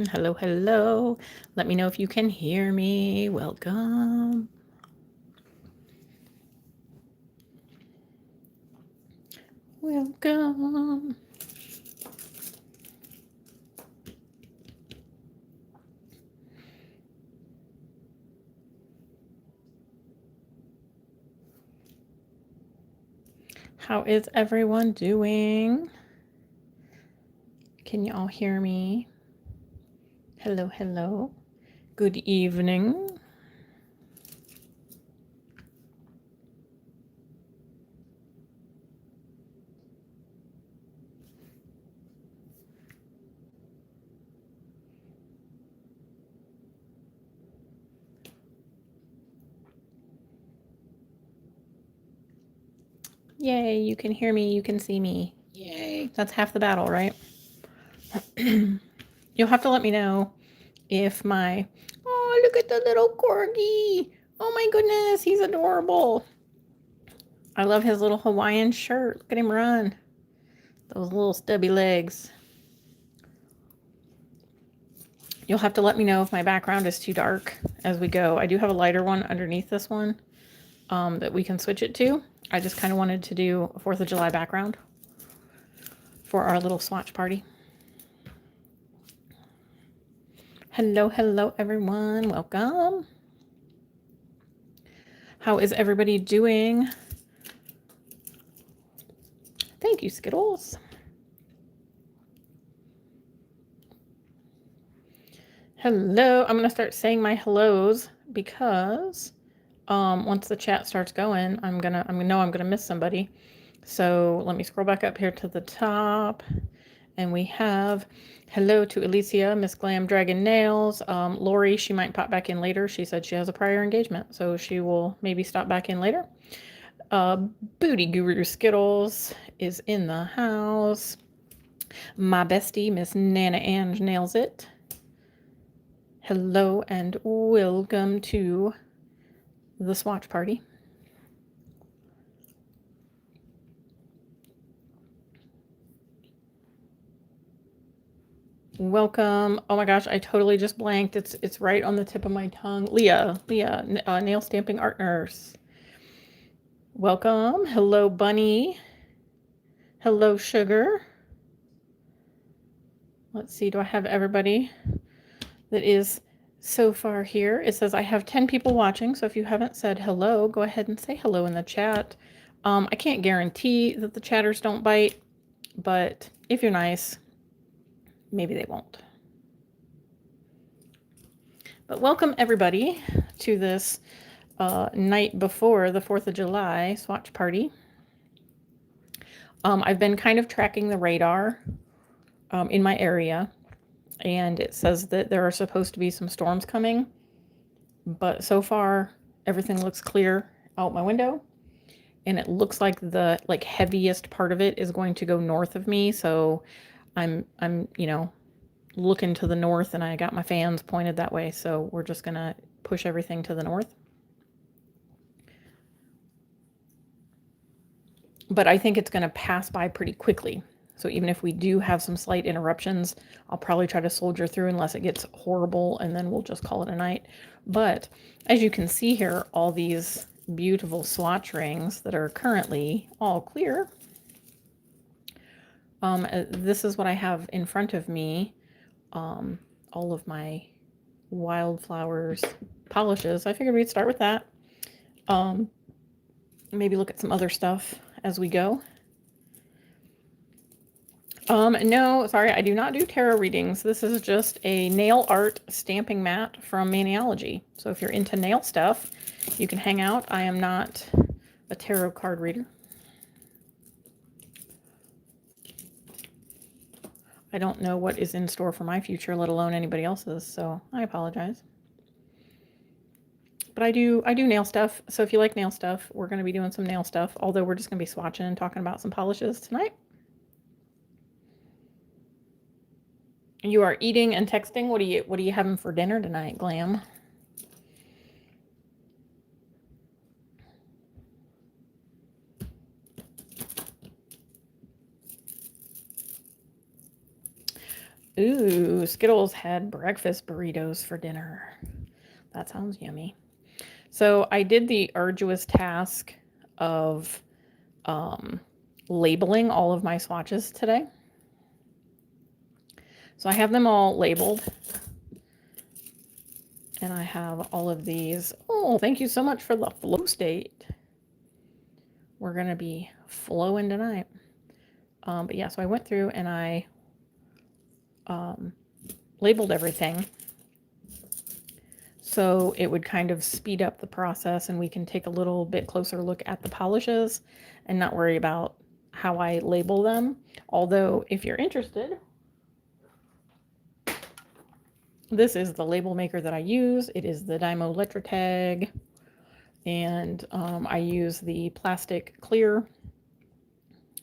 Hello, hello. Let me know if you can hear me. Welcome. Welcome. How is everyone doing? Can you all hear me? Hello, hello. Good evening. Yay, you can hear me, you can see me. Yay, that's half the battle, right? You'll have to let me know if oh, look at the little corgi. Oh my goodness, he's adorable. I love his little Hawaiian shirt. Look at him run. Those little stubby legs. You'll have to let me know if my background is too dark as we go. I do have a lighter one underneath this one that we can switch it to. I just kind of wanted to do a 4th of July background for our little swatch party. Hello, hello, everyone. Welcome. How is everybody doing? Thank you, Skittles. Hello. I'm going to start saying my hellos because once the chat starts going, I'm gonna miss somebody. So let me scroll back up here to the top, and we have hello to Alicia, Miss Glam Dragon Nails, Lori. She might pop back in later. She said she has a prior engagement, so she will maybe stop back in later. Booty Guru Skittles is in the house. My bestie, Miss Nana Ange Nails It. Hello and welcome to the swatch party. Welcome. Oh my gosh, I totally just blanked. It's right on the tip of my tongue. Leah, nail stamping art nurse. Welcome. Hello, Bunny. Hello, Sugar. Let's see, do I have everybody that is so far here? It says I have 10 people watching, so if you haven't said hello, go ahead and say hello in the chat. I can't guarantee that the chatters don't bite, but if you're nice, maybe they won't. But welcome everybody to this night before the 4th of July swatch party. I've been kind of tracking the radar in my area, and it says that there are supposed to be some storms coming, but so far everything looks clear out my window, and it looks like the heaviest part of it is going to go north of me. So I'm looking to the north, and I got my fans pointed that way, so we're just gonna push everything to the north. But I think it's going to pass by pretty quickly. So even if we do have some slight interruptions, I'll probably try to soldier through unless it gets horrible, and then we'll just call it a night. But as you can see here, all these beautiful swatch rings that are currently all clear. This is what I have in front of me. All of my Wildflowers polishes. I figured we'd start with that. Maybe look at some other stuff as we go. No, sorry, I do not do tarot readings. This is just a nail art stamping mat from Maniology. So if you're into nail stuff, you can hang out. I am not a tarot card reader. I don't know what is in store for my future, let alone anybody else's, so I apologize. But I do nail stuff. So if you like nail stuff, we're going to be doing some nail stuff, although we're just going to be swatching and talking about some polishes tonight. You are eating and texting. What are you having for dinner tonight, Glam? Ooh, Skittles had breakfast burritos for dinner. That sounds yummy. So I did the arduous task of labeling all of my swatches today. So I have them all labeled. And I have all of these. Oh, thank you so much for the flow state. We're going to be flowing tonight. But yeah, so I went through and I labeled everything. So it would kind of speed up the process and we can take a little bit closer look at the polishes and not worry about how I label them. Although if you're interested, this is the label maker that I use. It is the Dymo Letra-Tag, and I use the plastic clear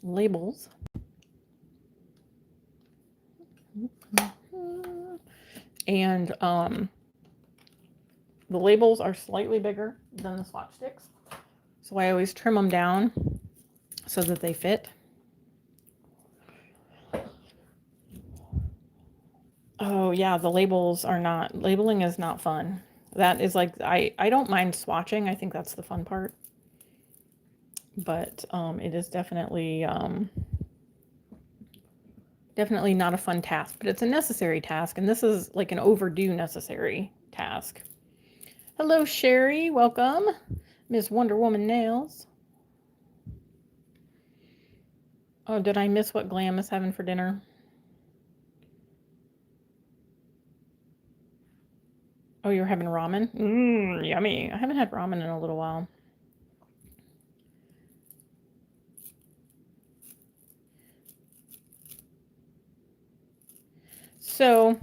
labels. And the labels are slightly bigger than the swatch sticks, so I always trim them down so that they fit. Oh yeah, the labels are not, labeling is not fun. That is like, I don't mind swatching. I think that's the fun part. But it is definitely definitely not a fun task, but it's a necessary task, and this is like an overdue necessary task. Hello, Sherry. Welcome. Miss Wonder Woman Nails. Oh, did I miss what Glam is having for dinner? Oh, you're having ramen? Yummy. I haven't had ramen in a little while. So,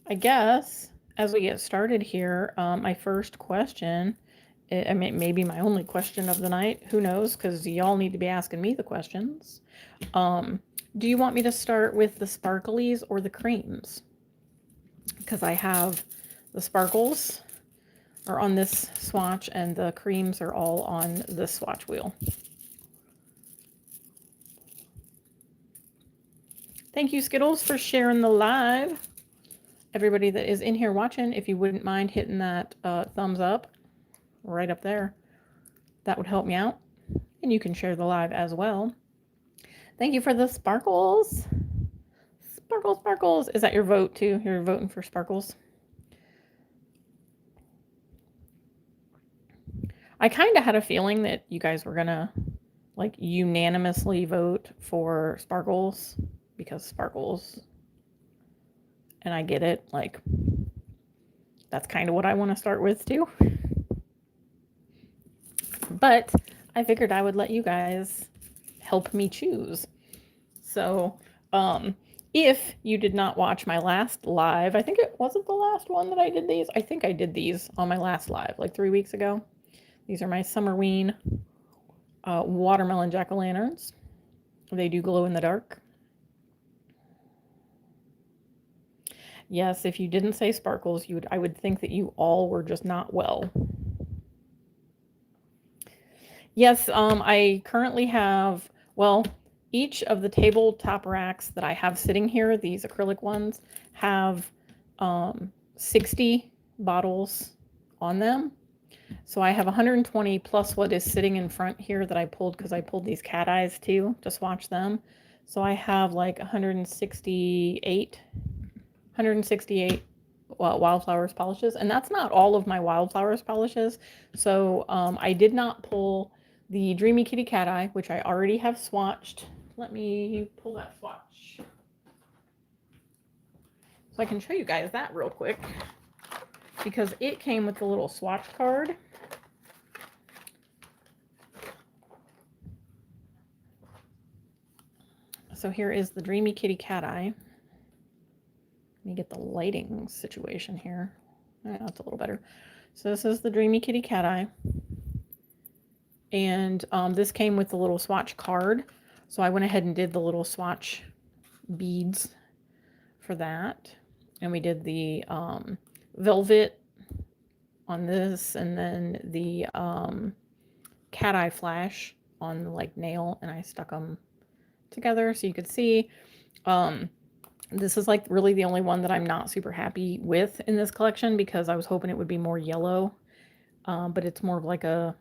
I guess as we get started here, my first question, I mean, maybe my only question of the night, who knows, because y'all need to be asking me the questions. Do you want me to start with the sparklies or the creams? Because I have the sparkles are on this swatch and the creams are all on this swatch wheel. Thank you, Skittles, for sharing the live. Everybody that is in here watching, if you wouldn't mind hitting that thumbs up right up there, that would help me out. And you can share the live as well. Thank you for the sparkles. Sparkles, sparkles. Is that your vote too? You're voting for sparkles? I kind of had a feeling that you guys were gonna like unanimously vote for sparkles because sparkles, and I get it, like that's kind of what I want to start with too. But I figured I would let you guys help me choose. So if you did not watch my last live, I think it wasn't the last one that I did these. I think I did these on my last live like 3 weeks ago. These are my Summerween watermelon jack-o'-lanterns. They do glow in the dark. Yes, if you didn't say sparkles, I would think that you all were just not well. Yes, I currently have, well, each of the tabletop racks that I have sitting here, these acrylic ones, have 60 bottles on them. So I have 120 plus what is sitting in front here that I pulled because I pulled these cat eyes too to swatch them. So I have like 168 Wildflowers polishes, and that's not all of my Wildflowers polishes. So I did not pull the Dreamy Kitty Cat Eye, which I already have swatched. Let me pull that swatch so I can show you guys that real quick, because it came with the little swatch card. So here is the Dreamy Kitty Cat Eye. Let me get the lighting situation here. That's a little better. So this is the Dreamy Kitty Cat Eye. And this came with the little swatch card. So I went ahead and did the little swatch beads for that. And we did the velvet on this, and then the cat eye flash on the like nail, and I stuck them together so you could see. This is like really the only one that I'm not super happy with in this collection because I was hoping it would be more yellow, but it's more of like a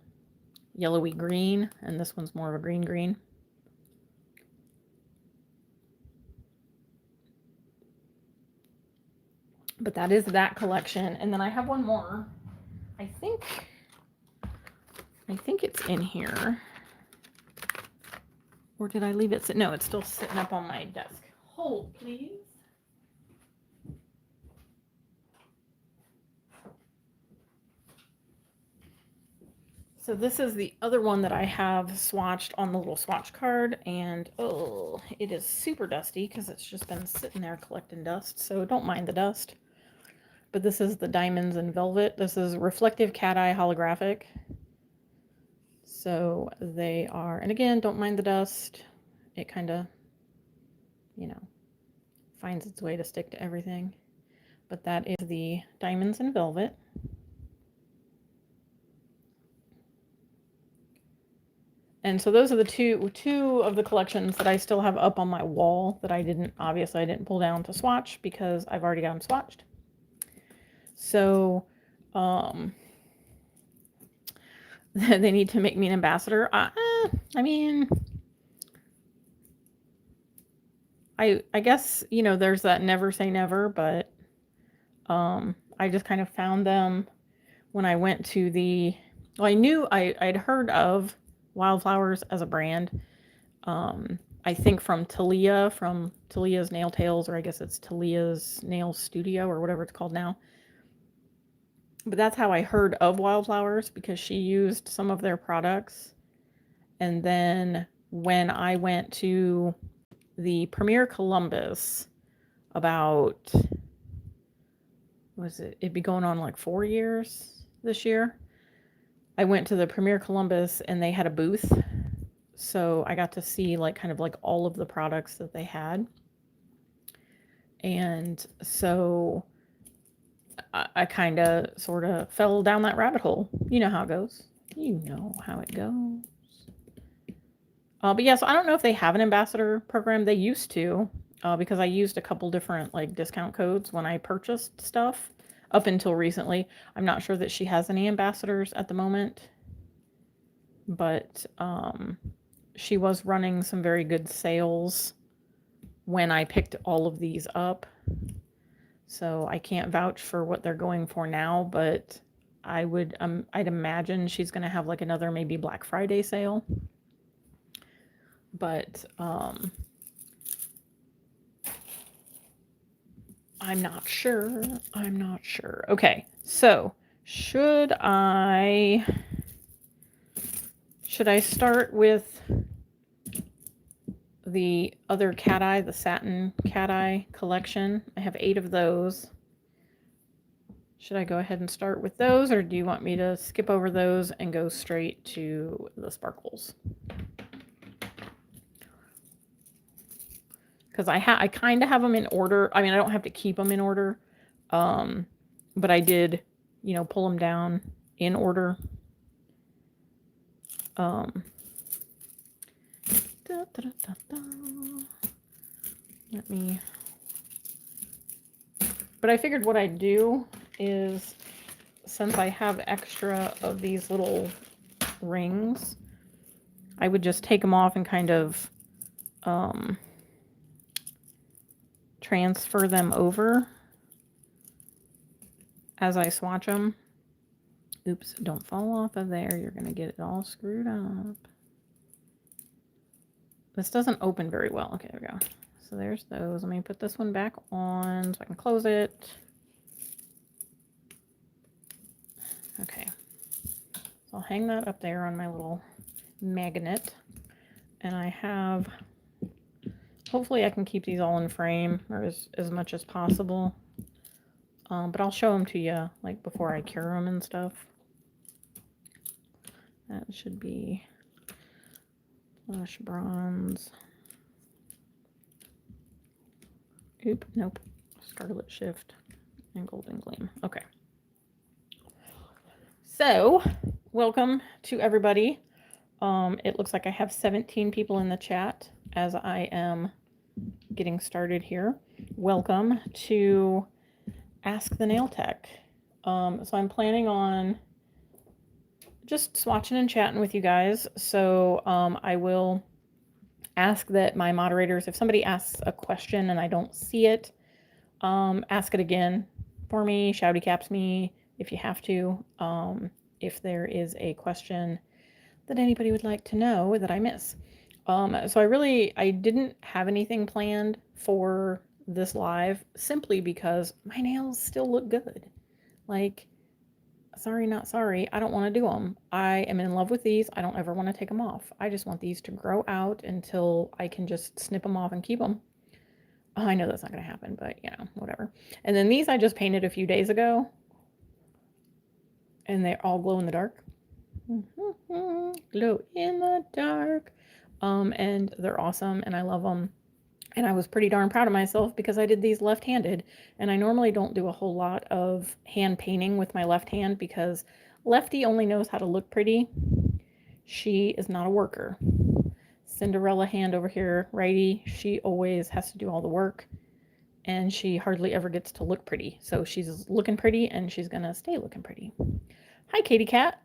yellowy green, and this one's more of a green green. But that is that collection. And then I have one more. I think it's in here. Or did I leave it? No, it's still sitting up on my desk. Hold, please. So this is the other one that I have swatched on the little swatch card, and oh, it is super dusty because it's just been sitting there collecting dust, so don't mind the dust. But this is the Diamonds in Velvet. This is Reflective Cat Eye Holographic. So they are, and again, don't mind the dust. It kind of, you know, finds its way to stick to everything. But that is the Diamonds in Velvet. And so those are the two of the collections that I still have up on my wall that I didn't pull down to swatch because I've already got them swatched. So they need to make me an ambassador. I mean, I guess, you know, there's that never say never, but I just kind of found them when I went to I knew I'd heard of Wildflowers as a brand. I think from Talia's Nail Tales, or I guess it's Talia's Nail Studio or whatever it's called now. But that's how I heard of Wildflowers, because she used some of their products. And then when I went to the Premier Columbus about, it'd be going on like 4 years this year. I went to the Premier Columbus and they had a booth. So I got to see like kind of like all of the products that they had. And so I kind of sort of fell down that rabbit hole. You know how it goes. You know how it goes. But yeah, so I don't know if they have an ambassador program. They used to, because I used a couple different like discount codes when I purchased stuff up until recently. I'm not sure that she has any ambassadors at the moment, but she was running some very good sales when I picked all of these up. So I can't vouch for what they're going for now, but I'd imagine she's going to have like another maybe Black Friday sale. But I'm not sure. Okay, so should I start with the other cat eye, the satin cat eye collection? I have 8 of those. Should I go ahead and start with those, or do you want me to skip over those and go straight to the sparkles? Because I kind of have them in order. I mean, I don't have to keep them in order, but I did, you know, pull them down in order. Let me. But I figured what I'd do is, since I have extra of these little rings, I would just take them off and kind of transfer them over as I swatch them. Oops, don't fall off of there. You're going to get it all screwed up. This doesn't open very well. Okay, there we go. So there's those. Let me put this one back on so I can close it. Okay. So I'll hang that up there on my little magnet. And I have, hopefully I can keep these all in frame, or as much as possible. But I'll show them to you like before I cure them and stuff. That should be blush bronze. Oop, nope. Scarlet Shift and Golden Gleam. Okay. So, welcome to everybody. It looks like I have 17 people in the chat as I am getting started here. Welcome to Ask the Nail Tech. So I'm planning on just swatching and chatting with you guys. So I will ask that my moderators, if somebody asks a question and I don't see it, ask it again for me, shouty caps me if you have to. If there is a question that anybody would like to know that I miss. So I didn't have anything planned for this live simply because my nails still look good. Like, sorry, not sorry. I don't want to do them. I am in love with these. I don't ever want to take them off. I just want these to grow out until I can just snip them off and keep them. Oh, I know that's not going to happen, but you know, whatever. And then these I just painted a few days ago, and they all glow in the dark. Glow in the dark. And they're awesome, and I love them. And I was pretty darn proud of myself because I did these left-handed, and I normally don't do a whole lot of hand painting with my left hand because lefty only knows how to look pretty. She is not a worker. Cinderella hand over here, righty, she always has to do all the work, and she hardly ever gets to look pretty. So she's looking pretty, and she's gonna stay looking pretty. Hi, Katie Cat.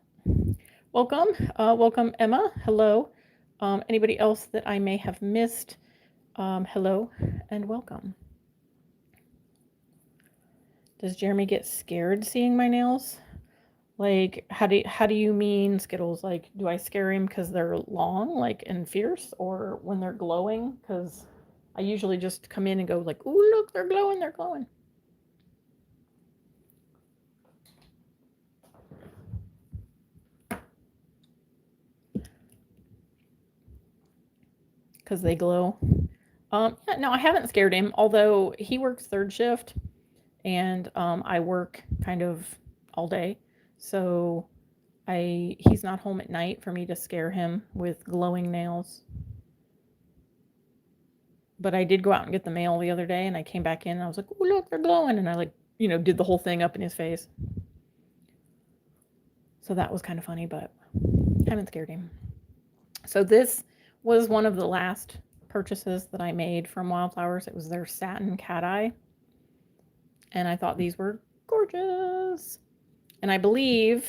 Welcome. Welcome, Emma. Hello. Anybody else that I may have missed, hello and welcome. Does Jeremy get scared seeing my nails? Like, how do you mean, Skittles? Like, do I scare him because they're long, like, and fierce, or when they're glowing? Because I usually just come in and go like, ooh, look, they're glowing, they're glowing. Because they glow. Yeah, no, I haven't scared him, although he works third shift, and I work kind of all day. So he's not home at night for me to scare him with glowing nails. But I did go out and get the mail the other day, and I came back in and I was like, oh, look, they're glowing. And I did the whole thing up in his face. So that was kind of funny, but I haven't scared him. So this was one of the last purchases that I made from Wildflowers. It was their satin cat eye. And I thought these were gorgeous. And I think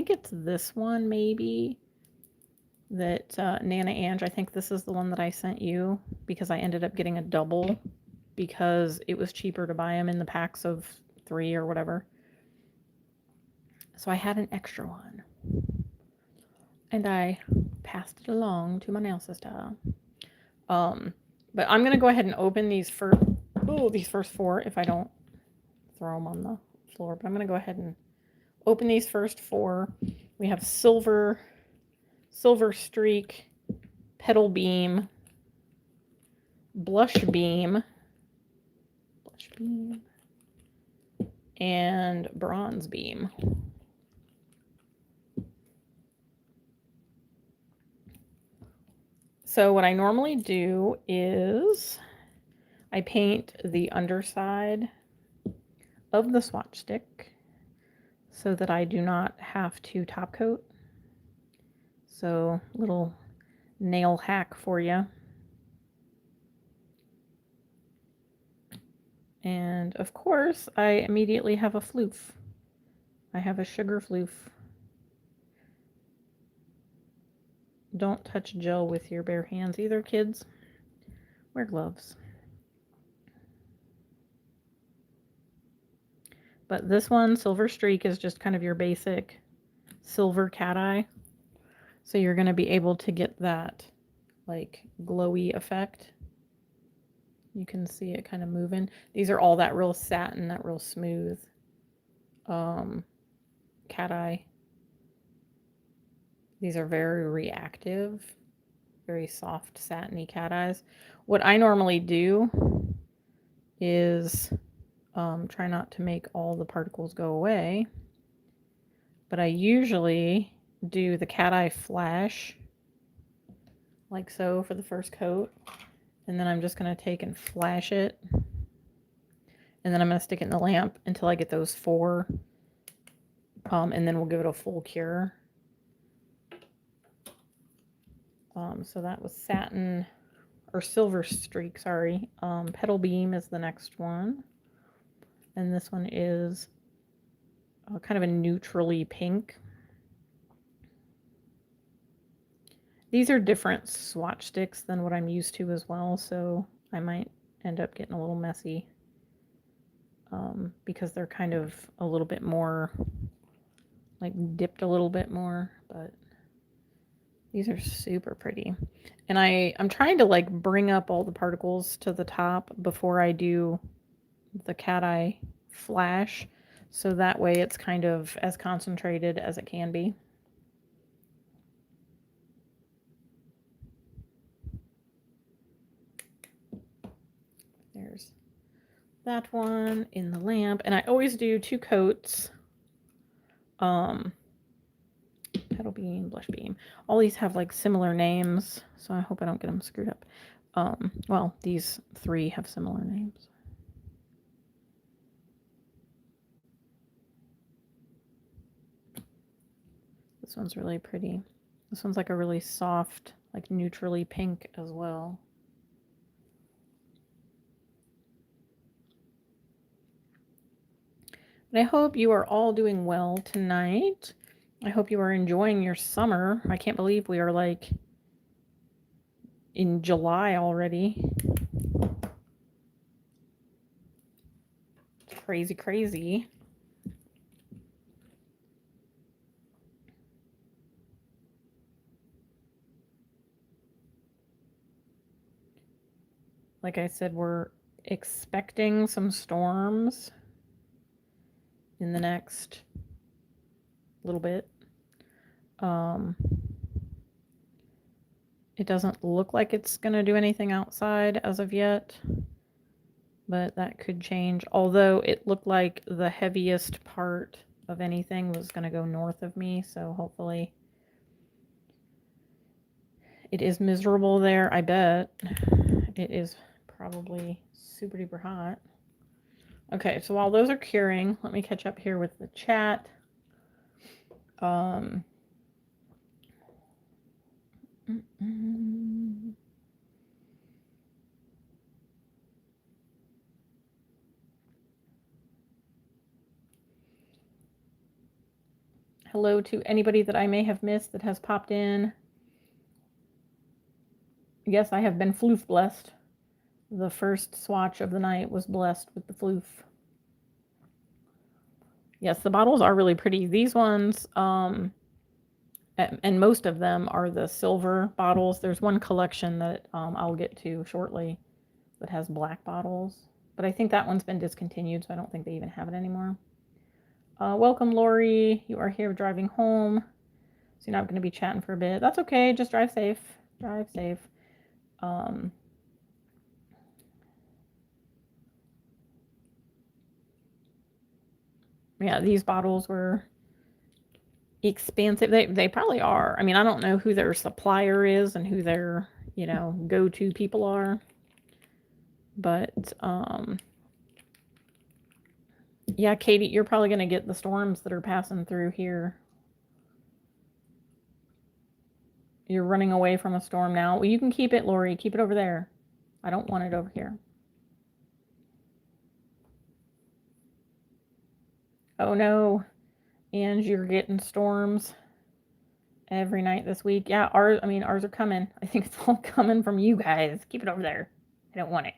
it's this one maybe that Nana Ange, I think this is the one that I sent you because I ended up getting a double because it was cheaper to buy them in the packs of 3 or whatever. So I had an extra one. And I passed it along to my nail sister. But I'm going to go ahead and open these first 4 if I don't throw them on the floor. But I'm going to go ahead and open these first 4. We have Silver Streak, Petal Beam, Blush Beam, and Bronze Beam. So what I normally do is I paint the underside of the swatch stick so that I do not have to top coat. So little nail hack for you. And of course, I immediately have a floof. I have a sugar floof. Don't touch gel with your bare hands either, kids. Wear gloves. But this one, Silver Streak, is just kind of your basic silver cat eye. So you're going to be able to get that like glowy effect. You can see it kind of moving. These are all that real satin, that real smooth cat eye. These are very reactive, very soft, satiny cat eyes. What I normally do is try not to make all the particles go away, but I usually do the cat eye flash, like so, for the first coat. And then I'm just going to take and flash it. And then I'm going to stick it in the lamp until I get those 4. And then we'll give it a full cure. So that was satin or silver streak, sorry. Petal beam is the next one. And this one is kind of a neutrally pink. These are different swatch sticks than what I'm used to as well, so I might end up getting a little messy because they're kind of a little bit more, like dipped a little bit more, but these are super pretty. And I'm trying to like bring up all the particles to the top before I do the cat eye flash, so that way it's kind of as concentrated as it can be. There's that one in the lamp, and I always do 2 coats. Petal beam, blush beam. All these have like similar names, so I hope I don't get them screwed up. Well, these 3 have similar names. This one's really pretty. This one's like a really soft, like neutrally pink as well. But I hope you are all doing well tonight. I hope you are enjoying your summer. I can't believe we are like in July already. It's crazy, crazy. Like I said, we're expecting some storms in the next little bit. It doesn't look like it's going to do anything outside as of yet, but that could change. Although it looked like the heaviest part of anything was going to go north of me, so hopefully it is miserable there. I bet it is probably super duper hot. Okay, so while those are curing, let me catch up here with the chat. Hello to anybody that I may have missed that has popped in. Yes, I have been floof blessed. The first swatch of the night was blessed with the floof. Yes, the bottles are really pretty. These ones, and most of them are the silver bottles. There's one collection that I'll get to shortly that has black bottles, but I think that one's been discontinued, so I don't think they even have it anymore. Welcome, Lori. You are here driving home, so you're not going to be chatting for a bit. That's okay. Just drive safe. Drive safe. Yeah, these bottles were expensive. They probably are. I mean, I don't know who their supplier is and who their, go-to people are. But yeah, Katie, you're probably going to get the storms that are passing through here. You're running away from a storm now. Well, you can keep it, Lori. Keep it over there. I don't want it over here. Oh no, and you're getting storms every night this week. Yeah, ours are coming. I think it's all coming from you guys. Keep it over there. I don't want it.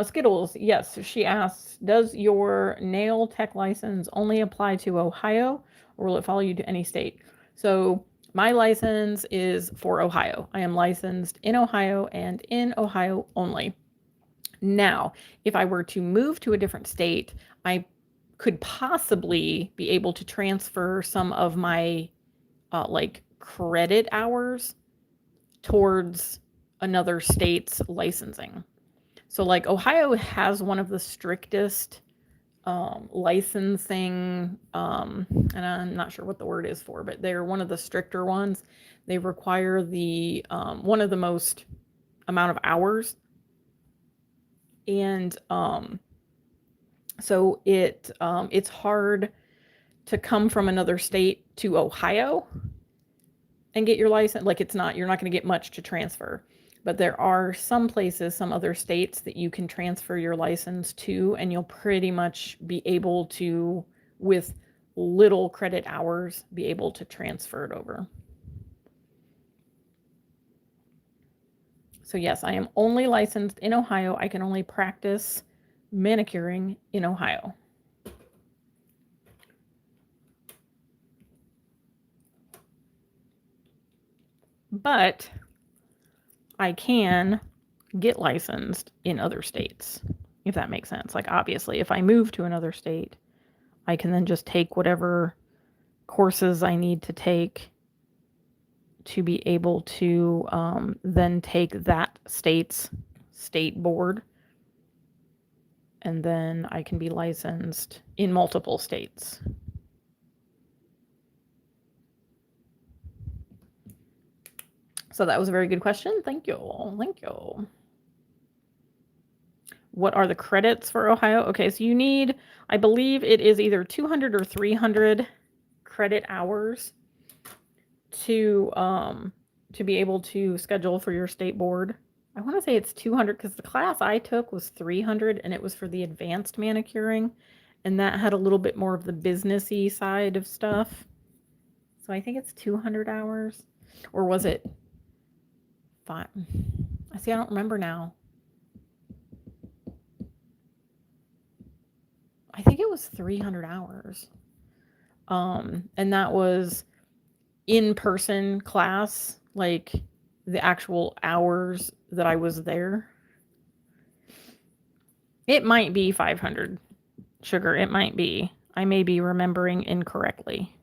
Skittles, yes. She asks, does your nail tech license only apply to Ohio, or will it follow you to any state? So my license is for Ohio. I am licensed in Ohio and in Ohio only. Now, if I were to move to a different state, I could possibly be able to transfer some of my like credit hours towards another state's licensing. So like Ohio has one of the strictest licensing, and I'm not sure what the word is for, but they're one of the stricter ones. They require the one of the most amount of hours. And so it's hard to come from another state to Ohio and get your license. Like you're not going to get much to transfer. But there are some places, some other states that you can transfer your license to, and you'll pretty much be able to, with little credit hours, be able to transfer it over. So yes, I am only licensed in Ohio. I can only practice manicuring in Ohio. But I can get licensed in other states, if that makes sense. Like, obviously, if I move to another state, I can then just take whatever courses I need to take to be able to then take that state's state board, and then I can be licensed in multiple states. So that was a very good question. Thank you. Thank you. What are the credits for Ohio? Okay, so you need, I believe it is either 200 or 300 credit hours to be able to schedule for your state board. I want to say it's 200 because the class I took was 300 and it was for the advanced manicuring, and that had a little bit more of the businessy side of stuff. So I think it's 200 hours, or was it 5? I see, I don't remember now. I think it was 300 hours. And that was in-person class, like the actual hours that I was there. It might be 500, sugar. It might be. I may be remembering incorrectly.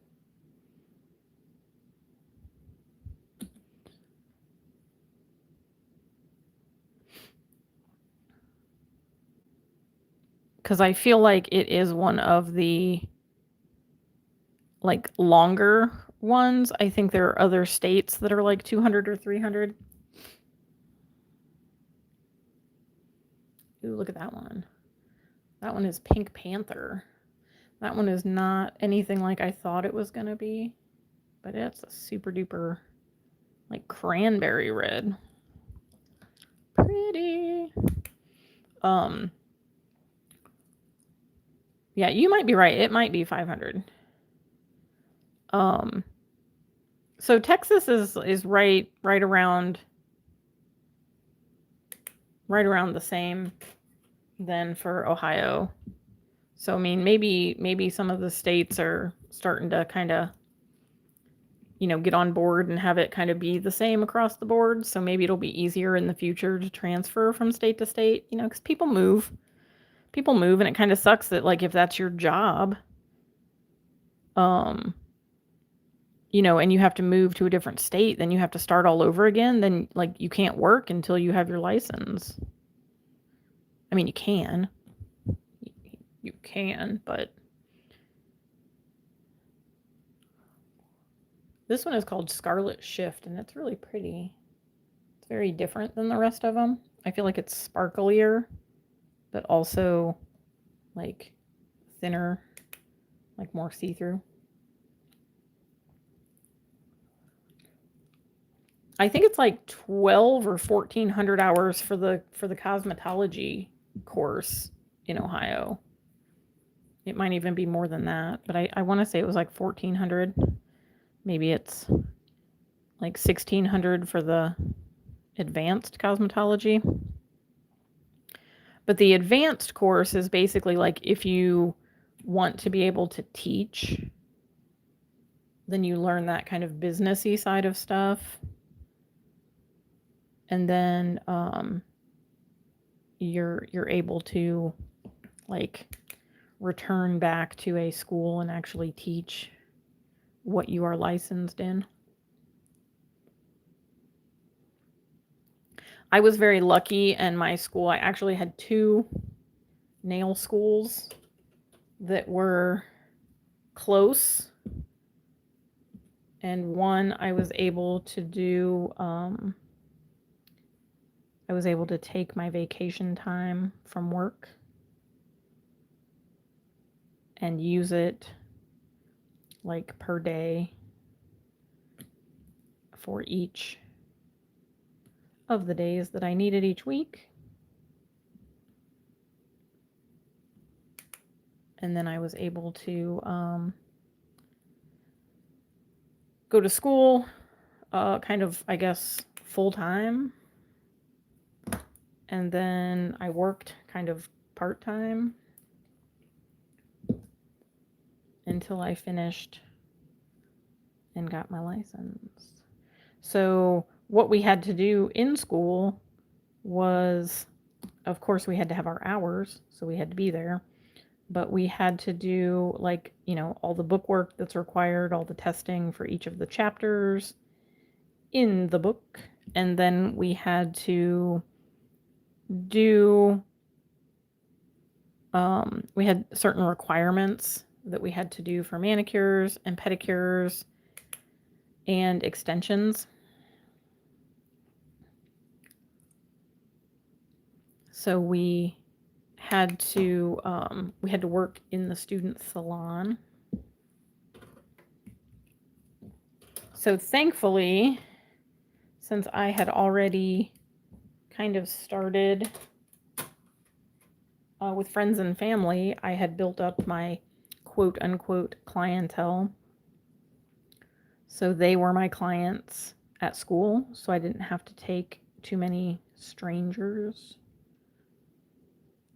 Because I feel like it is one of the like longer ones. I think there are other states that are like 200 or 300. Ooh, look at that one. That one is Pink Panther. That one is not anything like I thought it was going to be, but it's a super duper like cranberry red. Pretty. Yeah, you might be right. It might be 500. So Texas is right around the same then for Ohio. So I mean, maybe some of the states are starting to kind of, you know, get on board and have it kind of be the same across the board. So maybe it'll be easier in the future to transfer from state to state, you know, because people move, and it kind of sucks that, like, if that's your job, you know, and you have to move to a different state, then you have to start all over again. Then, like, you can't work until you have your license. I mean, you can, but this one is called Scarlet Shift, and it's really pretty. It's very different than the rest of them. I feel like it's sparklier, but also like thinner, like more see-through. I think it's like 12 or 1400 hours for the cosmetology course in Ohio. It might even be more than that, but I want to say it was like 1400. Maybe it's like 1600 for the advanced cosmetology. But the advanced course is basically like if you want to be able to teach, then you learn that kind of businessy side of stuff. And then you're able to like return back to a school and actually teach what you are licensed in. I was very lucky, and my school, I actually had 2 nail schools that were close, and one I was able to do, I was able to take my vacation time from work and use it like per day for each of the days that I needed each week. And then I was able to go to school, kind of, I guess, full time. And then I worked kind of part time until I finished and got my license. So what we had to do in school was, of course, we had to have our hours, so we had to be there. But we had to do, like, you know, all the book work that's required, all the testing for each of the chapters in the book. And then we had to do, we had certain requirements that we had to do for manicures and pedicures and extensions. So we had to work in the student salon. So thankfully, since I had already kind of started with friends and family, I had built up my quote unquote clientele. So they were my clients at school, so I didn't have to take too many strangers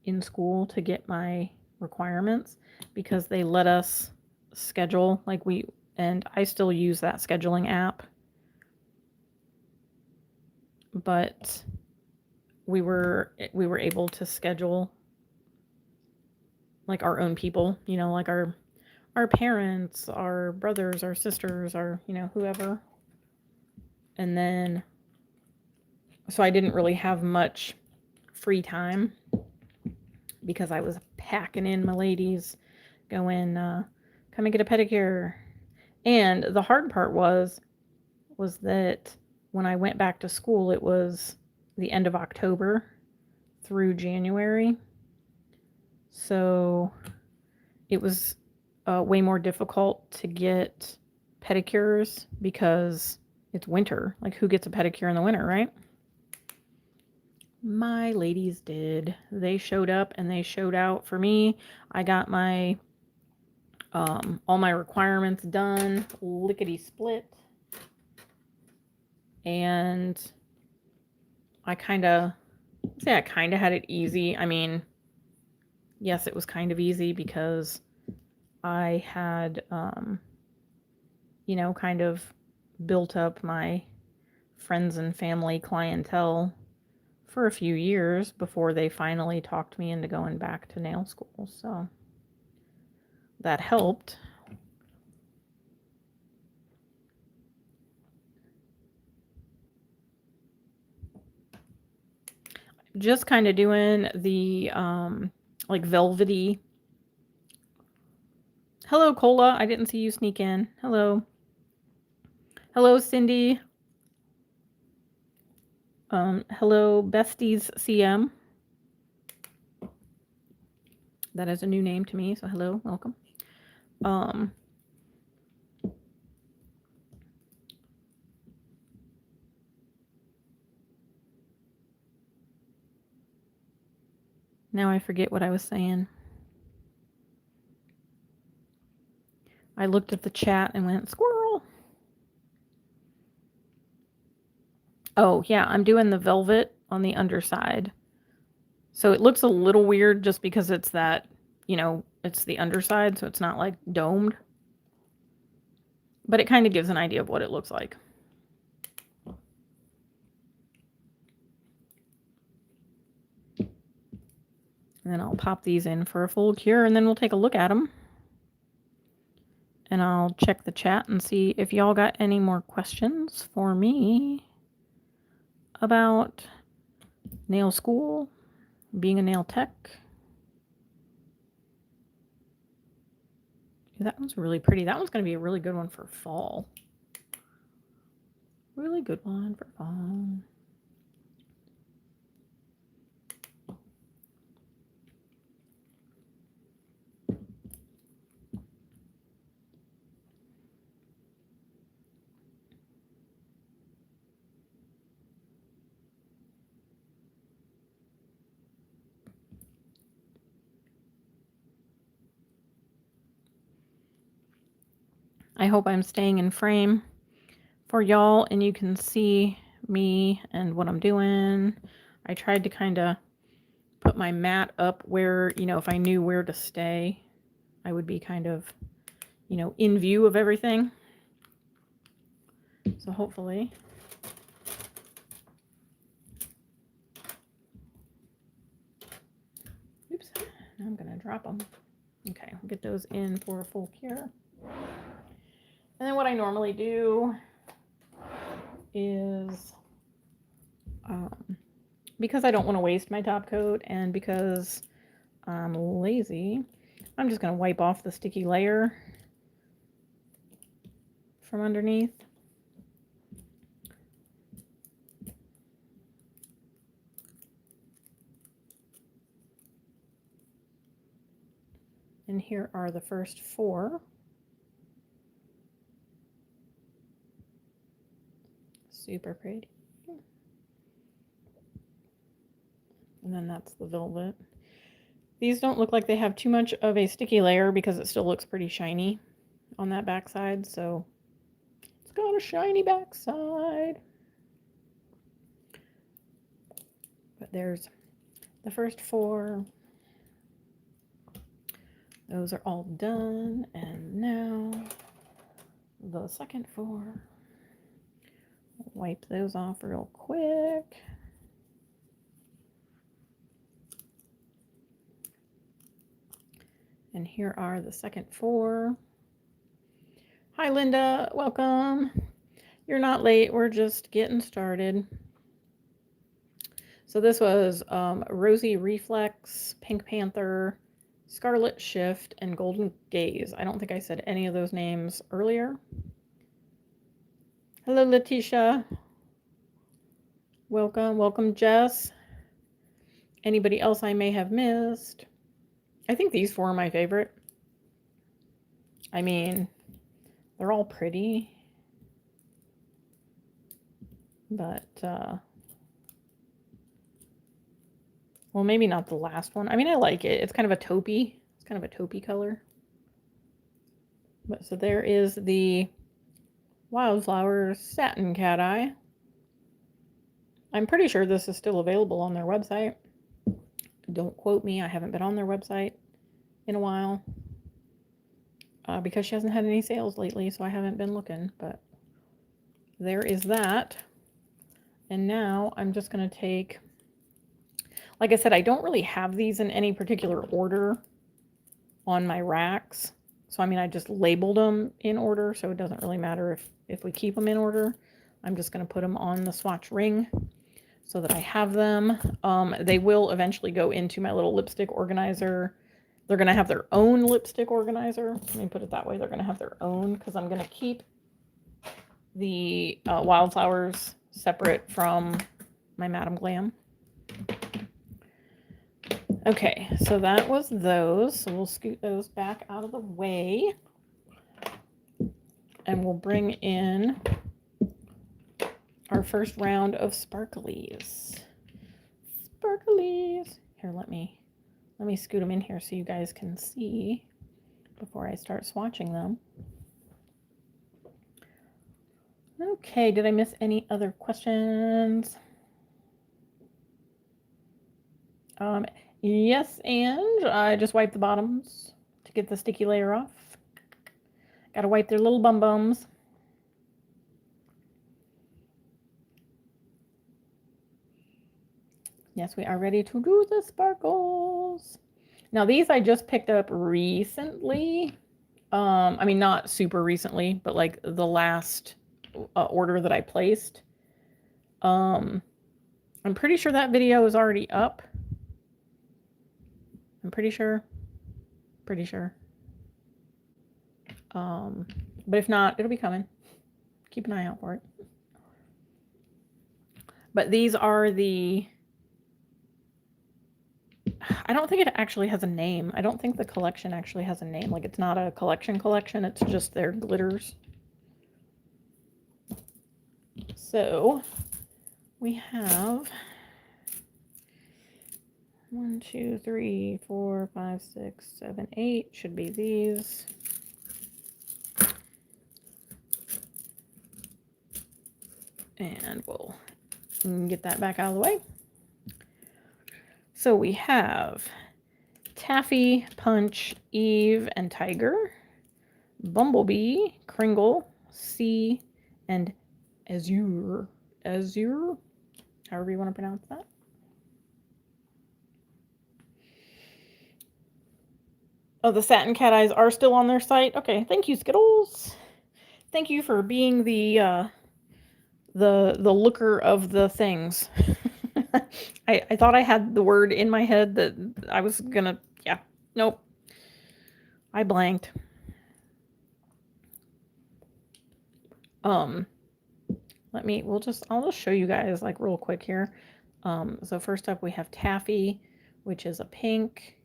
in school to get my requirements, because they let us schedule, like and I still use that scheduling app, but we were able to schedule like our own people, you know, like our parents, our brothers, our sisters, our, you know, whoever. And then, so I didn't really have much free time because I was packing in my ladies, going, come and get a pedicure. And the hard part was that when I went back to school, it was the end of October through January. So it was way more difficult to get pedicures because it's winter. Like, who gets a pedicure in the winter, right? My ladies did. They showed up and they showed out for me. I got my all my requirements done, lickety split. And I kind of had it easy. I mean, yes, it was kind of easy because I had, you know, kind of built up my friends and family clientele for a few years before they finally talked me into going back to nail school. So that helped. Just kind of doing the like velvety. Hello, Cola. I didn't see you sneak in. Hello. Hello, Cindy. Hello, Besties CM. That is a new name to me, so hello, welcome. Now I forget what I was saying. I looked at the chat and went, squirrel. Oh, yeah, I'm doing the velvet on the underside. So it looks a little weird just because it's that, you know, it's the underside, so it's not like domed. But it kind of gives an idea of what it looks like. And then I'll pop these in for a full cure, and then we'll take a look at them. And I'll check the chat and see if y'all got any more questions for me about nail school, being a nail tech. That one's really pretty. That one's going to be a really good one for fall. Really good one for fall. I hope I'm staying in frame for y'all and you can see me and what I'm doing. I tried to kind of put my mat up where, you know, if I knew where to stay, I would be kind of, you know, in view of everything. So hopefully. Oops, now I'm going to drop them. Okay, I'll get those in for a full cure. And then what I normally do is, because I don't want to waste my top coat and because I'm lazy, I'm just going to wipe off the sticky layer from underneath. And here are the first 4. Super pretty. And then that's the velvet. These don't look like they have too much of a sticky layer because it still looks pretty shiny on that backside. So it's got a shiny backside. But there's the first 4. Those are all done. And now the second 4. Wipe those off real quick. And here are the second 4. Hi, Linda. Welcome. You're not late. We're just getting started. So this was Rosy Reflex, Pink Panther, Scarlet Shift, and Golden Gaze. I don't think I said any of those names earlier. Hello, Letitia. Welcome. Welcome, Jess. Anybody else I may have missed? I think these 4 are my favorite. I mean, they're all pretty. But, well, maybe not the last one. I mean, I like it. It's kind of a taupey. It's kind of a taupey color. But so there is the Wildflowers Satin Cat Eye. I'm pretty sure this is still available on their website. Don't quote me. I haven't been on their website in a while. Because she hasn't had any sales lately, so I haven't been looking. But there is that. And now I'm just going to take... Like I said, I don't really have these in any particular order on my racks. So, I mean, I just labeled them in order, so it doesn't really matter if we keep them in order. I'm just going to put them on the swatch ring so that I have them. They will eventually go into my little lipstick organizer. They're going to have their own lipstick organizer. Let me put it that way. They're going to have their own because I'm going to keep the Wildflowers separate from my Madame Glam. Okay, so that was those. So we'll scoot those back out of the way. And we'll bring in our first round of sparklies. Sparklies. Here, let me scoot them in here so you guys can see before I start swatching them. Okay, did I miss any other questions? Yes, and I just wiped the bottoms to get the sticky layer off. Gotta wipe their little bum bums. Yes, we are ready to do the sparkles. Now these I just picked up recently. I mean, not super recently, but like the last order that I placed. I'm pretty sure that video is already up. I'm pretty sure. But if not, it'll be coming. Keep an eye out for it. But these are the... I don't think it actually has a name. I don't think the collection actually has a name. Like, it's not a collection. It's just their glitters. So we have 1, 2, 3, 4, 5, 6, 7, 8 should be these. And we'll get that back out of the way. So we have Taffy, Punch, Eve, and Tiger, Bumblebee, Kringle, Sea, and Azure. Azure? However you want to pronounce that. Oh, the satin cat eyes are still on their site? Okay, thank you, Skittles. Thank you for being the looker of the things. I thought I had the word in my head that I was gonna, yeah, nope. I blanked. I'll just show you guys like real quick here. So first up we have Taffy, which is a pink.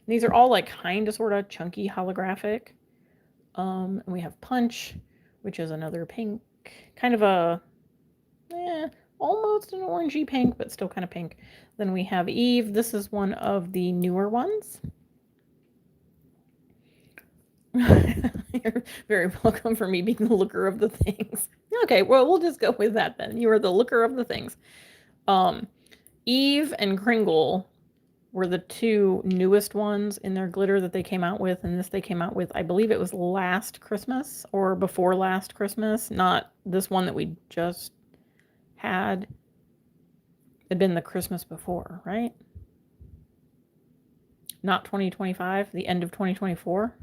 These are all like kind of sort of chunky holographic. And we have Punch, which is another pink, kind of a, almost an orangey pink, but still kind of pink. Then we have Eve. This is one of the newer ones. You're very welcome for me being the looker of the things. Okay, well, we'll just go with that then. You are the looker of the things. Eve and Kringle were the two newest ones in their glitter that they came out with, and this they came out with, I believe it was last Christmas or before last Christmas, not this one that we just had. It'd been the Christmas before, right? Not 2025, the end of 2024,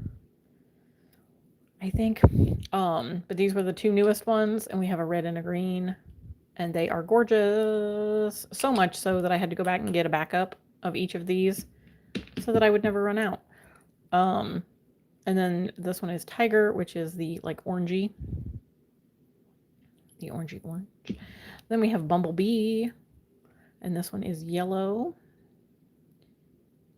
I think. But these were the two newest ones, and we have a red and a green, and they are gorgeous. So much so that I had to go back and get a backup of each of these so that I would never run out. And then this one is Tiger, which is the like orangey. The orangey orange. Then we have Bumblebee, and this one is yellow.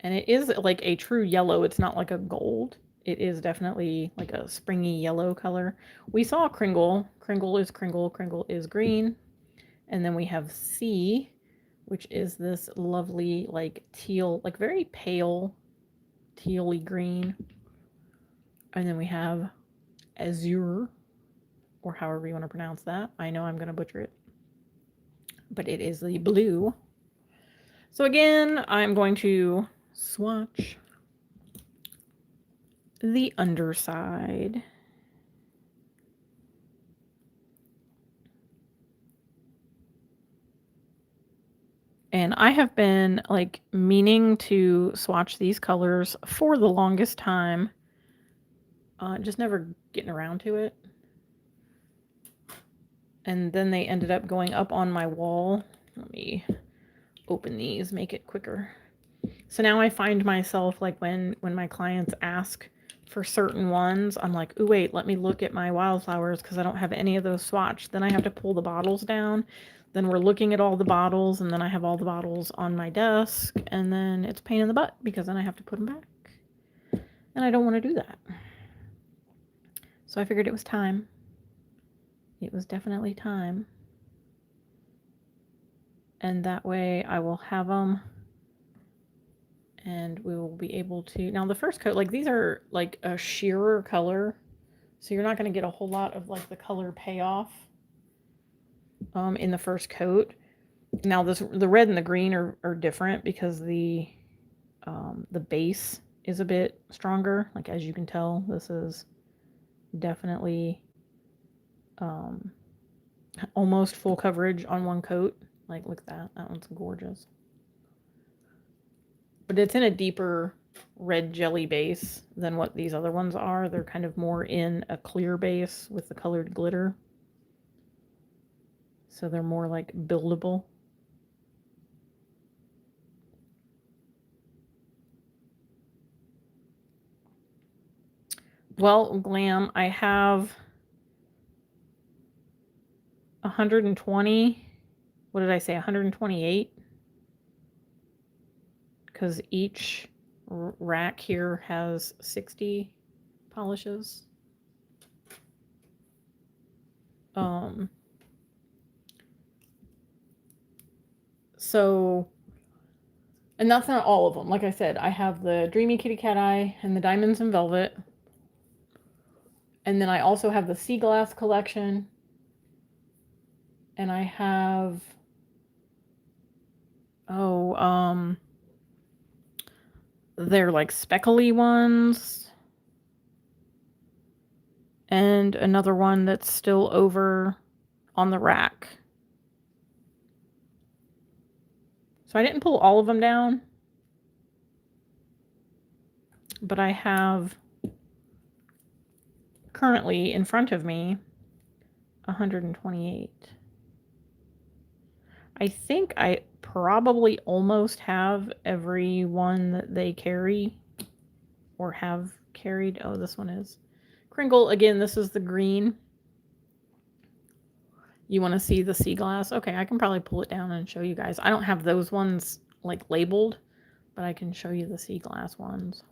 And it is like a true yellow. It's not like a gold. It is definitely like a springy yellow color. We saw Kringle. Kringle is Kringle. Kringle is green. And then we have C, which is this lovely like teal, like very pale tealy green. And then we have Azure, or however you want to pronounce that. I know I'm going to butcher it, but it is the blue. So again, I'm going to swatch the underside. And I have been like meaning to swatch these colors for the longest time. Just never getting around to it. And then they ended up going up on my wall. Let me open these, make it quicker. So now I find myself like when my clients ask for certain ones, I'm like, oh wait, let me look at my Wildflowers because I don't have any of those swatched. Then I have to pull the bottles down. Then we're looking at all the bottles, and then I have all the bottles on my desk, and then it's a pain in the butt because then I have to put them back. And I don't want to do that. So I figured it was time. It was definitely time. And that way I will have them, and we will be able to, now the first coat, like these are like a sheerer color, so you're not going to get a whole lot of like the color payoff in the first coat. Now the red and the green are different because the base is a bit stronger. Like as you can tell, this is definitely almost full coverage on one coat. Like look at that one's gorgeous. But it's in a deeper red jelly base than what these other ones are. They're kind of more in a clear base with the colored glitter. So they're more like buildable. Well, Glam, I have 120. What did I say? 128. Because each rack here has 60 polishes. So, and that's not all of them. Like I said, I have the Dreamy Kitty Cat Eye and the Diamonds in Velvet. And then I also have the Sea Glass collection. And I have, they're like speckly ones. And another one that's still over on the rack. So I didn't pull all of them down, but I have currently in front of me 128. I think I probably almost have every one that they carry or have carried. Oh, this one is Crinkle. Again, this is the green. You want to see the sea glass? Okay, I can probably pull it down and show you guys. I don't have those ones like labeled, but I can show you the sea glass ones.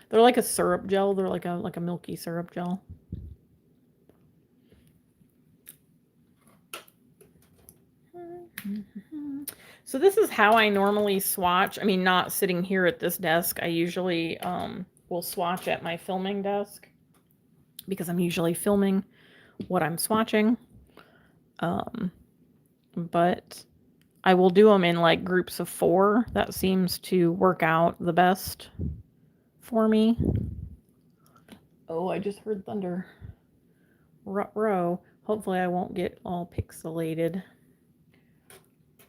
They're like a syrup gel. They're like a milky syrup gel. So this is how I normally swatch. I mean, not sitting here at this desk. I usually will swatch at my filming desk because I'm usually filming what I'm swatching. But I will do them in like groups of 4. That seems to work out the best for me. Oh, I just heard thunder. Ruh-roh. Hopefully I won't get all pixelated.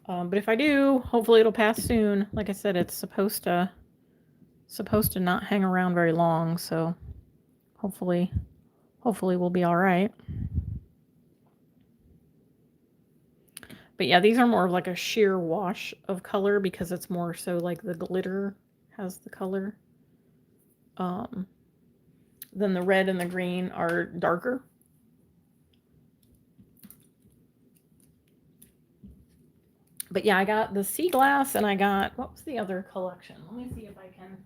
But if I do, hopefully it'll pass soon. Like I said, it's supposed to not hang around very long, so hopefully we'll be all right. But yeah, these are more of like a sheer wash of color because it's more so like the glitter has the color. Then the red and the green are darker. But yeah, I got the sea glass and I got, what was the other collection? Let me see if I can.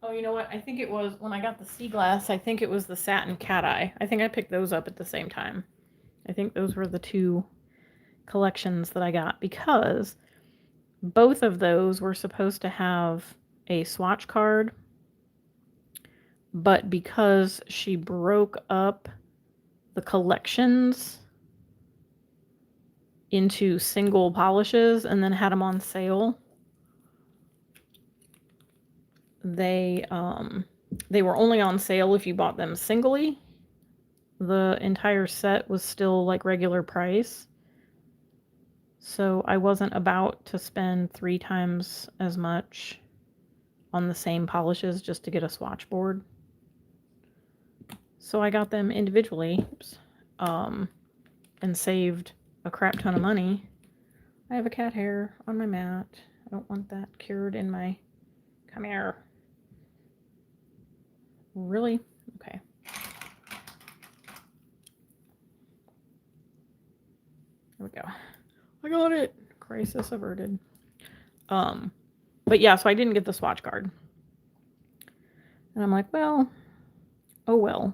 Oh, you know what? I think it was when I got the sea glass, I think it was the satin cat eye. I think I picked those up at the same time. I think those were the 2 collections that I got because both of those were supposed to have a swatch card, but because she broke up the collections into single polishes and then had them on sale, they were only on sale if you bought them singly. The entire set was still like regular price. So I wasn't about to spend 3 times as much on the same polishes just to get a swatch board. So I got them individually, and saved a crap ton of money. I have a cat hair on my mat. I don't want that cured in my... Come here. Really? Okay. There we go. I got it. Crisis averted. But yeah, so I didn't get the swatch card. And I'm like, well, oh well.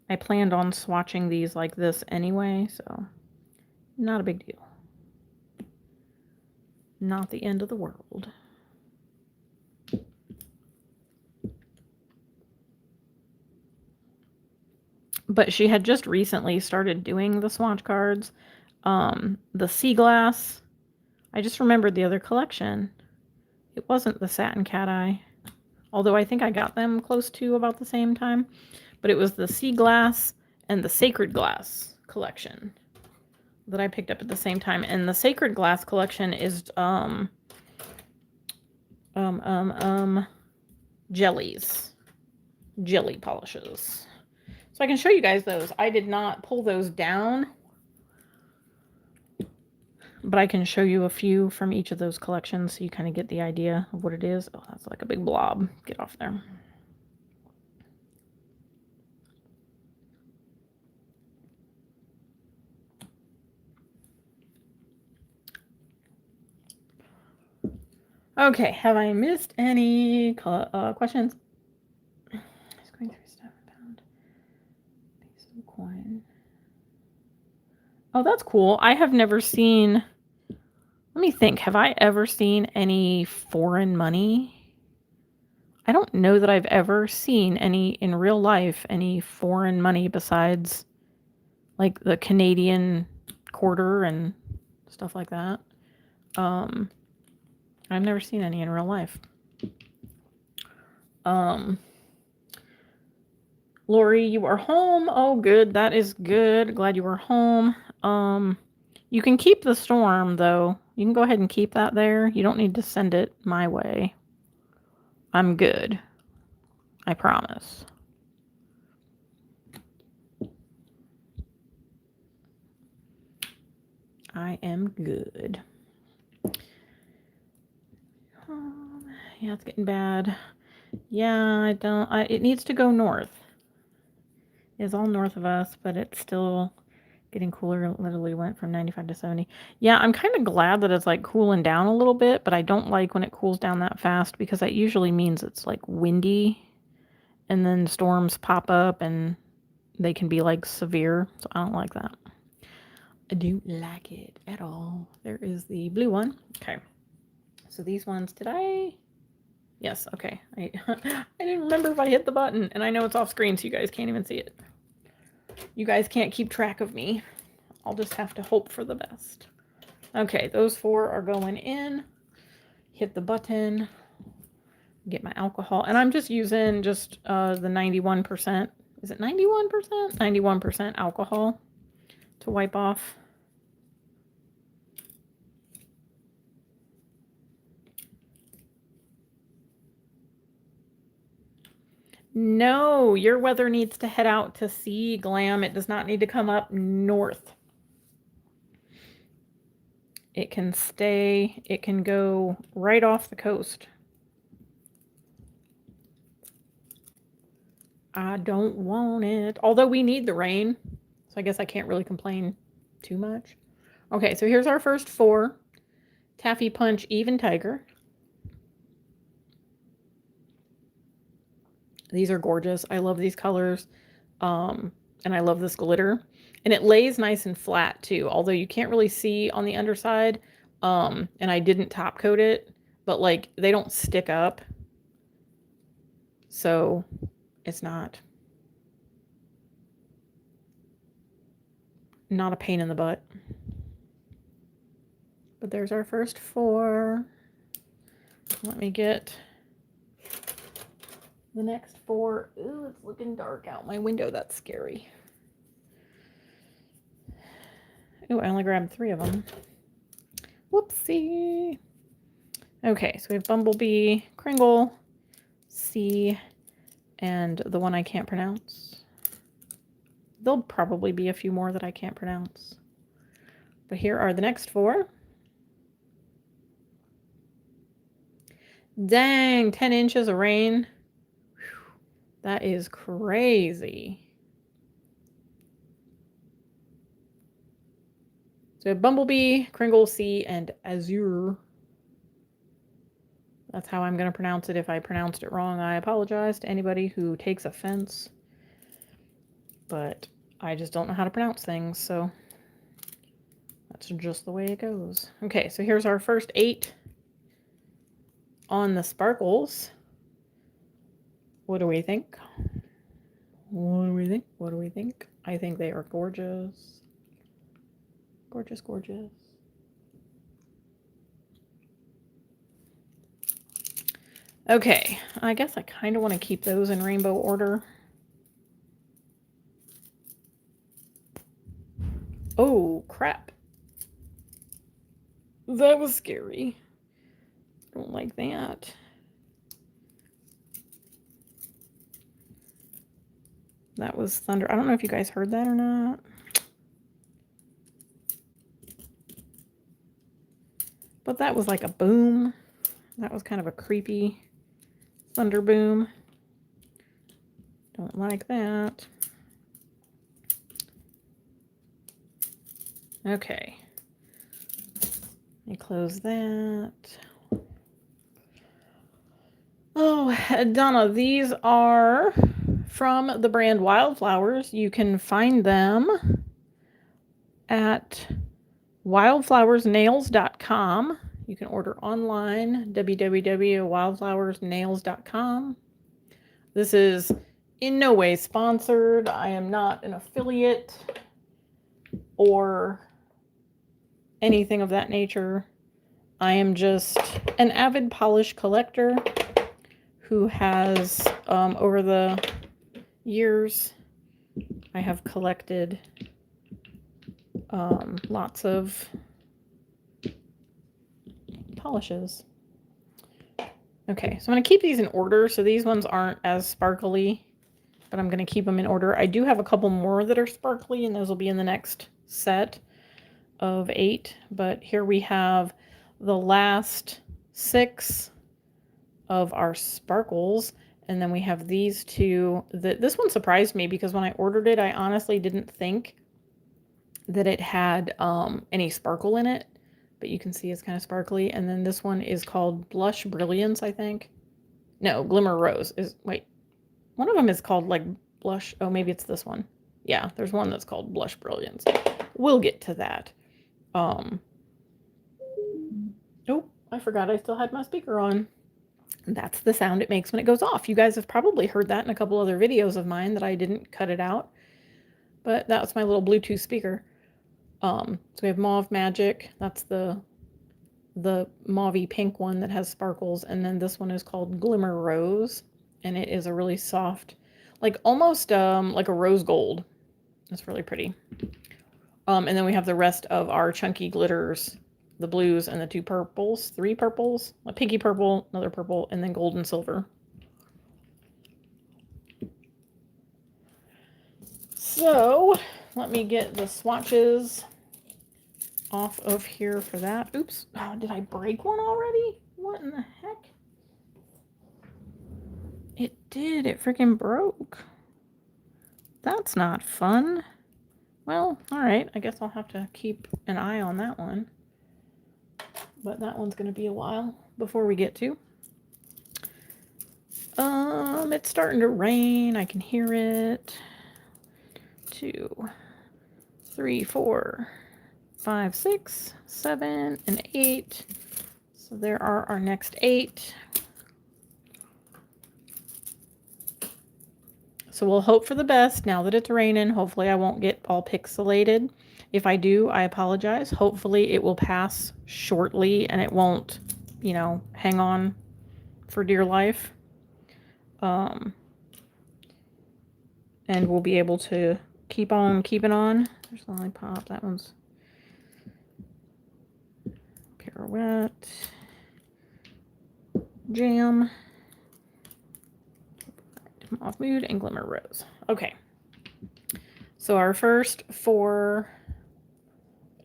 I planned on swatching these like this anyway, so not a big deal. Not the end of the world. But she had just recently started doing the swatch cards. The sea glass. I just remembered the other collection. It wasn't the satin cat eye, although I think I got them close to about the same time. But it was the sea glass and the sacred glass collection that I picked up at the same time. And the sacred glass collection is jellies, jelly polishes. So I can show you guys those. I did not pull those down, but I can show you a few from each of those collections so you kind of get the idea of what it is. Oh, that's like a big blob. Get off there. Okay, have I missed any questions? Just going through stuff. Pound. Piece of coin. Oh, that's cool. I have never seen... Let Let me think. Have I ever seen any foreign money? I don't know that I've ever seen any in real life, any foreign money besides like the Canadian quarter and stuff like that. I've never seen any in real life. Lori, you are home. Oh, good. That is good. Glad you are home. You can keep the storm, though. You can go ahead and keep that there. You don't need to send it my way. I'm good. I promise. I am good. Yeah, it's getting bad. Yeah, it needs to go north. It's all north of us, but it's still getting cooler. It literally went from 95 to 70. Yeah, I'm kind of glad that it's like cooling down a little bit, but I don't like when it cools down that fast because that usually means it's like windy and then storms pop up and they can be like severe. So I don't like that. I don't like it at all. There is the blue one. Okay. So these ones, did I? Yes, okay. I didn't remember if I hit the button, and I know it's off screen, so you guys can't even see it. You guys can't keep track of me. I'll just have to hope for the best. Okay, those 4 are going in. Hit the button. Get my alcohol. And I'm just using the 91%. Is it 91%? 91% alcohol to wipe off. No, your weather needs to head out to sea, Glam. It does not need to come up north. It can stay, it can go right off the coast. I don't want it. Although we need the rain, so I guess I can't really complain too much. Okay, so here's our first 4. Taffy Punch Even Tiger. These are gorgeous. I love these colors. And I love this glitter. And it lays nice and flat too, although you can't really see on the underside. And I didn't top coat it, but like they don't stick up. So it's not a pain in the butt. But there's our first 4. Let me get the next 4. Ooh, it's looking dark out my window. That's scary. Ooh, I only grabbed 3 of them. Whoopsie. Okay, so we have Bumblebee, Kringle, C, and the one I can't pronounce. There'll probably be a few more that I can't pronounce. But here are the next 4. Dang, 10 inches of rain. Whew, that is crazy. So we have Bumblebee, Kringle, C, and Azure. That's how I'm going to pronounce it. If I pronounced it wrong, I apologize to anybody who takes offense. But I just don't know how to pronounce things, so that's just the way it goes. Okay, so here's our first 8 on the sparkles. What do we think? What do we think? What do we think? I think they are gorgeous. Gorgeous, gorgeous. Okay, I guess I kind of want to keep those in rainbow order. Oh, crap. That was scary. I don't like that. That was thunder. I don't know if you guys heard that or not. But that was like a boom. That was kind of a creepy thunder boom. Don't like that. Okay. Let me close that. Oh, Donna, these are from the brand Wildflowers. You can find them at wildflowersnails.com. You can order online, www.wildflowersnails.com. This is in no way sponsored. I am not an affiliate or anything of that nature. I am just an avid polish collector who has, over the years, I have collected lots of polishes. Okay, so I'm going to keep these in order. So these ones aren't as sparkly, but I'm going to keep them in order. I do have a couple more that are sparkly, and those will be in the next set of 8. But here we have the last 6 of our sparkles. And then we have these 2. This one surprised me because when I ordered it, I honestly didn't think that it had any sparkle in it. But you can see it's kind of sparkly. And then this one is called Blush Brilliance, I think. No, Glimmer Rose is, wait. One of them is called like Blush. Oh, maybe it's this one. Yeah, there's one that's called Blush Brilliance. We'll get to that. Oh, I forgot I still had my speaker on. That's the sound it makes when it goes off. You guys have probably heard that in a couple other videos of mine that I didn't cut it out. But that's my little Bluetooth speaker. So we have Mauve Magic. That's the mauve-y pink one that has sparkles. And then this one is called Glimmer Rose. And it is a really soft, like almost like a rose gold. It's really pretty. And then we have the rest of our chunky glitters, the blues and the 2 purples, 3 purples, a pinky purple, another purple, and then gold and silver. So let me get the swatches off of here for that. Oops. Oh, did I break one already? What in the heck? It did. It freaking broke. That's not fun. Well, all right. I guess I'll have to keep an eye on that one. But that one's going to be a while before we get to. It's starting to rain. I can hear it. 2, 3, 4, 5, 6, 7, and 8. So there are our next 8. So we'll hope for the best now that it's raining. Hopefully I won't get all pixelated. If I do, I apologize. Hopefully it will pass shortly and it won't, you know, hang on for dear life. And we'll be able to keep on keeping on. There's Lollipop. That one's Pirouette. Jam. Off Mood and Glimmer Rose. Okay. So our first 4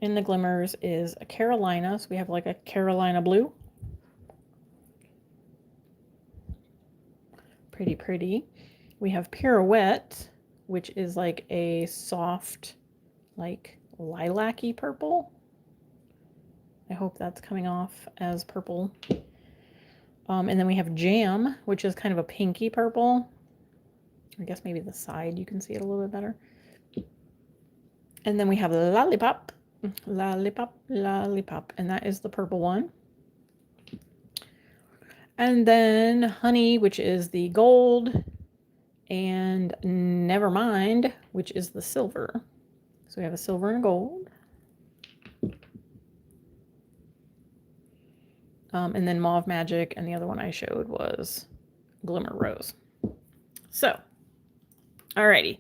in the glimmers is a Carolina. So we have like a Carolina blue. Pretty, pretty. We have Pirouette, which is like a soft, like lilac-y purple. I hope that's coming off as purple. And then we have Jam, which is kind of a pinky purple. I guess maybe the side you can see it a little bit better. And then we have Lollipop, Lollipop, Lollipop, and that is the purple one. And then Honey, which is the gold, and Nevermind, which is the silver. So we have a silver and a gold. And then Mauve Magic, and the other one I showed was Glimmer Rose. So, alrighty.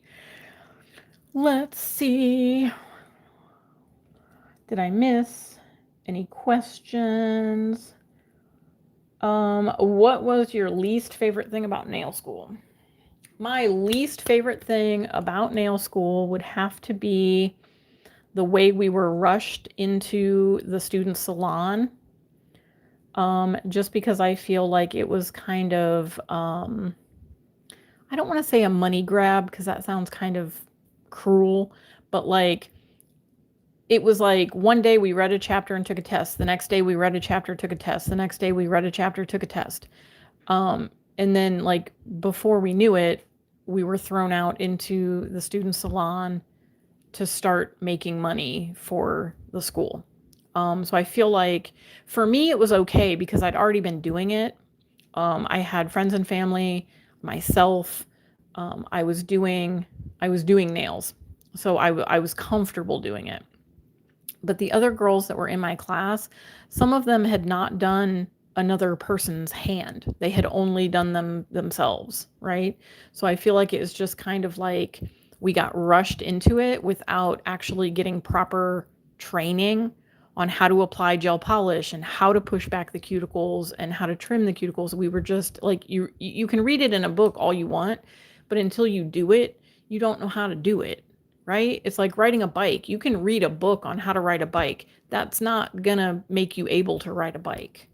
Let's see. Did I miss any questions? What was your least favorite thing about nail school? My least favorite thing about nail school would have to be the way we were rushed into the student salon. Just because I feel like it was kind of, I don't want to say a money grab because that sounds kind of cruel, but like, it was like one day we read a chapter and took a test. The next day we read a chapter, took a test. The next day we read a chapter, took a test. And then like before we knew it, we were thrown out into the student salon to start making money for the school. So I feel like for me, it was okay because I'd already been doing it. I had friends and family, myself. I was doing nails, so I was comfortable doing it. But the other girls that were in my class, some of them had not done another person's hand. They had only done them themselves, right? So I feel like it was just kind of like we got rushed into it without actually getting proper training on how to apply gel polish and how to push back the cuticles and how to trim the cuticles. We were just like, you can read it in a book all you want, but until you do it, you don't know how to do it, right? It's like riding a bike. You can read a book on how to ride a bike. That's not gonna make you able to ride a bike,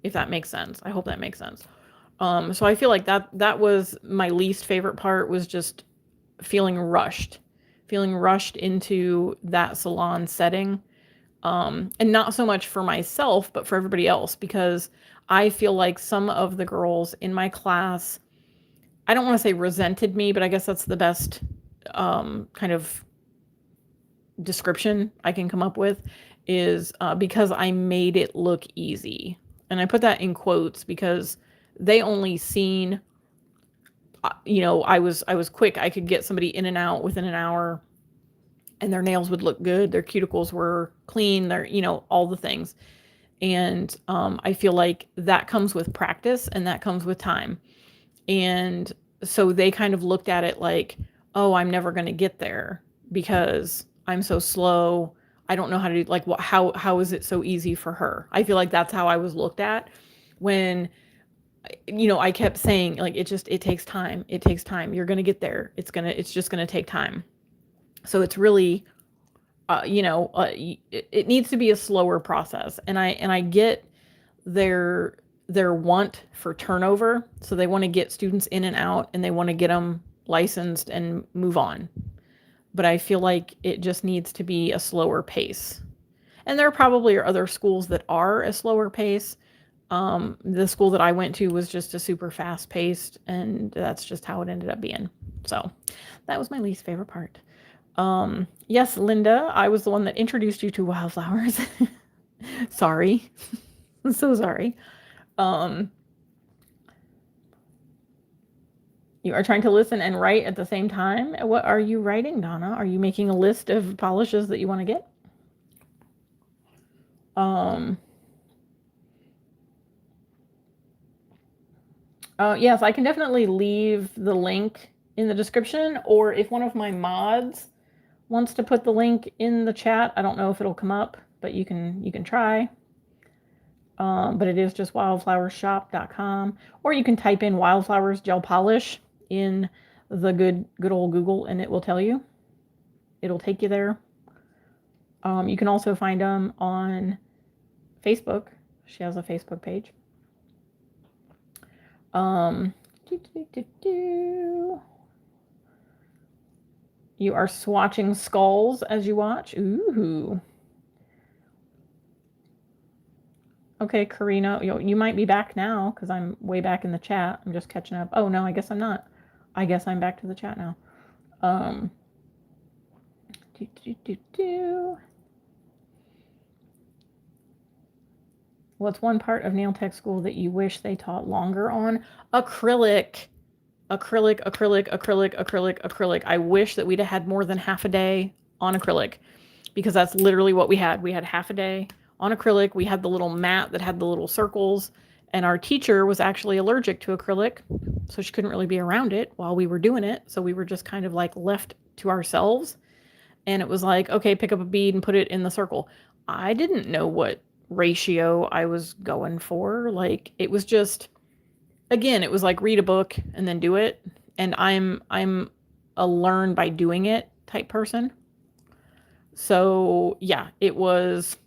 if that makes sense. I hope that makes sense. So I feel like that was my least favorite part, was just feeling rushed into that salon setting. And not so much for myself, but for everybody else, because I feel like some of the girls in my class, I don't want to say resented me, but I guess that's the best kind of description I can come up with, is because I made it look easy. And I put that in quotes because they only seen, I was quick. I could get somebody in and out within an hour, and their nails would look good. Their cuticles were clean. Their, all the things. And I feel like that comes with practice and that comes with time. And so they kind of looked at it like, oh, I'm never going to get there because I'm so slow. I don't know how to do, like, how is it so easy for her? I feel like that's how I was looked at when, I kept saying, like, it takes time. It takes time. You're going to get there. It's just going to take time. So it's really, it needs to be a slower process. And I get their want for turnover. So they want to get students in and out and they want to get them licensed and move on. But I feel like it just needs to be a slower pace. And there probably are other schools that are a slower pace. The school that I went to was just a super fast paced, and that's just how it ended up being. So that was my least favorite part. Yes, Linda, I was the one that introduced you to Wildflowers. Sorry. I'm so sorry. You are trying to listen and write at the same time. What are you writing, Donna? Are you making a list of polishes that you want to get? Yes, I can definitely leave the link in the description, or if one of my mods wants to put the link in the chat, I don't know if it'll come up, but you can try. But it is just wildflowershop.com, or you can type in Wildflowers gel polish in the good old Google, and it will tell you. It'll take you there. You can also find them on Facebook. She has a Facebook page. You are swatching skulls as you watch. Ooh. Okay, Karina, you might be back now because I'm way back in the chat. I'm just catching up. Oh, no, I guess I'm not. I guess I'm back to the chat now. What's one part of nail tech school that you wish they taught longer on? Acrylic. I wish that we'd have had more than half a day on acrylic, because that's literally what we had. We had half a day on acrylic. We had the little mat that had the little circles, and our teacher was actually allergic to acrylic, so she couldn't really be around it while we were doing it. So we were just kind of like left to ourselves, and it was like, okay, pick up a bead and put it in the circle. I didn't know what ratio I was going for. Like, it was just, again, it was like read a book and then do it. And I'm a learn by doing it type person. So yeah, it was,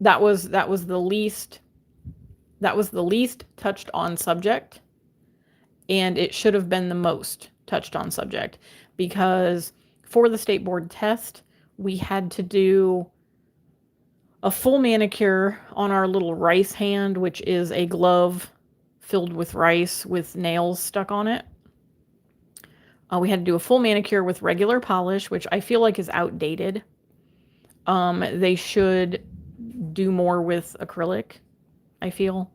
that was the least touched on subject, and it should have been the most touched on subject, because for the state board test, we had to do a full manicure on our little rice hand, which is a glove filled with rice with nails stuck on it. We had to do a full manicure with regular polish, which I feel like is outdated. They should do more with acrylic, I feel.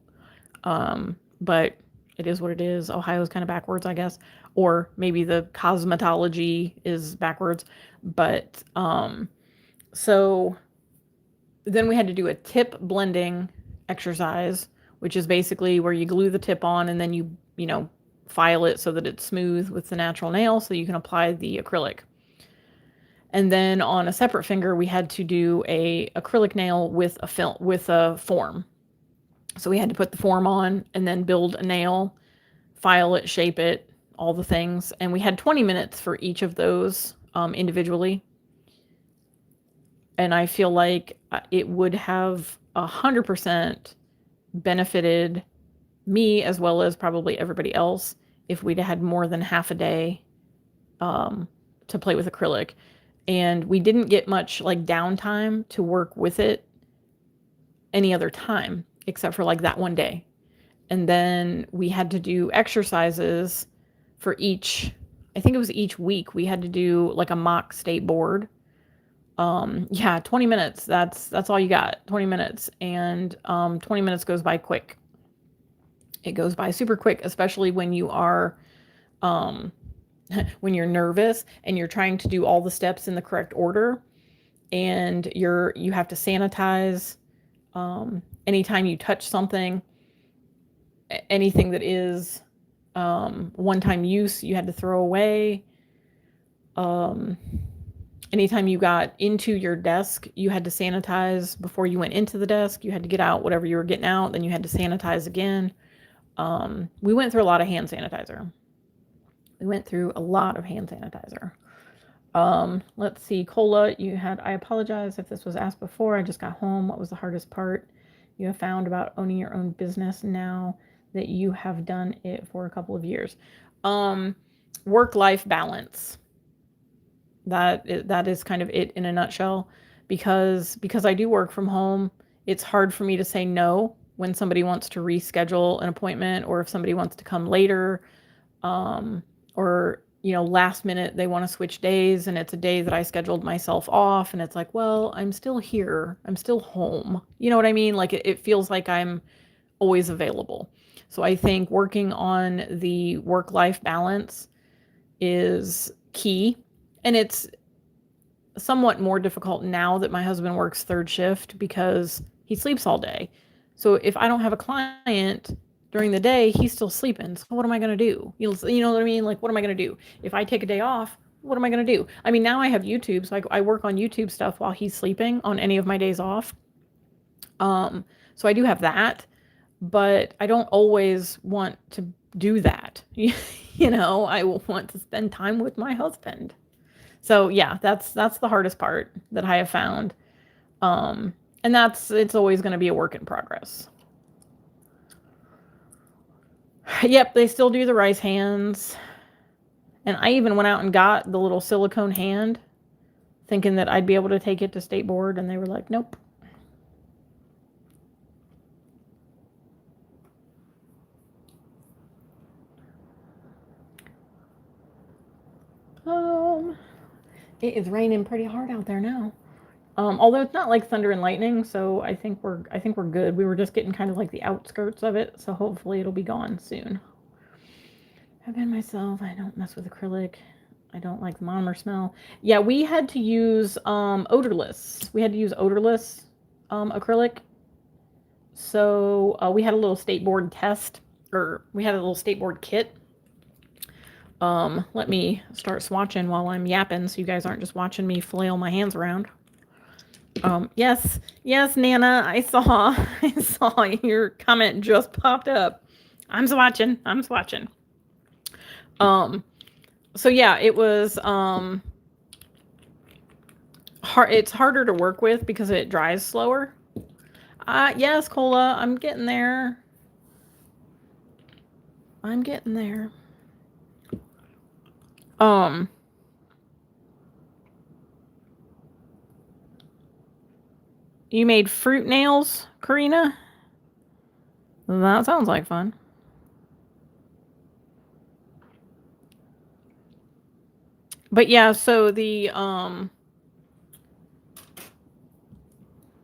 But it is what it is. Ohio's kind of backwards, I guess. Or maybe the cosmetology is backwards. But so then we had to do a tip blending exercise, which is basically where you glue the tip on and then you file it so that it's smooth with the natural nail so you can apply the acrylic. And then on a separate finger, we had to do a acrylic nail with a form. So we had to put the form on and then build a nail, file it, shape it, all the things. And we had 20 minutes for each of those individually. And I feel like it would have 100% benefited me as well as probably everybody else if we'd had more than half a day to play with acrylic. And we didn't get much like downtime to work with it any other time except for like that one day. And then we had to do exercises for each, I think it was each week we had to do like a mock state board. 20 minutes. That's all you got. 20 minutes. And 20 minutes goes by quick. It goes by super quick, especially when you are when you're nervous and you're trying to do all the steps in the correct order, and you have to sanitize anytime you touch something, anything that is one-time use you had to throw away. Anytime you got into your desk, you had to sanitize before you went into the desk. You had to get out whatever you were getting out, then you had to sanitize again. We went through a lot of hand sanitizer. Let's see, Cola, I apologize if this was asked before. I just got home. What was the hardest part you have found about owning your own business now that you have done it for a couple of years? Work-life balance. That is kind of it in a nutshell. Because I do work from home, it's hard for me to say no when somebody wants to reschedule an appointment, or if somebody wants to come later, or last minute they want to switch days and it's a day that I scheduled myself off, and it's like, well, I'm still here, I'm still home, you know what I mean? Like it feels like I'm always available. So I think working on the work-life balance is key, and it's somewhat more difficult now that my husband works third shift because he sleeps all day. So if I don't have a client during the day, he's still sleeping. So what am I going to do? You know what I mean? Like, what am I going to do? If I take a day off, what am I going to do? I mean, now I have YouTube, so I work on YouTube stuff while he's sleeping on any of my days off. So I do have that, but I don't always want to do that. I want to spend time with my husband. So yeah, that's the hardest part that I have found. And it's always going to be a work in progress. Yep, they still do the rice hands. And I even went out and got the little silicone hand, thinking that I'd be able to take it to state board, and they were like, nope. It is raining pretty hard out there now. Although it's not like thunder and lightning, so I think we're good. We were just getting kind of like the outskirts of it, so hopefully it'll be gone soon. I've been myself. I don't mess with acrylic. I don't like the monomer smell. Yeah, we had to use odorless. We had to use odorless acrylic. So we had a little state board test, or we had a little state board kit. Let me start swatching while I'm yapping so you guys aren't just watching me flail my hands around. Yes, Nana, I saw your comment just popped up. I'm swatching. So yeah, it was, it's harder to work with because it dries slower. Yes, Cola, I'm getting there. You made fruit nails, Karina? That sounds like fun. But yeah, so the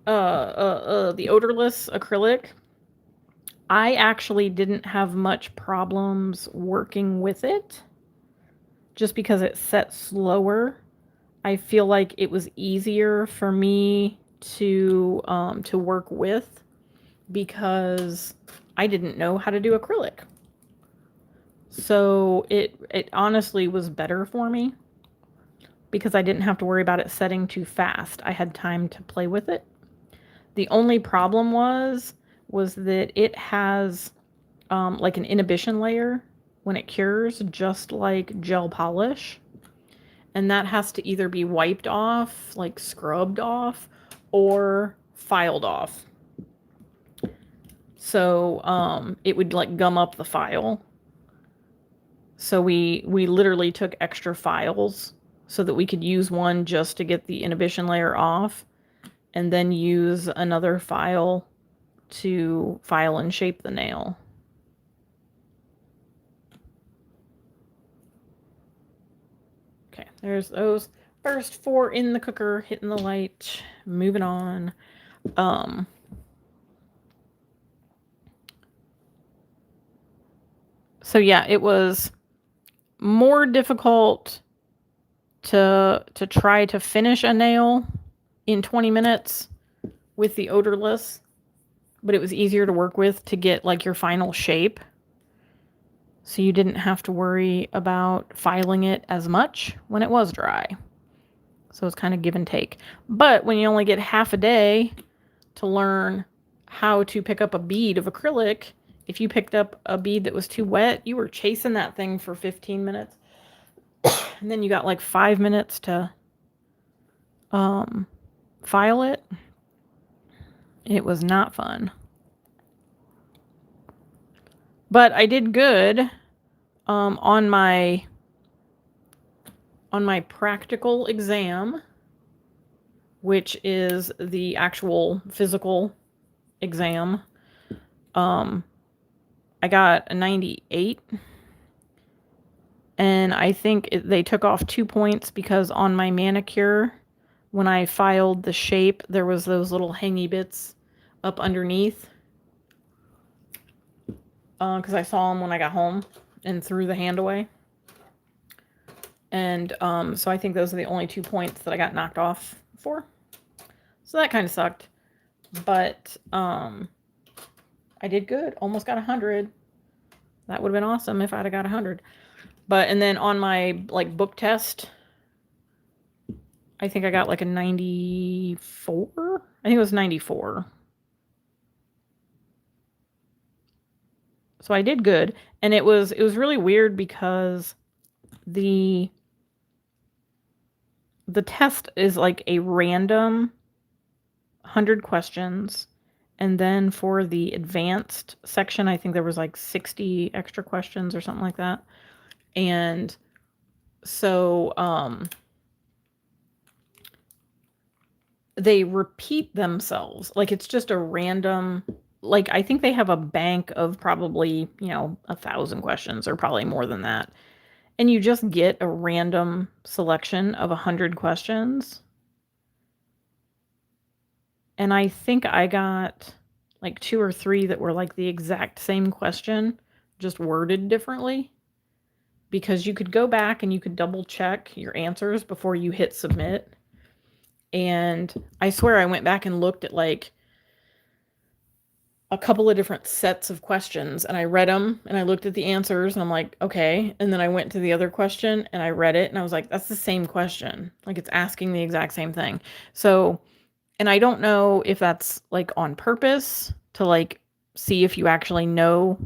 the odorless acrylic, I actually didn't have much problems working with it just because it set slower. I feel like it was easier for me to work with because I didn't know how to do acrylic. So it honestly was better for me because I didn't have to worry about it setting too fast. I had time to play with it. The only problem was that it has like an inhibition layer when it cures, just like gel polish. And that has to either be wiped off, like scrubbed off, or filed off. So it would like gum up the file. So we literally took extra files so that we could use one just to get the inhibition layer off, and then use another file to file and shape the nail. Okay, there's those first 4 in the cooker, hitting the light, moving on. So yeah, it was more difficult to try to finish a nail in 20 minutes with the odorless, but it was easier to work with to get like your final shape. So you didn't have to worry about filing it as much when it was dry. So it's kind of give and take. But when you only get half a day to learn how to pick up a bead of acrylic, if you picked up a bead that was too wet, you were chasing that thing for 15 minutes. And then you got like 5 minutes to file it. It was not fun. But I did good on my practical exam, which is the actual physical exam. I got a 98. And I think they took off 2 points because on my manicure, when I filed the shape, there was those little hangy bits up underneath. Because I saw them when I got home and threw the hand away. And so I think those are the only 2 points that I got knocked off for. So that kind of sucked. But I did good. Almost got 100. That would have been awesome if I'd have got 100. But, and then on my, like, book test, I think I got, like, a 94? I think it was 94. So I did good. And it was really weird because the test is, like, a random 100 questions. And then for the advanced section, I think there was, like, 60 extra questions or something like that. And so they repeat themselves. Like, it's just a random, like, I think they have a bank of probably, 1,000 questions or probably more than that. And you just get a random selection of 100 questions. And I think I got like 2 or 3 that were like the exact same question, just worded differently. Because you could go back and you could double check your answers before you hit submit. And I swear I went back and looked at like a couple of different sets of questions, and I read them and I looked at the answers and I'm like, okay. And then I went to the other question and I read it and I was like, that's the same question. Like, it's asking the exact same thing. So, and I don't know if that's like on purpose to like see if you actually know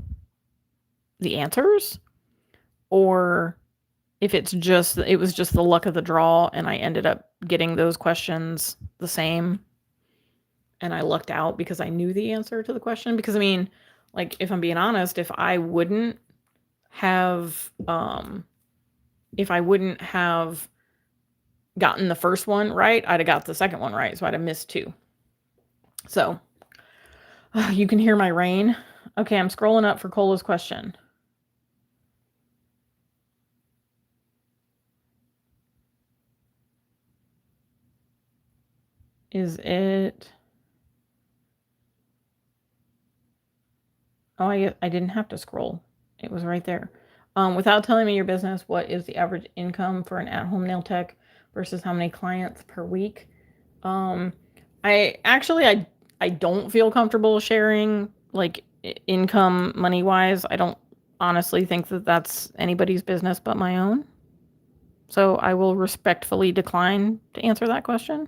the answers, or if it was just the luck of the draw and I ended up getting those questions the same and I lucked out because I knew the answer to the question. Because I mean, like, if I'm being honest, if I wouldn't have gotten the first one right, I'd have got the second one right, so I'd have missed 2. So you can hear my rain. Okay, I'm scrolling up for Cola's question. Is it? Oh, I didn't have to scroll. It was right there. Without telling me your business, what is the average income for an at-home nail tech versus how many clients per week? I don't feel comfortable sharing like income money wise. I don't honestly think that that's anybody's business but my own. So I will respectfully decline to answer that question.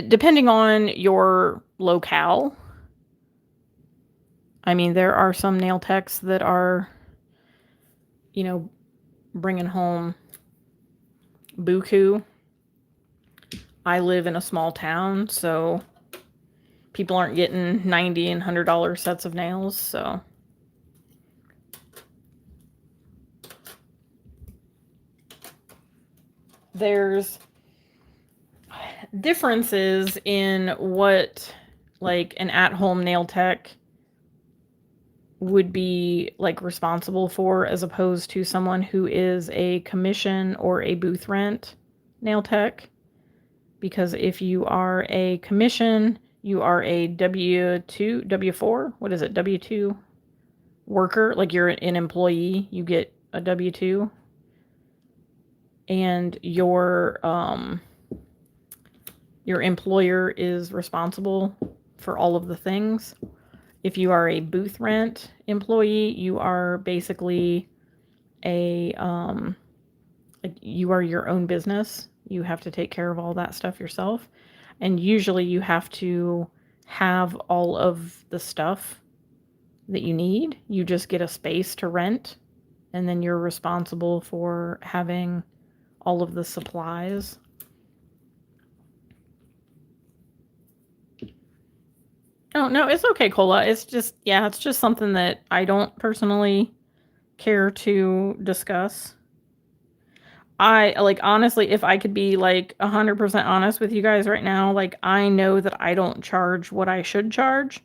Depending on your locale, I mean, there are some nail techs that are, bringing home buku. I live in a small town, so people aren't getting $90 and $100 sets of nails, so. There's differences in what, like, an at-home nail tech would be, like, responsible for as opposed to someone who is a commission or a booth rent nail tech. Because if you are a commission, you are a W-2, W-4, what is it, W-2 worker, like you're an employee, you get a W-2, and your employer is responsible for all of the things. If you are a booth rent employee, you are basically you are your own business. You have to take care of all that stuff yourself. And usually you have to have all of the stuff that you need. You just get a space to rent, and then you're responsible for having all of the supplies. Oh, no, it's okay, Cola. It's just something that I don't personally care to discuss. Honestly, if I could be 100% honest with you guys right now, I know that I don't charge what I should charge.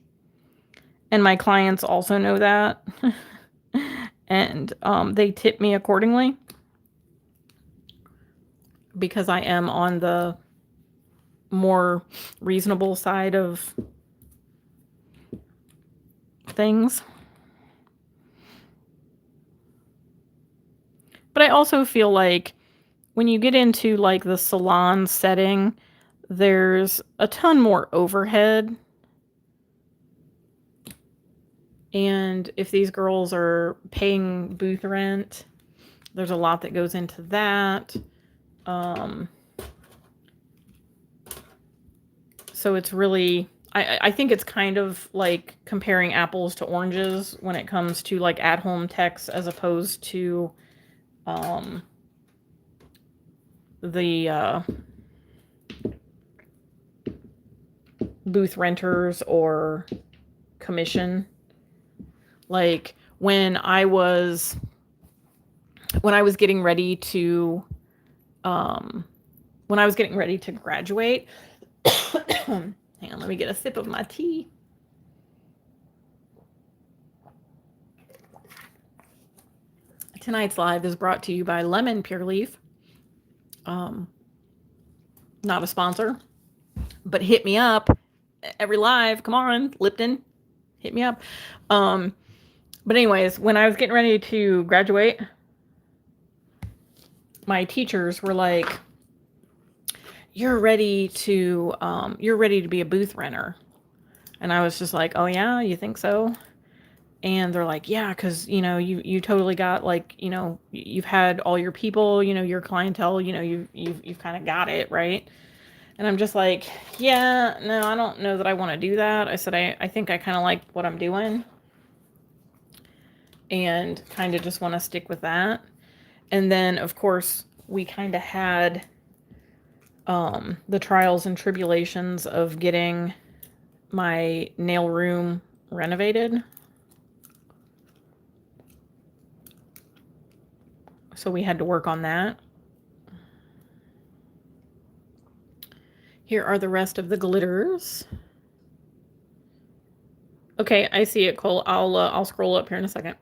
And my clients also know that. And they tip me accordingly. Because I am on the more reasonable side of things. But I also feel like when you get into the salon setting, there's a ton more overhead. And if these girls are paying booth rent, there's a lot that goes into that. So it's really, I think it's kind of like comparing apples to oranges when it comes to at-home techs as opposed to the booth renters or commission. Like when I was getting ready to graduate. Hang on, let me get a sip of my tea. Tonight's live is brought to you by Lemon Pure Leaf. Not a sponsor, but hit me up every live. Come on, Lipton, hit me up. But anyways, when I was getting ready to graduate, my teachers were like, you're ready to be a booth renter. And I was just like, oh yeah, you think so? And they're like, yeah, because you totally got you've had all your people, your clientele, you've kind of got it right. And I'm just like, yeah, no, I don't know that I want to do that. I said I think I kind of like what I'm doing, and kind of just want to stick with that. And then of course we kind of had the trials and tribulations of getting my nail room renovated. So we had to work on that. Here are the rest of the glitters. Okay, I see it, Cole. I'll scroll up here in a second.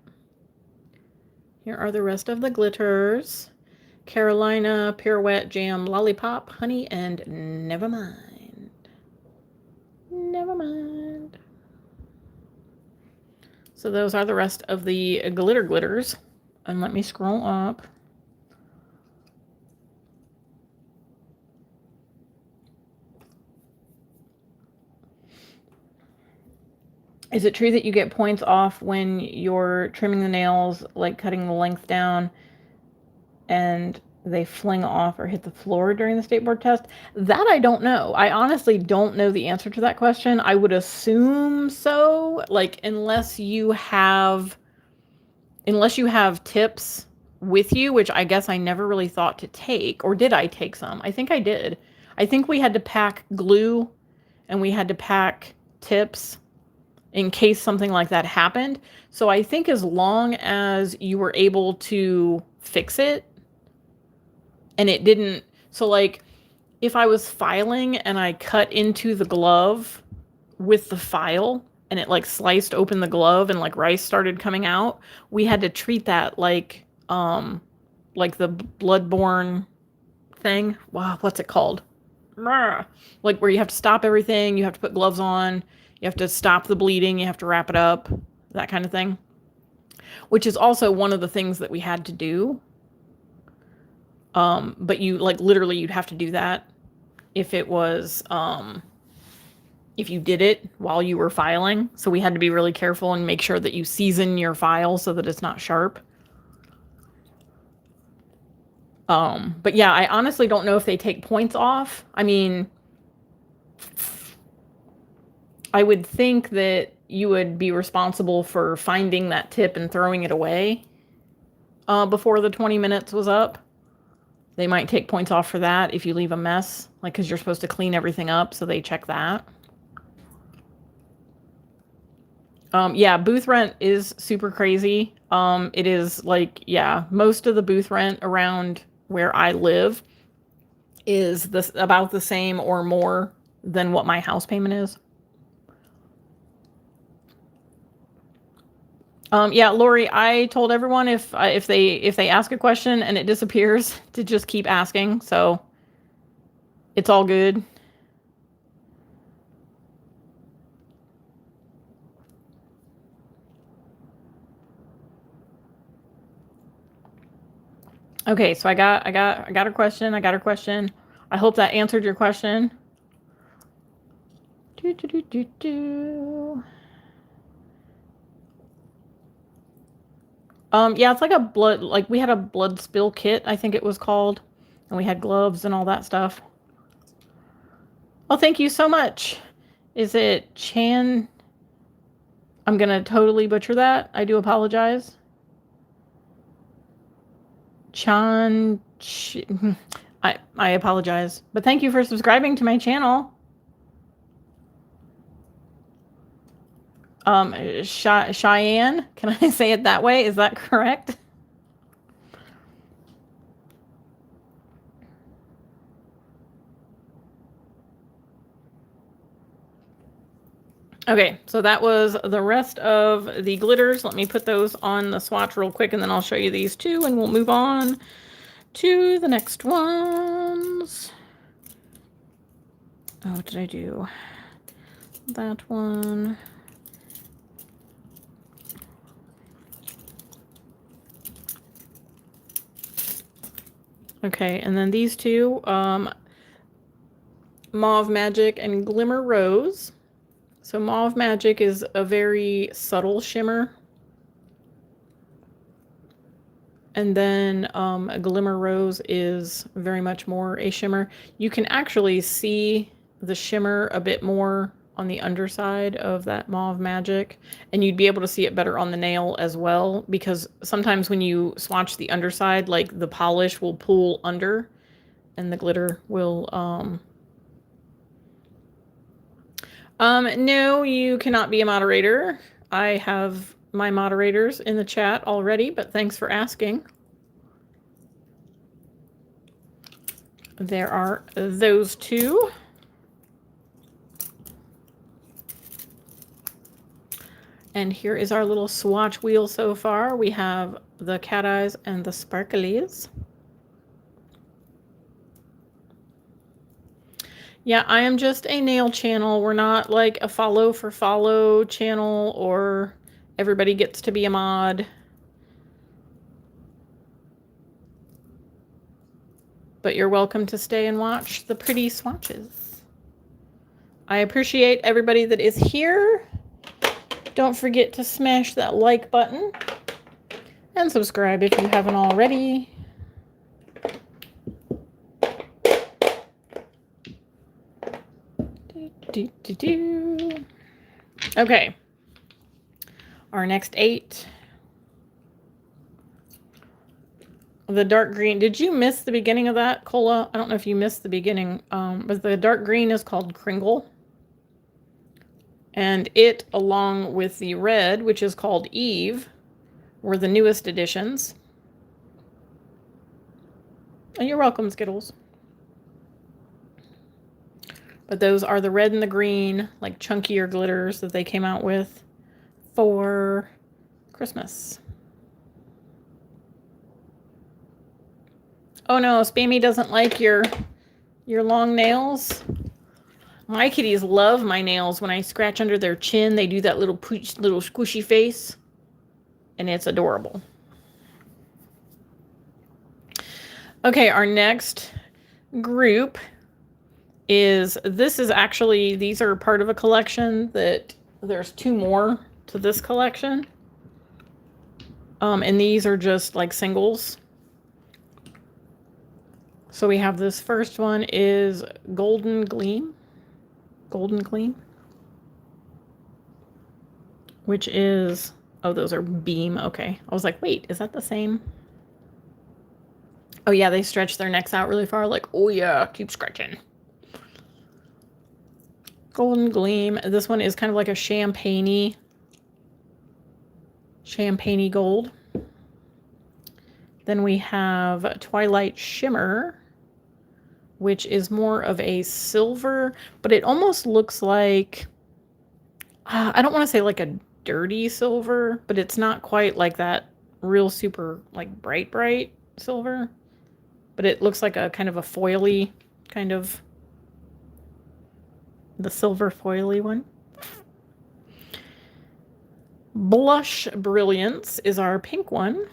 Here are the rest of the glitters. Carolina, Pirouette, Jam, Lollipop, Honey, and Nevermind. Nevermind. So those are the rest of the glitters. And let me scroll up. Is it true that you get points off when you're trimming the nails, like cutting the length down, and they fling off or hit the floor during the state board test? That I don't know. I honestly don't know the answer to that question. I would assume so, like unless you have tips with you, which I guess I never really thought to take, or did I take some? I think I did. I think we had to pack glue and we had to pack tips in case something like that happened. So I think as long as you were able to fix it and it didn't, so like if I was filing and I cut into the glove with the file and it like sliced open the glove and like rice started coming out, we had to treat that like the bloodborne thing. Wow, what's it called? Like where you have to stop everything, you have to put gloves on, you have to stop the bleeding, you have to wrap it up, that kind of thing. Which is also one of the things that we had to do. But you like literally you'd have to do that if it was if you did it while you were filing. So we had to be really careful and make sure that you season your file so that it's not sharp. But yeah, I honestly don't know if they take points off. I mean, I would think that you would be responsible for finding that tip and throwing it away before the 20 minutes was up. They might take points off for that if you leave a mess, like because you're supposed to clean everything up, so they check that. Yeah, booth rent is super crazy. It is like, yeah, most of the booth rent around where I live is about the same or more than what my house payment is. Yeah, Lori, I told everyone if they ask a question and it disappears to just keep asking, so it's all good. Okay, so I got her question. I got her question. I hope that answered your question. Yeah, it's like a blood, like we had a blood spill kit, I think it was called, and we had gloves and all that stuff. Oh, thank you so much. Is it Chan? I'm gonna totally butcher that. I do apologize. Chan, I apologize, but thank you for subscribing to my channel. Cheyenne, can I say it that way? Is that correct? Okay, so that was the rest of the glitters. Let me put those on the swatch real quick, and then I'll show you these two, and we'll move on to the next ones. Oh, what did I do? That one. Okay, and then these two, Mauve Magic and Glimmer Rose. So Mauve Magic is a very subtle shimmer. And then Glimmer Rose is very much more a shimmer. You can actually see the shimmer a bit more on the underside of that Mauve Magic, and you'd be able to see it better on the nail as well, because sometimes when you swatch the underside, like the polish will pull under and the glitter will no, you cannot be a moderator. I have my moderators in the chat already, but thanks for asking. There are those two. And here is our little swatch wheel so far. We have the cat eyes and the sparklies. Yeah, I am just a nail channel. We're not like a follow for follow channel or everybody gets to be a mod. But you're welcome to stay and watch the pretty swatches. I appreciate everybody that is here. Don't forget to smash that like button and subscribe if you haven't already. Okay. Our next 8. The dark green. Did you miss the beginning of that, Cola? I don't know if you missed the beginning. But the dark green is called Kringle. And it, along with the red, which is called Eve, were the newest additions. And you're welcome, Skittles. But those are the red and the green, like chunkier glitters that they came out with for Christmas. Oh no, Spammy doesn't like your long nails. My kitties love my nails. When I scratch under their chin, they do that little squishy face. And it's adorable. Okay, our next group is, these are part of a collection that there's 2 more to this collection. And these are just like singles. So we have this first one is Golden Gleam, which is, oh, those are Beam. Okay. I was like, wait, is that the same? Oh yeah, they stretch their necks out really far. Like, oh yeah, keep stretching. Golden Gleam. This one is kind of like a champagne-y gold. Then we have Twilight Shimmer, which is more of a silver, but it almost looks like, I don't want to say like a dirty silver, but it's not quite like that real super like bright silver, but it looks like a kind of a foily kind of, the silver foily one. Blush Brilliance is our pink one.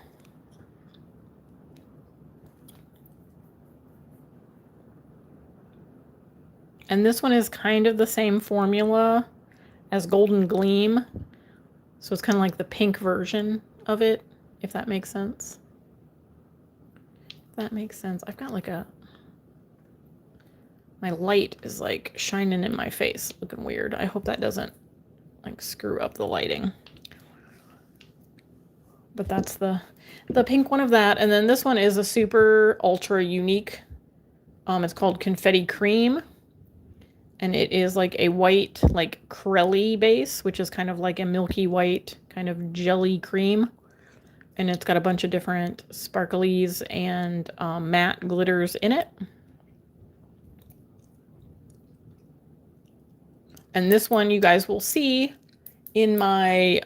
And this one is kind of the same formula as Golden Gleam. So it's kind of like the pink version of it, if that makes sense. That makes sense. I've got like my light is like shining in my face, looking weird. I hope that doesn't like screw up the lighting. But that's the pink one of that. And then this one is a super ultra unique. It's called Confetti Cream. And it is like a white, like crelly base, which is kind of like a milky white kind of jelly cream. And it's got a bunch of different sparklies and matte glitters in it. And this one you guys will see in my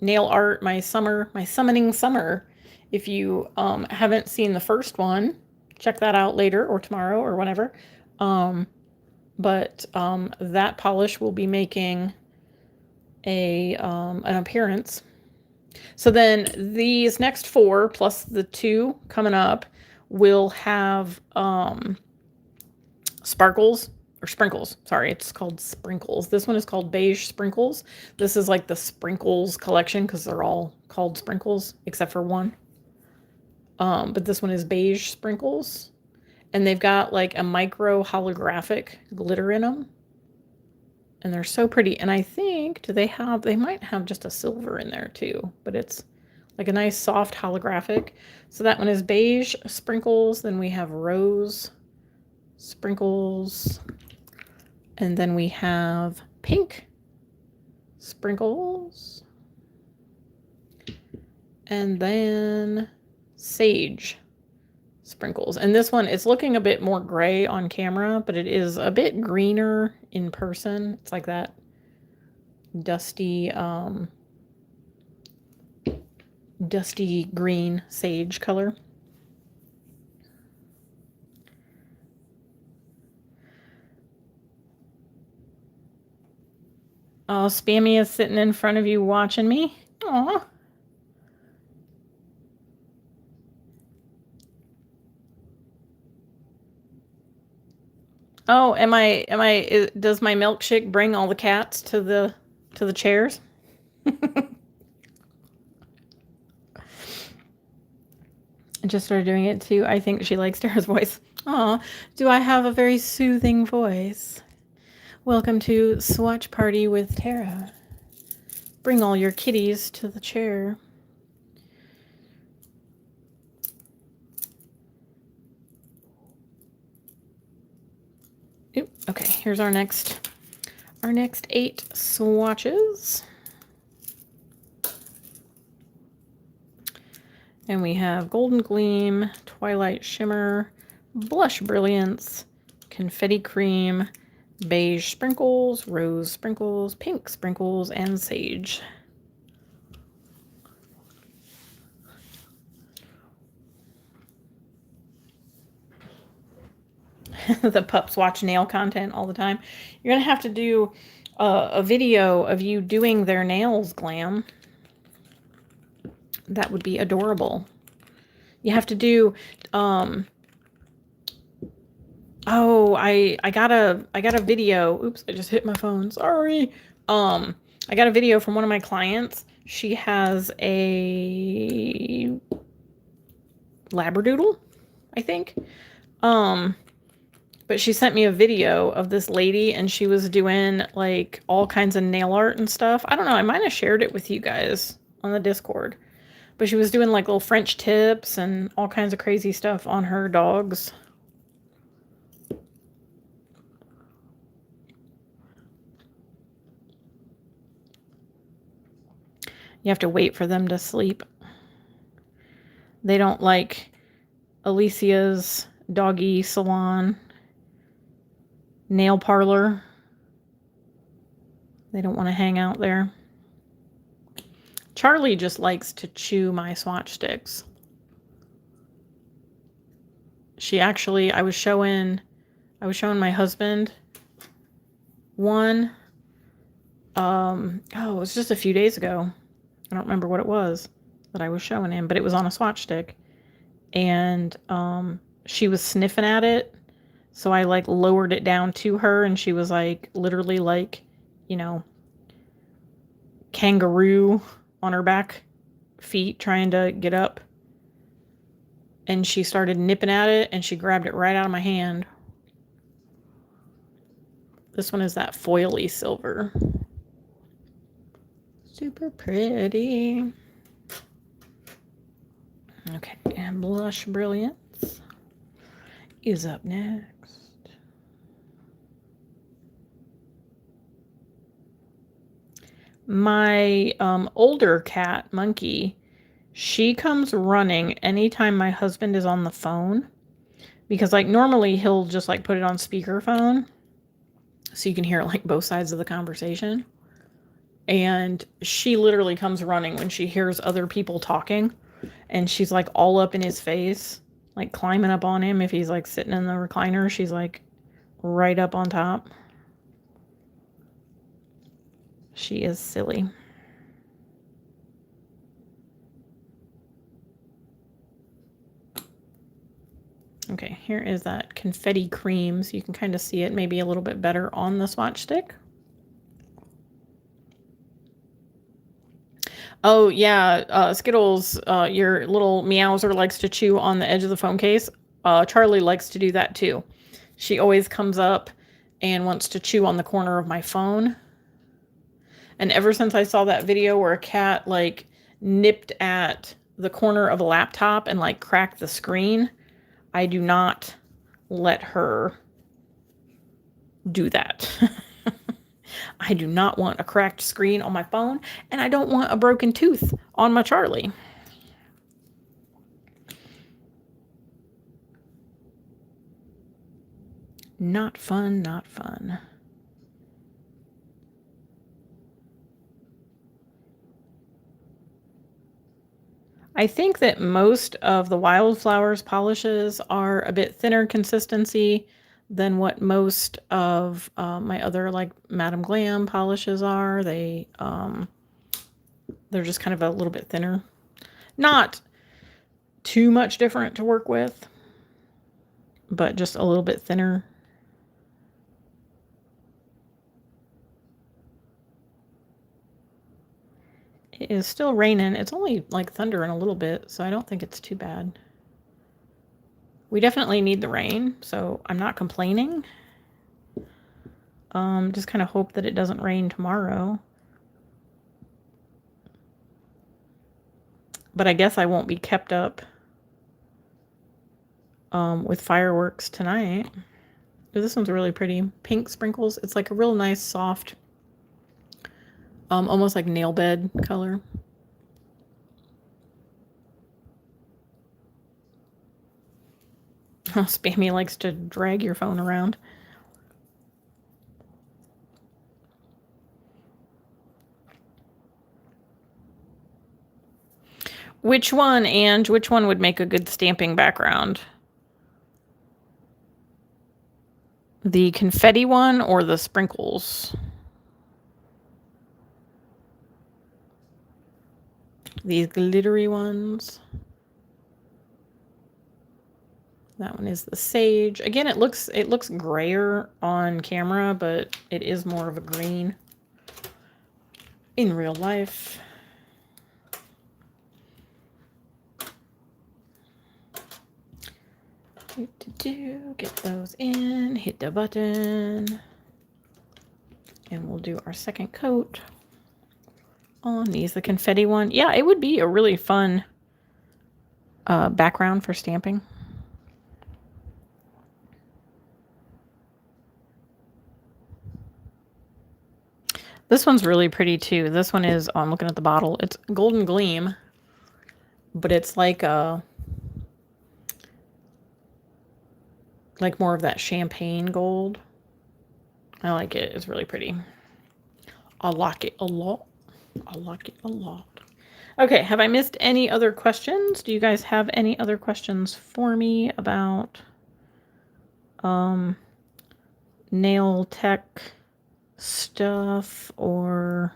nail art, my summoning summer. If you haven't seen the first one, check that out later or tomorrow or whenever. But that polish will be making an appearance. So then these next 4 plus the 2 coming up will have sparkles or sprinkles. Sorry, it's called sprinkles. This one is called Beige Sprinkles. This is like the sprinkles collection because they're all called sprinkles except for one. But this one is Beige Sprinkles. And they've got like a micro holographic glitter in them. And they're so pretty. And I think, they might have just a silver in there too. But it's like a nice soft holographic. So that one is Beige Sprinkles. Then we have Rose Sprinkles. And then we have Pink Sprinkles. And then Sage Sprinkles. And this one, it's looking a bit more gray on camera, but it is a bit greener in person. It's like that dusty green sage color. Oh, Spammy is sitting in front of you watching me. Aw. Oh, does my milkshake bring all the cats to the chairs? I just started doing it too. I think she likes Tara's voice. Aw, do I have a very soothing voice? Welcome to Swatch Party with Tara. Bring all your kitties to the chair. Oop, okay, here's our next 8 swatches. And we have Golden Gleam, Twilight Shimmer, Blush Brilliance, Confetti Cream, Beige Sprinkles, Rose Sprinkles, Pink Sprinkles, and Sage. The pups watch nail content all the time. You're going to have to do a video of you doing their nails, Glam. That would be adorable. You have to do... Oh, I got a video. Oops, I just hit my phone. Sorry. I got a video from one of my clients. She has a Labradoodle, I think. But she sent me a video of this lady and she was doing like all kinds of nail art and stuff. I don't know, I might have shared it with you guys on the Discord. But she was doing like little French tips and all kinds of crazy stuff on her dogs. You have to wait for them to sleep. They don't like Alicia's doggy salon, nail parlor. They don't want to hang out there. Charlie just likes to chew my swatch sticks. She actually, I was showing my husband one. It was just a few days ago. I don't remember what it was that I was showing him, but it was on a swatch stick. And she was sniffing at it. So I like lowered it down to her and she was like literally like, you know, kangaroo on her back feet trying to get up. And she started nipping at it and she grabbed it right out of my hand. This one is that foily silver. Super pretty. Okay, and Blush Brilliance is up next. My older cat, Monkey, she comes running anytime my husband is on the phone. Because like normally he'll just like put it on speakerphone. So you can hear like both sides of the conversation. And she literally comes running when she hears other people talking. And she's like all up in his face. Like climbing up on him. If he's like sitting in the recliner, she's like right up on top. She is silly. Okay, here is that confetti cream, so you can kind of see it maybe a little bit better on the swatch stick. Oh, yeah, Skittles, your little Meowser likes to chew on the edge of the phone case. Charlie likes to do that too. She always comes up and wants to chew on the corner of my phone. And ever since I saw that video where a cat like nipped at the corner of a laptop and like cracked the screen, I do not let her do that. I do not want a cracked screen on my phone, and I don't want a broken tooth on my Charlie. Not fun, not fun. I think that most of the Wildflowers polishes are a bit thinner consistency than what most of my other like Madame Glam polishes are. They're just kind of a little bit thinner. Not too much different to work with, but just a little bit thinner. It is still raining. It's only like thundering a little bit, so I don't think it's too bad. We definitely need the rain, so I'm not complaining. Just kind of hope that it doesn't rain tomorrow. But I guess I won't be kept up with fireworks tonight. Ooh, this one's really pretty. Pink sprinkles. It's like a real nice, soft, almost like nail bed color. Spammy likes to drag your phone around. Which one, Ange? Which one would make a good stamping background? The confetti one or the sprinkles? These glittery ones. That one is the sage. Again, it looks grayer on camera, but it is more of a green in real life. Get those in, hit the button, and we'll do our second coat on these. The confetti one. Yeah, it would be a really fun background for stamping. This one's really pretty too. This one is, I'm looking at the bottle. It's Golden Gleam, but it's like more of that champagne gold. I like it. It's really pretty. I like it a lot. I like it a lot. Okay, have I missed any other questions? Do you guys have any other questions for me about nail tech stuff or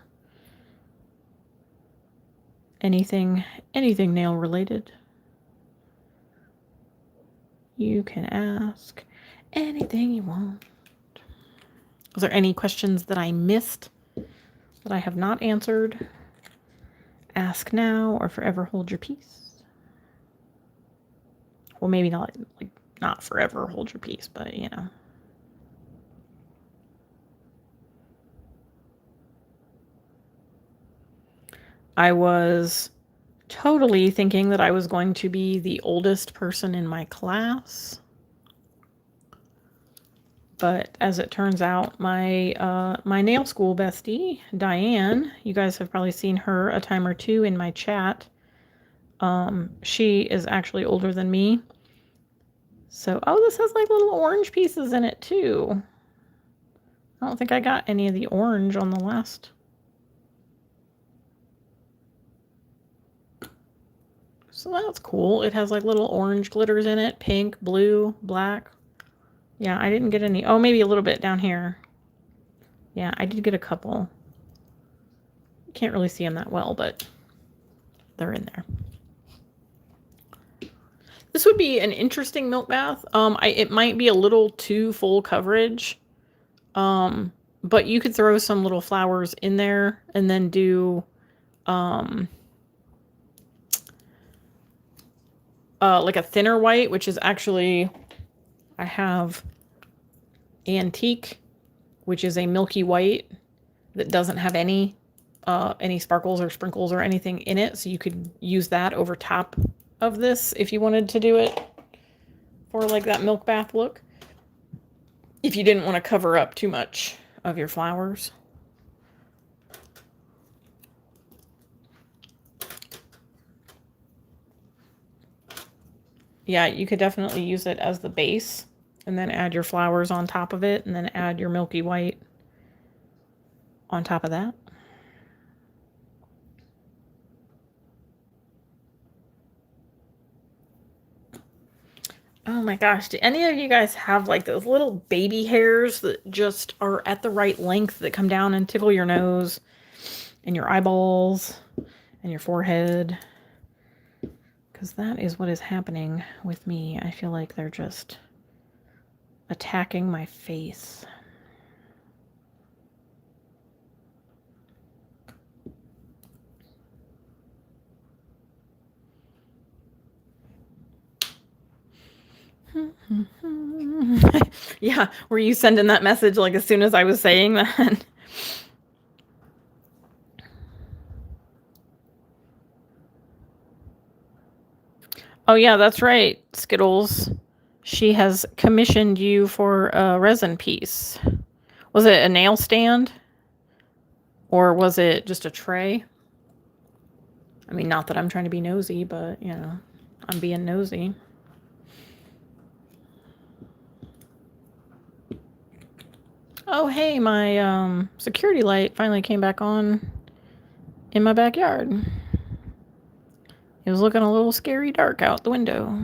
anything nail related? You can ask anything you want. Is there any questions that I missed that I have not answered? Ask now or forever hold your peace. Well, maybe not like not forever hold your peace, but you know. I was totally thinking that I was going to be the oldest person in my class. But as it turns out, my my nail school bestie, Diane, you guys have probably seen her a time or two in my chat. She is actually older than me. So, oh, this has like little orange pieces in it too. I don't think I got any of the orange on the last. So that's cool. It has like little orange glitters in it. Pink, blue, black. Yeah, I didn't get any. Oh, maybe a little bit down here. Yeah, I did get a couple. Can't really see them that well, but they're in there. This would be an interesting milk bath. It might be a little too full coverage. But you could throw some little flowers in there and then do like a thinner white, which is actually, I have Antique, which is a milky white that doesn't have any sparkles or sprinkles or anything in it. So you could use that over top of this if you wanted to do it for like that milk bath look. If you didn't want to cover up too much of your flowers. Yeah, you could definitely use it as the base and then add your flowers on top of it and then add your milky white on top of that. Oh my gosh, do any of you guys have like those little baby hairs that just are at the right length that come down and tickle your nose and your eyeballs and your forehead? Because that is what is happening with me. I feel like they're just attacking my face. Yeah, were you sending that message like as soon as I was saying that? Oh yeah, that's right, Skittles. She has commissioned you for a resin piece. Was it a nail stand? Or was it just a tray? I mean, not that I'm trying to be nosy, but, you know, I'm being nosy. Oh, hey, my security light finally came back on in my backyard. It was looking a little scary dark out the window.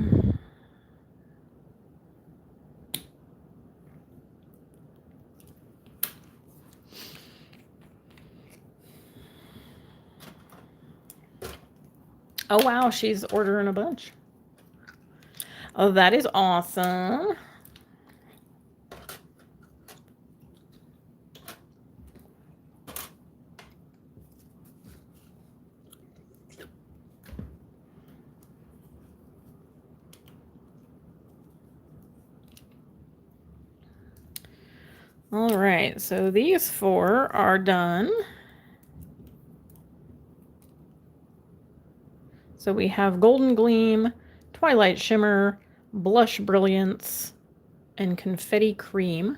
Oh, wow, she's ordering a bunch. Oh, that is awesome. All right, so these 4 are done. So we have Golden Gleam, Twilight Shimmer, Blush Brilliance, and Confetti Cream.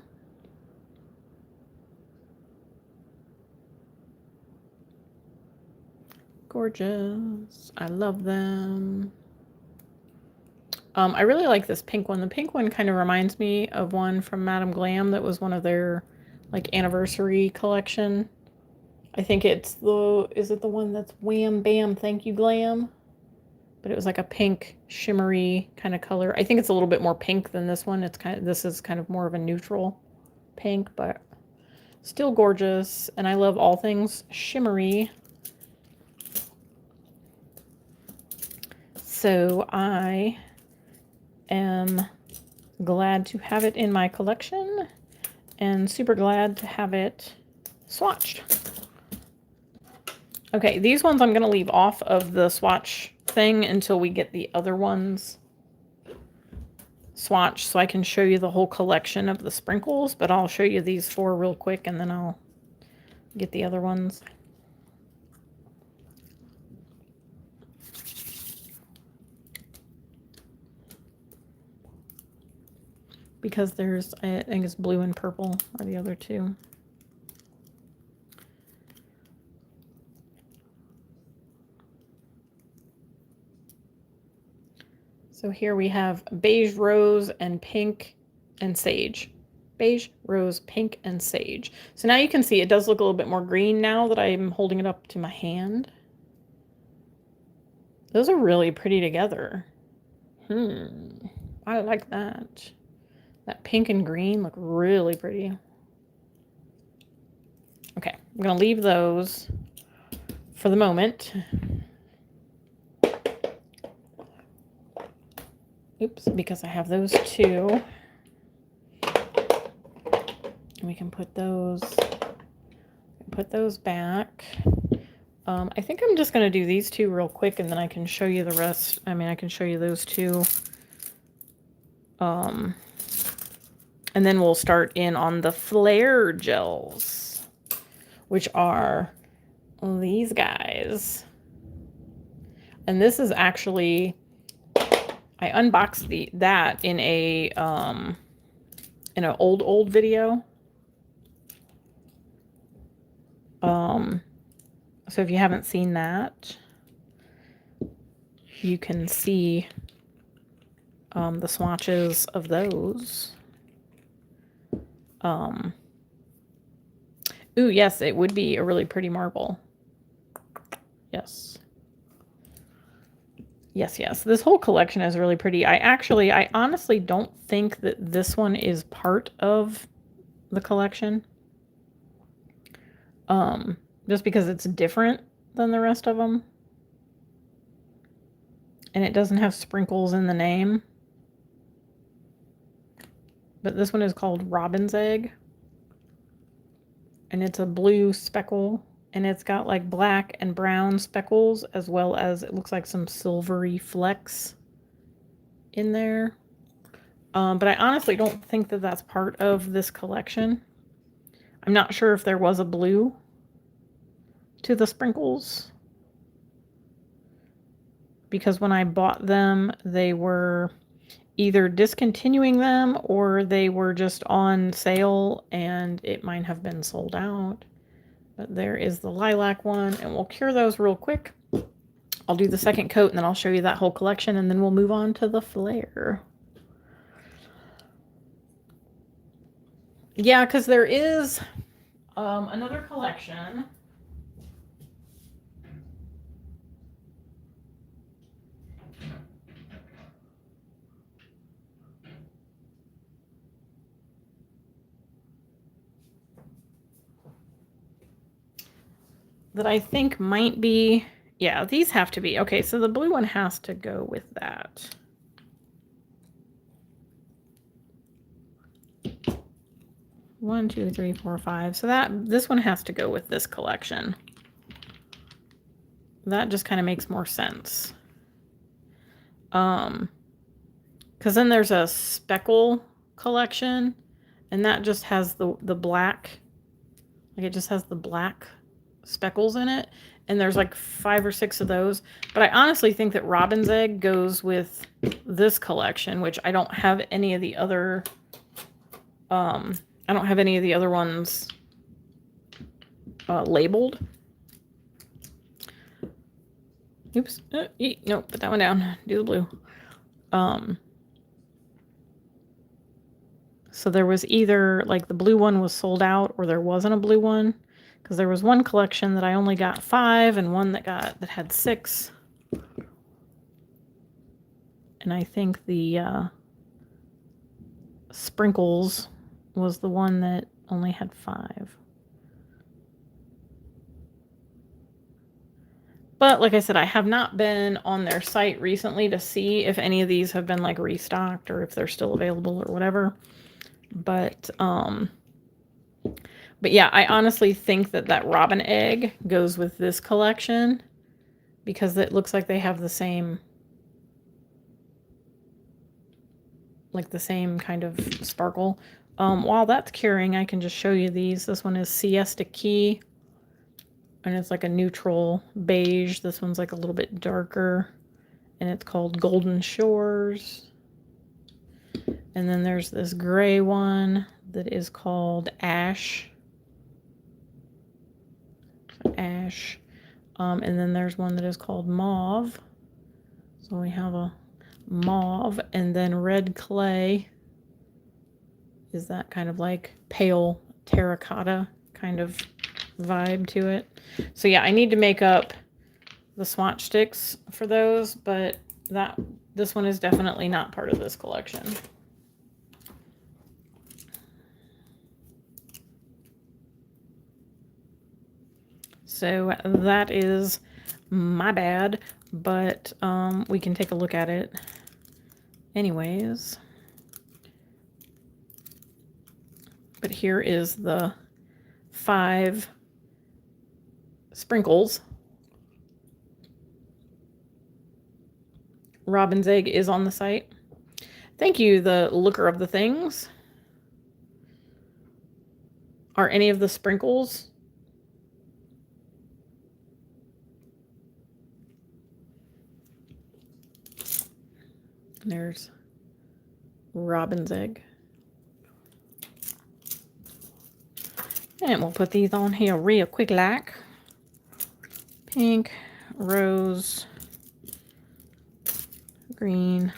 Gorgeous. I love them. I really like this pink one. The pink one kind of reminds me of one from Madame Glam that was one of their like anniversary collection. I think it's the, is it the one that's Wham Bam Thank You Glam? But it was like a pink shimmery kind of color. I think it's a little bit more pink than this one. It's kind of, this is kind of more of a neutral pink, but still gorgeous. And I love all things shimmery. So I am glad to have it in my collection and super glad to have it swatched. Okay, these ones I'm going to leave off of the swatch thing until we get the other ones swatched so I can show you the whole collection of the sprinkles, but I'll show you these 4 real quick and then I'll get the other ones. Because there's, I think it's blue and purple are the other 2. So here we have beige, rose, and pink, and sage. Beige, rose, pink, and sage. So now you can see it does look a little bit more green now that I'm holding it up to my hand. Those are really pretty together. I like that. That pink and green look really pretty. Okay, I'm going to leave those for the moment. Oops, because I have those 2. We can put those back. I think I'm just going to do these 2 real quick and then I can show you the rest. I mean, I can show you those 2. And then we'll start in on the flare gels, which are these guys. And this is actually, I unboxed that in a in an old video. So if you haven't seen that, you can see the swatches of those. Ooh, yes, it would be a really pretty marble. Yes. Yes, yes. This whole collection is really pretty. I honestly don't think that this one is part of the collection. Just because it's different than the rest of them. And it doesn't have sprinkles in the name. But this one is called Robin's Egg. And it's a blue speckle. And it's got like black and brown speckles, as well as it looks like some silvery flecks in there. But I honestly don't think that that's part of this collection. I'm not sure if there was a blue to the sprinkles, because when I bought them, they were either discontinuing them or they were just on sale and it might have been sold out. But there is the lilac one, and we'll cure those real quick. I'll do the second coat and then I'll show you that whole collection, and then we'll move on to the flare. Yeah, because there is another collection. That I think might be, yeah, these have to be. Okay, so the blue one has to go with that. One, two, three, four, five. So this one has to go with this collection. That just kind of makes more sense. Because then there's a speckle collection, and that just has the black, like it just has the black speckles in it, and there's like 5 or 6 of those. But I honestly think that Robin's Egg goes with this collection, which I don't have any of the other I don't have any of the other ones labeled. Oops. No, put that one down. Do the blue. So there was either like the blue one was sold out or there wasn't a blue one, because there was one collection that I only got 5 and one that had 6. And I think the sprinkles was the one that only had 5. But like I said, I have not been on their site recently to see if any of these have been like restocked or if they're still available or whatever. But yeah, I honestly think that Robin Egg goes with this collection because it looks like they have the same, like the same kind of sparkle. While that's curing, I can just show you these. This one is Siesta Key, and it's like a neutral beige. This one's like a little bit darker, and it's called Golden Shores. And then there's this gray one that is called Ash. And then there's one that is called Mauve. So we have a mauve, and then Red Clay is that kind of like pale terracotta kind of vibe to it. So yeah, I need to make up the swatch sticks for those, but this one is definitely not part of this collection. So that is my bad, but we can take a look at it anyways. But here is the 5 sprinkles. Robin's Egg is on the site. Thank you, the looker of the things. Are any of the sprinkles? There's Robin's Egg. And we'll put these on here real quick like. Pink, rose, green,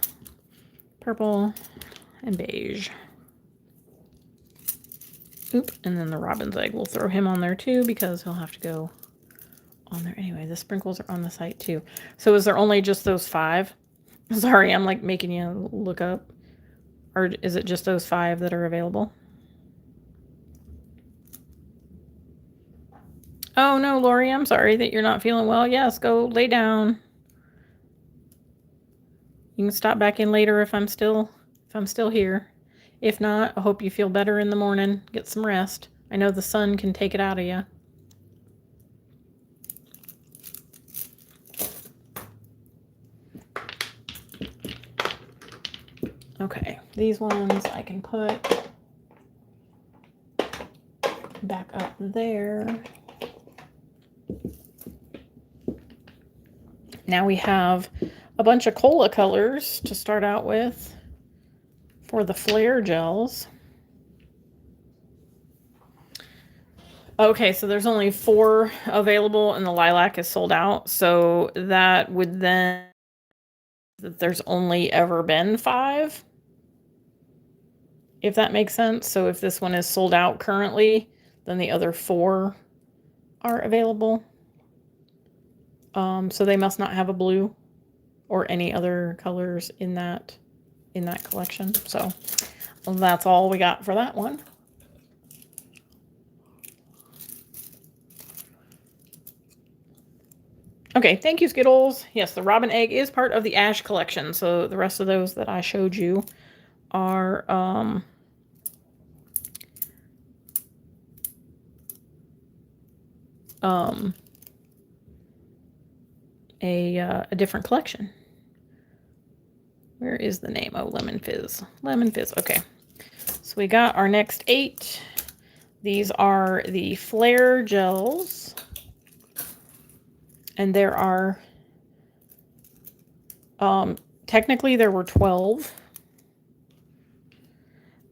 purple, and beige. Oop, and then the Robin's Egg, we'll throw him on there too because he'll have to go on there. Anyway, the sprinkles are on the site too. So is there only just those 5? Sorry, I'm like making you look up. Or is it just those 5 that are available? Oh no, Lori, I'm sorry that you're not feeling well. Yes, go lay down. You can stop back in later if I'm still here. If not, I hope you feel better in the morning. Get some rest. I know the sun can take it out of you. Okay, these ones I can put back up there. Now we have a bunch of cola colors to start out with for the flare gels. Okay, so there's only 4 available and the lilac is sold out. So that would then, that there's only ever been 5, if that makes sense. So if this one is sold out currently, then the other 4 are available. So they must not have a blue or any other colors in that collection. So that's all we got for that one. Okay, thank you, Skittles. Yes, the Robin Egg is part of the Ash collection. So the rest of those that I showed you are a different collection. Where is the name? Oh, Lemon Fizz. Lemon Fizz. Okay. So we got our next 8. These are the Flare Gels. And there are, technically there were 12.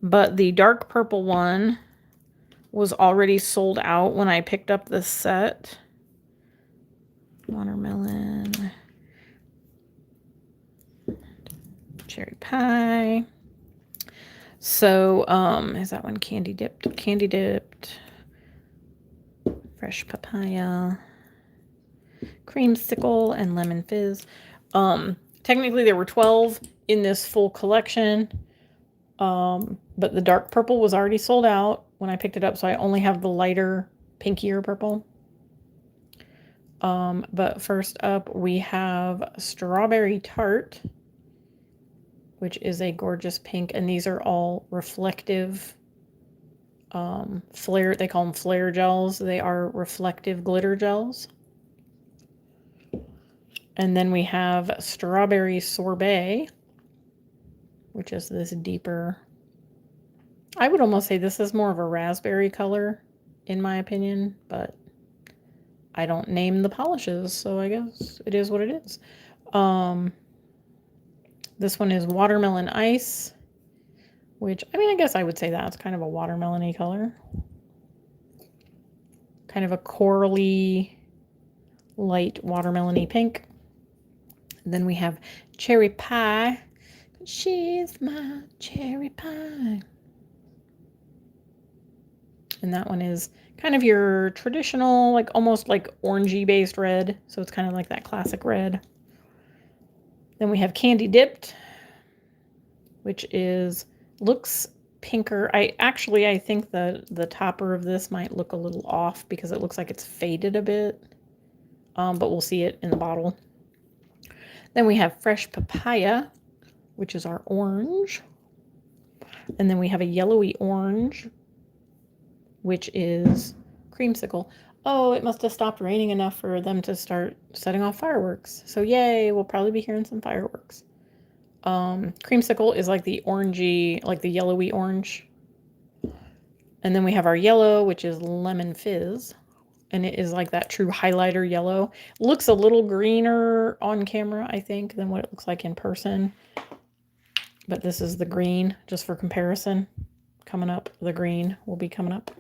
But the dark purple one was already sold out when I picked up this set. Watermelon. Cherry pie. So, is that one candy dipped? Candy dipped. Fresh papaya. Creamsicle and lemon fizz. Technically there were 12 in this full collection. But the dark purple was already sold out when I picked it up, so I only have the lighter, pinkier purple. But first up we have Strawberry Tart, which is a gorgeous pink, and these are all reflective flare, they call them flare gels. They are reflective glitter gels. And then we have Strawberry Sorbet, which is this deeper, I would almost say this is more of a raspberry color in my opinion, but I don't name the polishes, so I guess it is what it is. This one is Watermelon Ice, which, I mean, I guess I would say that's kind of a watermelon-y color. Kind of a corally, light watermelon-y pink. And then we have Cherry Pie. She's my cherry pie. And that one is kind of your traditional, like almost like orangey based red. So it's kind of like that classic red. Then we have Candy Dipped, which looks pinker. I think the topper of this might look a little off because it looks like it's faded a bit. But we'll see it in the bottle. Then we have Fresh Papaya, which is our orange. And then we have a yellowy orange, which is Creamsicle. Oh, it must have stopped raining enough for them to start setting off fireworks. So yay, we'll probably be hearing some fireworks. Creamsicle is like the orangey, like the yellowy orange. And then we have our yellow, which is Lemon Fizz. And it is like that true highlighter yellow. It looks a little greener on camera, I think, than what it looks like in person. But this is the green, just for comparison. Coming up, the green will be coming up.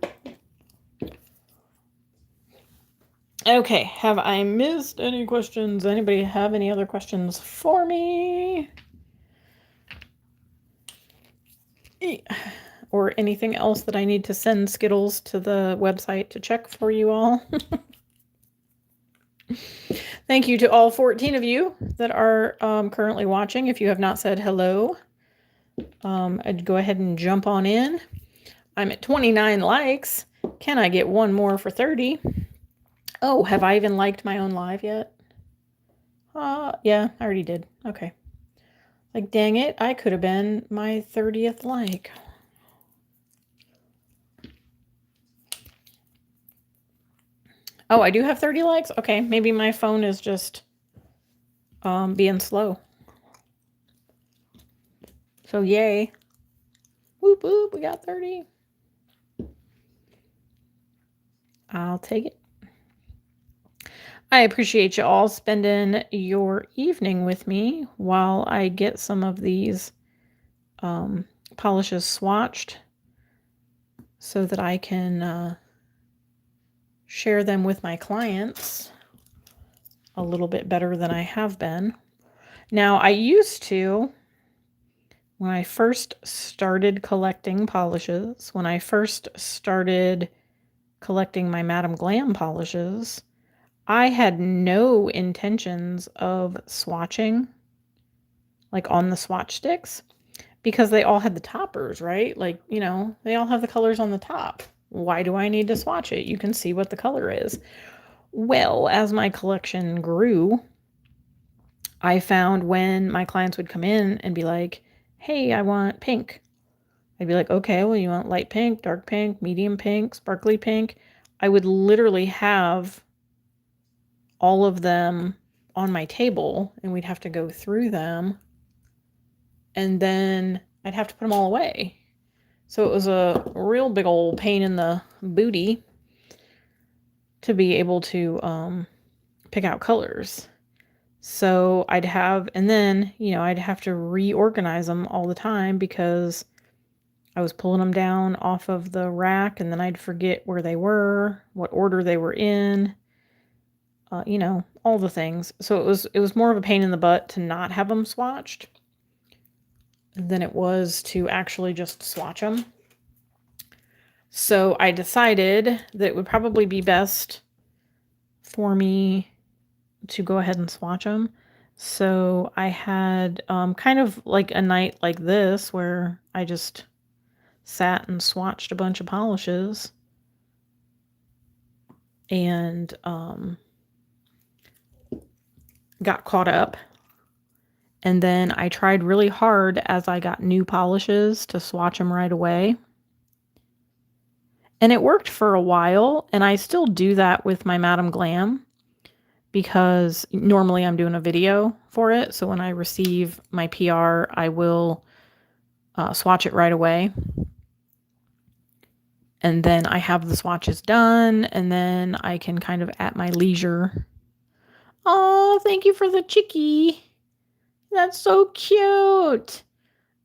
Okay, have I missed any questions? Anybody have any other questions for me? Or anything else that I need to send Skittles to the website to check for you all? Thank you to all 14 of you that are currently watching. If you have not said hello, I'd go ahead and jump on in. I'm at 29 likes. Can I get one more for 30? Oh, have I even liked my own live yet? Yeah, I already did. Okay. Like, dang it, I could have been my 30th like. Oh, I do have 30 likes? Okay, maybe my phone is just being slow. So yay. Whoop whoop, we got 30. I'll take it. I appreciate you all spending your evening with me while I get some of these polishes swatched so that I can share them with my clients a little bit better than I have been. Now, I used to, when I first started collecting polishes, when I first started collecting my Madame Glam polishes, I had no intentions of swatching, like on the swatch sticks, because they all had the toppers, right? Like, you know, they all have the colors on the top. Why do I need to swatch it? You can see what the color is. Well, as my collection grew, I found when my clients would come in and be like, hey, I want pink. I'd be like, okay, well, you want light pink, dark pink, medium pink, sparkly pink? I would literally have all of them on my table and we'd have to go through them and then I'd have to put them all away. So it was a real big old pain in the booty to be able to pick out colors. So I'd have, and then, you know, I'd have to reorganize them all the time because I was pulling them down off of the rack and then I'd forget where they were, what order they were in, you know, all the things. So it was more of a pain in the butt to not have them swatched than it was to actually just swatch them. So I decided that it would probably be best for me to go ahead and swatch them. So I had kind of like a night like this where I just sat and swatched a bunch of polishes and got caught up. And then I tried really hard as I got new polishes to swatch them right away. And it worked for a while, and I still do that with my Madame Glam because normally I'm doing a video for it. So when I receive my PR, I will swatch it right away. And then I have the swatches done, and then I can kind of at my leisure. Oh, thank you for the chickie. That's so cute.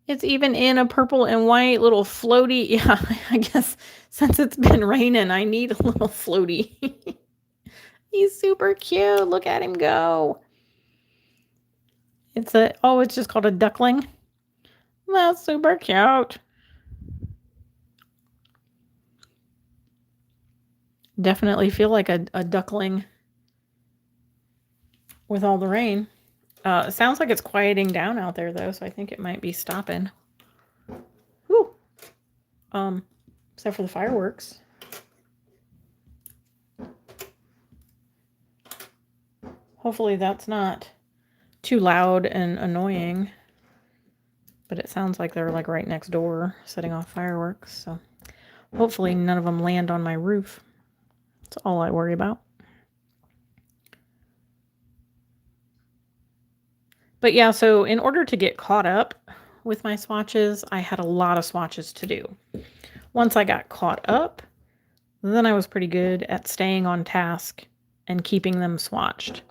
It's even in a purple and white little floaty. Yeah, I guess since it's been raining, I need a little floaty. He's super cute. Look at him go. It's just called a duckling. That's super cute. Definitely feel like a duckling with all the rain. It sounds like it's quieting down out there though, so I think it might be stopping. Whew. Except for the fireworks. Hopefully that's not too loud and annoying. But it sounds like they're like right next door setting off fireworks. So hopefully none of them land on my roof. That's all I worry about. But yeah, so in order to get caught up with my swatches, I had a lot of swatches to do. Once I got caught up, then I was pretty good at staying on task and keeping them swatched.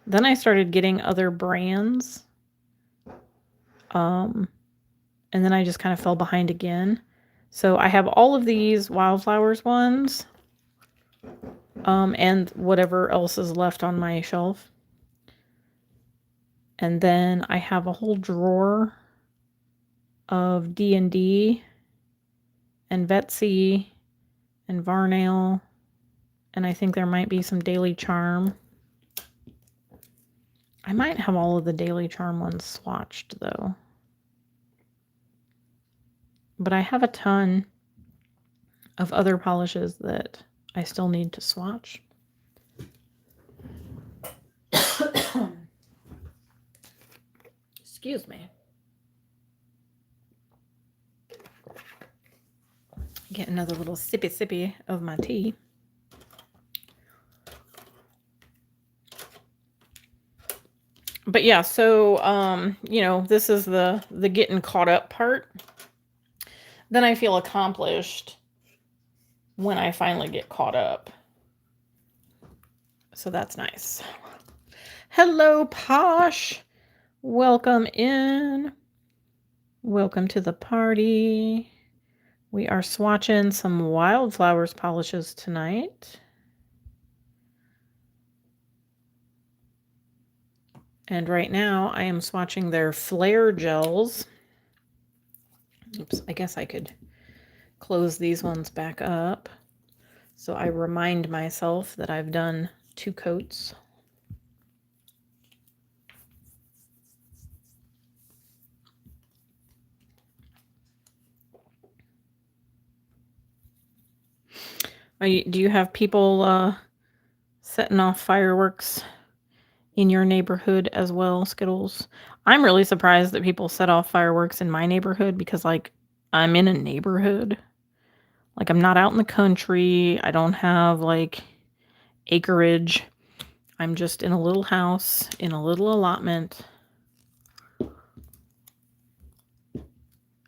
Then I started getting other brands. And then I just kind of fell behind again. So I have all of these Wildflowers ones. And whatever else is left on my shelf. And then I have a whole drawer of D&D and Vetsy and Varnail. And I think there might be some Daily Charm. I might have all of the Daily Charm ones swatched though. But I have a ton of other polishes that I still need to swatch. Excuse me. Get another little sippy of my tea. But yeah, so you know, this is the getting caught up part. Then I feel accomplished when I finally get caught up. So that's nice. Hello, Posh. Welcome in. Welcome to the party. We are swatching some Wildflowers polishes tonight. And right now I am swatching their Flare gels. Oops, I guess I could close these ones back up so I remind myself that I've done 2 coats. Do you have people setting off fireworks in your neighborhood as well, Skittles? I'm really surprised that people set off fireworks in my neighborhood because, like, I'm in a neighborhood. Like, I'm not out in the country. I don't have, like, acreage. I'm just in a little house, in a little allotment.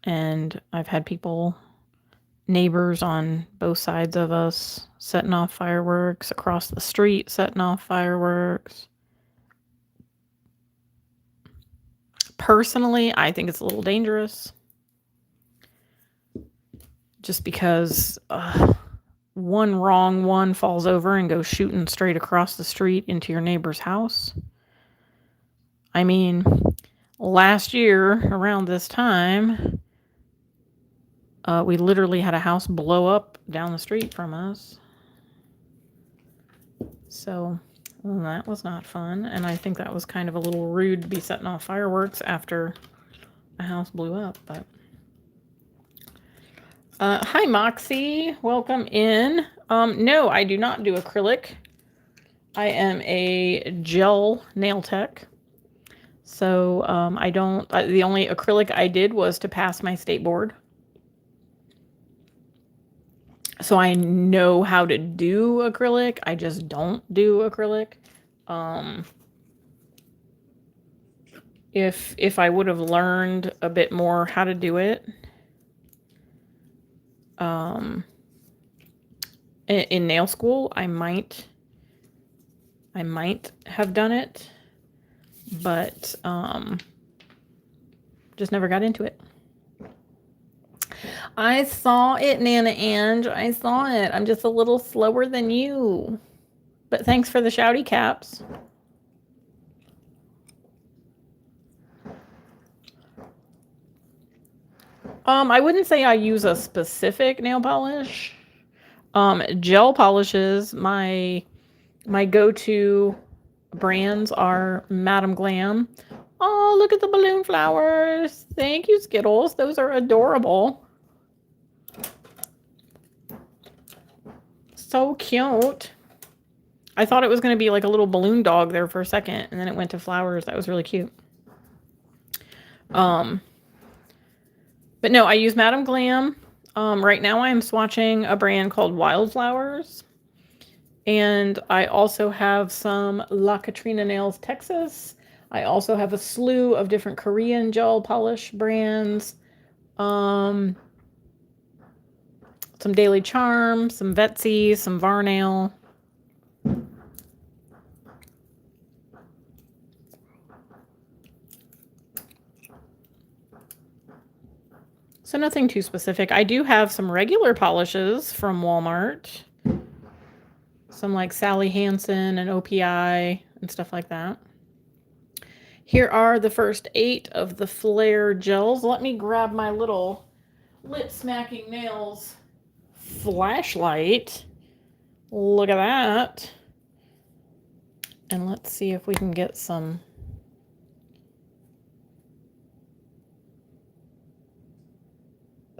And I've had people, neighbors on both sides of us, setting off fireworks, across the street setting off fireworks. Personally, I think it's a little dangerous. Just because one wrong one falls over and goes shooting straight across the street into your neighbor's house. I mean, last year around this time, we literally had a house blow up down the street from us. So that was not fun. And I think that was kind of a little rude to be setting off fireworks after a house blew up. But hi, Moxie. Welcome in. No, I do not do acrylic. I am a gel nail tech. So I don't, the only acrylic I did was to pass my state board. So I know how to do acrylic. I just don't do acrylic. If I would have learned a bit more how to do it, in nail school, I might have done it, but just never got into it. I saw it, Nana Ange. I saw it. I'm just a little slower than you. But thanks for the shouty caps. I wouldn't say I use a specific nail polish. Gel polishes, my go-to brands are Madame Glam. Oh, look at the balloon flowers. Thank you, Skittles. Those are adorable. So cute. I thought it was going to be like a little balloon dog there for a second, and then it went to flowers. That was really cute. But no, I use Madame Glam. Right now I'm swatching a brand called Wildflowers. And I also have some La Katrina Nails Texas. I also have a slew of different Korean gel polish brands. Some Daily Charm, some Vetsy, some Varnail. So nothing too specific. I do have some regular polishes from Walmart. Some like Sally Hansen and OPI and stuff like that. Here are the first 8 of the Flare gels. Let me grab my little lip smacking nails flashlight. Look at that. And let's see if we can get some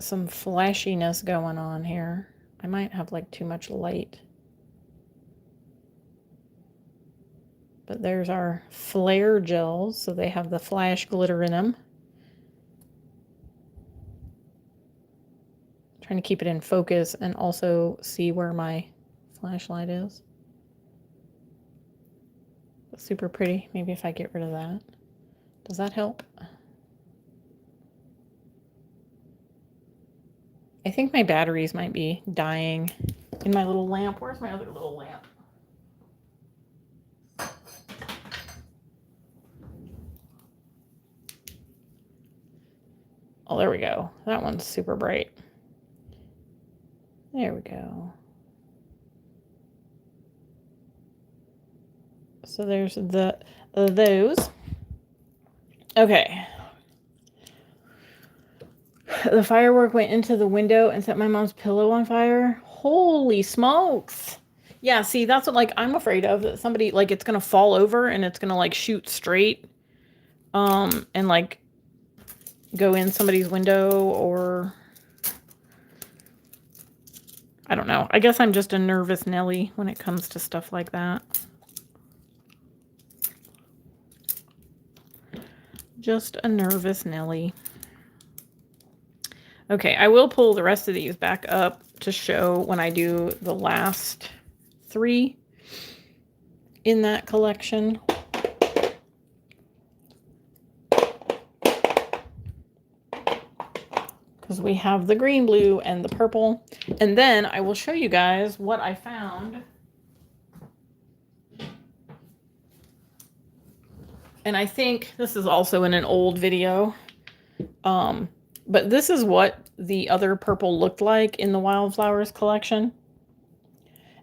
some flashiness going on here. I might have like too much light. But there's our flare gels, so they have the flash glitter in them. Trying to keep it in focus and also see where my flashlight is. That's super pretty. Maybe if I get rid of that. Does that help? I think my batteries might be dying in my little lamp. Where's my other little lamp? Oh, there we go. That one's super bright. There we go. So there's those. Okay. The firework went into the window and set my mom's pillow on fire. Holy smokes. Yeah, see, that's what like I'm afraid of, that somebody like it's gonna fall over and it's gonna like shoot straight and like go in somebody's window, or I don't know. I guess I'm just a nervous Nelly when it comes to stuff like that. Just a nervous Nelly. Okay, I will pull the rest of these back up to show when I do the last 3 in that collection. Because we have the green, blue, and the purple. And then I will show you guys what I found. And I think this is also in an old video. But this is what the other purple looked like in the Wildflowers collection.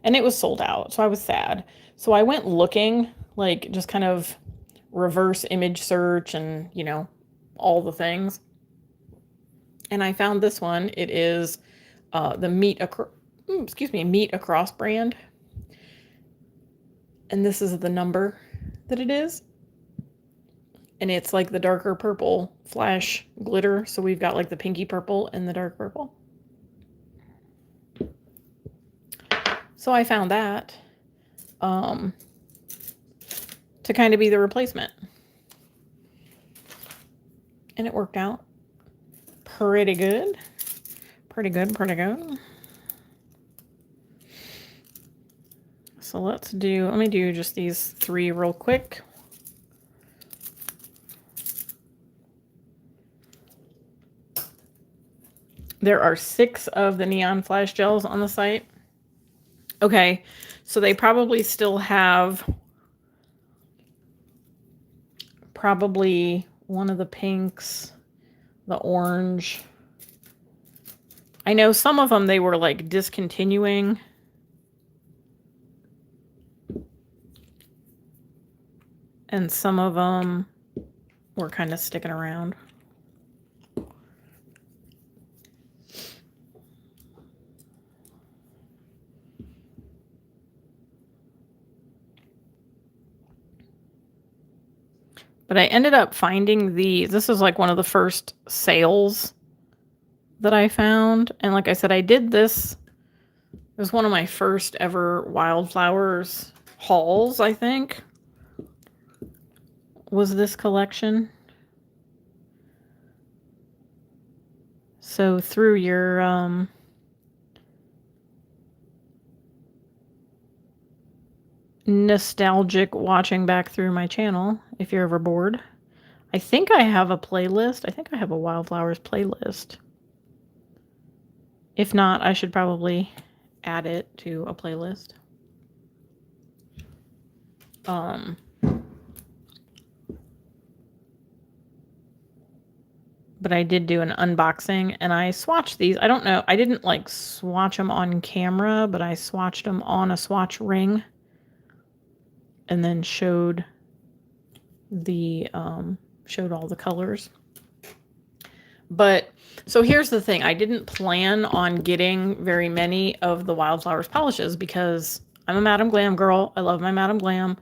And it was sold out, so I was sad. So I went looking, like just kind of reverse image search and, you know, all the things. And I found this one. It is the Meet Across brand. And this is the number that it is. And it's like the darker purple flash glitter. So we've got like the pinky purple and the dark purple. So I found that to kind of be the replacement. And it worked out pretty good. Pretty good, pretty good. So let me do just these 3 real quick. There are 6 of the neon flash gels on the site. Okay, so they probably still have probably one of the pinks, the orange. I know some of them they were like discontinuing. And some of them were kind of sticking around. But I ended up finding these. This is like one of the first sales that I found. And like I said, I did this. It was one of my first ever Wildflowers hauls, I think. Was this collection. So through your nostalgic watching back through my channel, if you're ever bored, I think I have a playlist. I think I have a Wildflowers playlist. If not, I should probably add it to a playlist. But I did do an unboxing and I swatched these. I don't know. I didn't like swatch them on camera, but I swatched them on a swatch ring and then showed all the colors. But so here's the thing. I didn't plan on getting very many of the Wildflowers polishes because I'm a Madam Glam girl. I love my Madam Glam.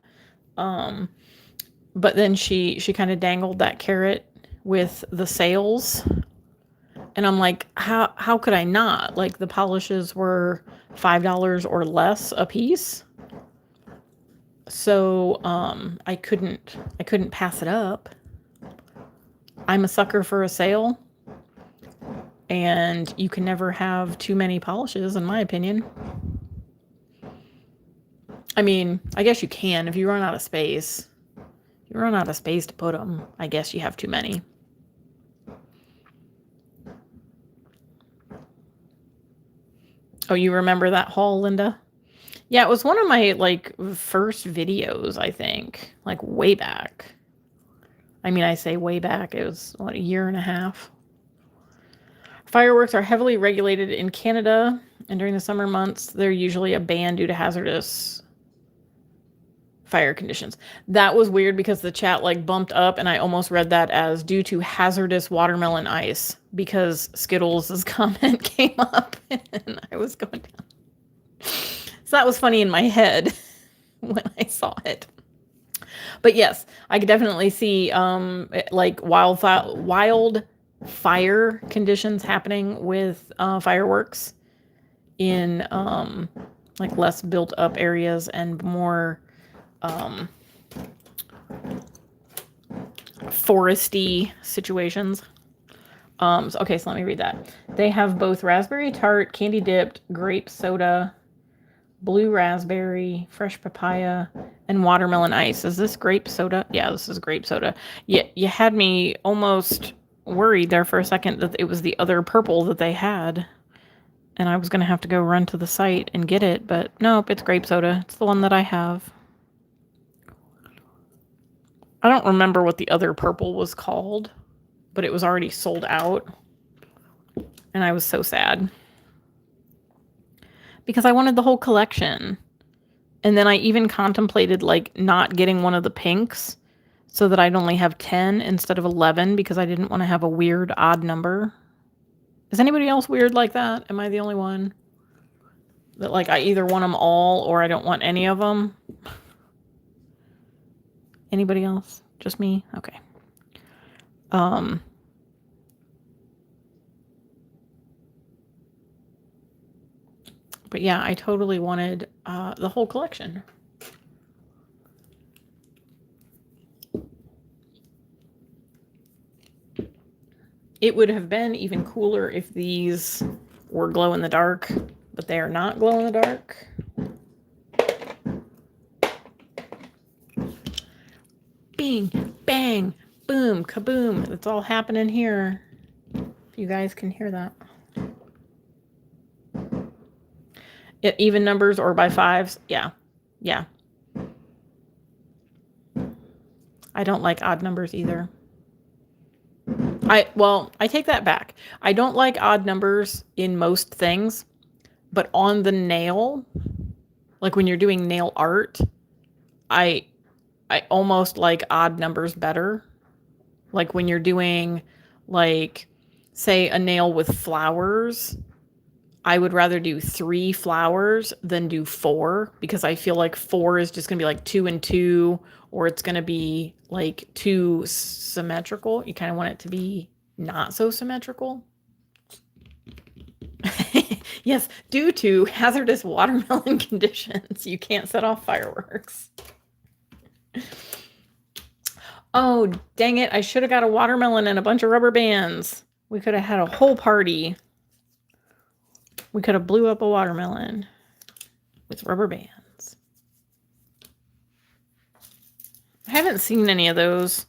But then she kind of dangled that carrot with the sales. And I'm like, how could I not? Like, the polishes were $5 or less a piece. So I couldn't pass it up. I'm a sucker for a sale. And you can never have too many polishes, in my opinion. I mean, I guess you can if you run out of space. If you run out of space to put them, I guess you have too many. Oh, you remember that haul, Linda? Yeah, it was one of my, like, first videos, I think. Like, way back. I mean, I say way back. It was, what, a year and a half? Fireworks are heavily regulated in Canada, and during the summer months, they're usually a ban due to hazardous fire conditions. That was weird because the chat, like, bumped up, and I almost read that as due to hazardous watermelon ice because Skittles' comment came up, and I was going down. So that was funny in my head when I saw it. But yes, I could definitely see like wildfire conditions happening with fireworks in like less built up areas and more foresty situations. Okay, so let me read that. They have both raspberry tart, candy dipped, grape soda, blue raspberry, fresh papaya, and watermelon ice. Is this grape soda? Yeah, this is grape soda. Yeah, you had me almost worried there for a second that it was the other purple that they had. And I was going to have to go run to the site and get it. But nope, it's grape soda. It's the one that I have. I don't remember what the other purple was called, but it was already sold out. And I was so sad. Because I wanted the whole collection. And then I even contemplated, like, not getting one of the pinks so that I'd only have 10 instead of 11 because I didn't want to have a weird odd number. Is anybody else weird like that? Am I the only one? That, like, I either want them all or I don't want any of them? Anybody else? Just me? Okay. But yeah, I totally wanted the whole collection. It would have been even cooler if these were glow in the dark, but they are not glow in the dark. Bing, bang, boom, kaboom. It's all happening here. If you guys can hear that. Even numbers or by fives? Yeah. Yeah. I don't like odd numbers either. I take that back. I don't like odd numbers in most things, but on the nail, like when you're doing nail art, I almost like odd numbers better. Like when you're doing, like, say a nail with flowers, I would rather do 3 flowers than do 4 because I feel like 4 is just going to be like 2 and 2, or it's going to be like too symmetrical. You kind of want it to be not so symmetrical. Yes, due to hazardous watermelon conditions, you can't set off fireworks. Oh, dang it. I should have got a watermelon and a bunch of rubber bands. We could have had a whole party. We could have blew up a watermelon with rubber bands. I haven't seen any of those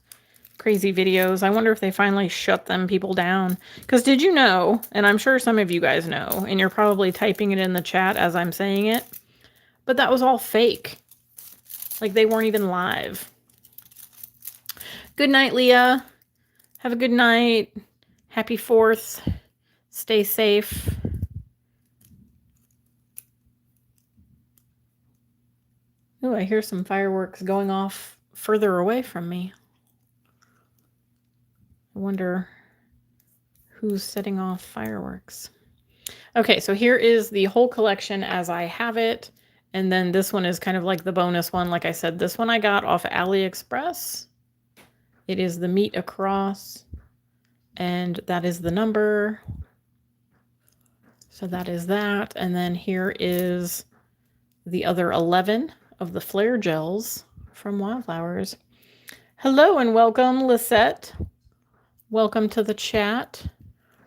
crazy videos. I wonder if they finally shut them people down. Because did you know, and I'm sure some of you guys know, and you're probably typing it in the chat as I'm saying it, but that was all fake. Like they weren't even live. Good night, Leah. Have a good night. Happy 4th. Stay safe. Oh, I hear some fireworks going off further away from me. I wonder who's setting off fireworks. Okay, so here is the whole collection as I have it. And then this one is kind of like the bonus one. Like I said, this one I got off AliExpress. It is the Meet Across and that is the number. So that is that. And then here is the other 11 of the flare gels from Wildflowers. Hello and welcome, Lisette. Welcome to the chat.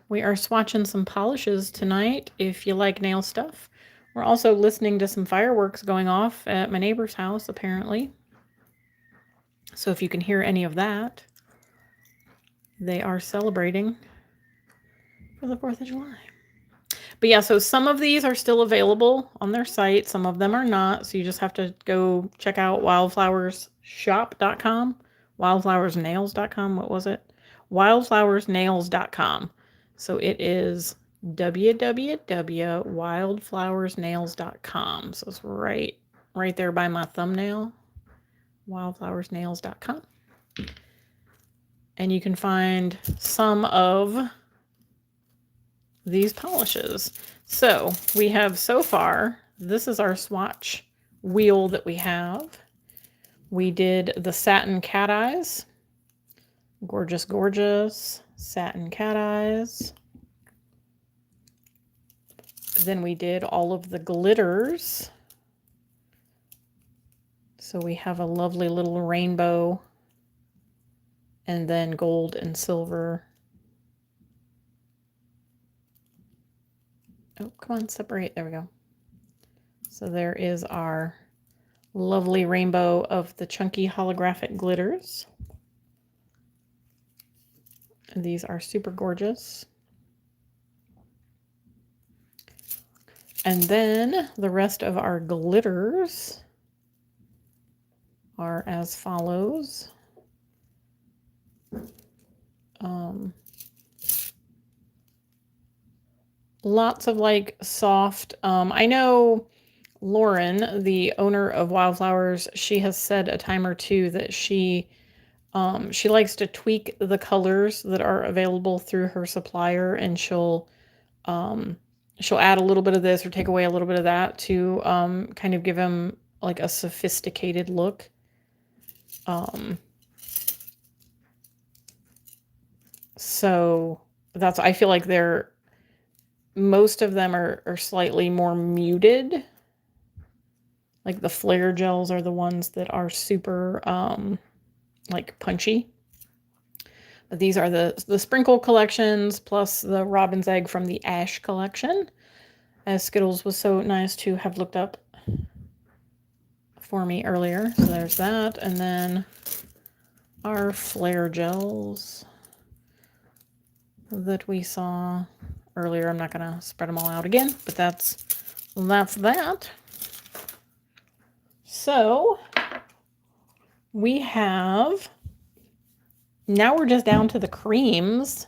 We are swatching some polishes tonight if you like nail stuff. We're also listening to some fireworks going off at my neighbor's house, apparently. So if you can hear any of that, they are celebrating for the 4th of July. But yeah, so some of these are still available on their site. Some of them are not. So you just have to go check out wildflowersshop.com, wildflowersnails.com. What was it? Wildflowersnails.com. So it is www.wildflowersnails.com. So it's right there by my thumbnail, wildflowersnails.com. And you can find some of these polishes. So we have so far, this is our swatch wheel that we have. We did the satin cat eyes. Gorgeous, gorgeous satin cat eyes. Then we did all of the glitters. So we have a lovely little rainbow and then gold and silver. Oh, come on, separate. There we go. So there is our lovely rainbow of the chunky holographic glitters. And these are super gorgeous. And then the rest of our glitters are as follows. Lots of like soft, I know Lauren, the owner of Wildflowers, she has said a time or two that she likes to tweak the colors that are available through her supplier, and she'll add a little bit of this or take away a little bit of that to kind of give them like a sophisticated look. So that's, I feel like most of them are slightly more muted. Like the flare gels are the ones that are super like punchy. But these are the sprinkle collections plus the robin's egg from the ash collection, as Skittles was so nice to have looked up for me earlier. So there's that. And then our flare gels that we saw earlier. I'm not going to spread them all out again, but that's that. So we have, now we're just down to the creams.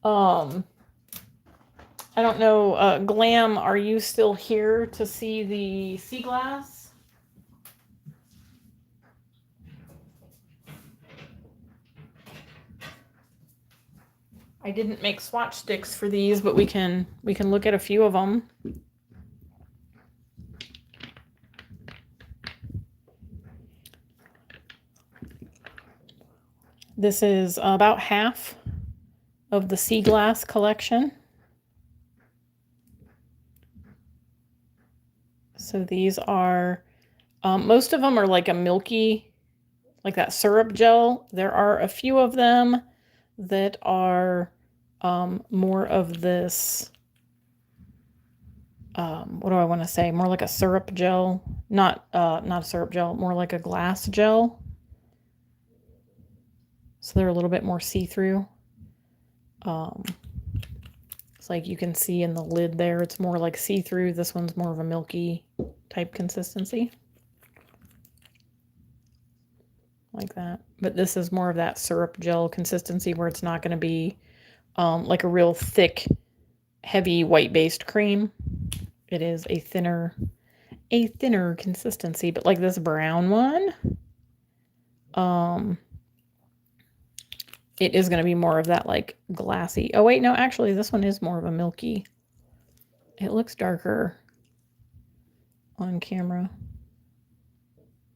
I don't know, Glam, are you still here to see the sea glass? I didn't make swatch sticks for these, but we can look at a few of them. This is about half of the sea glass collection. So these are, most of them are like a milky, like that syrup gel. There are a few of them that are more of this, what do I want to say? More like a syrup gel, not a syrup gel, more like a glass gel. So they're a little bit more see-through. It's like you can see in the lid there, it's more like see-through. This one's more of a milky type consistency. Like that. But this is more of that syrup gel consistency where it's not going to be like a real thick, heavy white-based cream. It is a thinner consistency. But like this brown one, it is going to be more of that like glassy. Oh wait, no, actually this one is more of a milky. It looks darker on camera,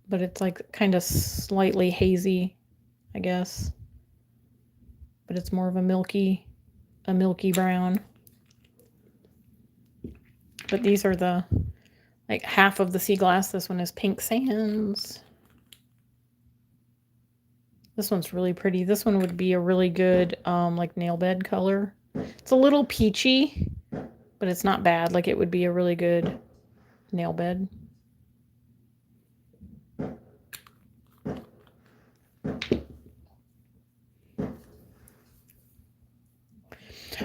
but it's like kind of slightly hazy, I guess. but it's more of a milky brown. But these are the, like, half of the sea glass. This one is pink sands. This one's really pretty. This one would be a really good, like, nail bed color. It's a little peachy, but it's not bad. Like, it would be a really good nail bed.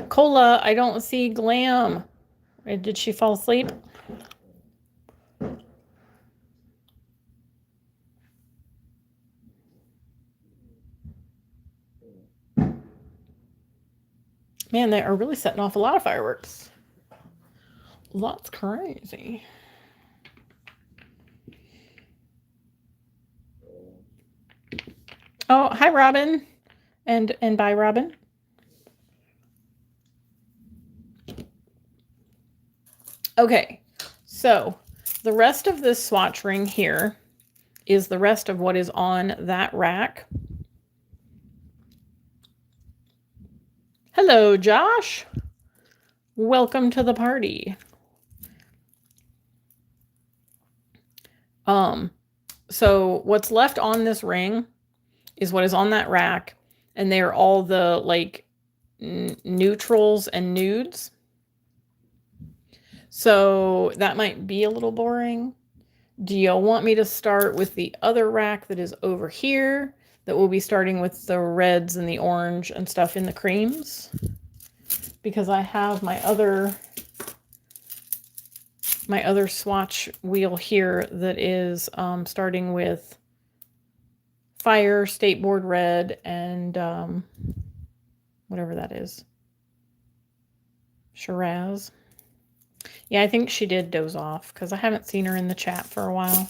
Cola, I don't see Glam. Did she fall asleep? Man, they are really setting off a lot of fireworks. That's crazy. Oh, hi, Robin. And bye, Robin. Okay, so the rest of this swatch ring here is the rest of what is on that rack. Hello, Josh. Welcome to the party. So what's left on this ring is what is on that rack, and they are all the, like, neutrals and nudes. So that might be a little boring. Do you want me to start with the other rack that is over here, that will be starting with the reds and the orange and stuff in the creams? Because I have my other swatch wheel here that is starting with fire, State Board red, and whatever that is. Shiraz. Yeah, I think she did doze off because I haven't seen her in the chat for a while.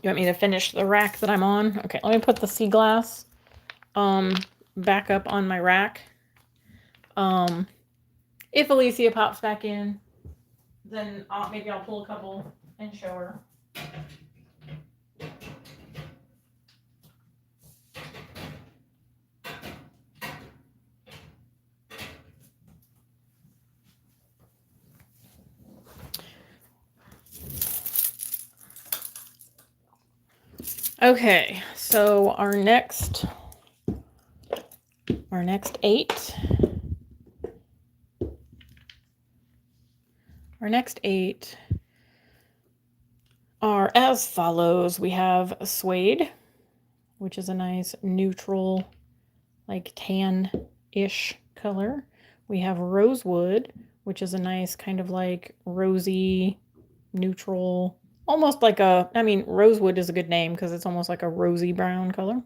You want me to finish the rack that I'm on? Okay, let me put the sea glass back up on my rack. If Alicia pops back in, then maybe I'll pull a couple and show her. Okay, so our next 8. Our next 8 are as follows. We have suede, which is a nice neutral, like tan-ish color. We have rosewood, which is a nice kind of like rosy, neutral, almost like a, I mean, rosewood is a good name because it's almost like a rosy brown color.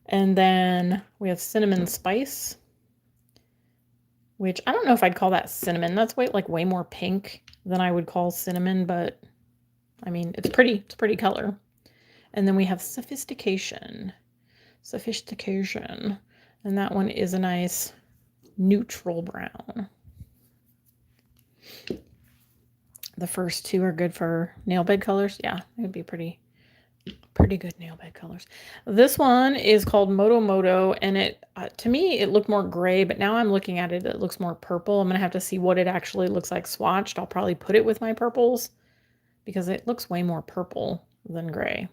And then we have cinnamon spice, which I don't know if I'd call that cinnamon. That's way more pink than I would call cinnamon, but I mean, it's pretty. It's a pretty color. And then we have sophistication, and that one is a nice neutral brown. The first 2 are good for nail bed colors. Yeah, it would be pretty good nail bed colors. This one is called Moto, and it to me it looked more gray, but now I'm looking at it, it looks more purple. I'm gonna have to see what it actually looks like swatched. I'll probably put it with my purples because it looks way more purple than gray.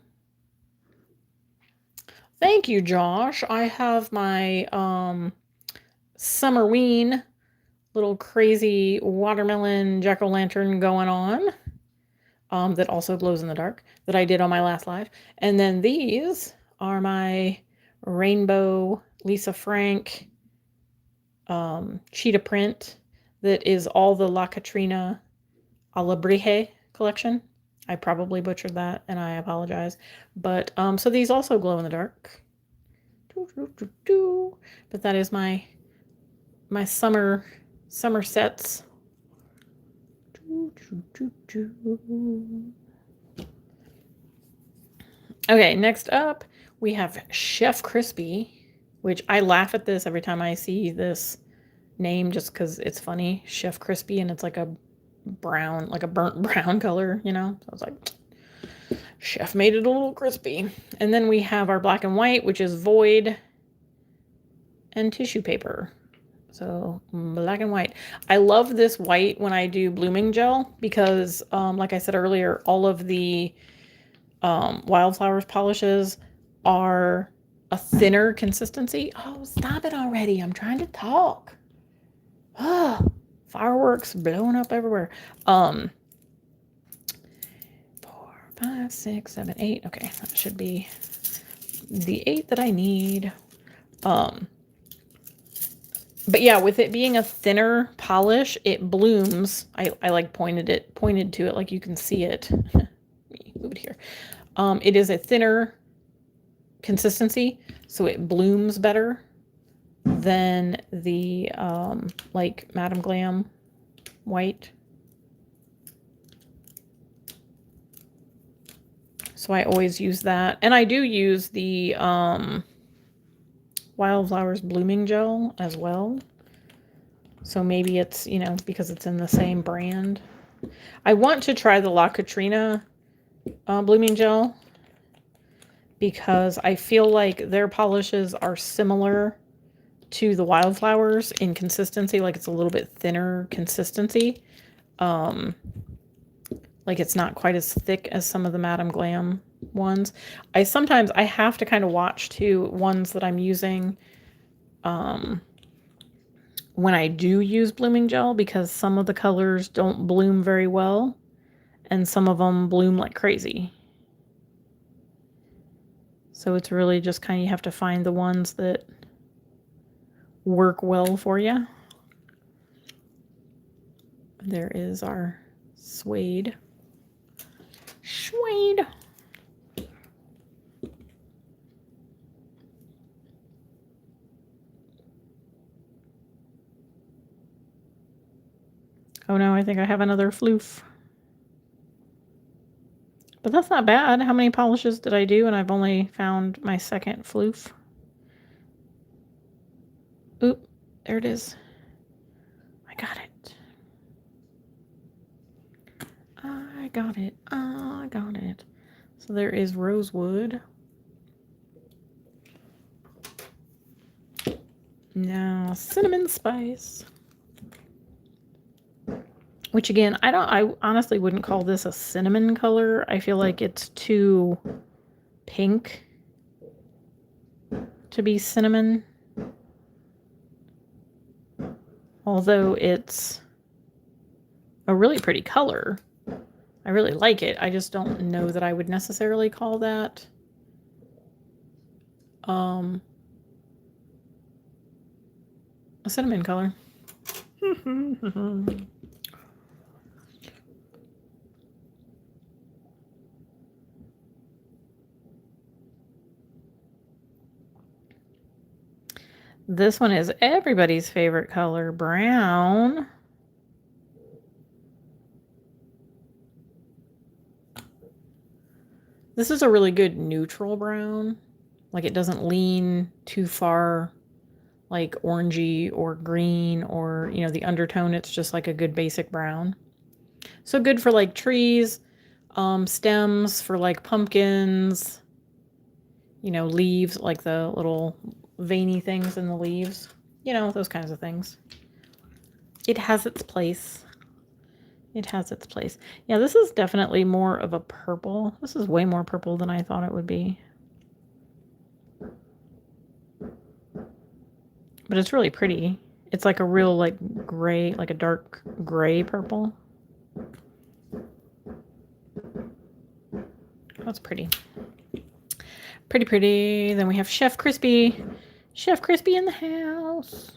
Thank you, Josh. I have my Summerween little crazy watermelon jack-o'-lantern going on. That also glows in the dark, that I did on my last live. And then these are my rainbow Lisa Frank cheetah print that is all the La Katrina Alabrije collection. I probably butchered that and I apologize. But so these also glow in the dark. But that is my summer sets. Okay, next up we have Chef Crispy, which I laugh at this every time I see this name just because it's funny. Chef Crispy, and it's like a brown, like a burnt brown color, you know? So I was like, chef made it a little crispy. And then we have our black and white, which is void and tissue paper. So black and white. I love this white when I do blooming gel because, like I said earlier, all of the Wildflowers polishes are a thinner consistency. Oh, stop it already. I'm trying to talk. Oh, fireworks blowing up everywhere. 4, 5, 6, 7, 8. Okay, that should be the 8 that I need. But yeah, with it being a thinner polish, it blooms. I like pointed to it like you can see it. Let me move it here. It is a thinner consistency, so it blooms better than the like Madame Glam white. So I always use that. And I do use the Wildflowers blooming gel as well. So maybe it's, you know, because it's in the same brand. I want to try the La Katrina blooming gel because I feel like their polishes are similar to the Wildflowers in consistency. Like it's a little bit thinner consistency. Like it's not quite as thick as some of the Madame Glam ones. Sometimes I have to kind of watch too ones that I'm using when I do use blooming gel, because some of the colors don't bloom very well and some of them bloom like crazy. So it's really just kind of, you have to find the ones that work well for you. There is our suede. Suede. Oh no, I think I have another floof. But that's not bad. How many polishes did I do? And I've only found my second floof. Oop, there it is. I got it. I got it. I got it. So there is rosewood. Now cinnamon spice. Which again, I honestly wouldn't call this a cinnamon color. I feel like it's too pink to be cinnamon. Although it's a really pretty color. I really like it. I just don't know that I would necessarily call that a cinnamon color. This one is everybody's favorite color, brown. This is a really good neutral brown. Like it doesn't lean too far like orangey or green or, you know, the undertone. It's just like a good basic brown. So good for like trees, stems for like pumpkins, you know, leaves, like the little veiny things in the leaves, you know, those kinds of things. It has its place. It has its place. Yeah, this is definitely more of a purple. This is way more purple than I thought it would be. But it's really pretty. It's like a real like gray, like a dark gray purple. That's pretty. Pretty, pretty. Then we have Chef Crispy. Chef Crispy in the house.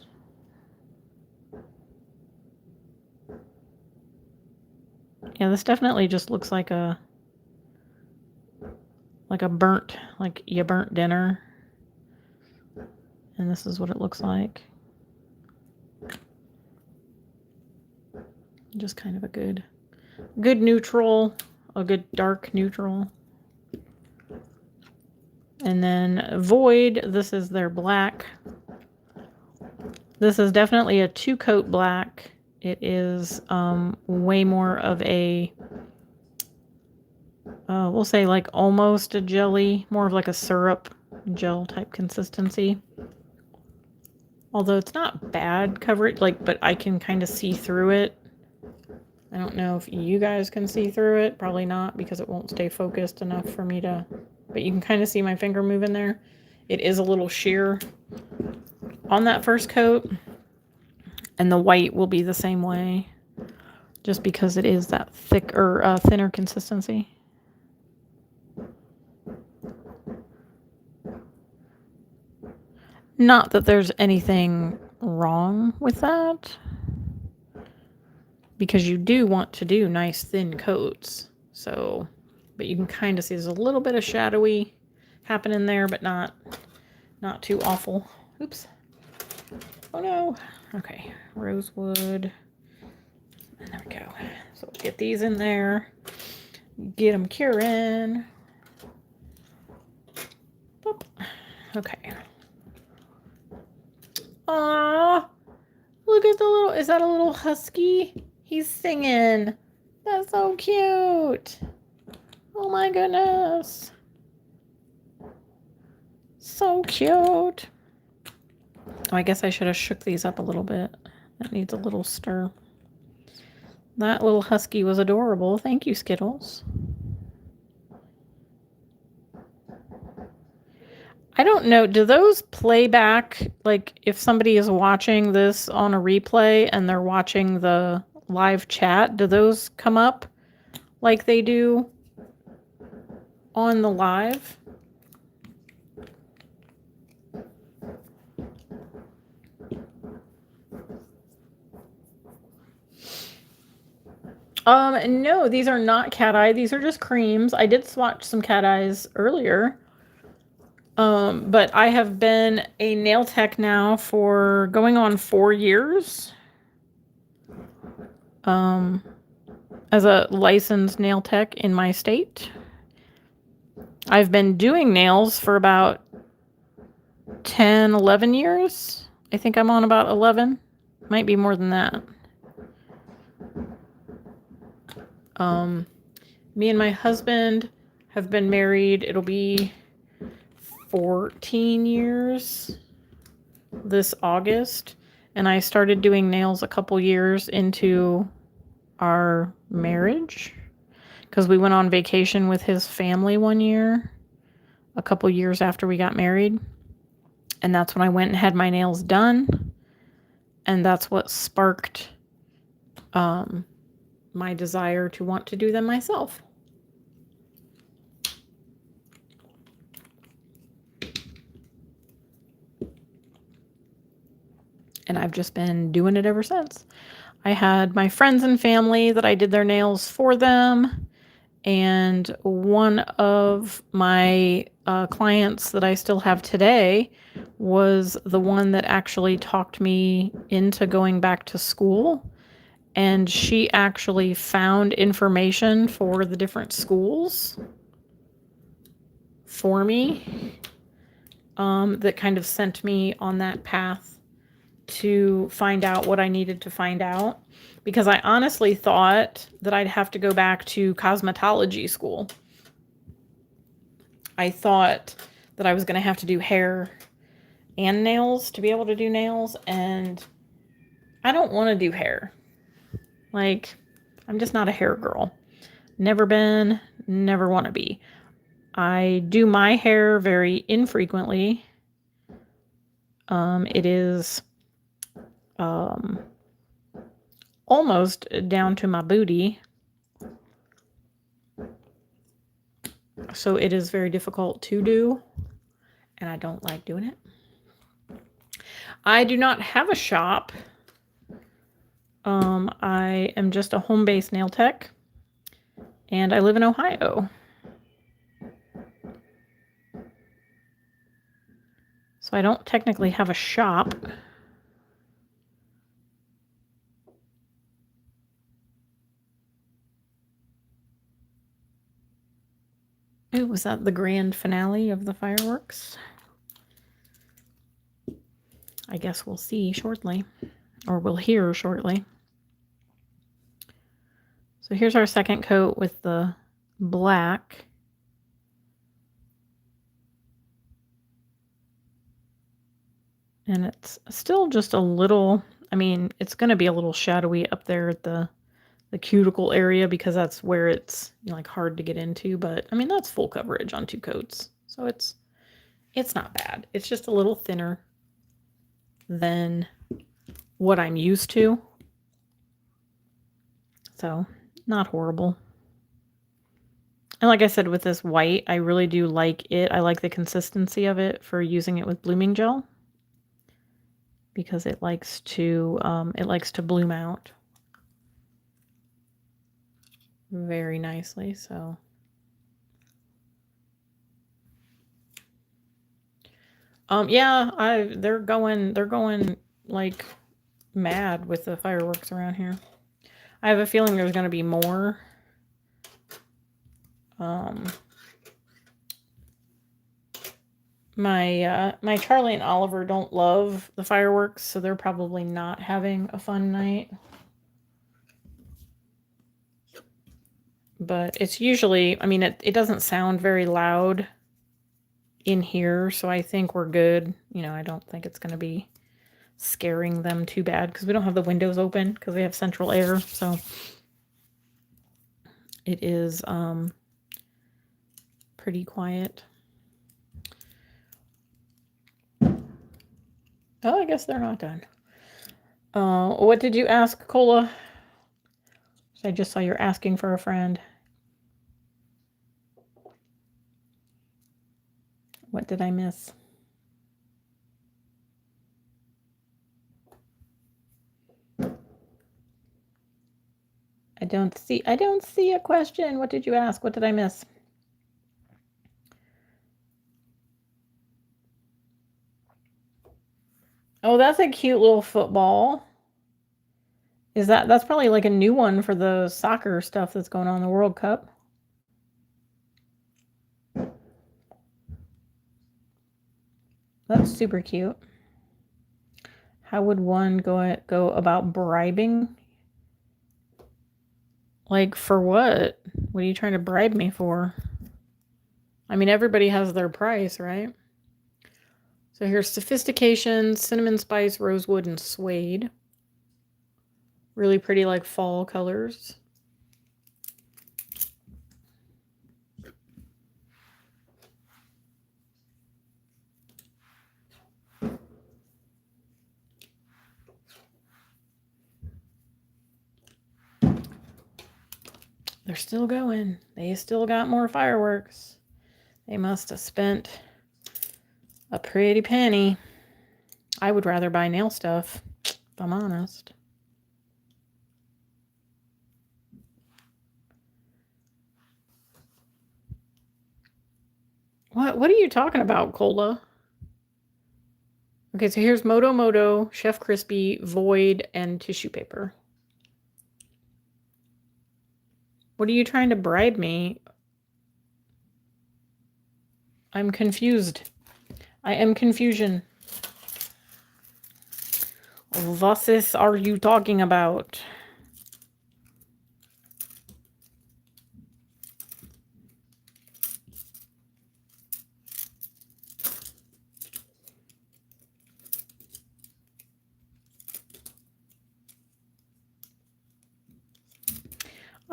Yeah, this definitely just looks like a burnt, like you burnt dinner. And this is what it looks like. Just kind of a good neutral, a good dark neutral. And then Void, this is their black. This is definitely a 2-coat black. It is way more of a, we'll say like almost a jelly, more of like a syrup gel type consistency. Although it's not bad coverage, like, but I can kind of see through it. I don't know if you guys can see through it. Probably not, because it won't stay focused enough for me to, but you can kind of see my finger moving there. It is a little sheer on that first coat, and the white will be the same way, just because it is that thicker, thinner consistency. Not that there's anything wrong with that, because you do want to do nice thin coats. So, but you can kind of see there's a little bit of shadowy happening there, but not too awful. Oops. Oh no. Okay, rosewood. And there we go. So we'll get these in there. Get them curing. Boop. Okay. Aww. Look at the little, is that a little husky? He's singing. That's so cute. Oh my goodness. So cute. Oh, I guess I should have shook these up a little bit. That needs a little stir. That little husky was adorable. Thank you, Skittles. I don't know. Do those play back? Like, if somebody is watching this on a replay and they're watching the live chat, do those come up like they do on the live? No, these are not cat eye. These are just creams. I did swatch some cat eyes earlier. But I have been a nail tech now for going on 4 years. As a licensed nail tech in my state. I've been doing nails for about 10, 11 years. I think I'm on about 11. Might be more than that. Me and my husband have been married. It'll be 14 years this August. And I started doing nails a couple years into our marriage, because we went on vacation with his family one year, a couple years after we got married. And that's when I went and had my nails done. And that's what sparked my desire to want to do them myself. And I've just been doing it ever since. I had my friends and family that I did their nails for them. And one of my clients that I still have today was the one that actually talked me into going back to school. And she actually found information for the different schools for me, that kind of sent me on that path to find out what I needed to find out. Because I honestly thought that I'd have to go back to cosmetology school. I thought that I was going to have to do hair and nails to be able to do nails. And I don't want to do hair. Like, I'm just not a hair girl. Never been, never want to be. I do my hair very infrequently. It is almost down to my booty. So it is very difficult to do, and I don't like doing it. I do not have a shop. I am just a home-based nail tech, and I live in Ohio. So I don't technically have a shop. Ooh, was that the grand finale of the fireworks? I guess we'll see shortly, or we'll hear shortly. So here's our second coat with the black. And it's still just a little, I mean, it's going to be a little shadowy up there at the cuticle area because that's where it's, you know, like hard to get into. But I mean, that's full coverage on 2 coats. So it's not bad. It's just a little thinner than what I'm used to. So not horrible. And like I said, with this white, I really do like it. I like the consistency of it for using it with blooming gel because it likes to bloom out very nicely. So yeah, they're going like mad with the fireworks around here. I have a feeling there's going to be more. My Charlie and Oliver don't love the fireworks, so they're probably not having a fun night. But it's usually, I mean, it doesn't sound very loud in here, so I think we're good. You know, I don't think it's going to be scaring them too bad because we don't have the windows open because we have central air, so it is pretty quiet. Oh, I guess they're not done. What did you ask, Cola? I just saw you're asking for a friend. What did I miss? I don't see a question. What did you ask? What did I miss? Oh, that's a cute little football. That's probably like a new one for the soccer stuff that's going on in the World Cup. That's super cute. How would one go about bribing? Like for what? What are you trying to bribe me for? I mean, everybody has their price, right? So here's sophistication, cinnamon spice, rosewood, and suede. Really pretty, like fall colors. They're still going. They still got more fireworks. They must have spent a pretty penny. I would rather buy nail stuff, if I'm honest. What are you talking about, Cola? Okay, so here's Moto Moto, Chef Crispy, Void, and tissue paper. What are you trying to bribe me? I'm confused. I am confusion. What are you talking about?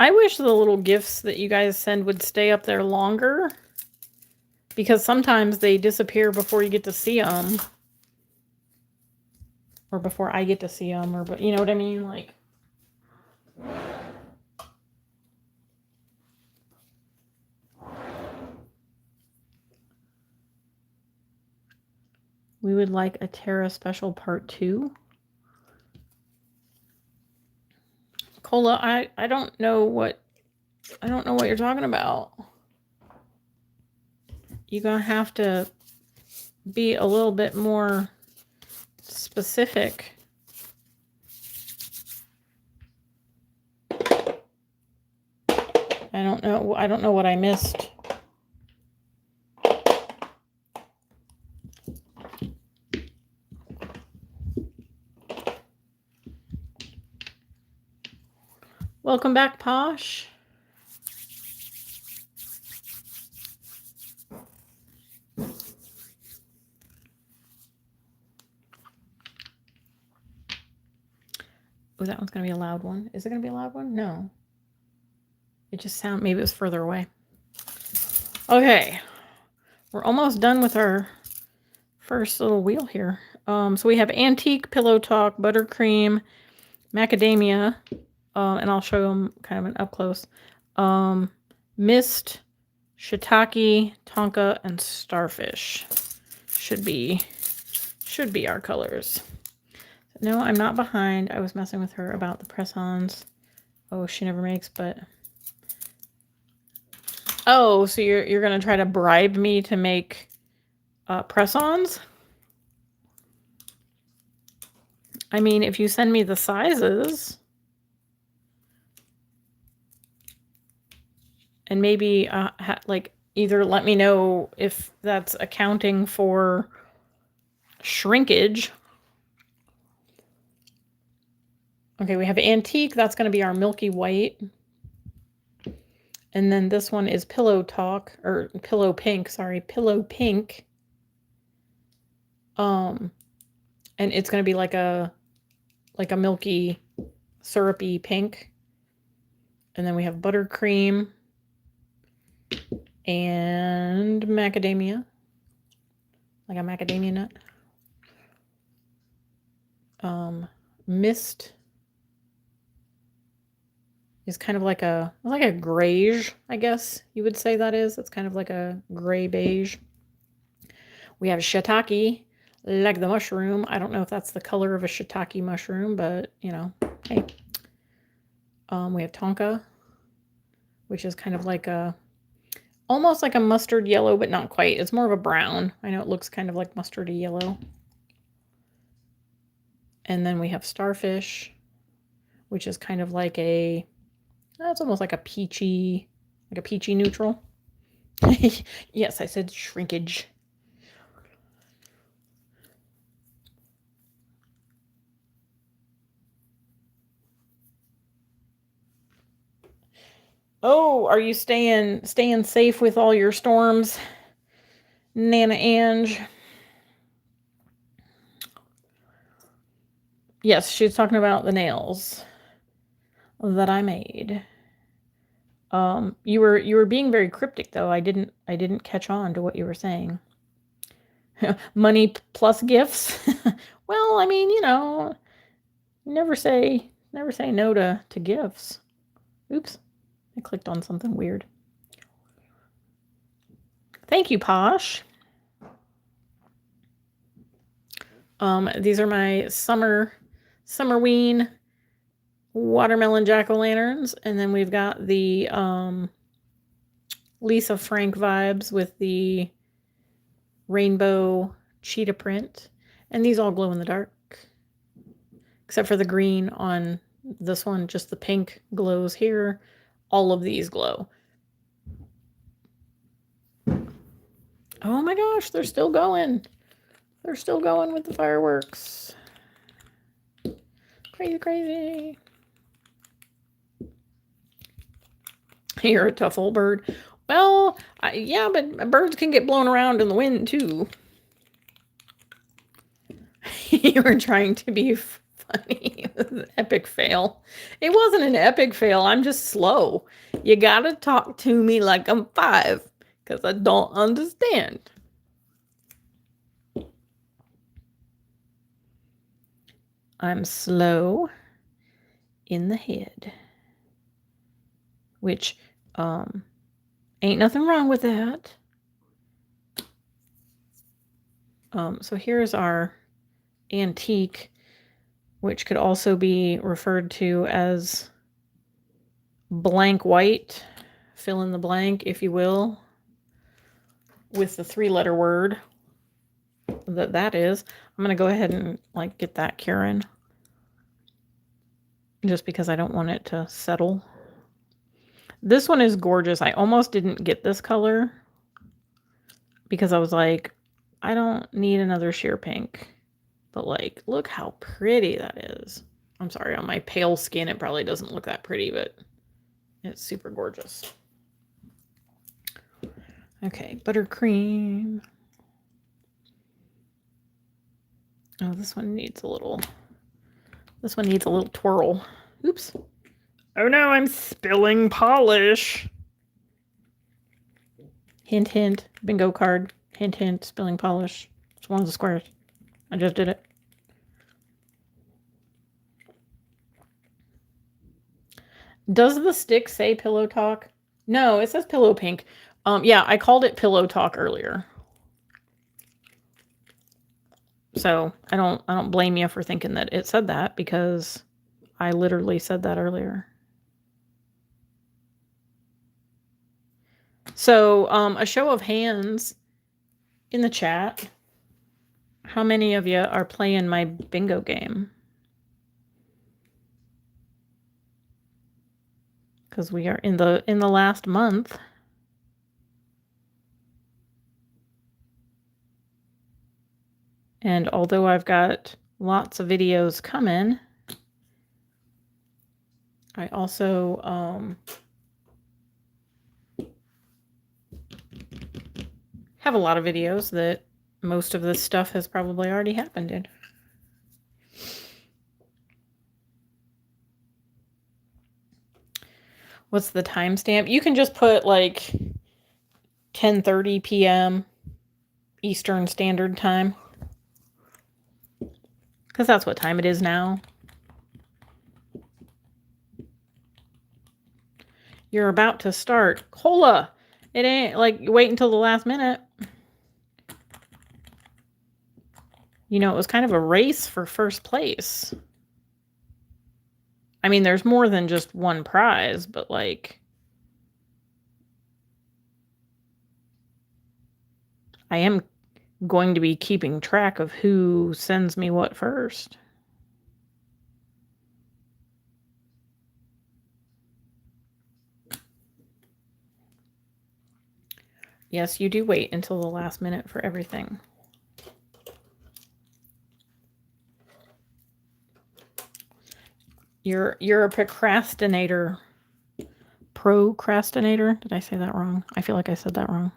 I wish the little gifts that you guys send would stay up there longer. Because sometimes they disappear before you get to see them. Or before I get to see them. Or, you know what I mean? Like... We would like a Terra Special Part 2. Cola, I don't know what you're talking about. You're gonna have to be a little bit more specific. I don't know what I missed. Welcome back, Posh. Oh, that one's going to be a loud one. Is it going to be a loud one? No. It just sounded, maybe it was further away. Okay. We're almost done with our first little wheel here. So we have Antique, Pillow Talk, Buttercream, Macadamia, and I'll show them kind of an up close. Mist, Shiitake, Tonka, and Starfish should be our colors. No, I'm not behind. I was messing with her about the press-ons. Oh, she never makes, but... Oh, so you're going to try to bribe me to make press-ons? I mean, if you send me the sizes... And maybe, like, either let me know if that's accounting for shrinkage. Okay, we have Antique. That's going to be our Milky White. And then this one is Pillow Talk, or Pillow Pink, sorry, Pillow Pink. And it's going to be like a milky, syrupy pink. And then we have Buttercream and Macadamia, like a macadamia nut. Mist is kind of like a grayish, I guess you would say that is. It's kind of like a gray beige. We have Shiitake, like the mushroom. I don't know if that's the color of a shiitake mushroom, but you know, hey. We have Tonka, which is kind of like almost like a mustard yellow, but not quite. It's more of a brown. I know it looks kind of like mustardy yellow. And then we have Starfish, which is kind of like it's almost like a peachy neutral. Yes, I said shrinkage. Oh, are you staying safe with all your storms, Nana Ange? Yes, she's talking about the nails that I made. You were being very cryptic though. I didn't catch on to what you were saying. Money plus gifts. Well, I mean, you know, never say no to gifts. Oops. I clicked on something weird. Thank you, Posh. These are my Summerween watermelon jack-o'-lanterns, and then we've got the Lisa Frank vibes with the rainbow cheetah print, and these all glow in the dark, except for the green on this one. Just the pink glows here. All of these glow. Oh my gosh, they're still going. They're still going with the fireworks. Crazy, crazy. You're a tough old bird. Well, yeah, but birds can get blown around in the wind too. You were trying to be funny. Epic fail. It wasn't an epic fail. I'm just slow. You gotta talk to me like I'm 5, because I don't understand. I'm slow in the head, which ain't nothing wrong with that. So here's our Antique, which could also be referred to as blank white. Fill in the blank, if you will, with the 3-letter word that is. I'm going to go ahead and like get that, Karen, just because I don't want it to settle. This one is gorgeous. I almost didn't get this color because I was like, I don't need another sheer pink. But like, look how pretty that is. I'm sorry, on my pale skin, it probably doesn't look that pretty, but it's super gorgeous. Okay, buttercream. Oh, this one needs a little twirl. Oops. Oh no, I'm spilling polish. Hint, hint. Bingo card. Hint, hint. Spilling polish. It's one of the squares. I just did it. Does the stick say Pillow Talk? No, it says Pillow Pink. Yeah, I called it Pillow Talk earlier. So I don't blame you for thinking that it said that, because I literally said that earlier. So a show of hands in the chat. How many of you are playing my bingo game? Because we are in the last month. And although I've got lots of videos coming, I also have a lot of videos that most of this stuff has probably already happened in. What's the timestamp? You can just put like 10:30 p.m. Eastern Standard Time, because that's what time it is now. You're about to start. Cola! It ain't like wait until the last minute. You know, it was kind of a race for first place. I mean, there's more than just one prize, but like, I am going to be keeping track of who sends me what first. Yes, you do wait until the last minute for everything. You're a procrastinator. Procrastinator? Did I say that wrong? I feel like I said that wrong.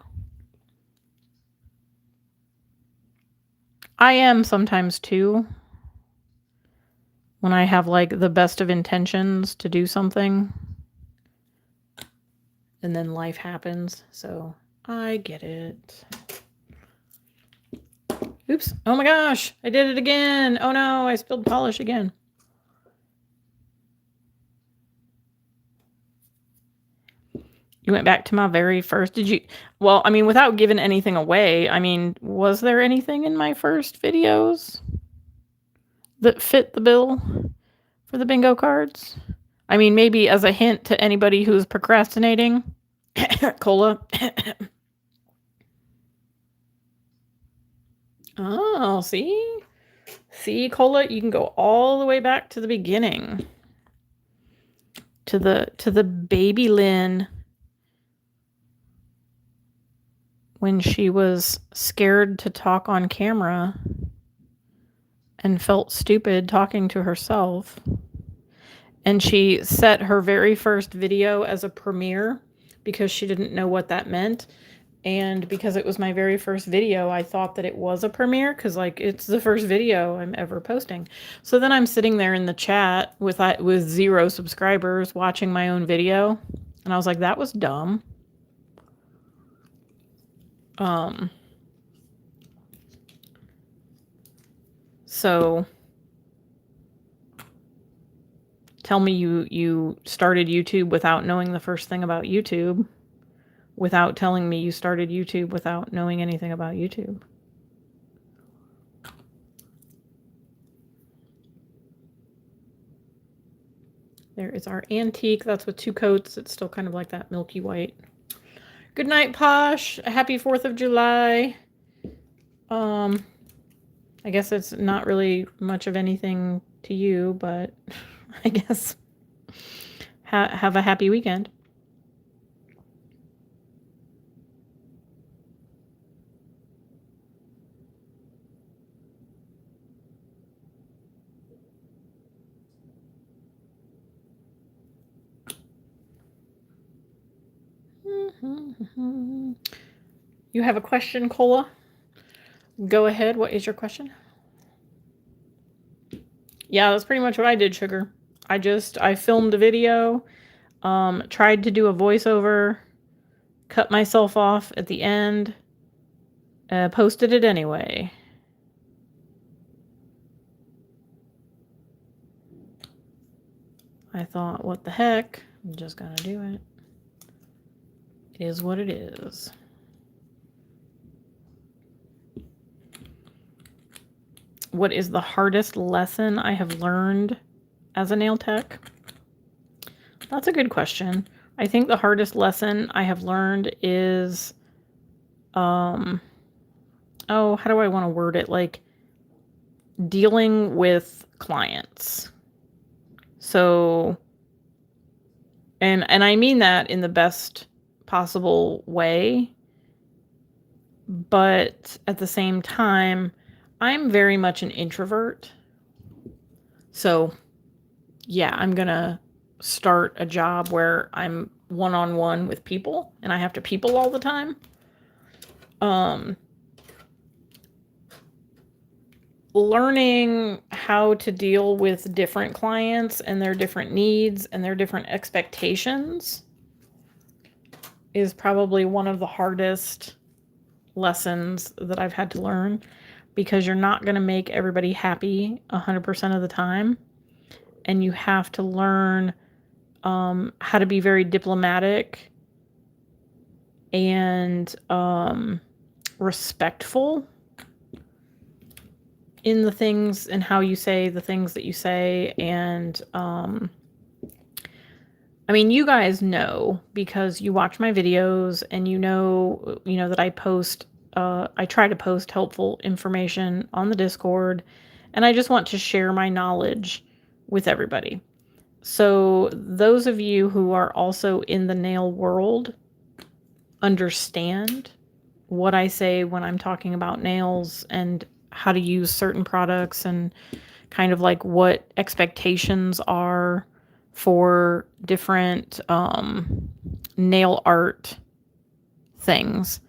I am sometimes too. When I have like the best of intentions to do something, and then life happens. So I get it. Oops. Oh my gosh. I did it again. Oh no, I spilled polish again. You went back to my very first. Did you? Well, I mean, without giving anything away, I mean, was there anything in my first videos that fit the bill for the bingo cards? I mean, maybe as a hint to anybody who's procrastinating. Cola. Oh, see? See, Cola, you can go all the way back to the beginning. To the baby Lynn, when she was scared to talk on camera and felt stupid talking to herself. And she set her very first video as a premiere because she didn't know what that meant. And because it was my very first video, I thought that it was a premiere because, like, it's the first video I'm ever posting. So then I'm sitting there in the chat with 0 subscribers watching my own video. And I was like, that was dumb. So tell me you started YouTube without knowing the first thing about YouTube, without telling me you started YouTube without knowing anything about YouTube. There is our antique. That's with 2 coats. It's still kind of like that milky white. Good night, Posh. Happy 4th of July. I guess it's not really much of anything to you, but I guess have a happy weekend. You have a question, Cola? Go ahead. What is your question? Yeah, that's pretty much what I did, Sugar. I filmed a video, tried to do a voiceover, cut myself off at the end, posted it anyway. I thought, what the heck? I'm just gonna do it. It is what it is. What is the hardest lesson I have learned as a nail tech? That's a good question. I think the hardest lesson I have learned is, how do I want to word it? Like dealing with clients. So, and I mean that in the best possible way, but at the same time, I'm very much an introvert. So, yeah, I'm going to start a job where I'm one-on-one with people and I have to people all the time. Learning how to deal with different clients and their different needs and their different expectations is probably one of the hardest lessons that I've had to learn, because you're not going to make everybody happy 100% of the time. And you have to learn how to be very diplomatic and respectful in the things and how you say the things that you say. And I mean, you guys know, because you watch my videos and you know that I try to post helpful information on the Discord, and I just want to share my knowledge with everybody. So those of you who are also in the nail world understand what I say when I'm talking about nails and how to use certain products and kind of like what expectations are for different nail art things.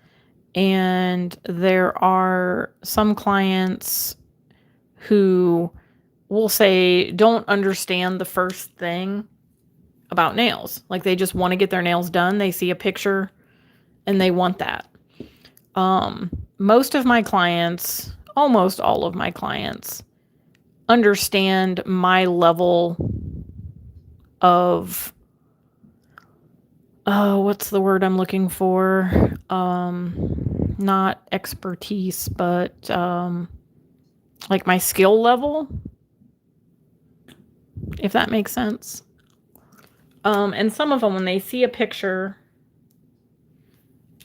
And there are some clients who will say don't understand the first thing about nails. Like they just want to get their nails done. They see a picture and they want that. Most of my clients, almost all of my clients, understand my level of, what's the word I'm looking for? Not expertise, but like my skill level, if that makes sense. And some of them, when they see a picture,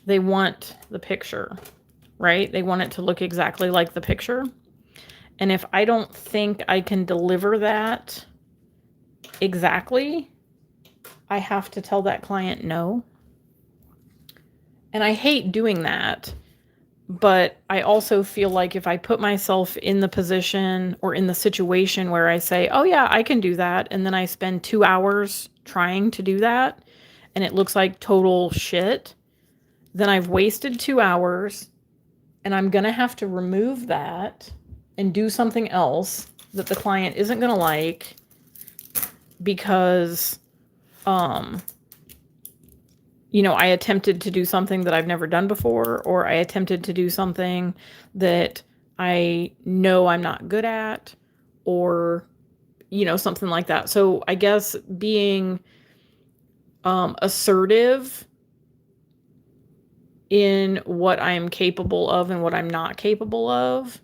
they want the picture, right? They want it to look exactly like the picture. And if I don't think I can deliver that exactly, I have to tell that client no. And I hate doing that. But I also feel like if I put myself in the position or in the situation where I say, oh yeah, I can do that, and then I spend 2 hours trying to do that, and it looks like total shit, then I've wasted 2 hours, and I'm going to have to remove that and do something else that the client isn't going to like because, I attempted to do something that I've never done before, or I attempted to do something that I know I'm not good at, or, something like that. So I guess being assertive in what I'm capable of and what I'm not capable of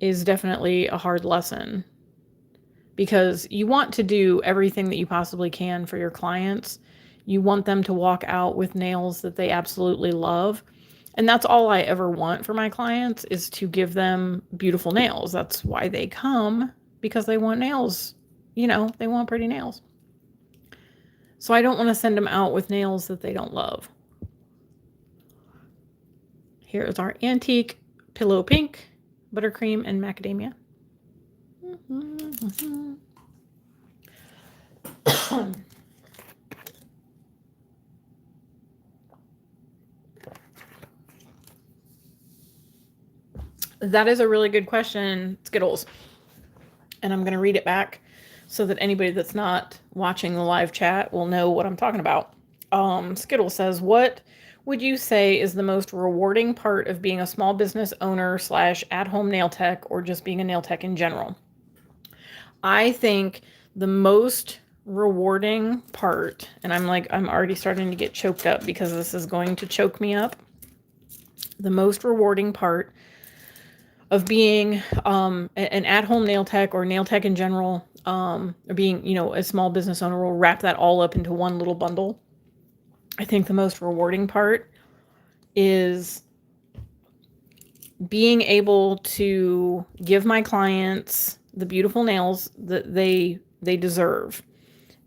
is definitely a hard lesson, because you want to do everything that you possibly can for your clients. You want them to walk out with nails that they absolutely love. And that's all I ever want for my clients, is to give them beautiful nails. That's why they come, because they want nails. They want pretty nails. So I don't want to send them out with nails that they don't love. Here is our antique pillow pink, buttercream, and macadamia. That is a really good question, Skittles. And I'm going to read it back so that anybody that's not watching the live chat will know what I'm talking about. Skittles says, what would you say is the most rewarding part of being a small business owner / at-home nail tech, or just being a nail tech in general? I think the most rewarding part, and I'm already starting to get choked up because this is going to choke me up. The most rewarding part of being an at-home nail tech, or nail tech in general, or being, a small business owner, will wrap that all up into one little bundle. I think the most rewarding part is being able to give my clients the beautiful nails that they deserve.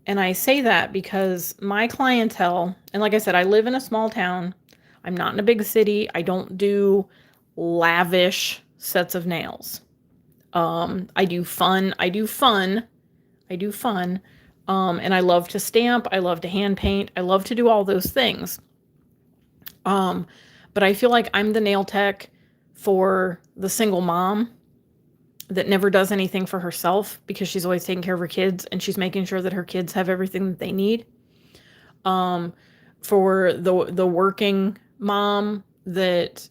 And I say that because my clientele, and like I said, I live in a small town. I'm not in a big city. I don't do lavish sets of nails. I do fun. And I love to stamp. I love to hand paint. I love to do all those things. But I feel like I'm the nail tech for the single mom that never does anything for herself because she's always taking care of her kids and she's making sure that her kids have everything that they need. For the working mom that,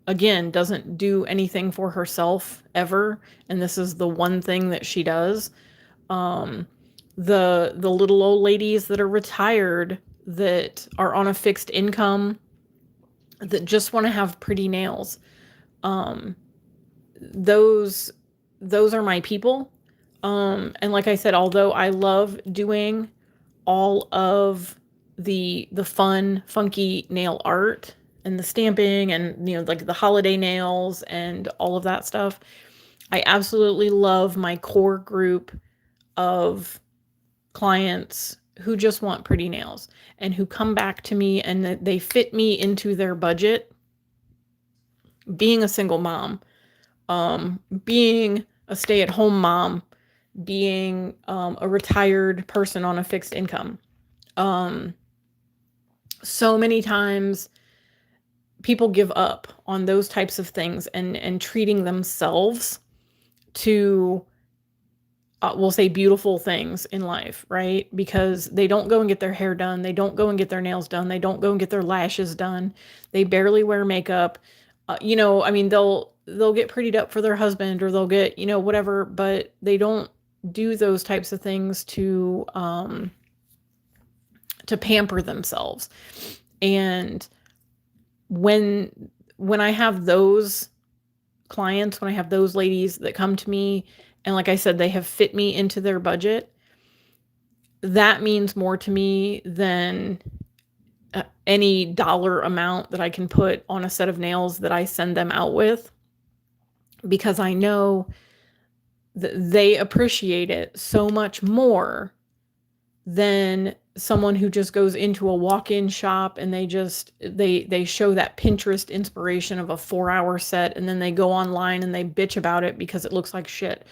again, doesn't do anything for herself ever, and this is the one thing that she does. The little old ladies that are retired, that are on a fixed income, that just want to have pretty nails. Those are my people. And like I said, although I love doing all of the fun, funky nail art and the stamping and, like the holiday nails and all of that stuff, I absolutely love my core group of clients who just want pretty nails and who come back to me and they fit me into their budget. Being a single mom, being a stay-at-home mom, being a retired person on a fixed income. So many times people give up on those types of things and treating themselves to, we'll say, beautiful things in life, right? Because they don't go and get their hair done. They don't go and get their nails done. They don't go and get their lashes done. They barely wear makeup. They'll get prettied up for their husband, or they'll get, whatever, but they don't do those types of things to pamper themselves. And when I have those clients, when I have those ladies that come to me, and like I said, they have fit me into their budget, that means more to me than any dollar amount that I can put on a set of nails that I send them out with, because I know that they appreciate it so much more than someone who just goes into a walk-in shop and they show that Pinterest inspiration of a 4-hour set, and then they go online and they bitch about it because it looks like shit.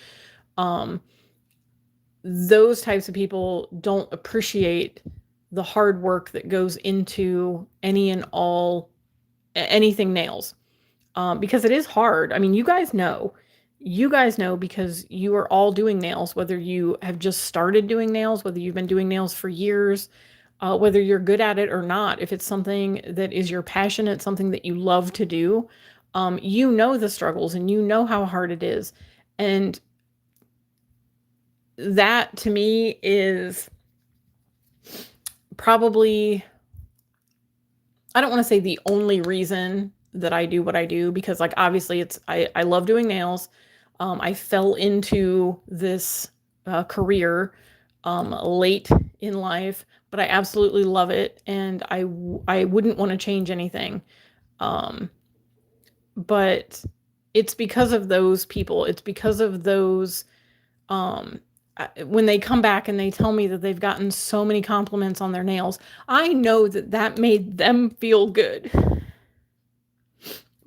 Those types of people don't appreciate the hard work that goes into any and all anything nails, because it is hard. I mean, you guys know because you are all doing nails, whether you have just started doing nails, whether you've been doing nails for years, whether you're good at it or not. If it's something that is your passion, it's something that you love to do, you know the struggles and you know how hard it is. And that to me is probably, I don't want to say the only reason that I do what I do, because like obviously I love doing nails. I fell into this career late in life, but I absolutely love it, and I wouldn't want to change anything. But it's because of those people. It's because of those, when they come back and they tell me that they've gotten so many compliments on their nails, I know that made them feel good.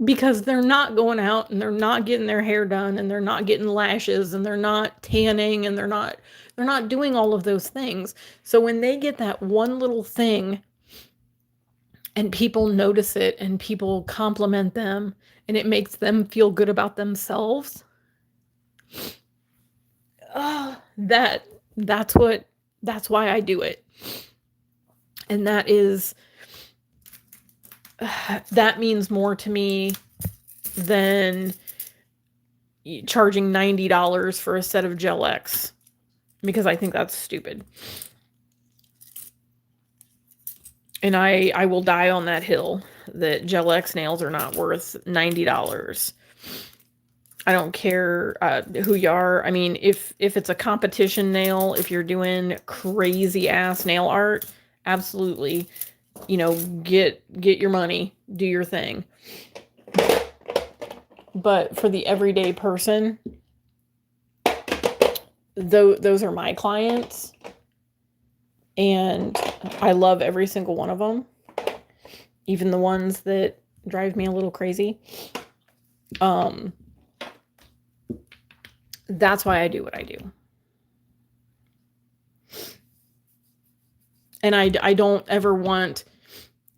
Because they're not going out and they're not getting their hair done and they're not getting lashes and they're not tanning and they're not doing all of those things. So when they get that one little thing and people notice it and people compliment them and it makes them feel good about themselves. That's why I do it. And that means more to me than charging $90 for a set of Gel X, because I think that's stupid. And I will die on that hill that Gel X nails are not worth $90. I don't care who you are. I mean, if it's a competition nail, if you're doing crazy ass nail art, absolutely, get your money, do your thing. But for the everyday person, those are my clients, and I love every single one of them, even the ones that drive me a little crazy. That's why I do what I do. And I don't ever want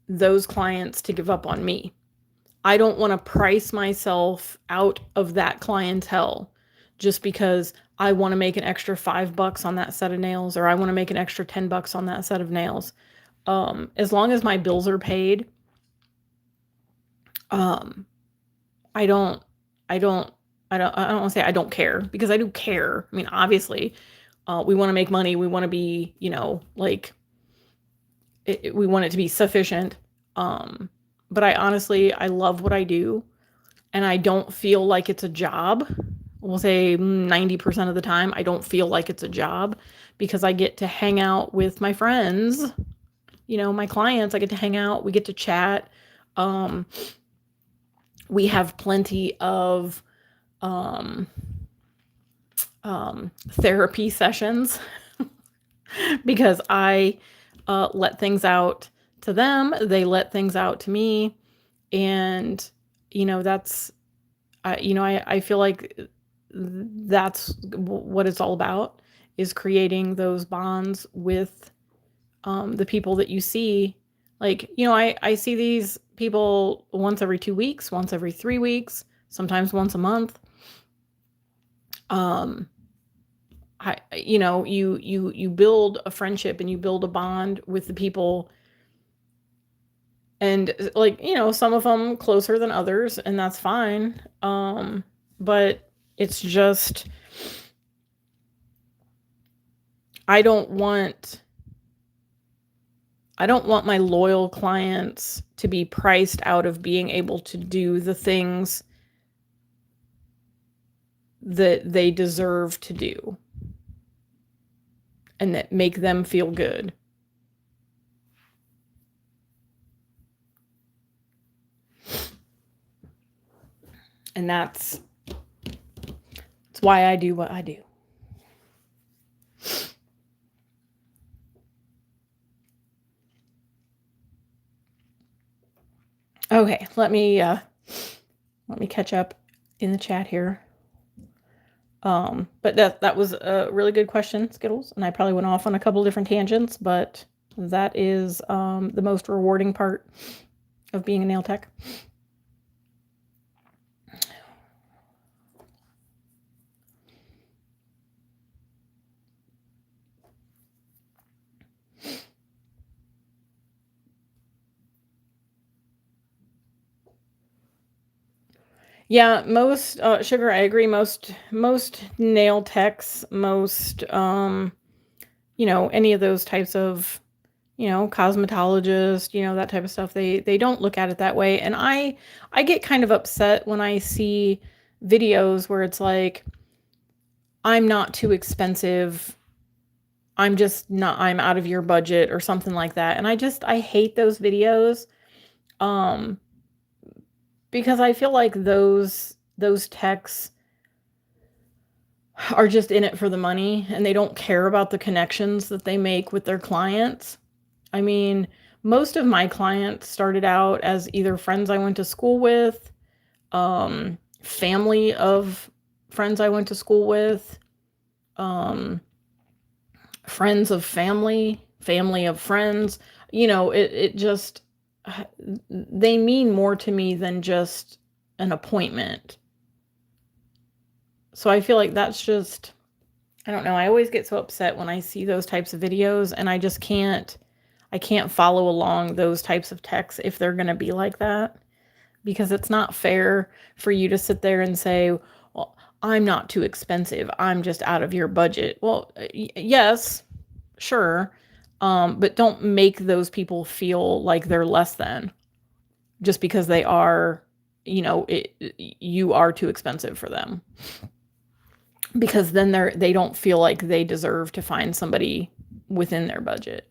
those clients to give up on me. I don't want to price myself out of that clientele just because I want to make an extra $5 on that set of nails, or I want to make an extra $10 on that set of nails. As long as my bills are paid, I don't want to say I don't care, because I do care. I mean, obviously, we want to make money. We want to be, we want it to be sufficient. But I love what I do, and I don't feel like it's a job. We'll say 90% of the time, I don't feel like it's a job, because I get to hang out with my friends, my clients. I get to hang out. We get to chat. We have plenty of therapy sessions because I let things out to them. They let things out to me. And, that's, I feel like that's what it's all about, is creating those bonds with the people that you see. Like, I see these people once every 2 weeks, once every 3 weeks, sometimes once a month. You build a friendship and you build a bond with the people, and some of them closer than others, and that's fine. But it's just, I don't want my loyal clients to be priced out of being able to do the things that they deserve to do and that make them feel good. And that's why I do what I do. Okay, let me catch up in the chat here. But that was a really good question, Skittles, and I probably went off on a couple different tangents, but that is the most rewarding part of being a nail tech. Yeah, most Sugar, I agree. Most nail techs, most any of those types of cosmetologist, that type of stuff, they don't look at it that way. And I get kind of upset when I see videos where it's like, I'm not too expensive, I'm out of your budget, or something like that. And I hate those videos. Because I feel like those techs are just in it for the money, and they don't care about the connections that they make with their clients. I mean, most of my clients started out as either friends I went to school with, family of friends I went to school with, friends of family, family of friends. It just, they mean more to me than just an appointment. So I feel like that's just, I don't know. I always get so upset when I see those types of videos, and I just can't, I can't follow along those types of texts if they're going to be like that, because it's not fair for you to sit there and say, well, I'm not too expensive, I'm just out of your budget. Well, yes, sure. But don't make those people feel like they're less than just because they are, you are too expensive for them. Because then they don't feel like they deserve to find somebody within their budget.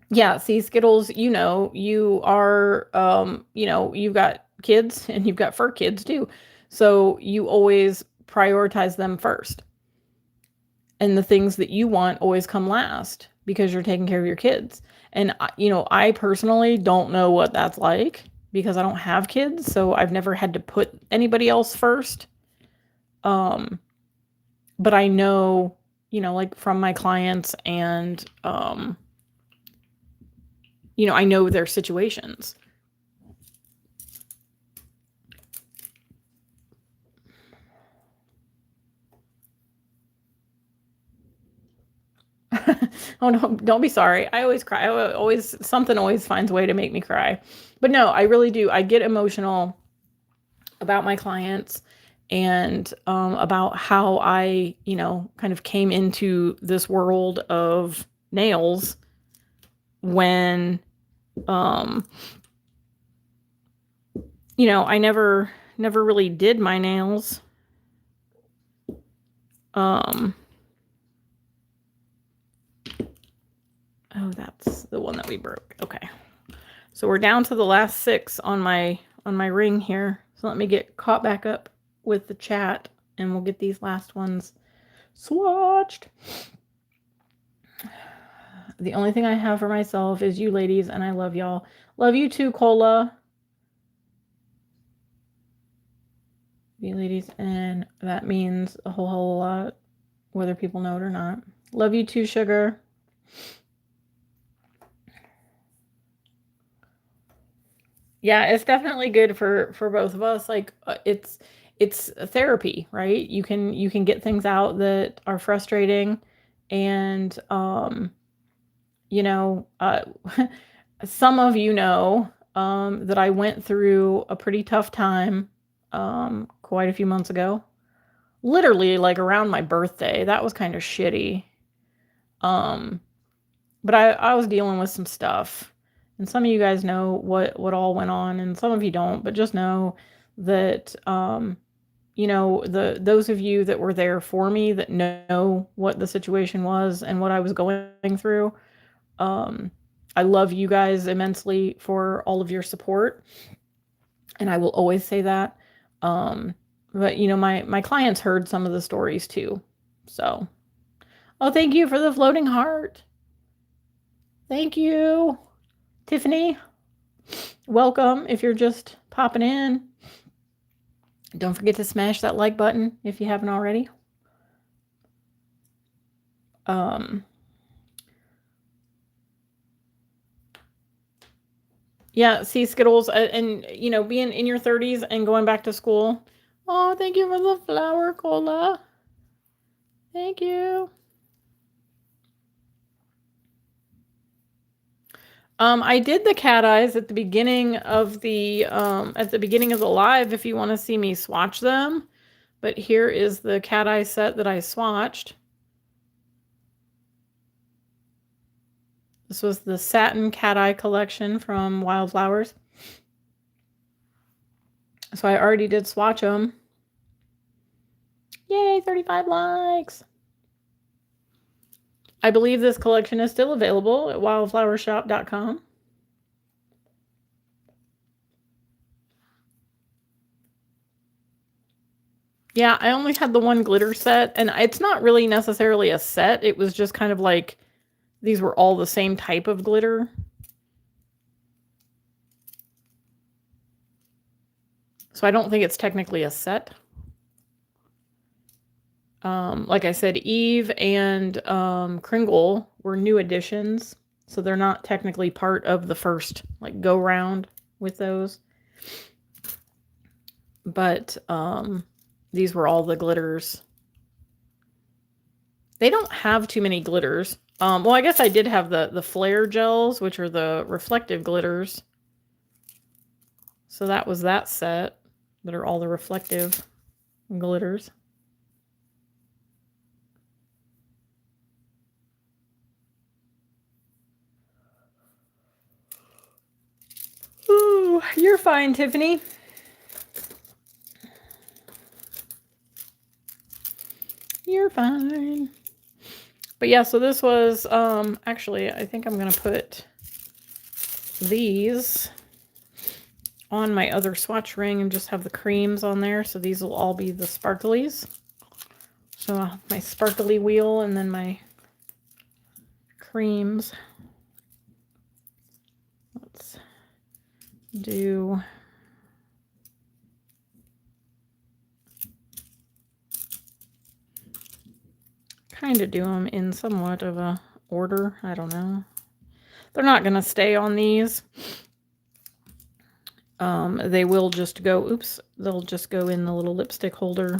Yeah, see, Skittles, you are, you've got kids and you've got fur kids too. So you always prioritize them first. And the things that you want always come last because you're taking care of your kids. And, I personally don't know what that's like because I don't have kids. So I've never had to put anybody else first. But I know, like from my clients and, I know their situations. Oh no, don't be sorry. I always cry. Something always finds a way to make me cry. But no, I really do. I get emotional about my clients and about how I, kind of came into this world of nails when, I never really did my nails. Oh, that's the one that we broke. Okay. So we're down to the last 6 on my ring here. So let me get caught back up with the chat and we'll get these last ones swatched. The only thing I have for myself is you ladies, and I love y'all. Love you too, Cola. You ladies, and that means a whole lot, whether people know it or not. Love you too, Sugar. Yeah, it's definitely good for both of us. Like it's therapy, right? You can get things out that are frustrating, and some of that I went through a pretty tough time quite a few months ago. Literally like around my birthday. That was kind of shitty. But I was dealing with some stuff. And some of you guys know what all went on, and some of you don't, but just know that those of you that were there for me that know what the situation was and what I was going through. I love you guys immensely for all of your support, and I will always say that. But my clients heard some of the stories too. So, oh, thank you for the floating heart. Thank you, Tiffany. Welcome if you're just popping in. Don't forget to smash that like button if you haven't already. Yeah, see, Skittles, and being in your 30s and going back to school. Oh, thank you for the flower, Cola. Thank you. I did the cat eyes at the beginning of the live if you want to see me swatch them. But here is the cat eye set that I swatched. This was the satin cat eye collection from Wildflowers. So I already did swatch them. Yay, 35 likes. I believe this collection is still available at wildflowershop.com. Yeah, I only had the one glitter set, and it's not really necessarily a set. It was just kind of like these were all the same type of glitter. So I don't think it's technically a set. Like I said, Eve and Kringle were new additions, so they're not technically part of the first like go round with those. But these were all the glitters. They don't have too many glitters. Well, I guess I did have the flare gels, which are the reflective glitters. So that was that set that are all the reflective glitters. Ooh, you're fine, Tiffany. You're fine. But yeah, so this was, actually, I think I'm going to put these on my other swatch ring and just have the creams on there. So these will all be the sparklies. So I'll have my sparkly wheel and then my creams. Let's do... kind of do them in somewhat of a order. I don't know. They're not going to stay on these. They will just go, oops, they'll just go in the little lipstick holder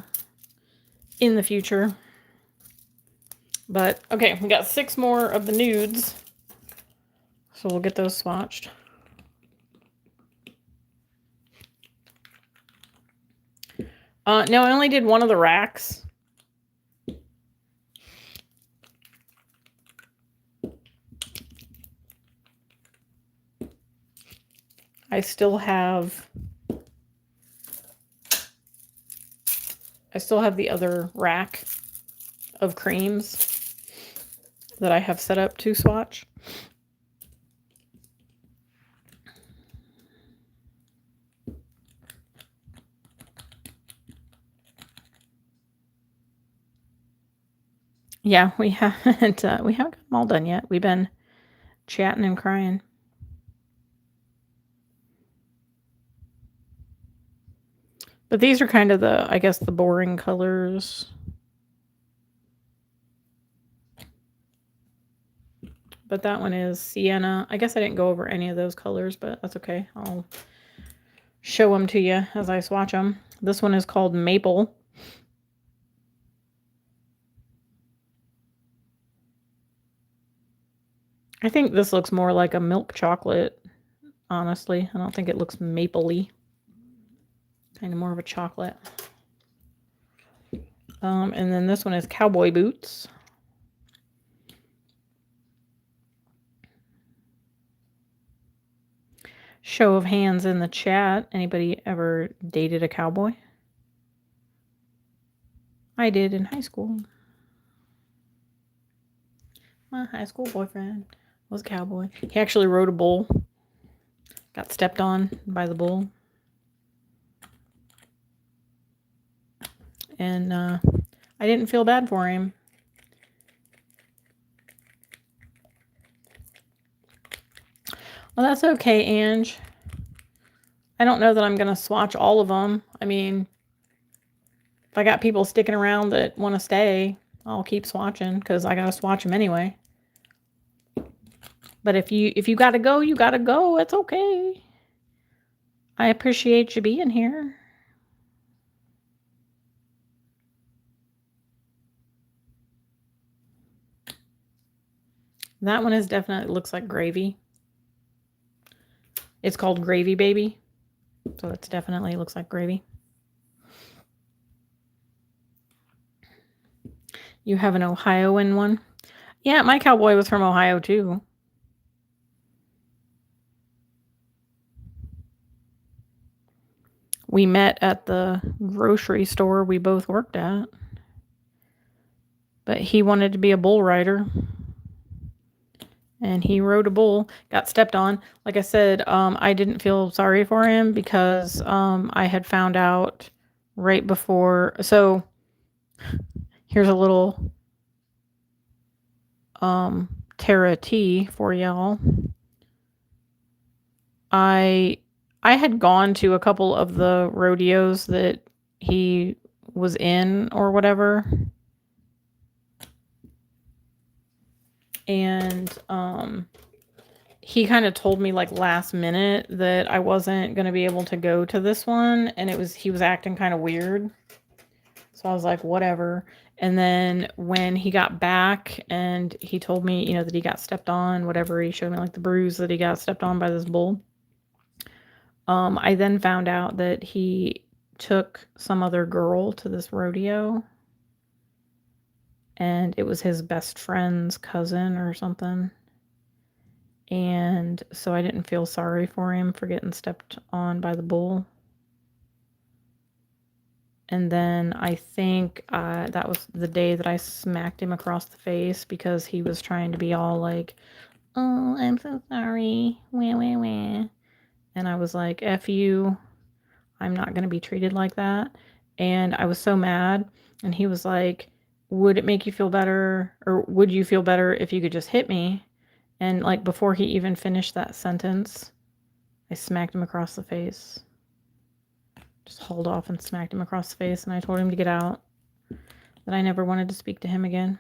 in the future. But, okay, we got 6 more of the nudes. So we'll get those swatched. No, I only did one of the racks. I still have the other rack of creams that I have set up to swatch. Yeah, we haven't got them all done yet. We've been chatting and crying. But these are kind of the, I guess, the boring colors. But that one is sienna. I guess I didn't go over any of those colors, but that's okay. I'll show them to you as I swatch them. This one is called Maple. I think this looks more like a milk chocolate, honestly. I don't think it looks mapley. Kind of more of a chocolate. And then this one is Cowboy Boots. Show of hands in the chat. Anybody ever dated a cowboy? I did in high school. My high school boyfriend was a cowboy. He actually rode a bull. Got stepped on by the bull. And I didn't feel bad for him. Well, that's okay, Ange. I don't know that I'm going to swatch all of them. I mean, if I got people sticking around that want to stay, I'll keep swatching because I got to swatch them anyway. But if you got to go, you got to go. It's okay. I appreciate you being here. That one is definitely, looks like gravy. It's called Gravy Baby. So it's definitely looks like gravy. You have an Ohioan one? Yeah, my cowboy was from Ohio too. We met at the grocery store we both worked at. But he wanted to be a bull rider. And he rode a bull, got stepped on. Like I said, I didn't feel sorry for him because I had found out right before. So here's a little Tara T for y'all. I had gone to a couple of the rodeos that he was in or whatever. And he kind of told me like last minute that I wasn't going to be able to go to this one, and he was acting kind of weird. So I was like, whatever. And then when he got back and he told me, you know, that he got stepped on, whatever, he showed me like the bruise that he got stepped on by this bull. I then found out that he took some other girl to this rodeo, and it was his best friend's cousin or something. And so I didn't feel sorry for him for getting stepped on by the bull. And then I think that was the day that I smacked him across the face because he was trying to be all like, oh, I'm so sorry. Wah, wah, wah. And I was like, F you. I'm not going to be treated like that. And I was so mad. And he was like, would it make you feel better? Or would you feel better if you could just hit me? And like before he even finished that sentence, I smacked him across the face. Just hauled off and smacked him across the face, and I told him to get out, that I never wanted to speak to him again.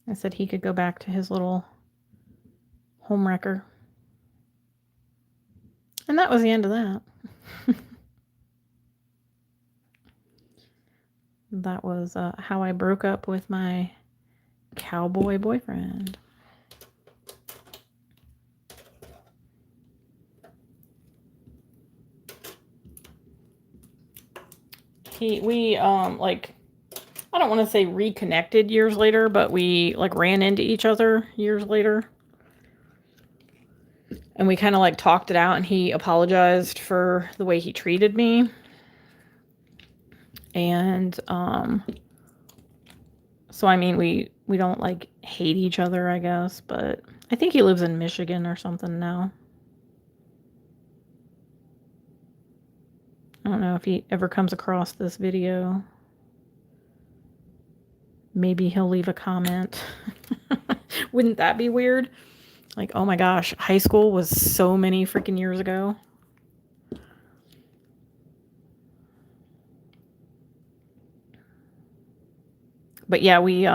I said he could go back to his little homewrecker. And that was the end of that. That was how I broke up with my cowboy boyfriend. We like, I don't want to say reconnected years later, but we like ran into each other years later. And we kind of like talked it out, and he apologized for the way he treated me. And so I mean, we don't like hate each other, I guess, but I think he lives in Michigan or something now. I don't know if he ever comes across this video. Maybe he'll leave a comment. Wouldn't that be weird? Like, oh my gosh, high school was so many freaking years ago. But yeah, we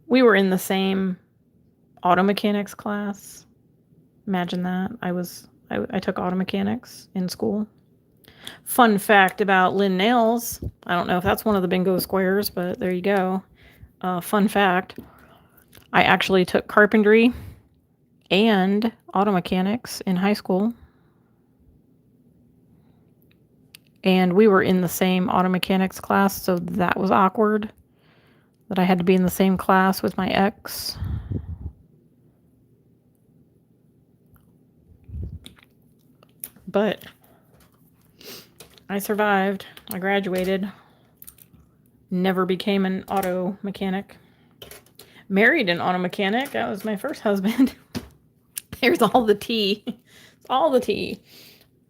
were in the same auto mechanics class. Imagine that. I took auto mechanics in school. Fun fact about Lynn Nails. I don't know if that's one of the bingo squares, but there you go. Fun fact. I actually took carpentry and auto mechanics in high school. And we were in the same auto mechanics class, so that was awkward. That I had to be in the same class with my ex. But I survived. I graduated. Never became an auto mechanic. Married an auto mechanic. That was my first husband. There's all the tea. It's all the tea.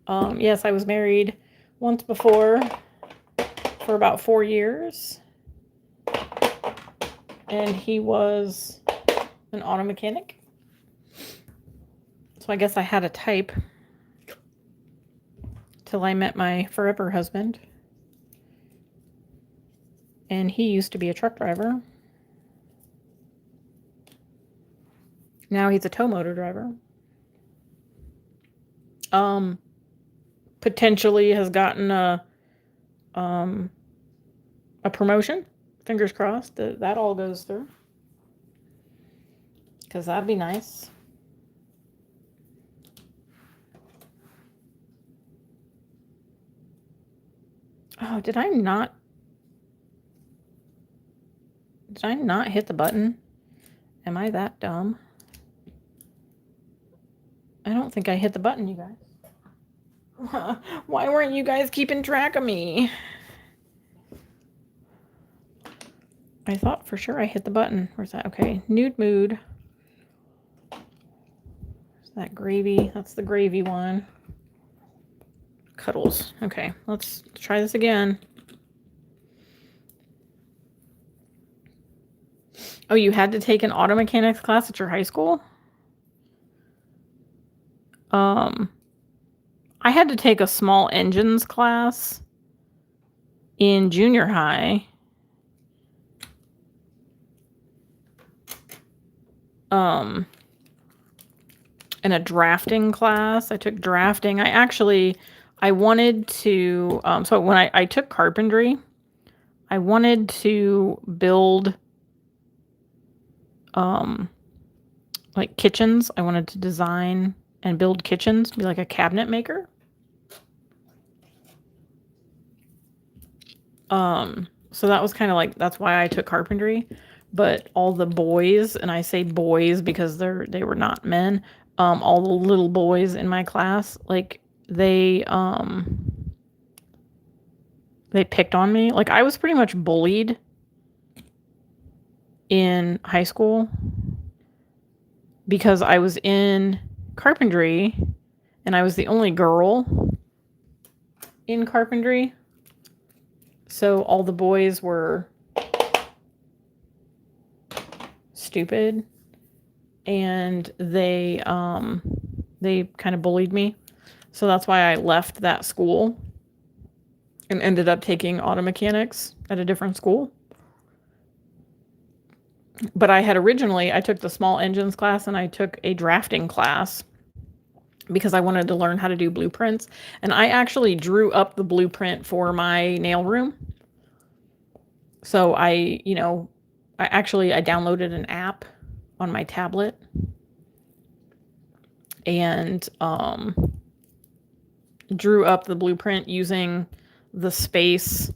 Yes, I was married once before for about 4 years. And he was an auto mechanic. So I guess I had a type till I met my forever husband. And he used to be a truck driver. Now he's a tow motor driver. Potentially has gotten a promotion. Fingers crossed that all goes through. Because that'd be nice. Oh, did I not hit the button? Am I that dumb? I don't think I hit the button, you guys. Why weren't you guys keeping track of me? I thought for sure I hit the button. Where's that? Okay, nude mood. Where's that gravy? That's the gravy one. Cuddles. Okay, let's try this again. Oh, you had to take an auto mechanics class at your high school? I had to take a small engines class in junior high. in a drafting class. I took drafting. I wanted to, so when I took carpentry, I wanted to build, like kitchens. I wanted to design and build kitchens, be like a cabinet maker. So that was kind of like, that's why I took carpentry. But all the boys, and I say boys because they were not men, all the little boys in my class, like they picked on me. Like I was pretty much bullied in high school because I was in carpentry and I was the only girl in carpentry. So all the boys were stupid and they kind of bullied me. So that's why I left that school and ended up taking auto mechanics at a different school. But I took the small engines class and I took a drafting class because I wanted to learn how to do blueprints. And I actually drew up the blueprint for my nail room. So I downloaded an app on my tablet and drew up the blueprint using the space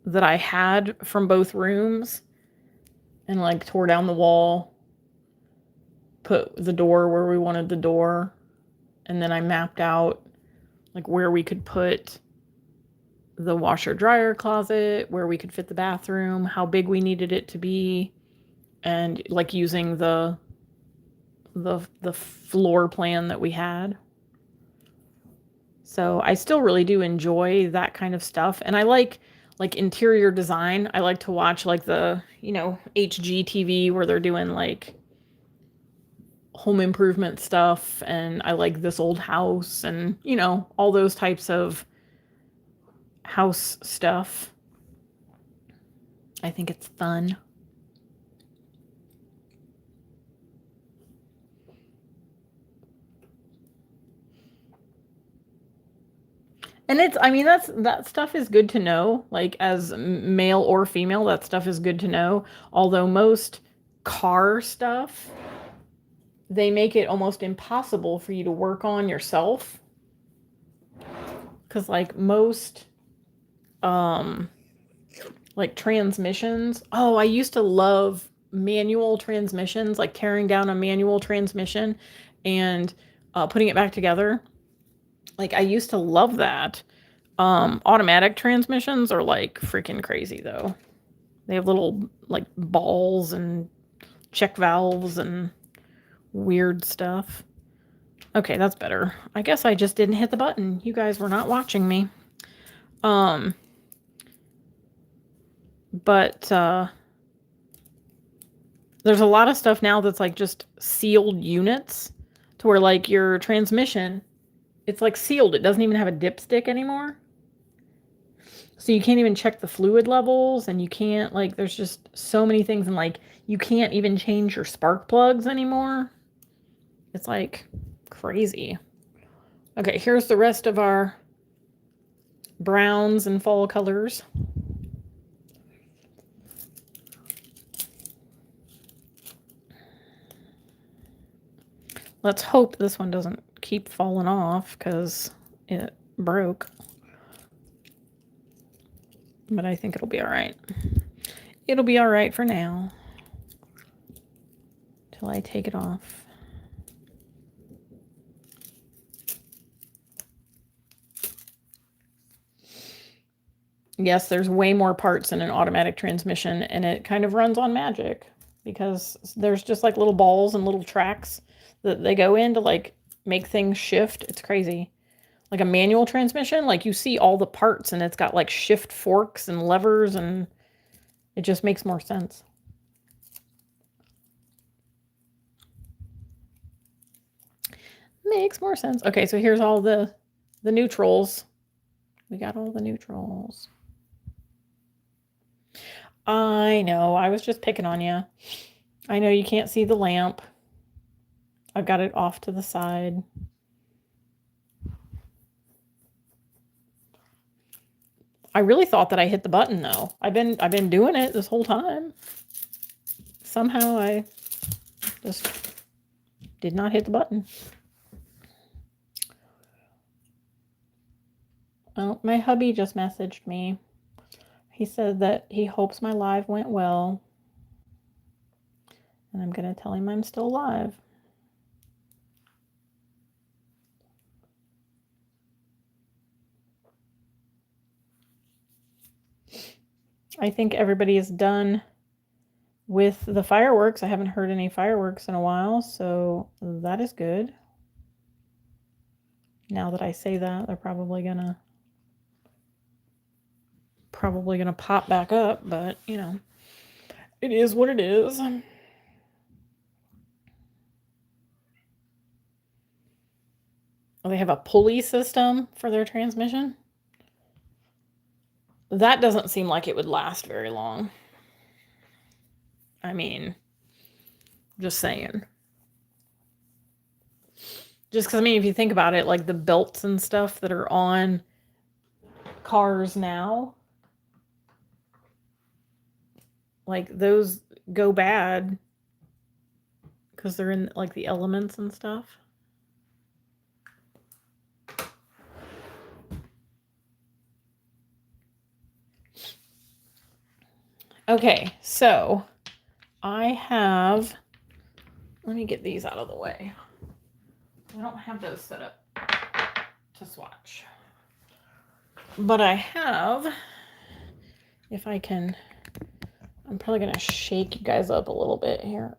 that I had from both rooms and like tore down the wall, put the door where we wanted the door, and then I mapped out like where we could put the washer dryer closet, where we could fit the bathroom, how big we needed it to be, and like using the floor plan that we had. So I still really do enjoy that kind of stuff. And I like interior design. I like to watch like the, HGTV where they're doing like home improvement stuff. And I like This Old House and, all those types of house stuff. I think it's fun. And that stuff is good to know, like as male or female, that stuff is good to know. Although most car stuff, they make it almost impossible for you to work on yourself. Because like most, like transmissions. Oh, I used to love manual transmissions, like tearing down a manual transmission and putting it back together. Like I used to love that. Automatic transmissions are like freaking crazy though. They have little like balls and check valves and weird stuff. Okay, that's better. I guess I just didn't hit the button. You guys were not watching me. But there's a lot of stuff now that's like just sealed units to where like your transmission, it's like sealed. It doesn't even have a dipstick anymore. So you can't even check the fluid levels and you can't like, there's just so many things and like you can't even change your spark plugs anymore. It's like crazy. Okay, here's the rest of our browns and fall colors. Let's hope this one doesn't keep falling off because it broke. But I think it'll be all right. It'll be all right for now. Till I take it off. Yes, there's way more parts in an automatic transmission, and it kind of runs on magic because there's just like little balls and little tracks that they go in to like make things shift. It's crazy. Like a manual transmission, like you see all the parts and it's got like shift forks and levers and it just makes more sense. Makes more sense. Okay, so here's all the neutrals. We got all the neutrals. I know, I was just picking on you. I know you can't see the lamp. I've got it off to the side. I really thought that I hit the button though. I've been doing it this whole time. Somehow I just did not hit the button. Well, my hubby just messaged me. He said that he hopes my live went well. And I'm going to tell him I'm still live. I think everybody is done with the fireworks. I haven't heard any fireworks in a while, so that is good. Now that I say that, they're probably gonna pop back up, but you know, it is what it is. Oh, they have a pulley system for their transmission. That doesn't seem like it would last very long. I mean, just saying. Just because, I mean, if you think about it, like the belts and stuff that are on cars now, like those go bad because they're in like the elements and stuff. Okay, so I have, let me get these out of the way. I don't have those set up to swatch. But I have, if I can, I'm probably going to shake you guys up a little bit here.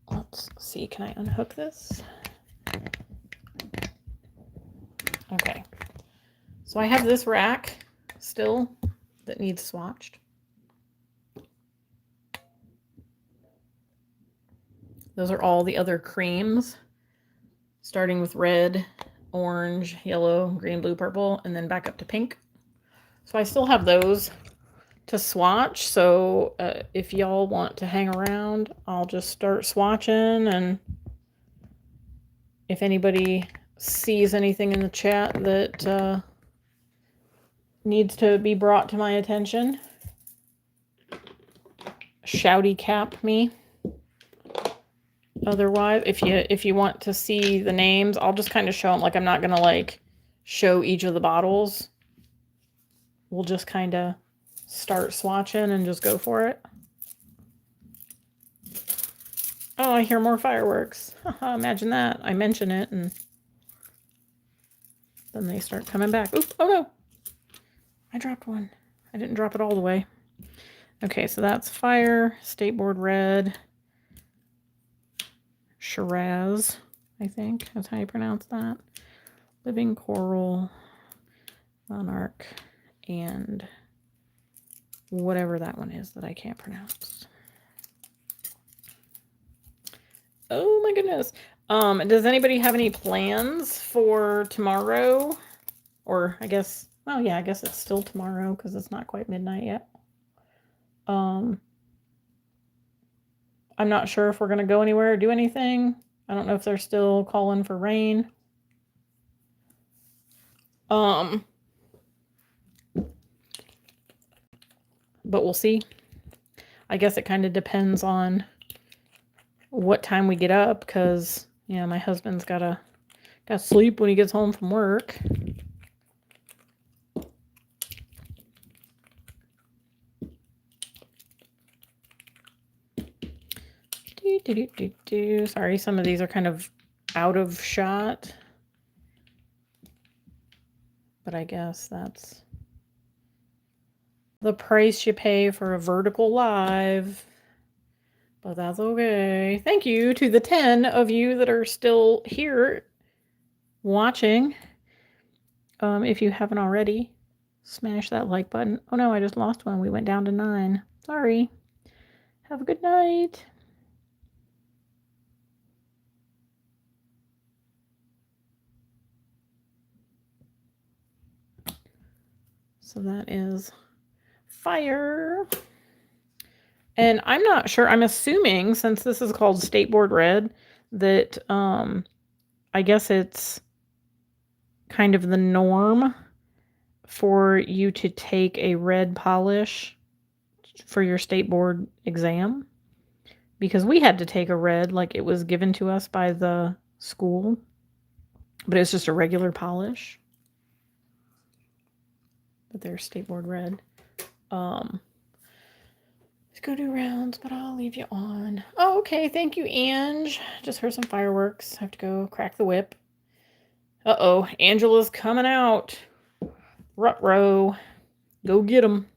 Let's see, can I unhook this? Okay. So I have this rack still that needs swatched. Those are all the other creams, starting with red, orange, yellow, green, blue, purple, and then back up to pink. So I still have those to swatch. So if y'all want to hang around, I'll just start swatching. And if anybody sees anything in the chat that needs to be brought to my attention, shouty cap me. Otherwise, if you want to see the names, I'll just kind of show them. Like, I'm not gonna like show each of the bottles. We'll just kind of start swatching and just go for it. Oh, I hear more fireworks. Imagine that. I mention it and then they start coming back. Oop, oh no. I dropped one. I didn't drop it all the way. Okay, so that's fire, skateboard red, Shiraz, I think that's how you pronounce that. Living coral, monarch, and whatever that one is that I can't pronounce. Oh my goodness. Does anybody have any plans for tomorrow? Or I guess, well, yeah, I guess it's still tomorrow because it's not quite midnight yet. I'm not sure if we're going to go anywhere or do anything. I don't know if they're still calling for rain. But we'll see. I guess it kind of depends on what time we get up because, yeah, my husband's got to sleep when he gets home from work. Sorry, some of these are kind of out of shot. But I guess that's the price you pay for a vertical live. But that's okay. Thank you to the 10 of you that are still here watching. If you haven't already, smash that like button. Oh no, I just lost one. We went down to 9. Sorry. Have a good night. So that is fire. And I'm not sure, I'm assuming since this is called State Board Red that I guess it's kind of the norm for you to take a red polish for your state board exam, because we had to take a red, like it was given to us by the school, but it's just a regular polish. But there's State Board Red. Let's go do rounds, but I'll leave you on. Oh, okay. Thank you, Ange. Just heard some fireworks. I have to go crack the whip. Uh-oh. Angela's coming out. Ruh-roh. Go get 'em.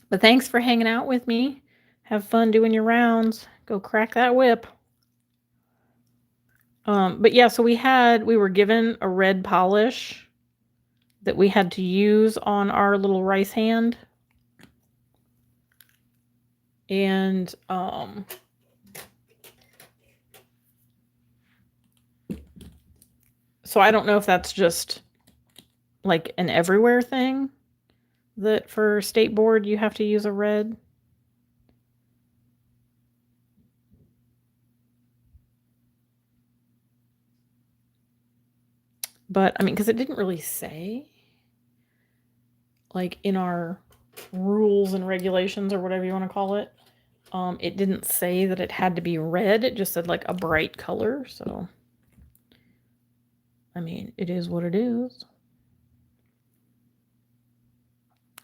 But thanks for hanging out with me. Have fun doing your rounds. Go crack that whip. But yeah, so we were given a red polish that we had to use on our little rice hand. And so I don't know if that's just like an everywhere thing, that for state board you have to use a red. But I mean, because it didn't really say, like in our rules and regulations or whatever you want to call it, it didn't say that it had to be red. It just said like a bright color. So I mean, it is what it is.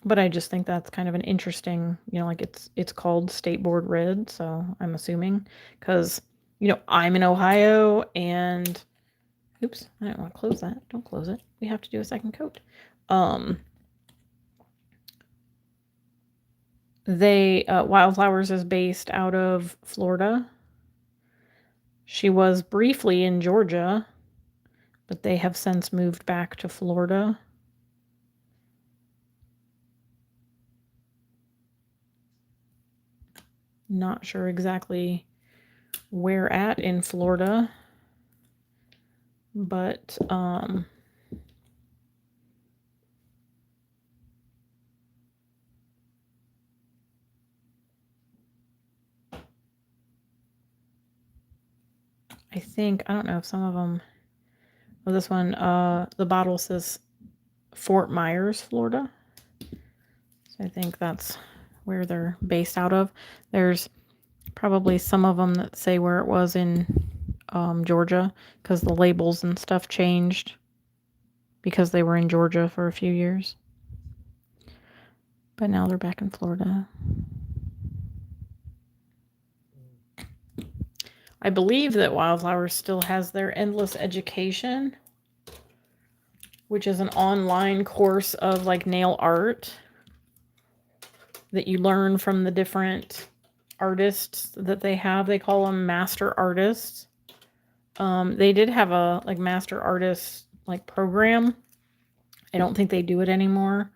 But I just think that's kind of an interesting, like it's called State Board Red, so I'm assuming, because I'm in Ohio, and oops, I didn't want to close that. Don't close it. We have to do a second coat. Wildflowers is based out of Florida. She was briefly in Georgia, but they have since moved back to Florida. Not sure exactly where at in Florida, but I think, I don't know if some of them, well, this one, the bottle says Fort Myers, Florida. So I think that's where they're based out of. There's probably some of them that say where it was in Georgia, because the labels and stuff changed because they were in Georgia for a few years. But now they're back in Florida. I believe that Wildflowers still has their Endless Education, which is an online course of like nail art that you learn from the different artists that they have. They call them master artists. They did have a like master artist like program. I don't think they do it anymore,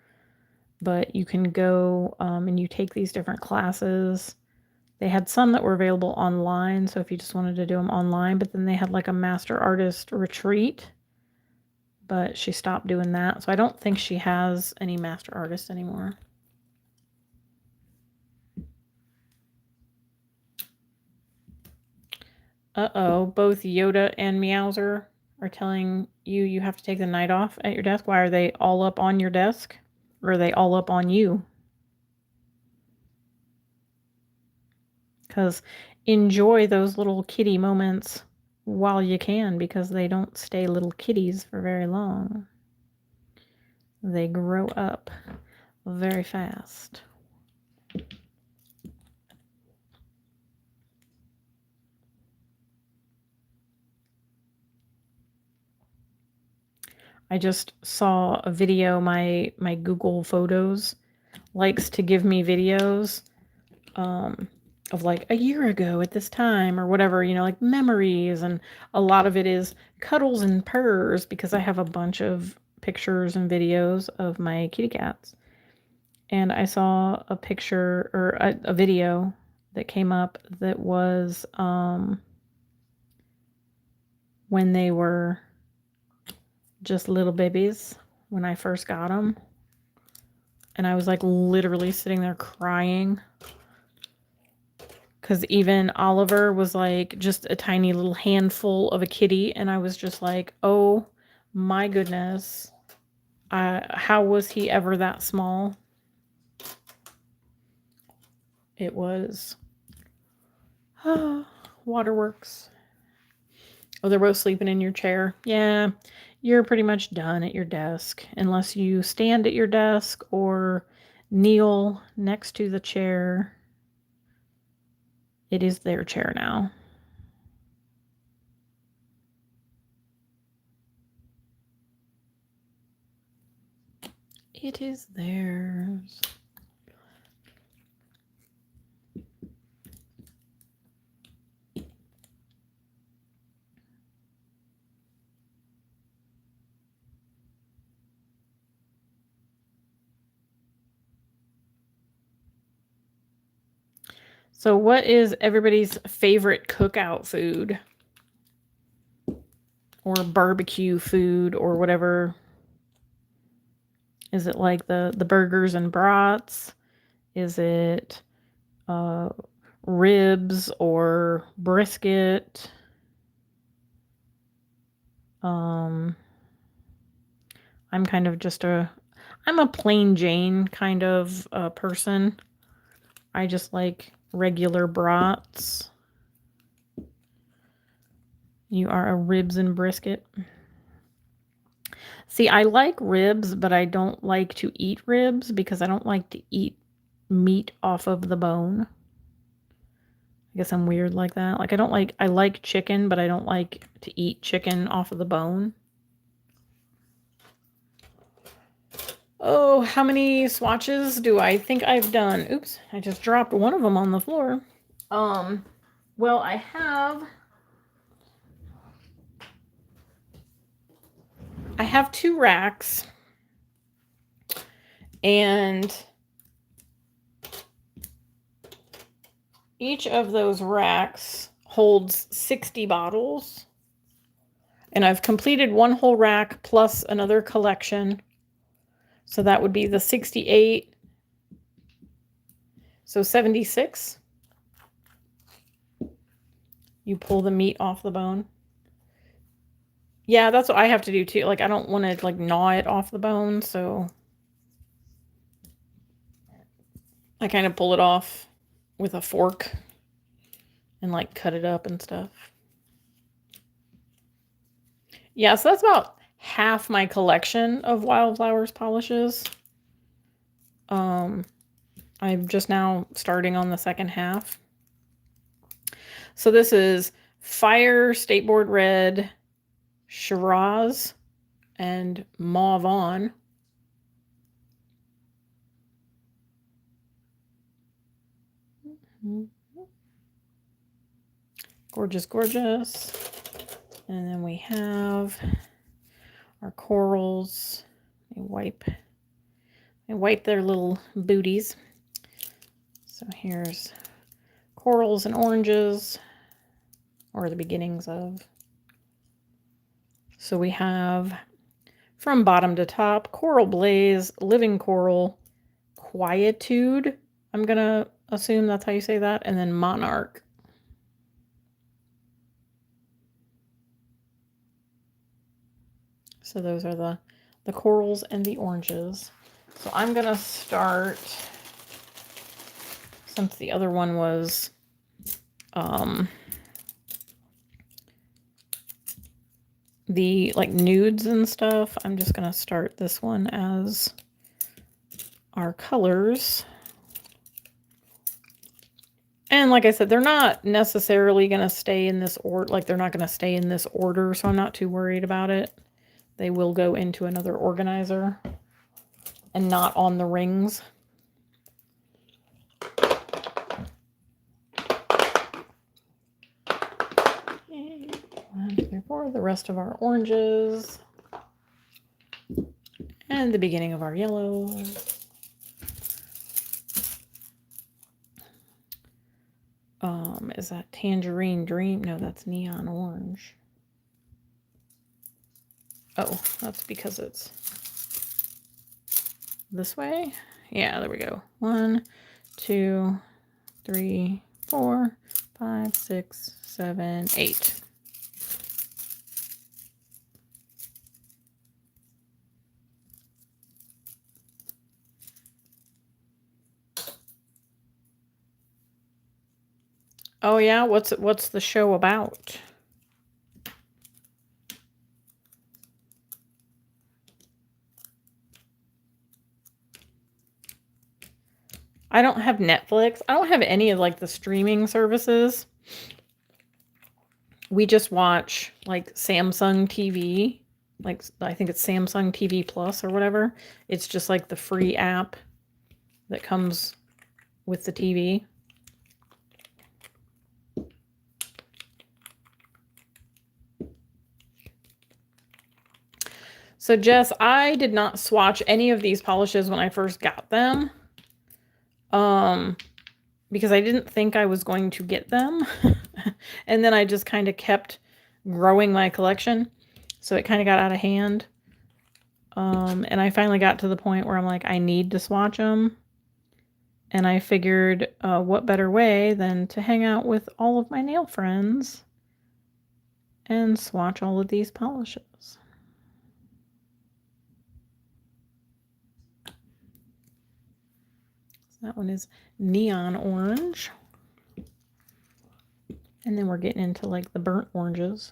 but you can go and you take these different classes. They had some that were available online, so if you just wanted to do them online, but then they had like a master artist retreat, but she stopped doing that. So I don't think she has any master artists anymore. Uh-oh, both Yoda and Meowser are telling you have to take the night off at your desk. Why are they all up on your desk? Or are they all up on you? Because enjoy those little kitty moments while you can, because they don't stay little kitties for very long. They grow up very fast. I just saw a video. My Google Photos likes to give me videos of like a year ago at this time or whatever, like memories, and a lot of it is cuddles and purrs, because I have a bunch of pictures and videos of my kitty cats. And I saw a picture or a video that came up that was when they were just little babies when I first got them. And I was like literally sitting there crying. Because even Oliver was like just a tiny little handful of a kitty. And I was just like, oh my goodness. How was he ever that small? It was Waterworks. Oh, they're both sleeping in your chair. Yeah, you're pretty much done at your desk. Unless you stand at your desk or kneel next to the chair. It is their chair now. It is theirs. So what is everybody's favorite cookout food? Or barbecue food or whatever? Is it like the burgers and brats? Is it ribs or brisket? I'm kind of just I'm a plain Jane kind of person. I just like regular brats. You are a ribs and brisket. See, I like ribs, but I don't like to eat ribs because I don't like to eat meat off of the bone. I guess I'm weird like that. Like I like chicken, but I don't like to eat chicken off of the bone. Oh, how many swatches do I think I've done? Oops, I just dropped one of them on the floor. Well, I have 2 racks, and each of those racks holds 60 bottles. And I've completed one whole rack plus another collection. So that would be the 68. So 76. You pull the meat off the bone. Yeah, that's what I have to do too. Like I don't want to like gnaw it off the bone, so I kind of pull it off with a fork and like cut it up and stuff. Yeah, so that's about half my collection of Wildflowers polishes. I'm just now starting on the second half. So this is Fire, Skateboard Red, Shiraz, and Mauve On. Gorgeous, gorgeous. And then we have our corals. They wipe their little booties. So here's corals and oranges, or the beginnings of. So we have from bottom to top, Coral Blaze, Living Coral, Quietude. I'm gonna assume that's how you say that, and then Monarch. So those are the corals and the oranges. So I'm gonna start, since the other one was the like nudes and stuff, I'm just gonna start this one as our colors. And like I said, they're not necessarily gonna stay in this order, like they're not gonna stay in this order, so I'm not too worried about it. They will go into another organizer and not on the rings. Okay. 1, 2, 3, 4. The rest of our oranges. And the beginning of our yellows. Is that Tangerine Dream? No, that's Neon Orange. Oh, that's because it's this way. Yeah, there we go. 1, 2, 3, 4, 5, 6, 7, 8. Oh yeah, what's the show about? I don't have Netflix. I don't have any of like the streaming services. We just watch like Samsung TV. Like I think it's Samsung TV Plus or whatever. It's just like the free app that comes with the TV. So Jess, I did not swatch any of these polishes when I first got them. Because I didn't think I was going to get them. And then I just kind of kept growing my collection. So it kind of got out of hand. And I finally got to the point where I'm like, I need to swatch them. And I figured, what better way than to hang out with all of my nail friends and swatch all of these polishes. So that one is neon orange. And then we're getting into like the burnt oranges.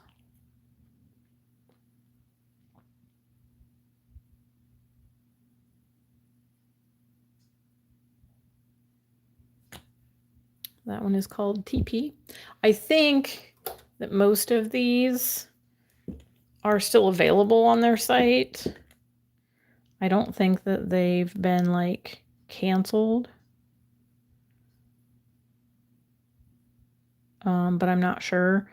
That one is called TP. I think that most of these are still available on their site. I don't think that they've been like canceled. But I'm not sure.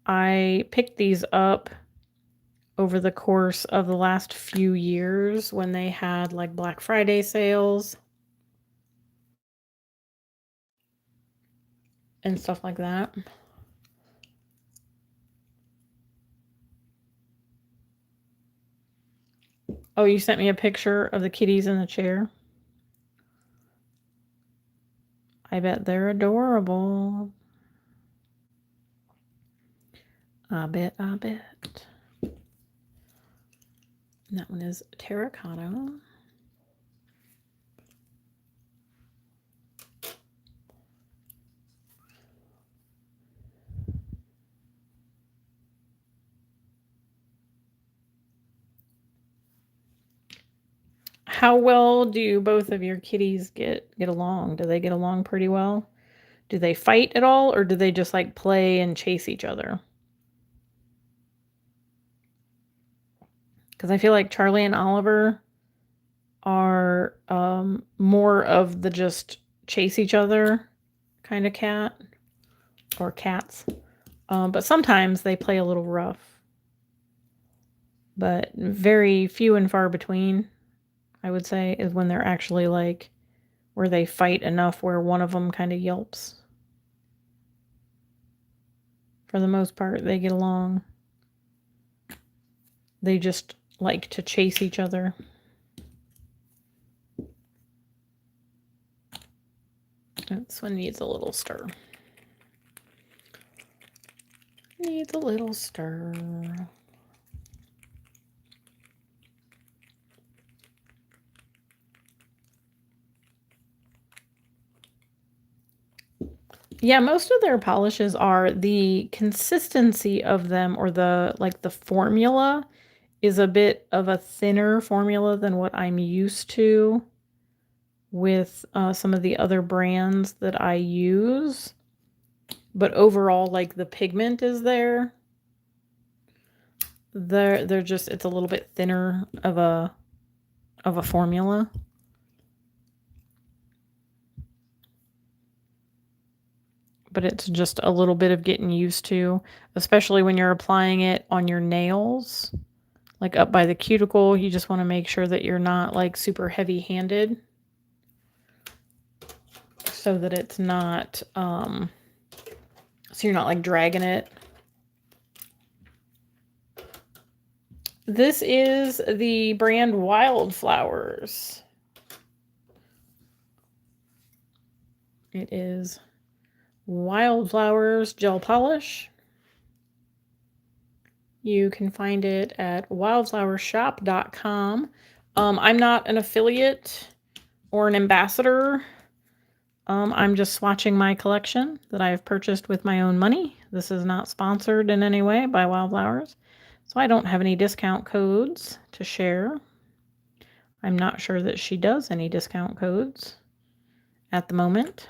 I picked these up over the course of the last few years when they had like Black Friday sales and stuff like that. Oh, you sent me a picture of the kitties in the chair. I bet they're adorable. I bet. And that one is terracotta. How well do both of your kitties get along? Do they get along pretty well? Do they fight at all, or do they just like play and chase each other? Because I feel like Charlie and Oliver are more of the just chase each other kind of cat or cats. But sometimes they play a little rough. But very few and far between, I would say, is when they're actually like where they fight enough where one of them kind of yelps. For the most part, they get along. They just like to chase each other. This one needs a little stir. Needs a little stir. Yeah, most of their polishes are the consistency of them, or the like the formula is a bit of a thinner formula than what I'm used to with some of the other brands that I use. But overall, like the pigment is there. They're just, it's a little bit thinner of a formula. But it's just a little bit of getting used to, especially when you're applying it on your nails, like up by the cuticle. You just want to make sure that you're not like super heavy-handed, so that it's not so you're not like dragging it. This is the brand Wildflowers. It is Wildflowers gel polish. You can find it at wildflowershop.com. I'm not an affiliate or an ambassador. I'm just swatching my collection that I have purchased with my own money. This is not sponsored in any way by Wildflowers, so I don't have any discount codes to share. I'm not sure that she does any discount codes at the moment.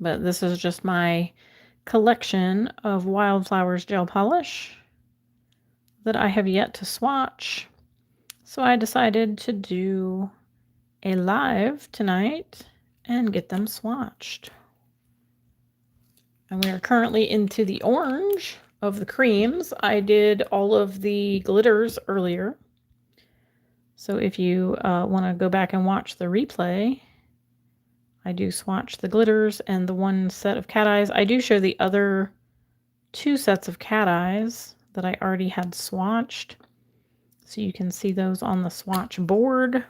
But this is just my collection of Wildflowers gel polish that I have yet to swatch. So I decided to do a live tonight and get them swatched. And we are currently into the orange of the creams. I did all of the glitters earlier. So if you want to go back and watch the replay, I do swatch the glitters and the one set of cat eyes. I do show the other 2 sets of cat eyes that I already had swatched. So you can see those on the swatch board.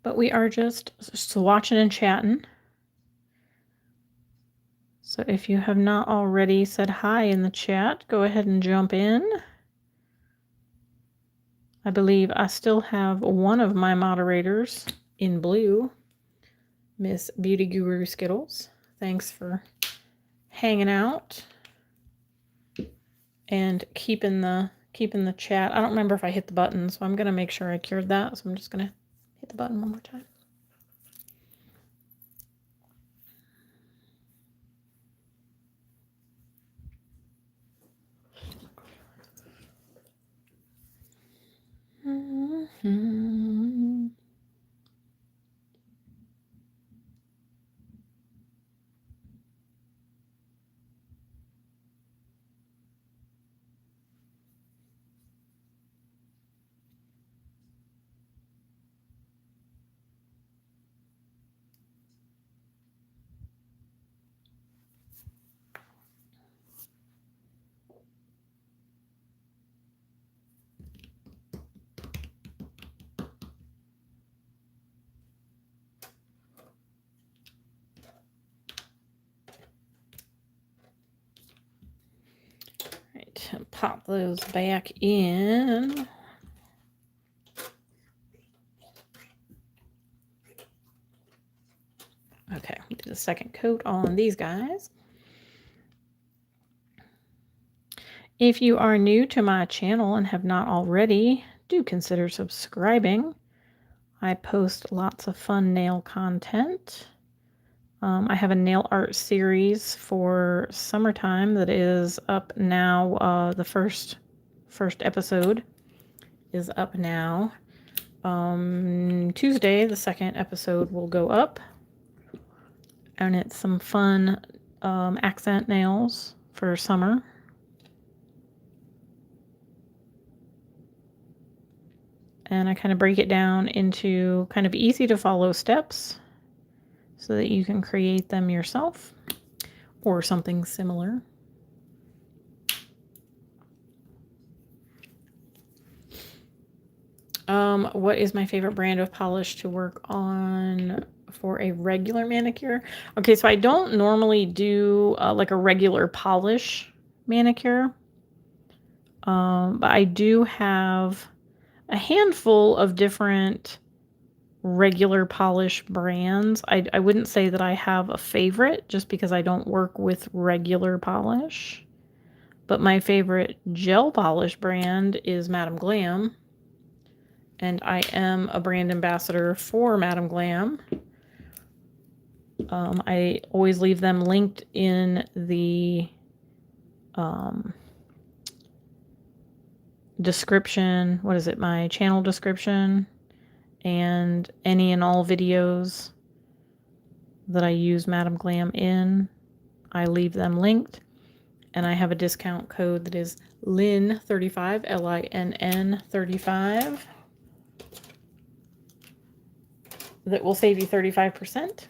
But we are just swatching and chatting. So if you have not already said hi in the chat, go ahead and jump in. I believe I still have one of my moderators in blue, Miss Beauty Guru Skittles. Thanks for hanging out and keeping the chat. I don't remember if I hit the button, so I'm gonna make sure I cured that. So I'm just gonna hit the button one more time. Right, pop those back in. Okay, we did a second coat on these guys. If you are new to my channel and have not already, do consider subscribing. I post lots of fun nail content. I have a nail art series for summertime that is up now. The first episode is up now. Tuesday, the second episode will go up. And it's some fun accent nails for summer. And I kind of break it down into kind of easy to follow steps so that you can create them yourself or something similar. What is my favorite brand of polish to work on for a regular manicure? Okay, so I don't normally do like a regular polish manicure. But I do have a handful of different regular polish brands. I wouldn't say that I have a favorite just because I don't work with regular polish. But my favorite gel polish brand is Madam Glam. And I am a brand ambassador for Madam Glam. I always leave them linked in the description. What is it? My channel description. And any and all videos that I use Madam Glam in, I leave them linked. And I have a discount code that is LINN35, LINN 35, that will save you 35%.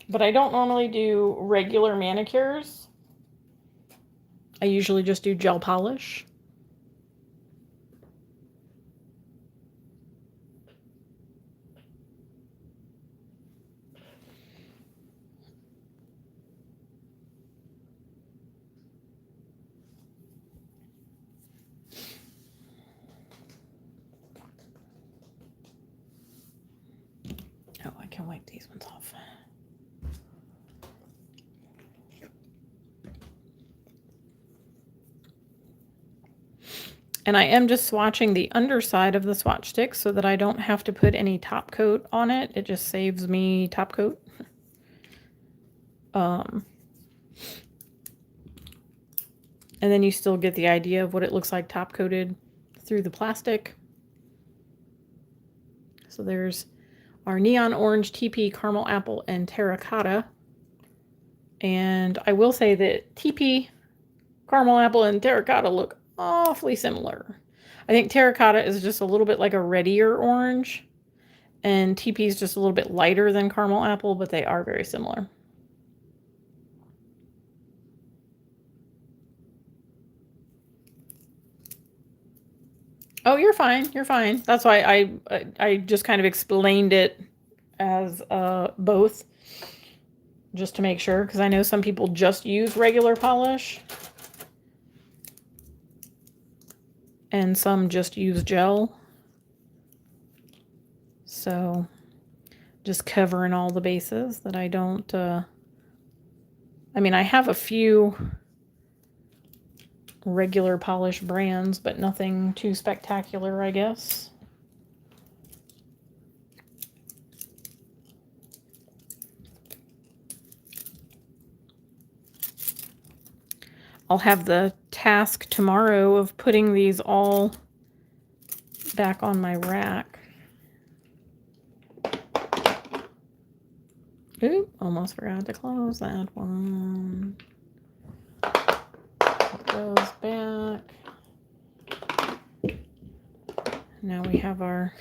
But I don't normally do regular manicures. I usually just do gel polish. Oh, I can wipe these ones off. And I am just swatching the underside of the swatch stick so that I don't have to put any top coat on it. It just saves me top coat. And then you still get the idea of what it looks like top coated through the plastic. So there's our neon orange, TP, caramel apple, and terracotta. And I will say that TP, caramel apple, and terracotta look awfully similar. I think terracotta is just a little bit like a reddier orange, and TP is just a little bit lighter than caramel apple, but they are very similar. Oh, you're fine. You're fine. That's why I just kind of explained it as both, just to make sure, because I know some people just use regular polish and some just use gel. So just covering all the bases that I don't, I mean, I have a few regular polish brands, but nothing too spectacular, I guess. I'll have the task tomorrow of putting these all back on my rack. Oop, almost forgot to close that one. It goes back. Now we have our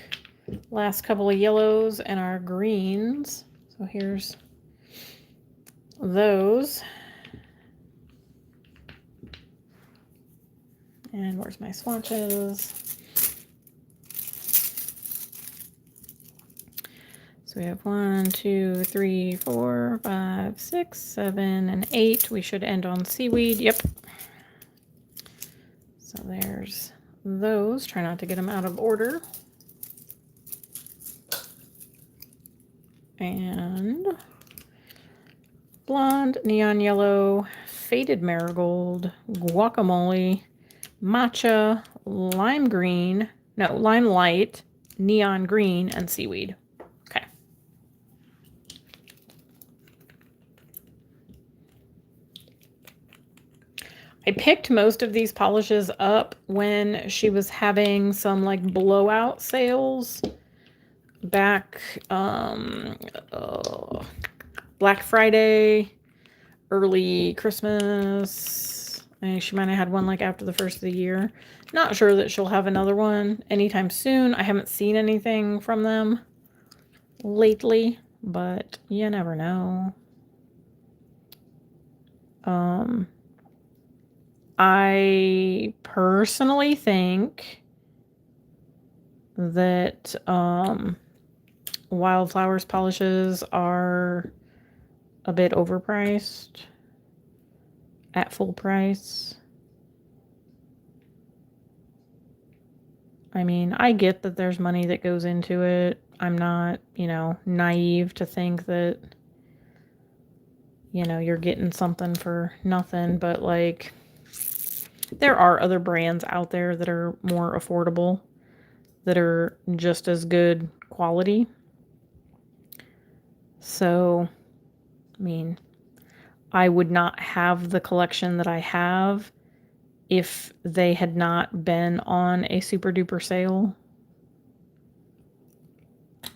last couple of yellows and our greens. So here's those. And where's my swatches? So we have 1, 2, 3, 4, 5, 6, 7, and 8. We should end on seaweed. Yep. So there's those. Try not to get them out of order. And blonde, neon yellow, faded marigold, guacamole, matcha, lime green, no, lime light, neon green, and seaweed. Okay. I picked most of these polishes up when she was having some like blowout sales back Black Friday, early Christmas. I mean, she might have had one like after the first of the year. Not sure that she'll have another one anytime soon. I haven't seen anything from them lately, but you never know. I personally think that Wildflowers polishes are a bit overpriced at full price. I mean, I get that there's money that goes into it. I'm not, you know, naive to think that, you know, you're getting something for nothing, but like there are other brands out there that are more affordable, that are just as good quality. So, I mean, I would not have the collection that I have if they had not been on a super duper sale.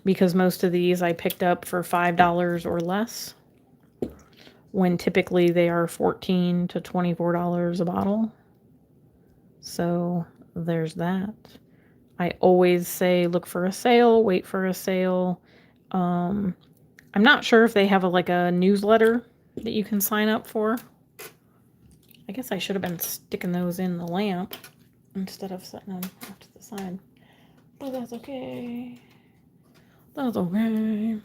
Because most of these I picked up for $5 or less, when typically they are $14 to $24 a bottle. So there's that. I always say look for a sale, wait for a sale. I'm not sure if they have like a newsletter that you can sign up for. I guess I should have been sticking those in the lamp instead of setting them off to the side. But that's okay. That's okay.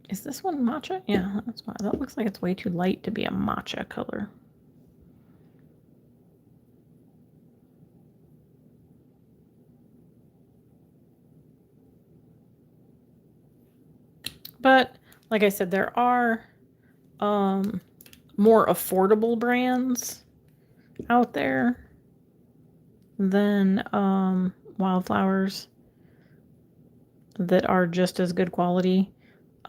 Is this one matcha? Yeah, that's why. That looks like it's way too light to be a matcha color. But like I said, there are more affordable brands out there than Wildflowers that are just as good quality.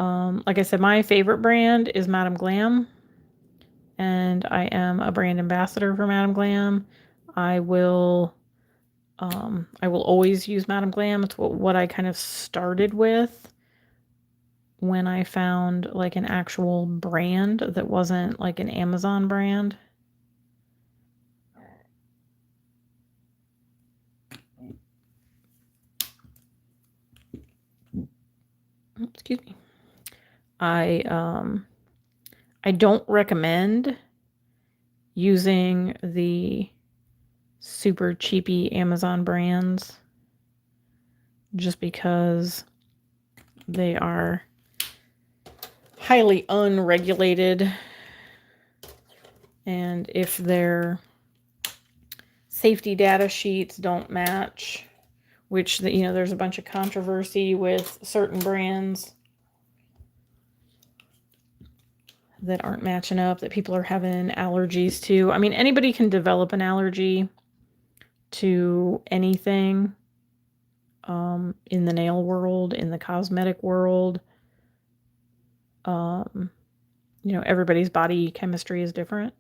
Like I said, my favorite brand is Madame Glam, and I am a brand ambassador for Madame Glam. I will always use Madame Glam. It's what I kind of started with when I found like an actual brand that wasn't like an Amazon brand. Excuse me. I don't recommend using the super cheapy Amazon brands just because they are highly unregulated, and if their safety data sheets don't match, which there's a bunch of controversy with certain brands that aren't matching up, that people are having allergies to. I mean, anybody can develop an allergy to anything in the nail world, in the cosmetic world. Everybody's body chemistry is different.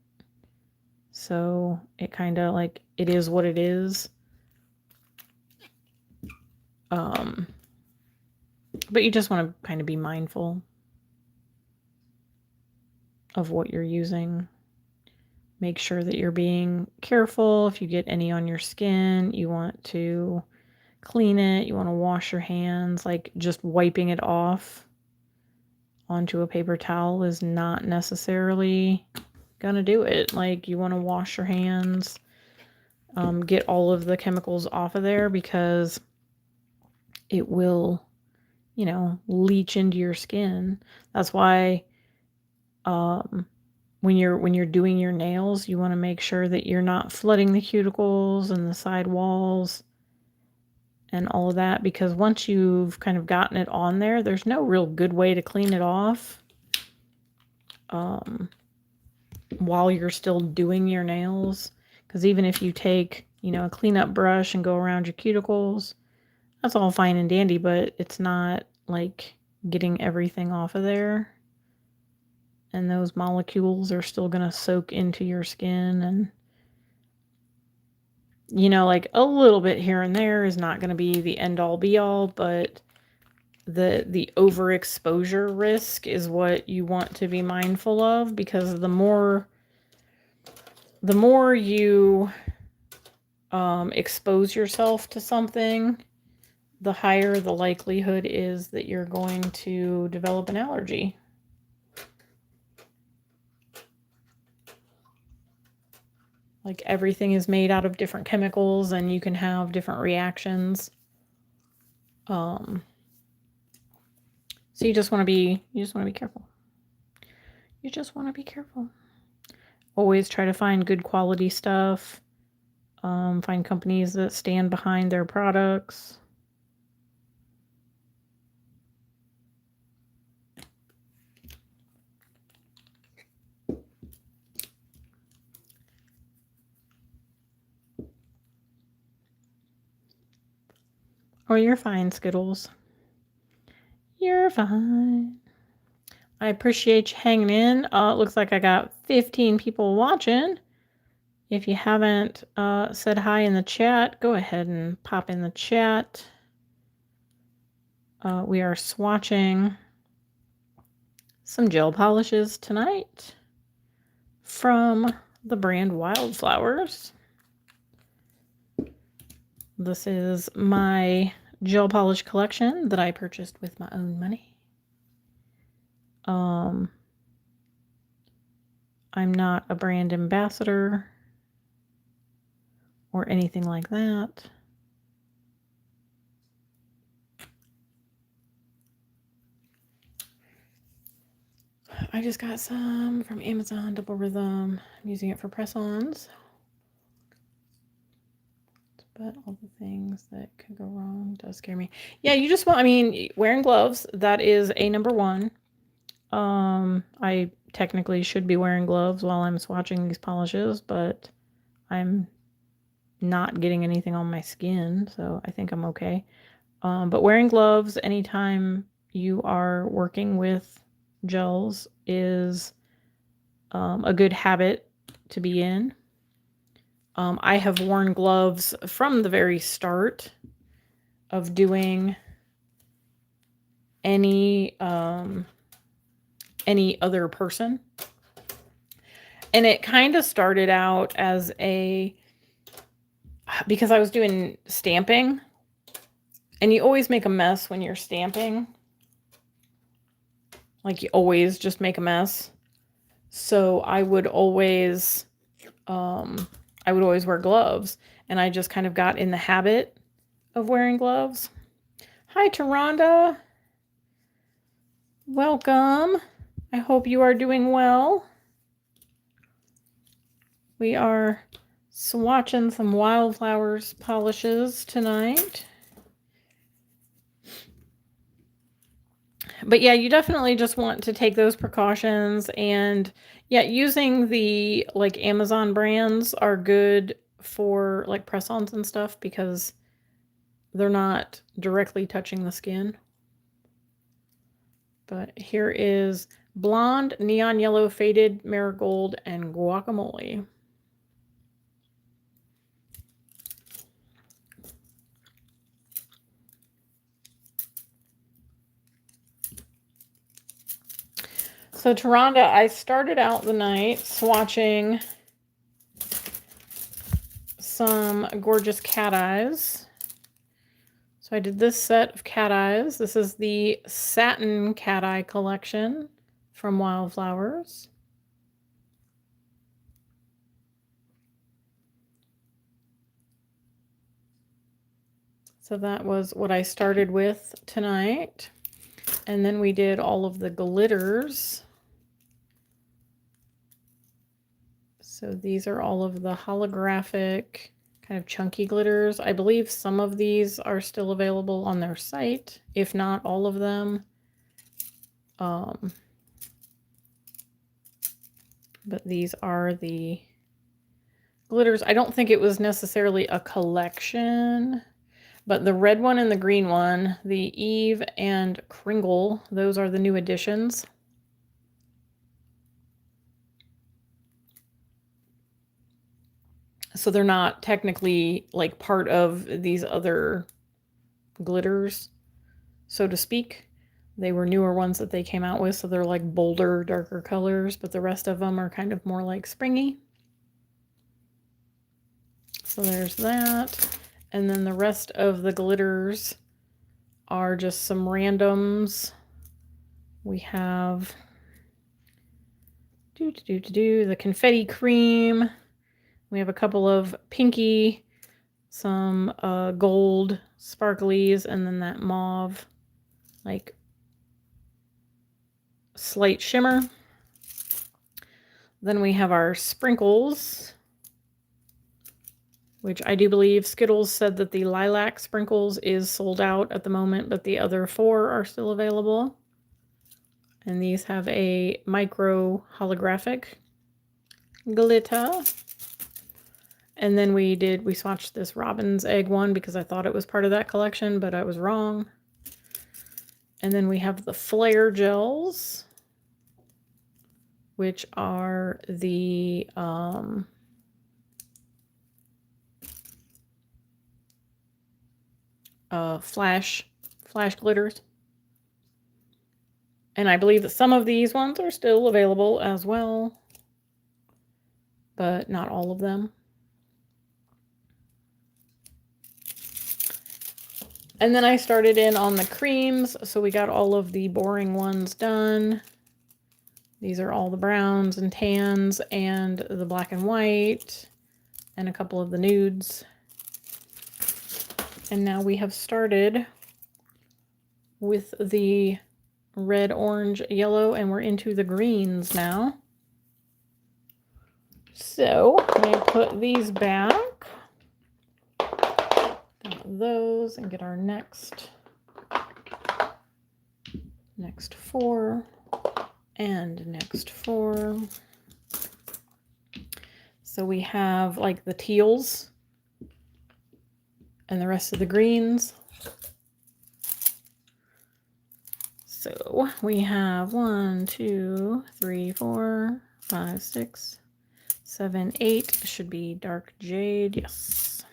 So it kind of like, it is what it is. But you just want to kind of be mindful of what you're using. Make sure that you're being careful. If you get any on your skin, you want to clean it. You want to wash your hands. Like, just wiping it off onto a paper towel is not necessarily gonna do it. Like, you want to wash your hands, get all of the chemicals off of there, because it will, leach into your skin. That's why when you're doing your nails, you want to make sure that you're not flooding the cuticles and the side walls and all of that, because once you've kind of gotten it on there, there's no real good way to clean it off while you're still doing your nails. Because even if you take, a cleanup brush and go around your cuticles, that's all fine and dandy, but it's not like getting everything off of there. And those molecules are still going to soak into your skin. And, like a little bit here and there is not going to be the end all be all, but the overexposure risk is what you want to be mindful of, because the more you expose yourself to something, the higher the likelihood is that you're going to develop an allergy. Like, everything is made out of different chemicals and you can have different reactions. So you just want to be careful. You just want to be careful. Always try to find good quality stuff. Find companies that stand behind their products. Oh, you're fine, Skittles. You're fine. I appreciate you hanging in. It looks like I got 15 people watching. If you haven't said hi in the chat, go ahead and pop in the chat. We are swatching some gel polishes tonight from the brand Wildflowers. This is my gel polish collection that I purchased with my own money. I'm not a brand ambassador or anything like that. I just got some from Amazon, Double Rhythm. I'm using it for press-ons. But all the things that could go wrong does scare me. Yeah, you just want, I mean, wearing gloves, that is a number one. I technically should be wearing gloves while I'm swatching these polishes, but I'm not getting anything on my skin, so I think I'm okay. But wearing gloves anytime you are working with gels is a good habit to be in. I have worn gloves from the very start of doing any other person. And it kind of started out as because I was doing stamping, and you always make a mess when you're stamping. Like, you always just make a mess. So I would always wear gloves, and I just kind of got in the habit of wearing gloves. Hi, Taronda. Welcome. I hope you are doing well. We are swatching some Wildflowers polishes tonight. But yeah, you definitely just want to take those precautions, and yeah, using the like Amazon brands are good for like press-ons and stuff because they're not directly touching the skin. But here is Blonde, Neon Yellow, Faded, Marigold, and Guacamole. So Taronda, I started out the night swatching some gorgeous cat eyes. So I did this set of cat eyes. This is the Satin Cat Eye collection from Wildflowers. So that was what I started with tonight. And then we did all of the glitters. So these are all of the holographic kind of chunky glitters. I believe some of these are still available on their site, if not all of them. But these are the glitters. I don't think it was necessarily a collection, but the red one and the green one, the Eve and Kringle, those are the new additions. So they're not technically like part of these other glitters, so to speak. They were newer ones that they came out with, so they're like bolder, darker colors, but the rest of them are kind of more like springy. So there's that. And then the rest of the glitters are just some randoms. We have the confetti cream. We have a couple of pinky, some gold sparklies, and then that mauve, like slight shimmer. Then we have our sprinkles, which I do believe Skittles said that the lilac sprinkles is sold out at the moment, but the other 4 are still available. And these have a micro holographic glitter. And then we swatched this robin's egg one because I thought it was part of that collection, but I was wrong. And then we have the flare gels, which are the flash glitters. And I believe that some of these ones are still available as well, but not all of them. And then I started in on the creams, so we got all of the boring ones done. These are all the browns and tans and the black and white and a couple of the nudes. And now we have started with the red, orange, yellow, and we're into the greens now. So I'm going to put these back. Got those and get our next 4 and next 4. So we have like the teals and the rest of the greens. So we have 1, 2, 3, 4, 5, 6, 7, 8. Should be dark jade. Yes.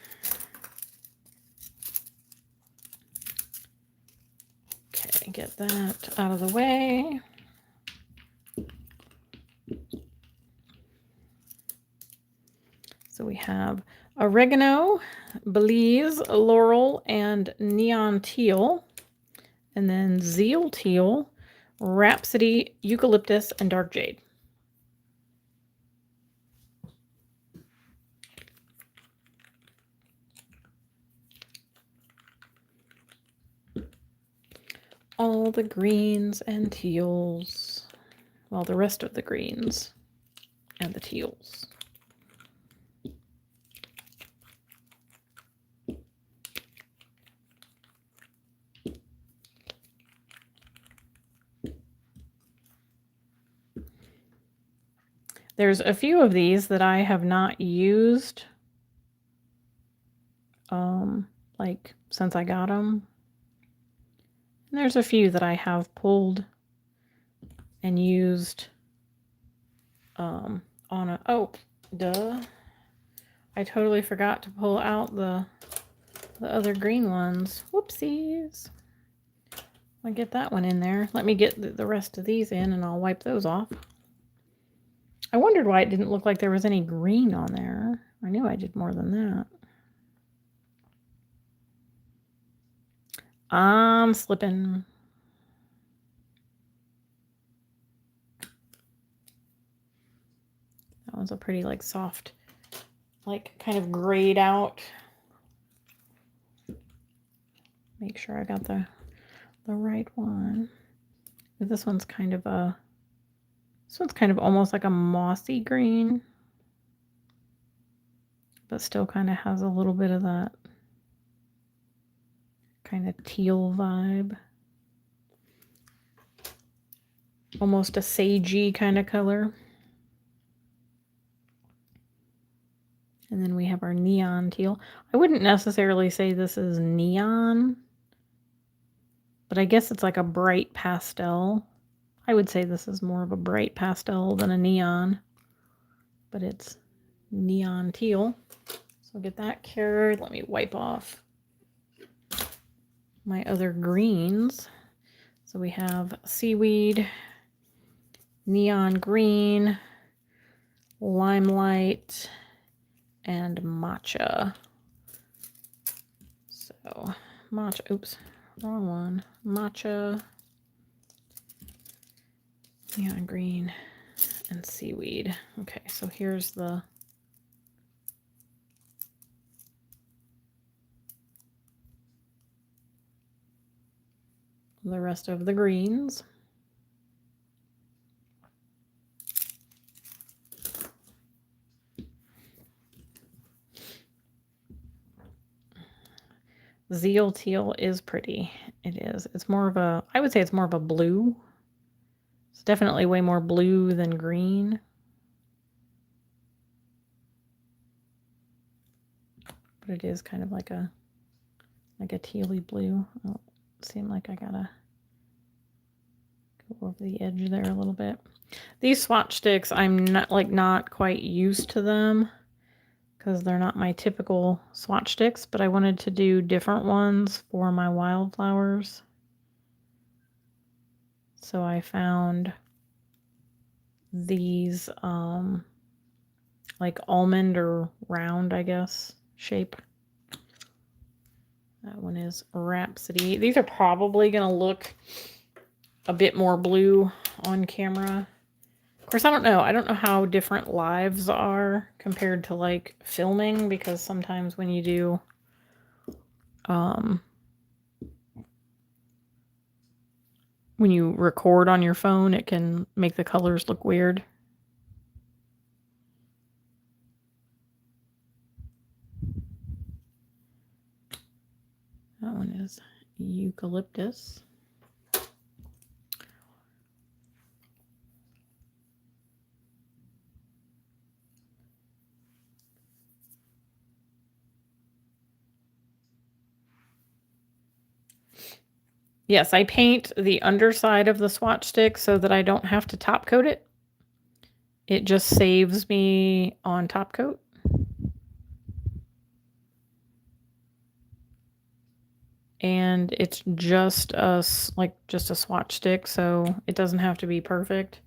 Okay, get that out of the way. So we have oregano, Belize, laurel, and neon teal. And then zeal teal, rhapsody, eucalyptus, and dark jade. All the greens and teals. Well, the rest of the greens and the teals. There's a few of these that I have not used, like since I got them. And there's a few that I have pulled and used on a, oh, duh. I totally forgot to pull out the other green ones. Whoopsies. I'll get that one in there. Let me get the rest of these in and I'll wipe those off. I wondered why it didn't look like there was any green on there. I knew I did more than that. I'm slipping. That one's a pretty like soft, like kind of grayed out. Make sure I got the right one. This one's kind of almost like a mossy green, but still kind of has a little bit of that kind of teal vibe. Almost a sagey kind of color. And then we have our neon teal. I wouldn't necessarily say this is neon, but I guess it's like a bright pastel. I would say this is more of a bright pastel than a neon, but it's neon teal. So get that cured. Let me wipe off my other greens. So we have seaweed, neon green, limelight, and matcha. So matcha, oops, wrong one. Matcha, neon green, and seaweed. Okay, so here's the rest of the greens. Zeal teal is pretty. It is. It's more of a, I would say it's more of a blue. It's definitely way more blue than green. But it is kind of like a tealy blue. Oh, it seemed like I gotta go over the edge there a little bit. These swatch sticks, I'm not quite used to them because they're not my typical swatch sticks, but I wanted to do different ones for my wildflowers. So I found these like almond or round, I guess, shape. That one is Rhapsody. These are probably going to look a bit more blue on camera. Of course, I don't know. I don't know how different lives are compared to like filming, because sometimes when you do when you record on your phone, it can make the colors look weird. That one is Eucalyptus. Yes, I paint the underside of the swatch stick so that I don't have to top coat it. It just saves me on top coat. And it's just a swatch stick, so it doesn't have to be perfect.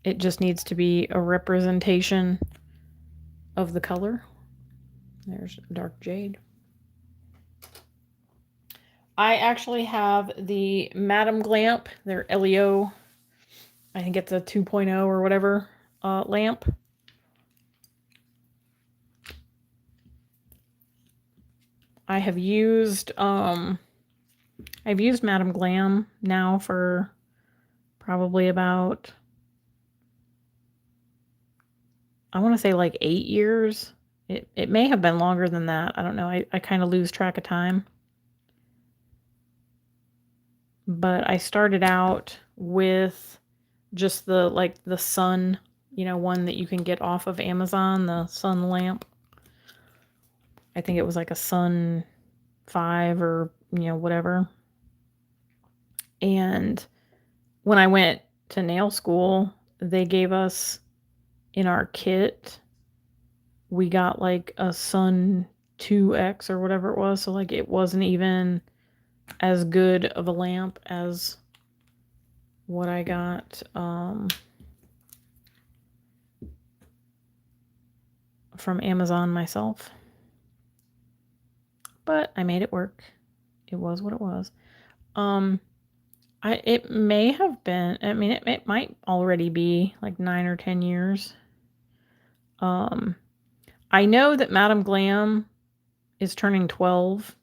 It just needs to be a representation of the color. There's dark jade. I actually have the Madame Glamp, their LEO, I think it's a 2.0 or whatever lamp. I have used I've used Madame Glam now for probably about, I want to say like 8 years. It may have been longer than that. I don't know. I kind of lose track of time. But I started out with just the sun, one that you can get off of Amazon, the sun lamp. I think it was like a Sun 5 or, whatever. And when I went to nail school, they gave us in our kit, we got like a Sun 2X or whatever it was. So like it wasn't even as good of a lamp as what I got from Amazon myself. But I made it work. It was what it was. It may have been, I mean, it might already be like 9 or 10 years. I know that Madame Glam is turning 12.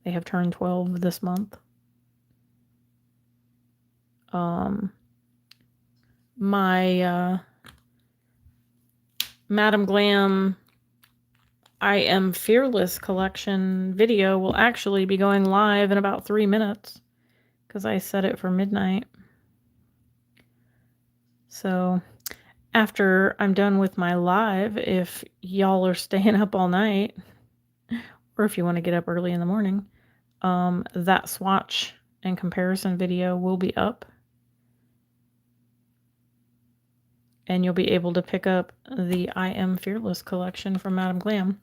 They have turned 12 this month. My Madame Glam I Am Fearless collection video will actually be going live in about 3 minutes because I set it for midnight. So after I'm done with my live, if y'all are staying up all night, or if you want to get up early in the morning, that swatch and comparison video will be up. And you'll be able to pick up the I Am Fearless collection from Madame Glam.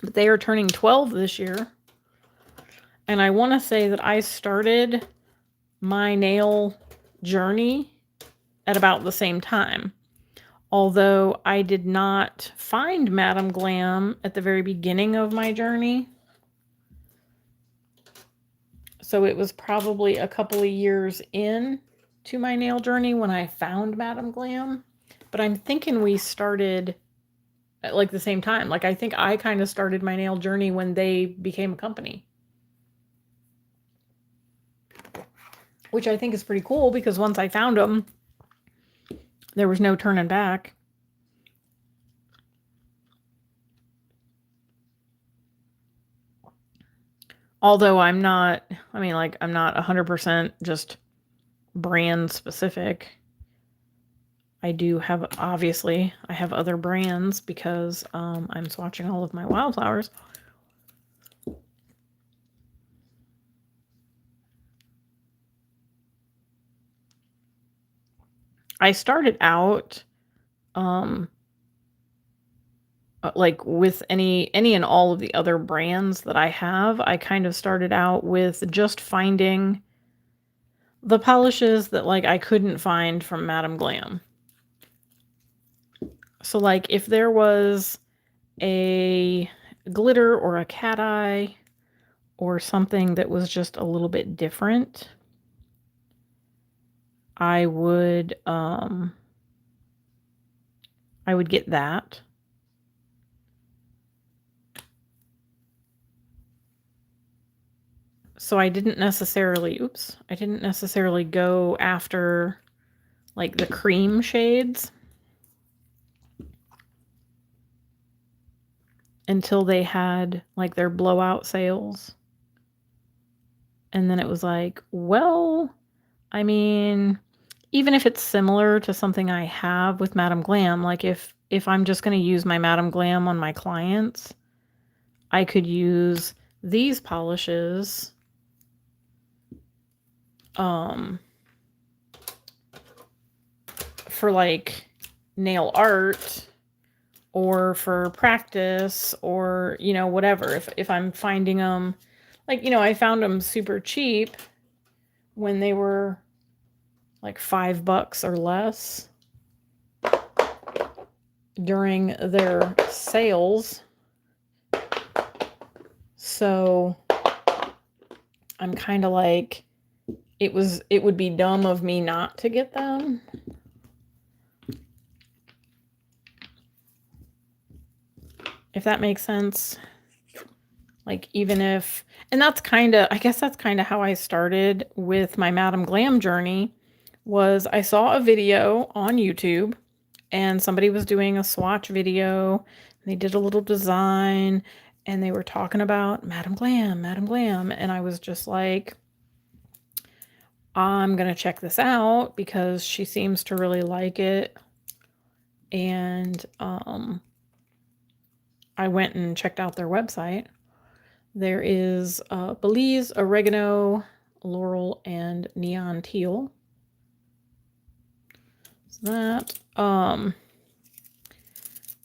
But they are turning 12 this year. And I want to say that I started my nail journey at about the same time. Although I did not find Madame Glam at the very beginning of my journey. So it was probably a couple of years in to my nail journey when I found Madame Glam. But I'm thinking we started at like the same time. Like I think I kind of started my nail journey when they became a company. Which I think is pretty cool because once I found them, there was no turning back. Although I'm not 100% just brand specific. I do have, obviously, I have other brands because I'm swatching all of my Wildflowers. I started out like with any and all of the other brands that I have. I kind of started out with just finding the polishes that like I couldn't find from Madame Glam. So like if there was a glitter or a cat eye or something that was just a little bit different, I would get that. So I didn't necessarily go after like the cream shades until they had like their blowout sales. And then it was like, well, I mean, even if it's similar to something I have with Madame Glam, like if I'm just going to use my Madame Glam on my clients, I could use these polishes for like nail art or for practice or, you know, whatever. If I'm finding them, like, you know, I found them super cheap when they were like $5 or less during their sales. So I'm kind of like, it would be dumb of me not to get them. If that makes sense. Like, even if, and that's kind of, I guess that's kind of how I started with my Madame Glam journey, was I saw a video on YouTube and somebody was doing a swatch video. They did a little design and they were talking about Madame Glam, Madame Glam. And I was just like, I'm going to check this out because she seems to really like it. And I went and checked out their website. There is Belize, oregano, laurel, and neon teal. So that.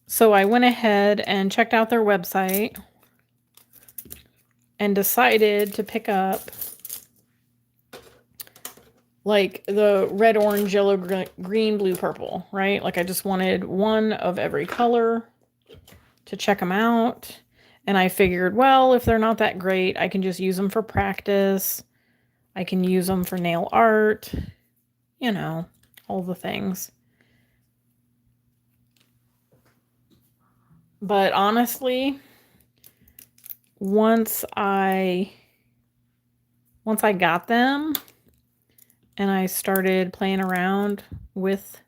So I went ahead and checked out their website and decided to pick up like the red, orange, yellow, green, blue, purple, right? Like I just wanted one of every color to check them out. And I figured, well, if they're not that great, I can just use them for practice. I can use them for nail art, you know, all the things. But honestly, once I got them and I started playing around with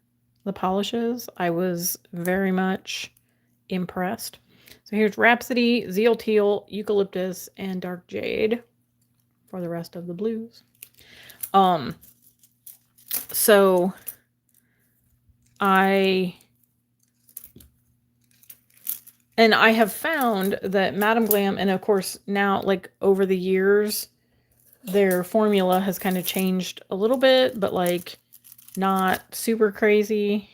the polishes, I was very much impressed. So here's Rhapsody, Zeal Teal, Eucalyptus, and Dark Jade for the rest of the blues. So I have found that Madame Glam, and of course now, like over the years, their formula has kind of changed a little bit, but like not super crazy.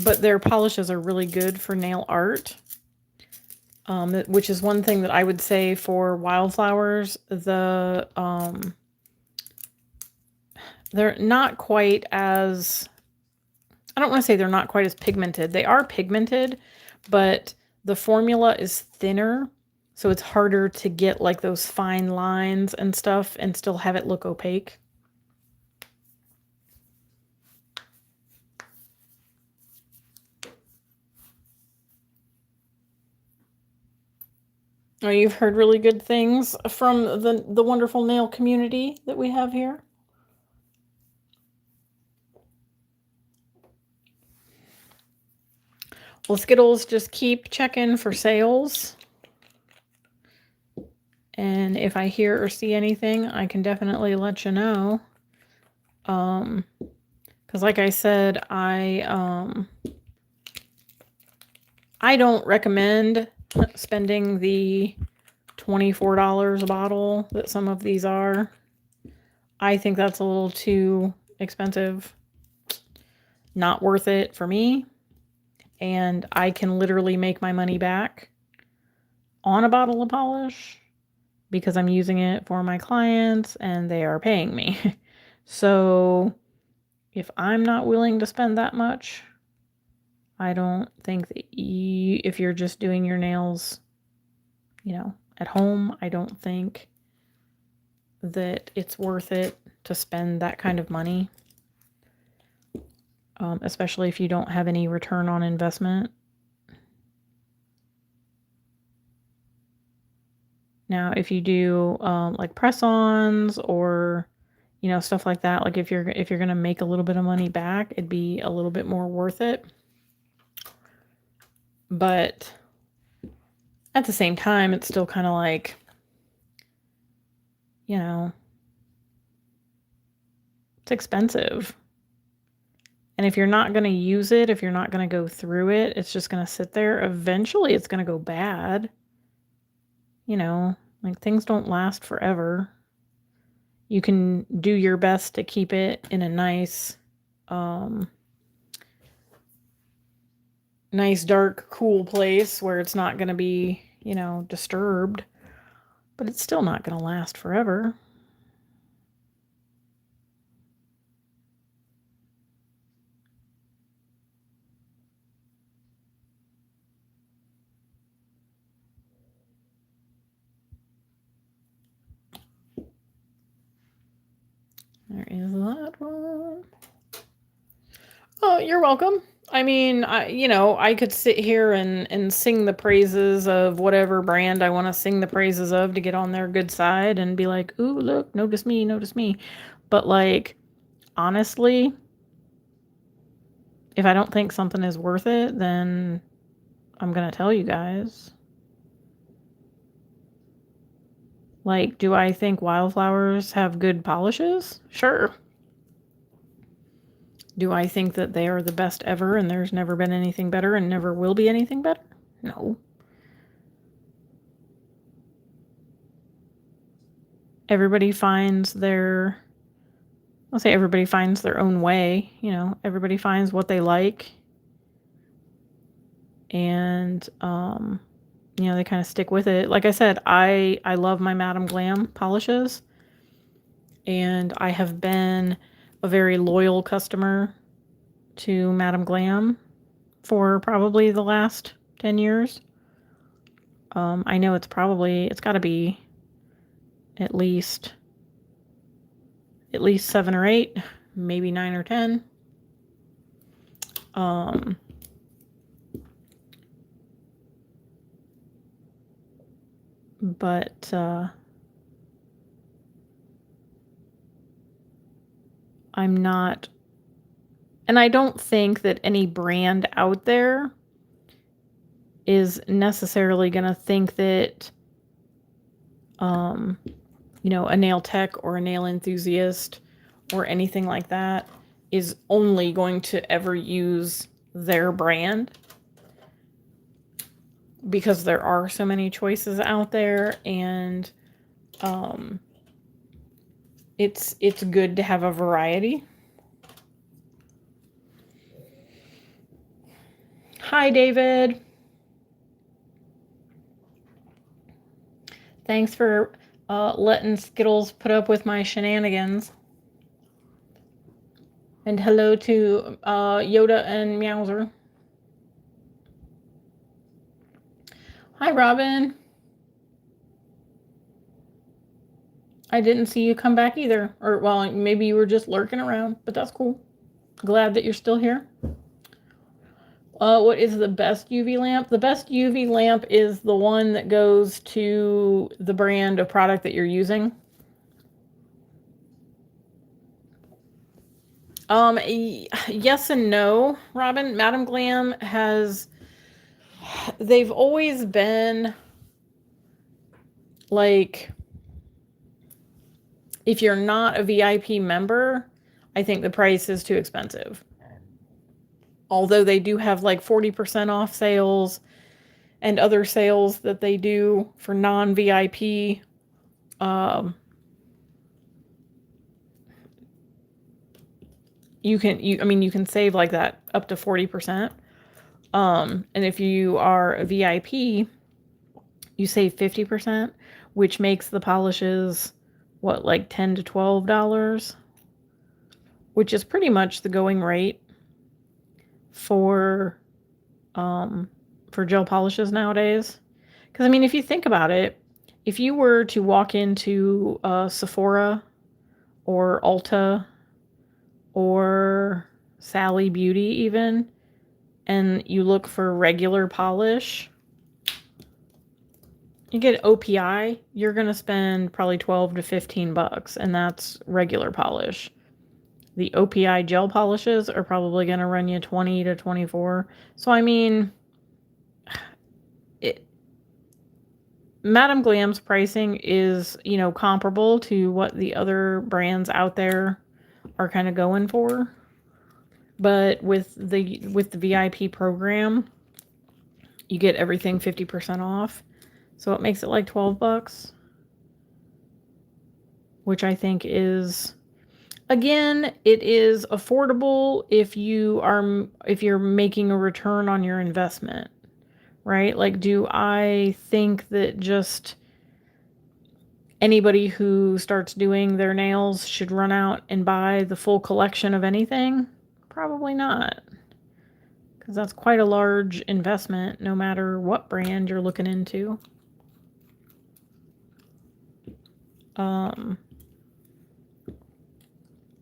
But their polishes are really good for nail art, which is one thing that I would say for Wildflowers. They're not quite as, I don't want to say they're not quite as pigmented. They are pigmented, but the formula is thinner, so it's harder to get like those fine lines and stuff and still have it look opaque. Oh, you've heard really good things from the wonderful nail community that we have here. Well, Skittles, just keep checking for sales. And if I hear or see anything, I can definitely let you know. Because like I said, I don't recommend spending the $24 a bottle that some of these are. I think that's a little too expensive. Not worth it for me. And I can literally make my money back on a bottle of polish because I'm using it for my clients and they are paying me. So, if I'm not willing to spend that much, I don't think that if you're just doing your nails, you know, at home, I don't think that it's worth it to spend that kind of money, especially if you don't have any return on investment. Now, if you do like press-ons or, you know, stuff like that, like if you're gonna make a little bit of money back, it'd be a little bit more worth it. But at the same time, it's still kind of like, you know, it's expensive. And if you're not going to use it, if you're not going to go through it, it's just going to sit there. Eventually, it's going to go bad. You know, like things don't last forever. You can do your best to keep it in a nice, nice, dark, cool place where it's not going to be, you know, disturbed. But it's still not going to last forever. There is that one. Oh, you're welcome. I mean, I could sit here and sing the praises of whatever brand I want to sing the praises of to get on their good side and be like, ooh, look, notice me, notice me. But like, honestly, if I don't think something is worth it, then I'm going to tell you guys. Like, do I think Wildflowers have good polishes? Sure. Do I think that they are the best ever and there's never been anything better and never will be anything better? No. Everybody finds their, I'll say everybody finds their own way, you know, everybody finds what they like. And, you know, they kind of stick with it. Like I said, I love my Madame Glam polishes. And I have been a very loyal customer to Madame Glam for probably the last 10 years. I know it's got to be at least 7 or 8, maybe 9 or 10. But I'm not, and I don't think that any brand out there is necessarily going to think that, you know, a nail tech or a nail enthusiast or anything like that is only going to ever use their brand, because there are so many choices out there, and it's good to have a variety. Hi, David. Thanks for letting Skittles put up with my shenanigans. And hello to Yoda and Meowser. Hi, Robin. I didn't see you come back either. Or, well, maybe you were just lurking around, but that's cool. Glad that you're still here. What is the best UV lamp? The best UV lamp is the one that goes to the brand of product that you're using. Yes and no, Robin. Madame Glam they've always been like, if you're not a VIP member, I think the price is too expensive. Although they do have like 40% off sales and other sales that they do for non-VIP. You can save like that up to 40%. And if you are a VIP, you save 50%, which makes the polishes, what, like $10 to $12? which is pretty much the going rate for gel polishes nowadays. Because, I mean, if you think about it, if you were to walk into Sephora or Ulta or Sally Beauty even, and you look for regular polish, you get OPI, you're going to spend probably 12 to 15 bucks, and that's regular polish. The OPI gel polishes are probably going to run you 20 to 24. So, I mean, Madame Glam's pricing is, comparable to what the other brands out there are kind of going for. But with the VIP program, you get everything 50% off. So it makes it like 12 bucks, which I think is, again, it is affordable if you're making a return on your investment, right? Like, do I think that just anybody who starts doing their nails should run out and buy the full collection of anything? Probably not, because that's quite a large investment no matter what brand you're looking into.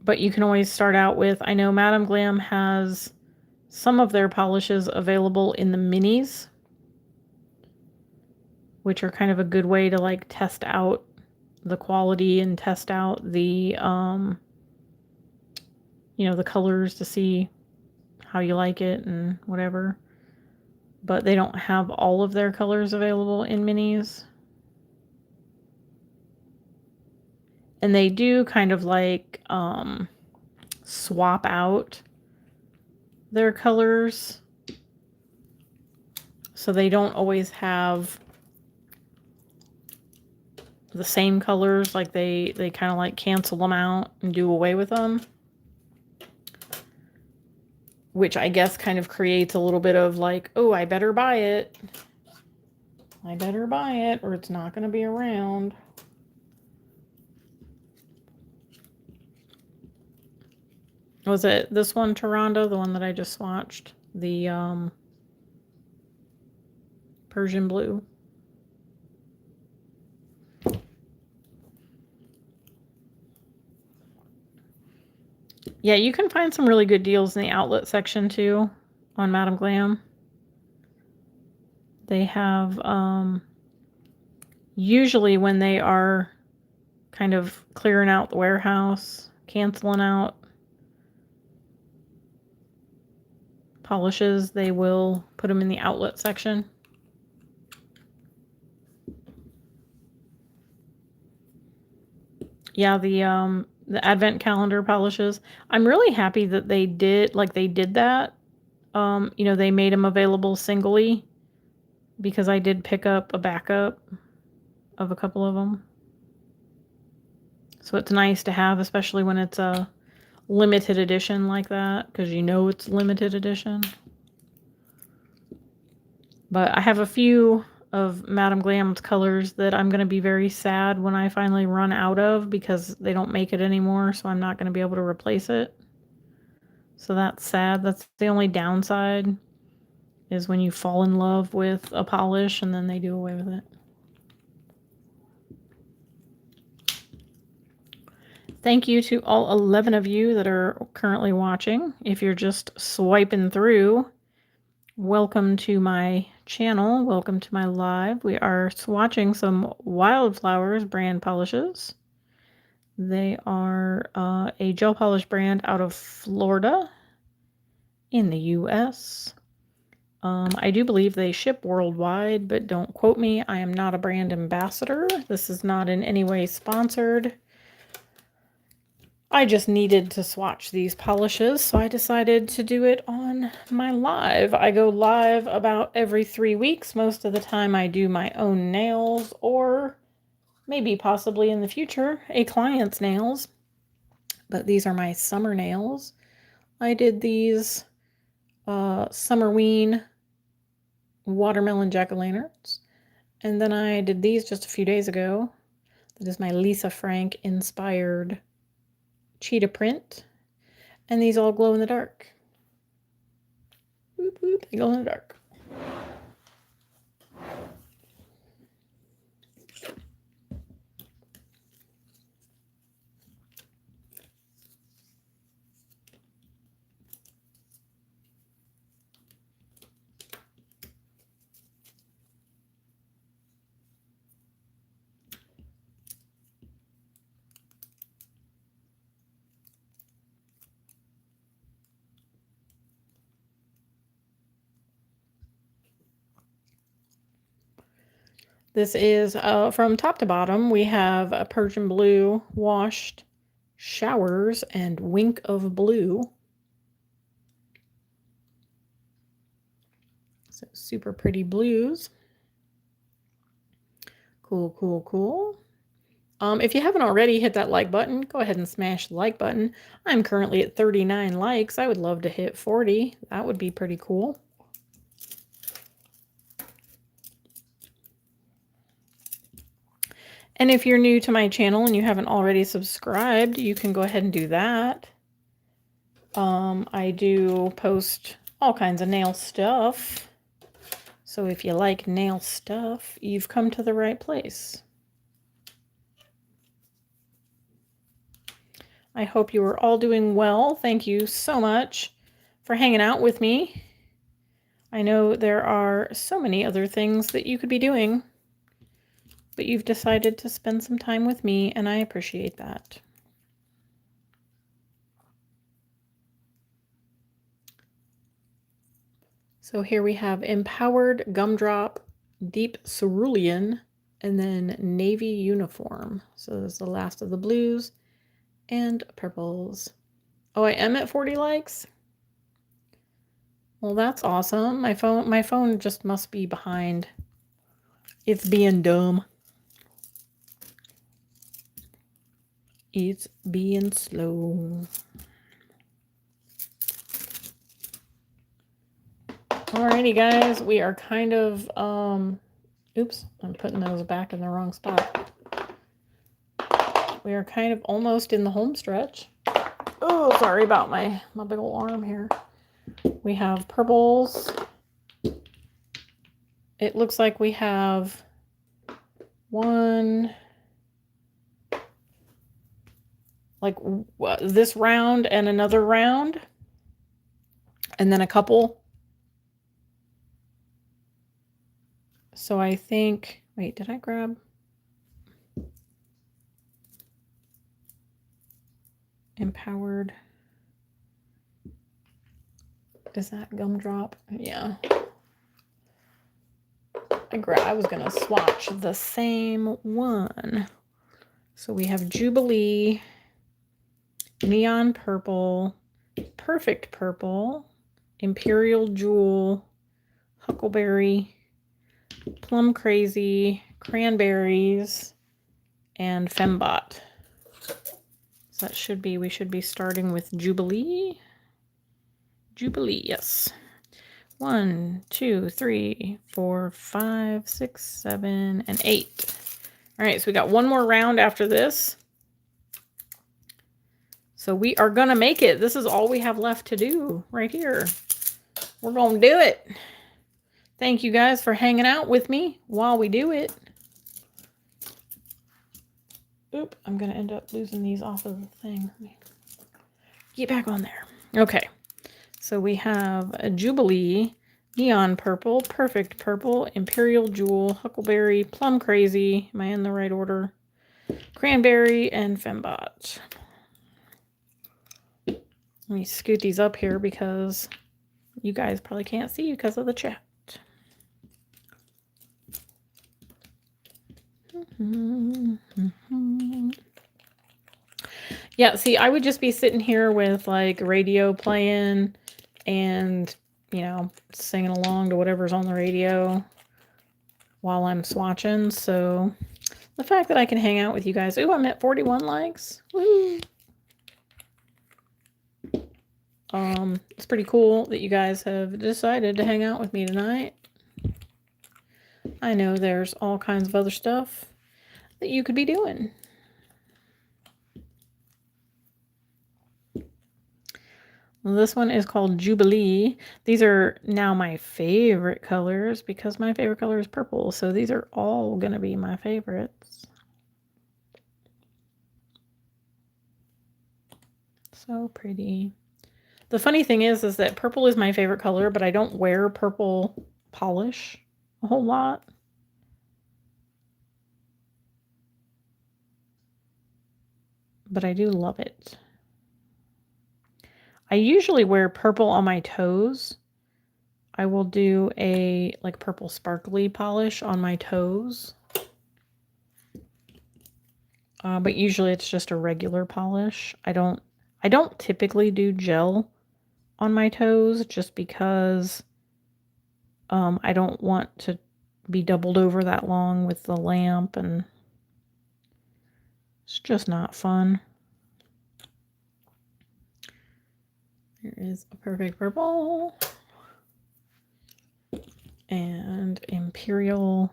But you can always start out with, I know Madame Glam has some of their polishes available in the minis, which are kind of a good way to like test out the quality and test out the the colors to see how you like it and whatever. But they don't have all of their colors available in minis. And they do kind of like swap out their colors. So they don't always have the same colors. Like they kind of like cancel them out and do away with them. Which I guess kind of creates a little bit of like, oh, I better buy it. I better buy it or it's not going to be around. Was it this one, Taronda, the one that I just swatched? The Persian blue. Yeah, you can find some really good deals in the outlet section too on Madame Glam. They have usually when they are kind of clearing out the warehouse, canceling out polishes, they will put them in the outlet section. Yeah, the advent calendar polishes. I'm really happy that they did that. They made them available singly, because I did pick up a backup of a couple of them. So it's nice to have, especially when it's a limited edition like that, because it's limited edition. But I have a few of Madame Glam's colors that I'm going to be very sad when I finally run out of, because they don't make it anymore, so I'm not going to be able to replace it. So that's sad. That's the only downside, is when you fall in love with a polish and then they do away with it. Thank you to all 11 of you that are currently watching. If you're just swiping through, welcome to my channel. Welcome to my live. We are swatching some Wildflowers brand polishes. They are a gel polish brand out of Florida in the US. I do believe they ship worldwide, but don't quote me. I am not a brand ambassador. This is not in any way sponsored. I just needed to swatch these polishes, so I decided to do it on my live. I go live about every 3 weeks. Most of the time I do my own nails, or maybe possibly in the future a client's nails. But these are my summer nails. I did these Summerween watermelon jack-o'-lanterns, and then I did these just a few days ago. That is my Lisa Frank inspired cheetah print. And these all glow in the dark. Boop, boop, they glow in the dark. This is from top to bottom. We have a Persian blue, washed, showers, and wink of blue. So super pretty blues. Cool, cool, cool. If you haven't already hit that like button, go ahead and smash the like button. I'm currently at 39 likes. I would love to hit 40. That would be pretty cool. And if you're new to my channel and you haven't already subscribed, you can go ahead and do that. I do post all kinds of nail stuff. So if you like nail stuff, you've come to the right place. I hope you are all doing well. Thank you so much for hanging out with me. I know there are so many other things that you could be doing, but you've decided to spend some time with me, and I appreciate that. So here we have Empowered Gumdrop, Deep Cerulean, and then Navy Uniform. So this is the last of the blues and purples. Oh, I am at 40 likes? Well, that's awesome. My phone just must be behind. It's being dumb. It's being slow. Alrighty, guys, we are kind of, oops, I'm putting those back in the wrong spot. We are kind of almost in the home stretch. Oh, sorry about my big old arm here. We have purples. It looks like we have one, like this round and another round, and then a couple. So I think, wait, did I grab? Empowered. Is that Gumdrop? Yeah. I was going to swatch the same one. So we have Jubilee, Neon Purple, Perfect Purple, Imperial Jewel, Huckleberry, Plum Crazy, Cranberries, and Fembot. So that should be, we should be starting with Jubilee. Jubilee, yes. 1, 2, 3, 4, 5, 6, 7, and 8. All right, so we got one more round after this. So we are going to make it. This is all we have left to do right here. We're going to do it. Thank you guys for hanging out with me while we do it. Oop, I'm going to end up losing these off of the thing. Get back on there. Okay, so we have a Jubilee, Neon Purple, Perfect Purple, Imperial Jewel, Huckleberry, Plum Crazy. Am I in the right order? Cranberry, and Fembot. Let me scoot these up here because you guys probably can't see because of the chat. Yeah, see, I would just be sitting here with like radio playing and, you know, singing along to whatever's on the radio while I'm swatching. So the fact that I can hang out with you guys. Ooh, I'm at 41 likes. Woo! It's pretty cool that you guys have decided to hang out with me tonight. I know there's all kinds of other stuff that you could be doing. This one is called Jubilee. These are now my favorite colors because my favorite color is purple. So these are all going to be my favorites. So pretty. The funny thing is that purple is my favorite color, but I don't wear purple polish a whole lot. But I do love it. I usually wear purple on my toes. I will do a like purple sparkly polish on my toes. But usually it's just a regular polish. I don't typically do gel on my toes just because I don't want to be doubled over that long with the lamp, and it's just not fun. Here is a perfect purple and Imperial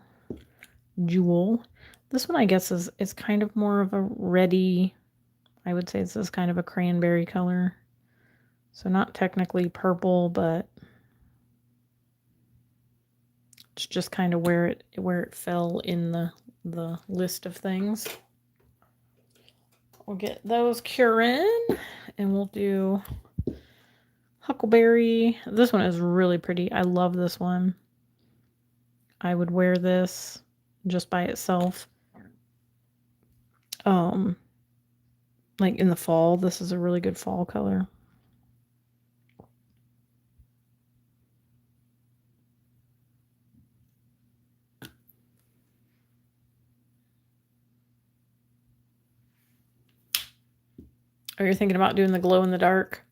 Jewel. This one I guess is kind of more of a reddy, I would say this is kind of a cranberry color. So not technically purple, but it's just kind of where it fell in the list of things. We'll get those curing, and we'll do Huckleberry. This one is really pretty. I love this one. I would wear this just by itself. Like in the fall, this is a really good fall color. Are you thinking about doing the glow in the dark?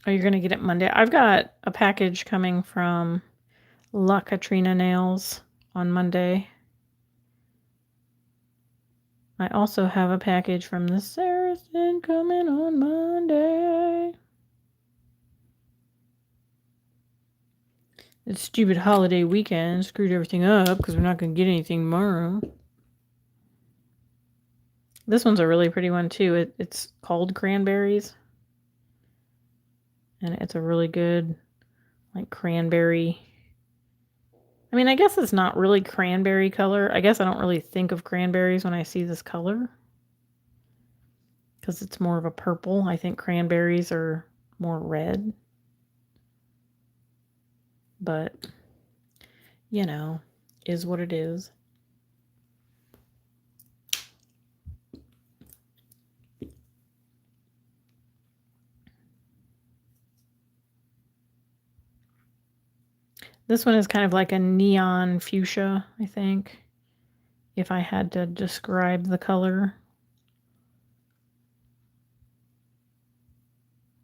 Oh, you're going to get it Monday. I've got a package coming from La Katrina Nails on Monday. I also have a package from the Saracen coming on Monday. This stupid holiday weekend screwed everything up because we're not going to get anything tomorrow. This one's a really pretty one too. It's called Cranberries. And it's a really good, like, cranberry. I mean, I guess it's not really cranberry color. I guess I don't really think of cranberries when I see this color, because it's more of a purple. I think cranberries are more red. But, you know, is what it is. This one is kind of like a neon fuchsia, I think, if I had to describe the color.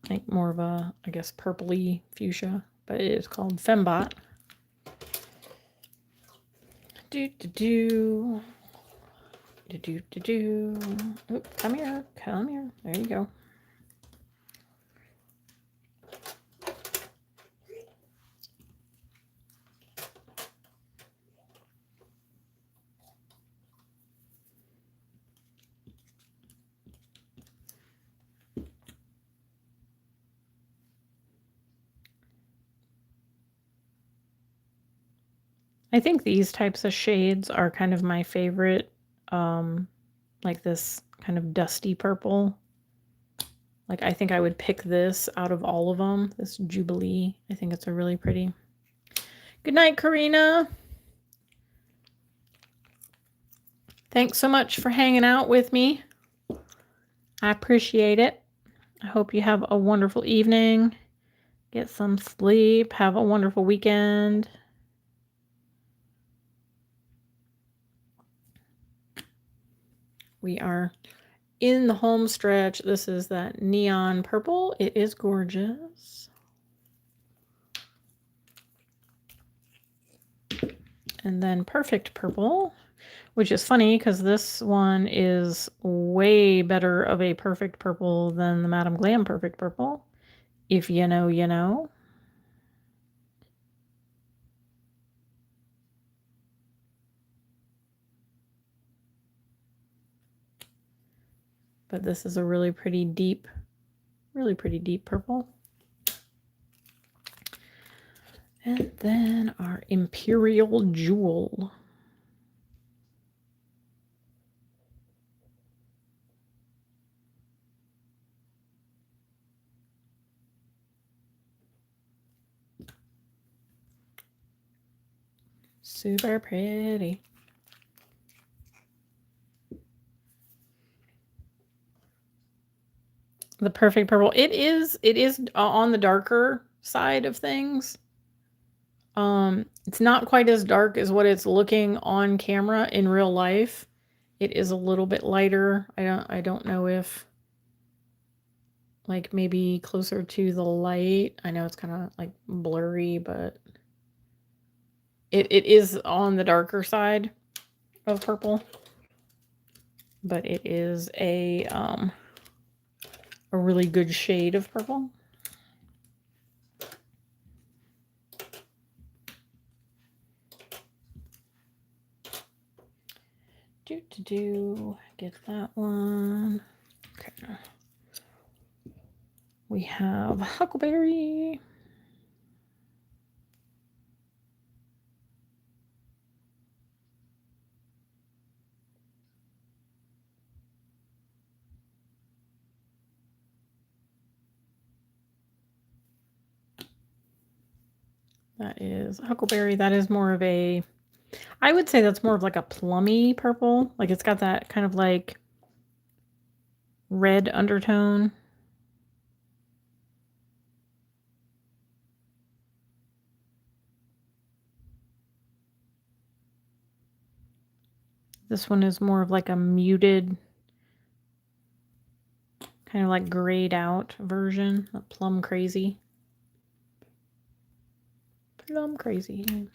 Like more of a, I guess, purpley fuchsia, but it is called Fembot. Do. Oop, come here. There you go. I think these types of shades are kind of my favorite, like this kind of dusty purple. Like, I think I would pick this out of all of them, this Jubilee. I think it's a really pretty. Good night, Karina. Thanks so much for hanging out with me. I appreciate it. I hope you have a wonderful evening. Get some sleep. Have a wonderful weekend. We are in the home stretch. This is that neon purple. It is gorgeous. And then perfect purple, which is funny because this one is way better of a perfect purple than the Madame Glam perfect purple. If you know, you know. but this is a really pretty deep purple. And then our Imperial Jewel. Super pretty. The perfect purple. It is on the darker side of things. It's not quite as dark as what it's looking on camera in real life. It is a little bit lighter. I don't know if like maybe closer to the light. I know it's kind of like blurry, but it is on the darker side of purple. But it is a really good shade of purple. Get that one. Okay. We have Huckleberry. That is Huckleberry. That is more of a, I would say that's more of like a plummy purple. Like it's got that kind of like red undertone. This one is more of like a muted, kind of like grayed out version, a plum crazy. Plum crazy.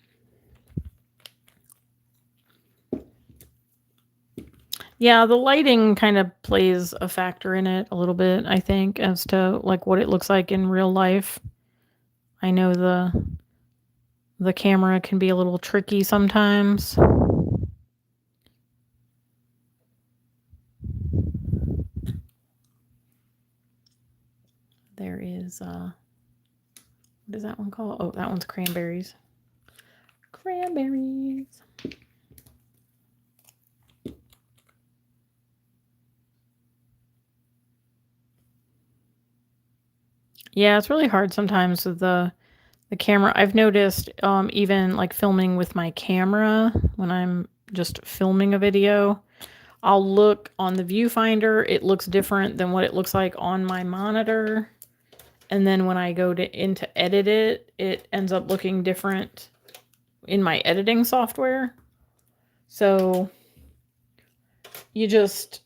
Yeah, the lighting kind of plays a factor in it a little bit, I think, as to like what it looks like in real life. I know the camera can be a little tricky sometimes. There is what is that one called? Oh, that one's cranberries. Cranberries. Yeah, it's really hard sometimes with the camera. I've noticed even like filming with my camera, when I'm just filming a video, I'll look on the viewfinder, it looks different than what it looks like on my monitor. And then when I go into edit it, it ends up looking different in my editing software. So you just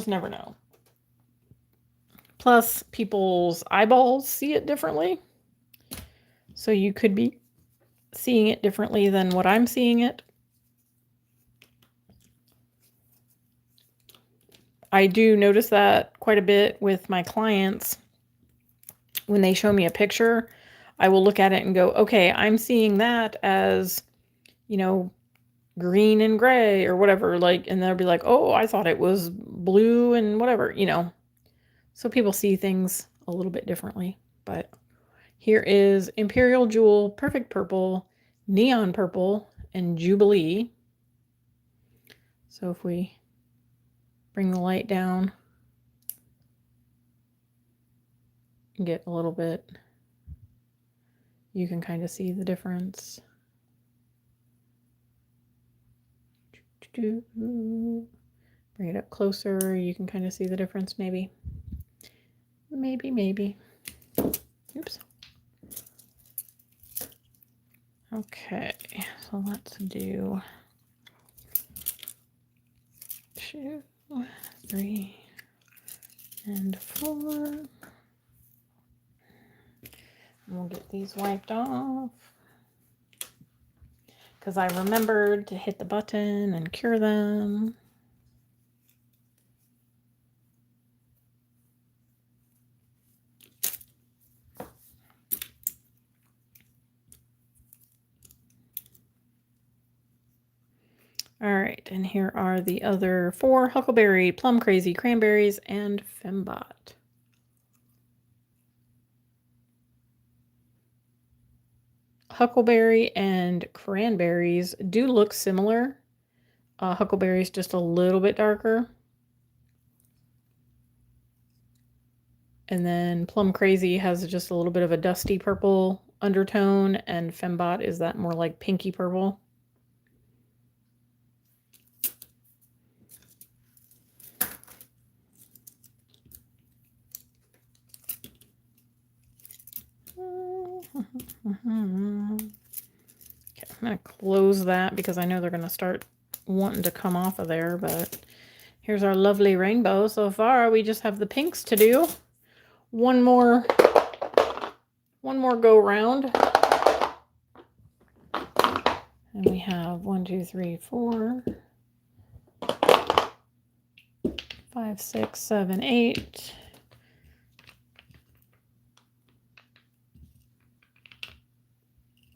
never know. Plus, people's eyeballs see it differently. So you could be seeing it differently than what I'm seeing it. I do notice that quite a bit with my clients. When they show me a picture, I will look at it and go, okay, I'm seeing that as, you know, green and gray or whatever, like, and they'll be like, oh, I thought it was blue and whatever, you know. So people see things a little bit differently. But here is Imperial Jewel, Perfect Purple, Neon Purple, and Jubilee. So if we bring the light down and get a little bit, you can kind of see the difference. Bring it up closer, you can kind of see the difference maybe. Maybe. Oops. Okay, so let's do 2, 3, and 4. And we'll get these wiped off because I remembered to hit the button and cure them. All right, and here are the other 4: Huckleberry, Plum Crazy, Cranberries, and Fembot. Huckleberry and Cranberries do look similar. Huckleberry is just a little bit darker. And then Plum Crazy has just a little bit of a dusty purple undertone, and Fembot is that more like pinky purple. Okay, I'm going to close that because I know they're going to start wanting to come off of there, but here's our lovely rainbow. So far, we just have the pinks to do. One more go round. And we have 1, 2, 3, 4, 5, 6, 7, 8.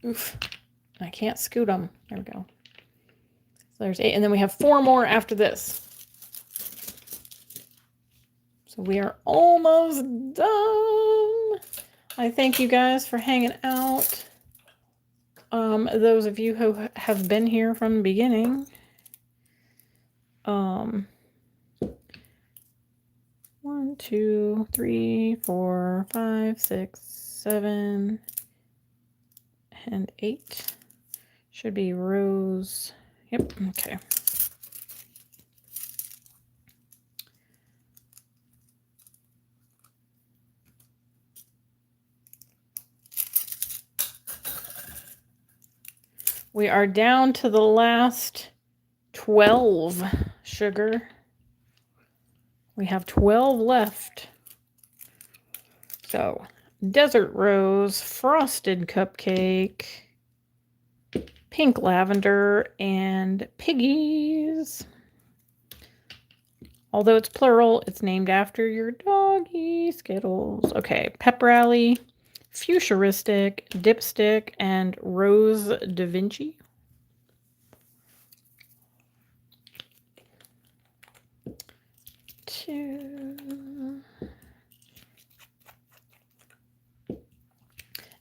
Oof. I can't scoot them. There we go. So there's 8. And then we have 4 more after this. So we are almost done. I thank you guys for hanging out. Those of you who have been here from the beginning. 1, 2, 3, 4, 5, 6, 7, and 8. Should be rows. Yep, okay. We are down to the last 12, sugar. We have 12 left. So, Desert Rose, Frosted Cupcake, Pink Lavender, and Piggies. Although it's plural, it's named after your doggy, Skittles. Okay, Pep Rally, Futuristic, Dipstick, and Rose Da Vinci.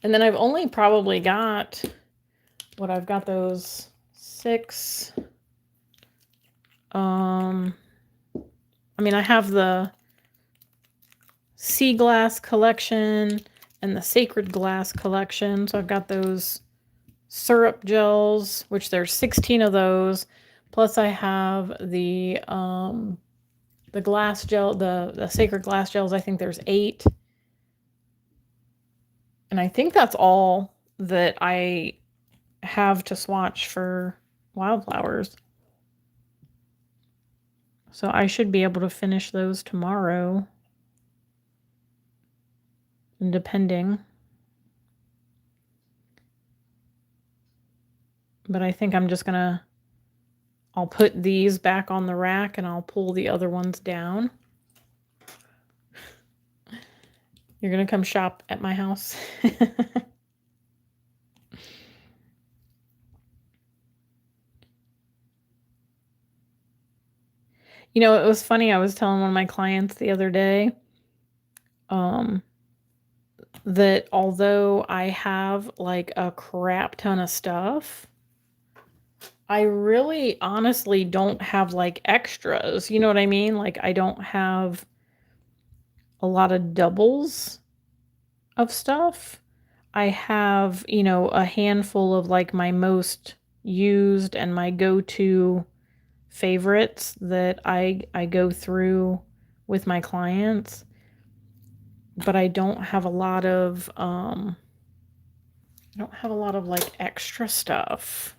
And then I've only probably got I've got those 6. I mean, I have the Sea Glass collection and the Sacred Glass collection. So I've got those syrup gels, which there's 16 of those. Plus I have the glass gel, the Sacred Glass gels. I think there's 8. And I think that's all that I have to swatch for Wildflowers. So I should be able to finish those tomorrow. Depending. But I think I'm just gonna, I'll put these back on the rack and I'll pull the other ones down. You're gonna come shop at my house. You know, it was funny. I was telling one of my clients the other day that although I have like a crap ton of stuff, I really honestly don't have like extras. You know what I mean? Like I don't have a lot of doubles of stuff. I have, you know, a handful of like my most used and my go-to favorites that I go through with my clients, but I don't have a lot of like extra stuff,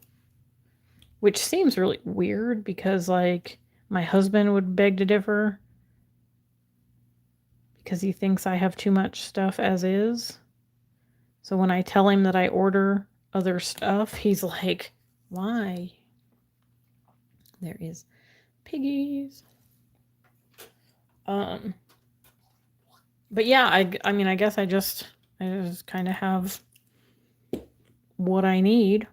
which seems really weird because like my husband would beg to differ because he thinks I have too much stuff as is. So when I tell him that I order other stuff, he's like, why? There is Piggies. But yeah, I mean, I guess I just kind of have what I need.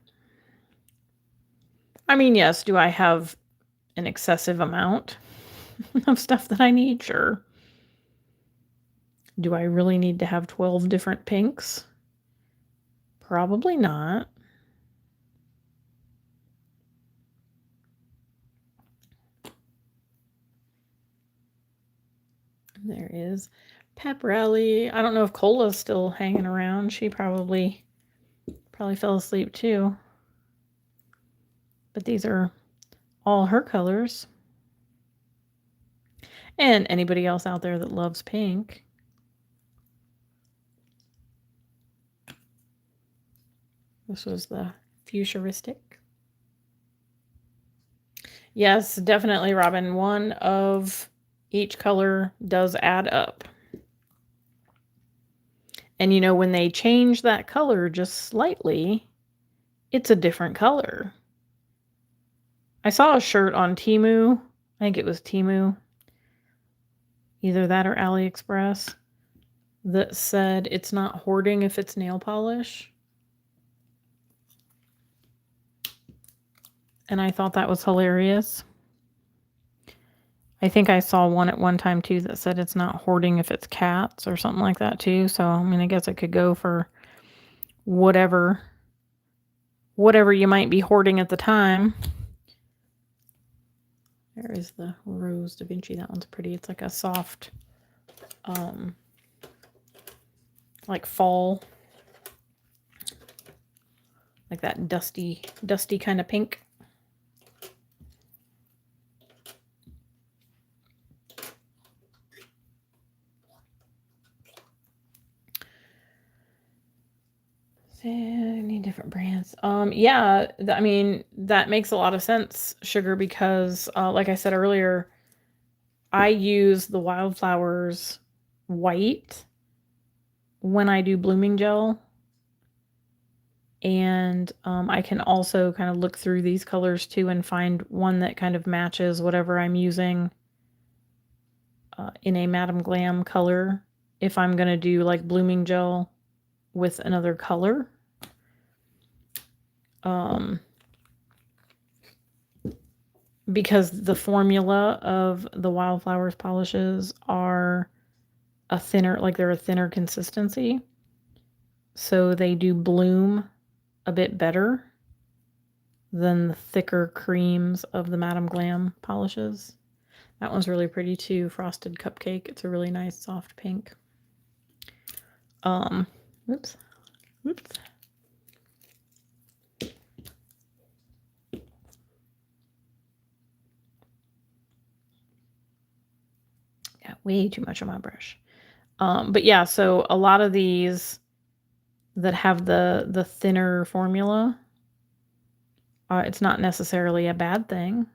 I mean, yes, do I have an excessive amount of stuff that I need? Sure. Do I really need to have 12 different pinks? Probably not. There is Pep Rally. I don't know if Cola's still hanging around. She probably fell asleep too. But these are all her colors. And anybody else out there that loves pink. This was the futuristic. Yes, definitely, Robin. One of each color does add up. And you know, when they change that color just slightly, it's a different color. I saw a shirt on Temu. I think it was Temu. Either that or AliExpress. That said, it's not hoarding if it's nail polish. And I thought that was hilarious. I think I saw one at one time too that said it's not hoarding if it's cats or something like that too. So, I mean, I guess it could go for whatever you might be hoarding at the time. There is the Rose Da Vinci. That one's pretty. It's like a soft, like fall, like that dusty kind of pink. Any different brands? Yeah, I mean, that makes a lot of sense, Sugar, because like I said earlier, I use the Wildflowers white when I do blooming gel. And I can also kind of look through these colors too and find one that kind of matches whatever I'm using in a Madame Glam color if I'm going to do like blooming gel with another color. Because the formula of the Wildflowers polishes are a thinner, like they're a thinner consistency. So they do bloom a bit better than the thicker creams of the Madame Glam polishes. That one's really pretty too, Frosted Cupcake. It's a really nice soft pink. Oops. Got way too much on my brush. But yeah, so a lot of these that have the thinner formula, it's not necessarily a bad thing.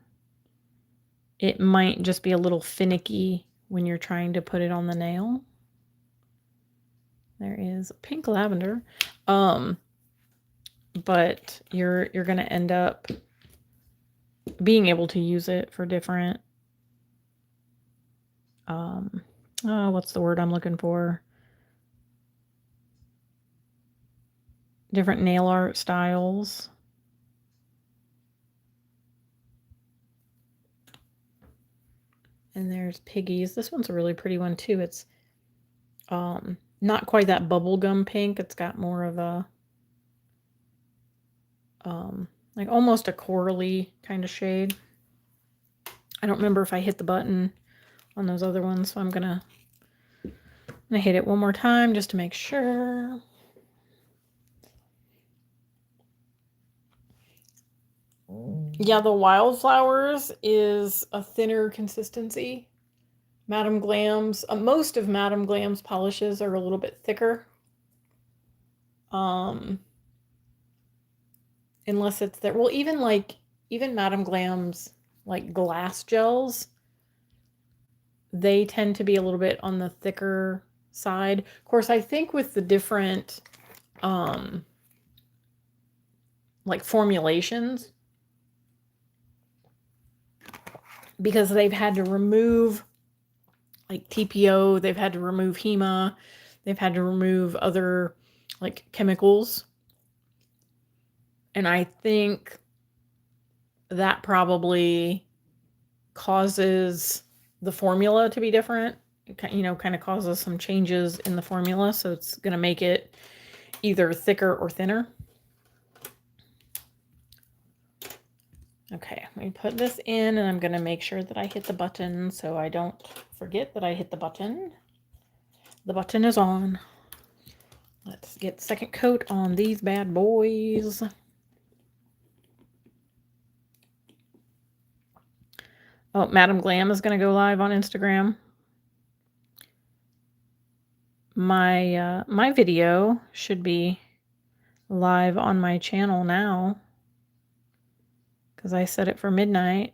It might just be a little finicky when you're trying to put it on the nail. There is pink lavender. But you're going to end up being able to use it for different what's the word I'm looking for? Different nail art styles. And there's Piggies. This one's a really pretty one too. It's not quite that bubblegum pink. It's got more of a like almost a corally kind of shade. I don't remember if I hit the button on those other ones, so I'm gonna hit it one more time just to make sure. Yeah, the Wildflowers is a thinner consistency. Madame Glam's, most of Madame Glam's polishes are a little bit thicker. Unless it's there. Well, even Madame Glam's like glass gels, they tend to be a little bit on the thicker side. Of course, I think with the different like formulations, because they've had to remove like TPO, they've had to remove HEMA, they've had to remove other like chemicals. And I think that probably causes the formula to be different. You know, kind of causes some changes in the formula. So it's going to make it either thicker or thinner. Okay, let me put this in, and I'm going to make sure that I hit the button so I don't forget that I hit the button. The button is on. Let's get second coat on these bad boys. Oh, Madam Glam is going to go live on Instagram. My video should be live on my channel now because I set it for midnight.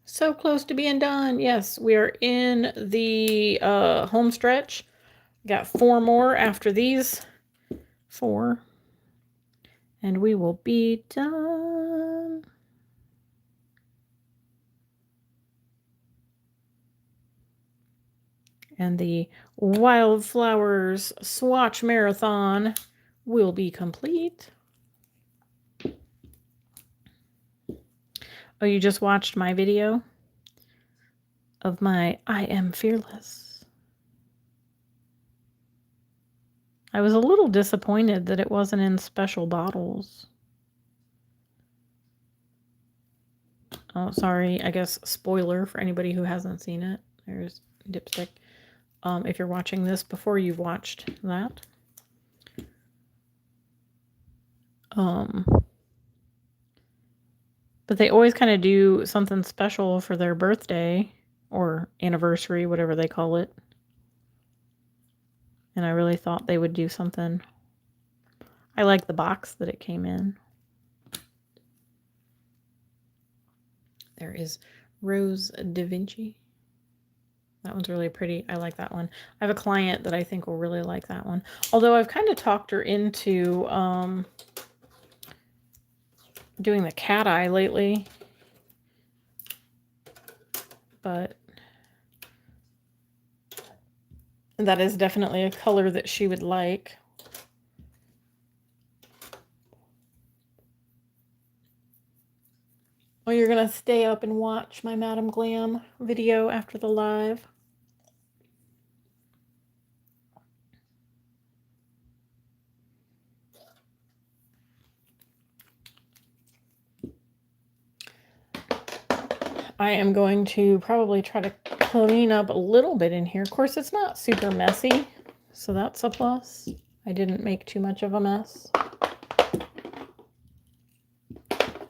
So close to being done. Yes, we are in the home stretch. Got 4 more after these 4, and we will be done. And the Wildflowers swatch marathon will be complete. Oh, you just watched my video of my I Am Fearless. I was a little disappointed that it wasn't in special bottles. Oh, sorry. I guess spoiler for anybody who hasn't seen it. There's dipstick. If you're watching this before you've watched that. But they always kind of do something special for their birthday or anniversary, whatever they call it. And I really thought they would do something. I like the box that it came in. There is Rose Da Vinci. That one's really pretty. I like that one. I have a client that I think will really like that one. Although I've kind of talked her into doing the cat eye lately. But that is definitely a color that she would like. Oh, you're going to stay up and watch my Madam Glam video after the live? I am going to probably try to clean up a little bit in here. Of course, it's not super messy, so that's a plus. I didn't make too much of a mess.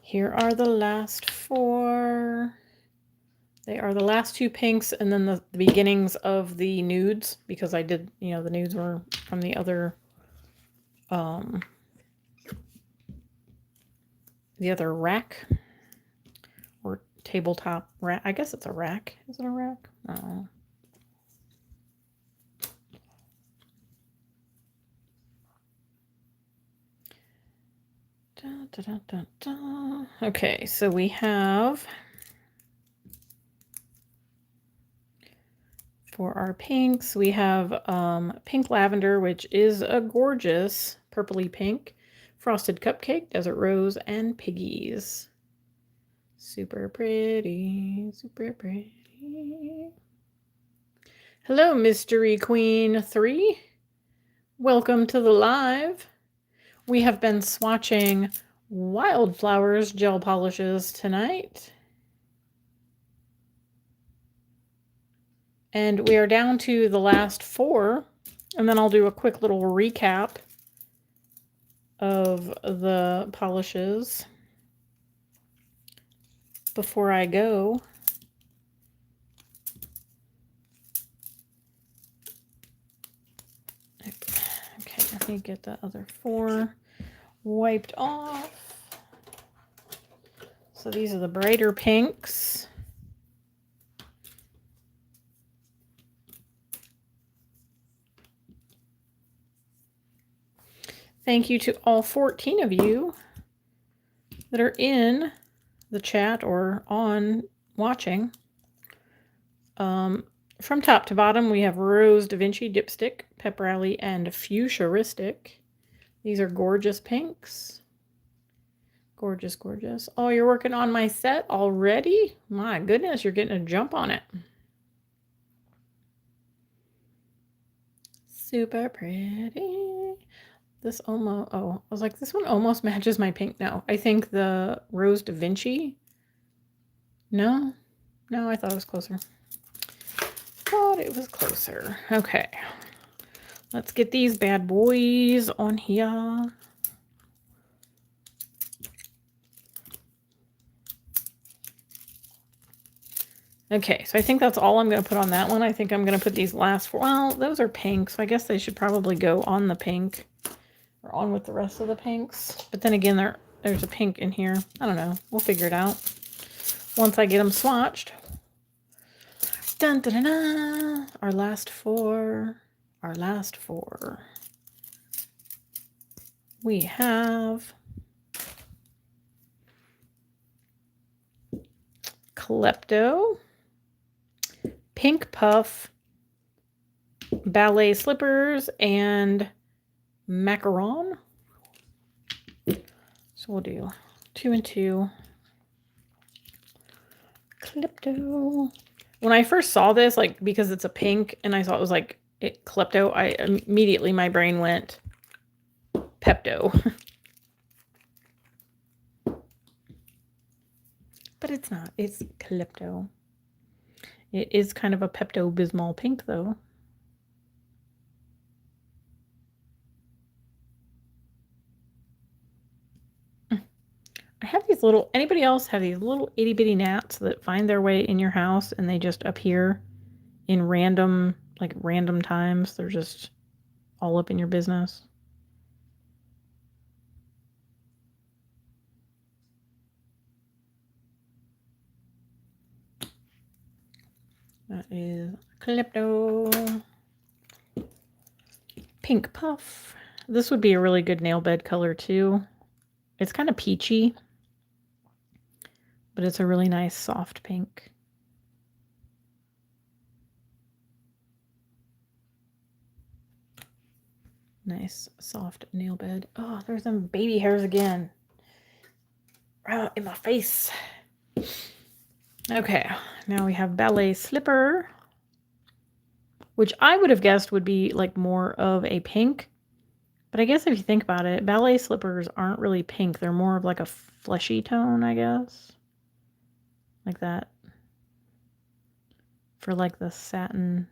Here are the last 4. They are the last 2 pinks and then the beginnings of the nudes, because I did, you know, the nudes were from the other rack or tabletop rack. I guess it's a rack. Is it a rack? I don't know. Da, da, da, da. Okay, so we have for our pinks, we have pink lavender, which is a gorgeous purpley pink, frosted cupcake, desert rose, and piggies. Super pretty, super pretty. Hello, Mystery Queen 3. Welcome to the live. We have been swatching Wildflowers gel polishes tonight. And we are down to the last 4. And then I'll do a quick little recap of the polishes before I go. Okay, let me get the other 4 wiped off. So these are the brighter pinks. Thank you to all 14 of you that are in the chat or on watching. From top to bottom, we have Rose Da Vinci Dipstick, Pep Rally, and Futuristic. These are gorgeous pinks. Gorgeous, gorgeous. Oh, you're working on my set already? My goodness, you're getting a jump on it. Super pretty. This almost, oh, I was like, this one almost matches my pink. No, I think the Rose Da Vinci. No, I thought it was closer. Thought it was closer. Okay. Let's get these bad boys on here. Okay, so I think that's all I'm going to put on that one. I think I'm going to put these last four. Well, those are pink, so I guess they should probably go on the pink. Or on with the rest of the pinks. But then again, there's a pink in here. I don't know. We'll figure it out once I get them swatched. Dun, dun, dun, dun. Our last four. Our last four. We have Klepto, Pink Puff, Ballet Slippers, and Macaron. So we'll do 2 and 2. Klepto. When I first saw this, like, because it's a pink and I saw it was like Klepto, I immediately, my brain went Pepto. But it's not. It's Klepto. It is kind of a Pepto-Bismol pink, though. I have these little, anybody else have these little itty bitty gnats that find their way in your house and they just appear in random, like random times? They're just all up in your business. That is Klepto. Pink Puff. This would be a really good nail bed color too. It's kind of peachy, but it's a really nice soft pink. Nice soft nail bed. Oh, there's some baby hairs again. Right in my face. Okay, now we have Ballet Slipper, which I would have guessed would be like more of a pink. But I guess if you think about it, ballet slippers aren't really pink. They're more of like a fleshy tone, I guess. Like that. For like the satin.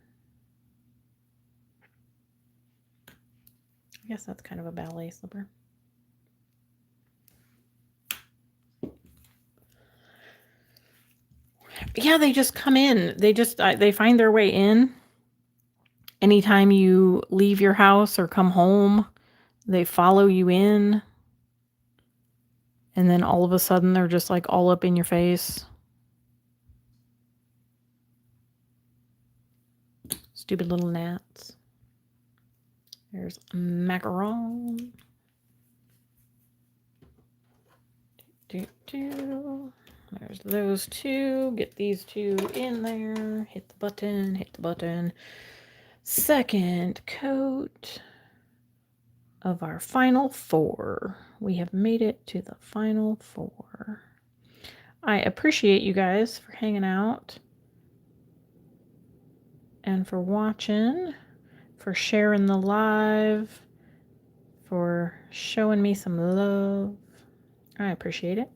I guess that's kind of a ballet slipper. Yeah, they just come in. They find their way in. Anytime you leave your house or come home, they follow you in. And then all of a sudden, they're just like all up in your face. Stupid little gnats. There's macaron. There's those two. Get these two in there. Hit the button. Hit the button. Second coat of our final four. We have made it to the final four. I appreciate you guys for hanging out and for watching, for sharing the live, for showing me some love. I appreciate it.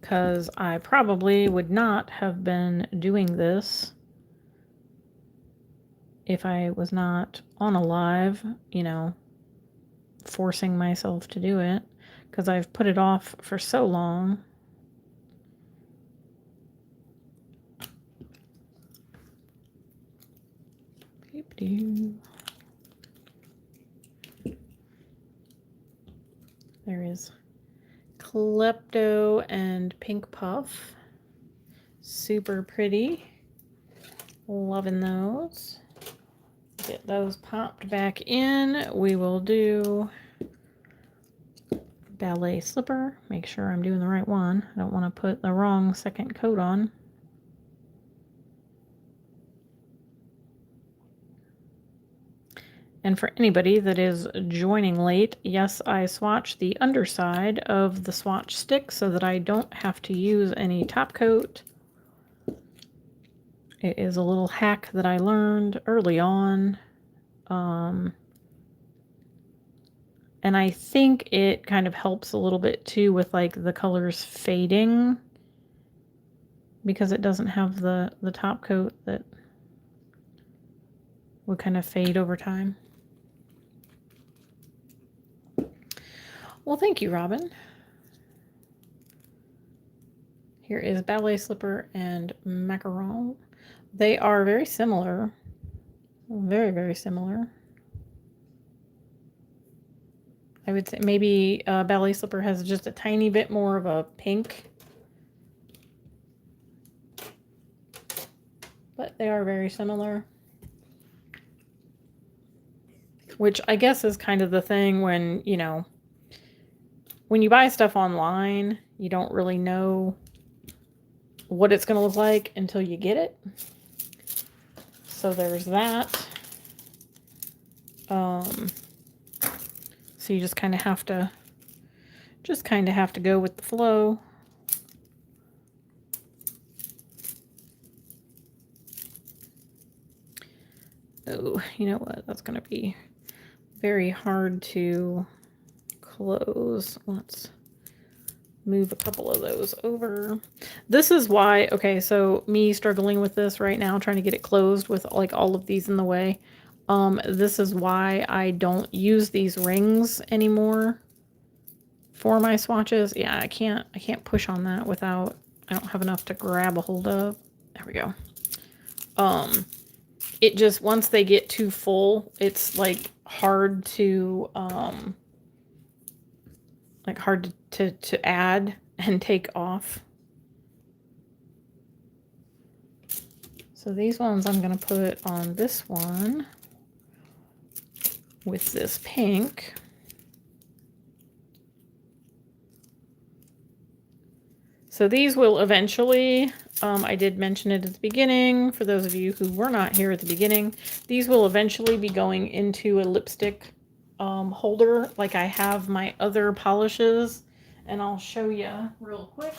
Because I probably would not have been doing this if I was not on a live, you know, forcing myself to do it. Because I've put it off for so long. There is Klepto and Pink Puff. Super pretty. Loving those. Get those popped back in. We will do ballet slipper. Make sure I'm doing the right one. I don't want to put the wrong second coat on. And for anybody that is joining late, yes, I swatch the underside of the swatch stick so that I don't have to use any top coat. It is a little hack that I learned early on. And I think it kind of helps a little bit too with like the colors fading, because it doesn't have the top coat that would kind of fade over time. Well, thank you, Robin. Here is ballet slipper and macaron. They are very similar. Very, very similar. I would say maybe ballet slipper has just a tiny bit more of a pink. But they are very similar. Which I guess is kind of the thing when, you know, when you buy stuff online, you don't really know what it's going to look like until you get it. So there's that. So you just kind of have to go with the flow. Oh, you know what? That's going to be very hard to close. Let's move a couple of those over. This is why, okay, so me struggling with this right now, trying to get it closed with like all of these in the way. This is why I don't use these rings anymore for my swatches. Yeah, I can't push on that without, I don't have enough to grab a hold of. There we go. It just, once they get too full, it's like hard to add and take off. So these ones I'm going to put on this one with this pink. So these will eventually, I did mention it at the beginning, for those of you who were not here at the beginning, these will eventually be going into a lipstick holder like I have my other polishes, and I'll show you real quick.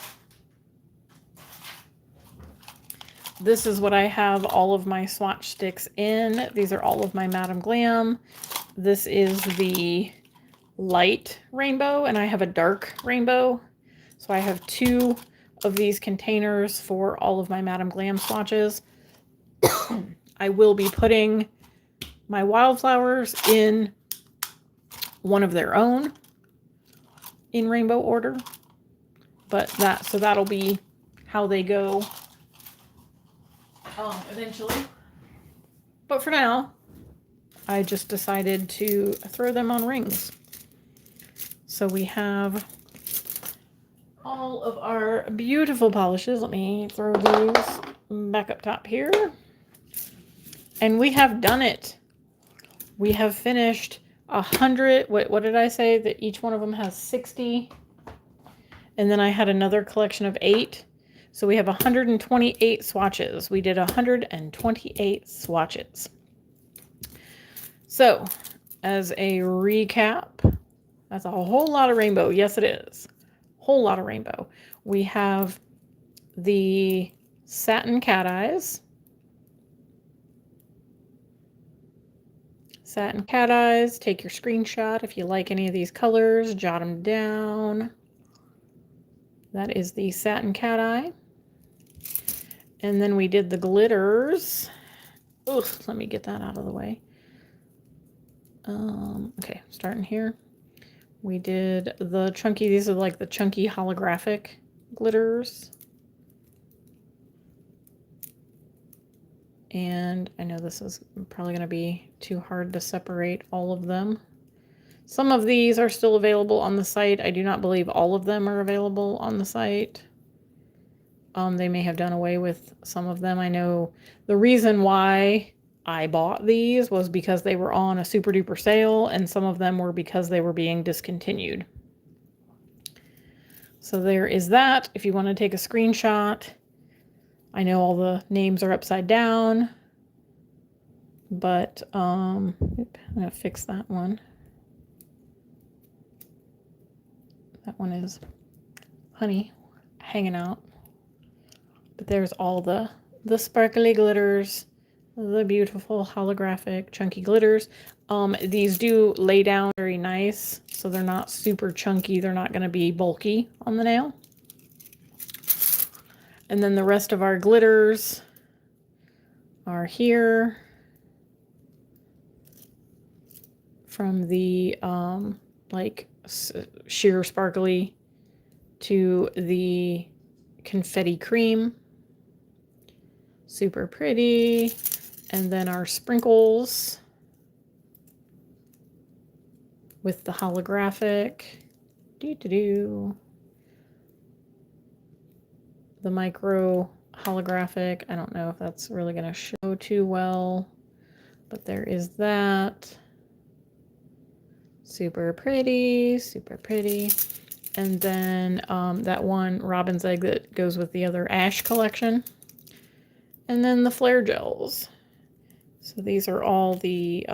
This is what I have all of my swatch sticks in. These are all of my Madame Glam. This is the light rainbow, and I have a dark rainbow. So I have 2 of these containers for all of my Madame Glam swatches. I will be putting my Wildflowers in one of their own in rainbow order. But that'll be how they go eventually. But for now, I just decided to throw them on rings. So we have all of our beautiful polishes. Let me throw these back up top here. And we have done it. We have finished 100. What did I say? That each one of them has 60. And then I had another collection of 8. So we have 128 swatches. We did 128 swatches. So as a recap, that's a whole lot of rainbow. Yes, it is. Whole lot of rainbow. We have the satin cat eyes. Satin cat eyes. Take your screenshot if you like any of these colors. Jot them down. That is the satin cat eye. And then we did the glitters. Ugh, let me get that out of the way. Okay, starting here. We did the chunky, these are like the chunky holographic glitters. And I know this is probably going to be too hard to separate all of them. Some of these are still available on the site. I do not believe all of them are available on the site. They may have done away with some of them. I know the reason why I bought these was because they were on a super duper sale, and some of them were because they were being discontinued. So there is that. If you want to take a screenshot, I know all the names are upside down, but I'm going to fix that one. That one is honey hanging out. But there's all the sparkly glitters, the beautiful holographic chunky glitters. These do lay down very nice, so they're not super chunky. They're not going to be bulky on the nail. And then the rest of our glitters are here from the like sheer sparkly to the confetti cream. Super pretty. And then our sprinkles with the holographic. The micro holographic. I don't know if that's really going to show too well, but there is that. Super pretty, super pretty. And then that one robin's egg that goes with the other ash collection. And then the flare gels. So these are all the,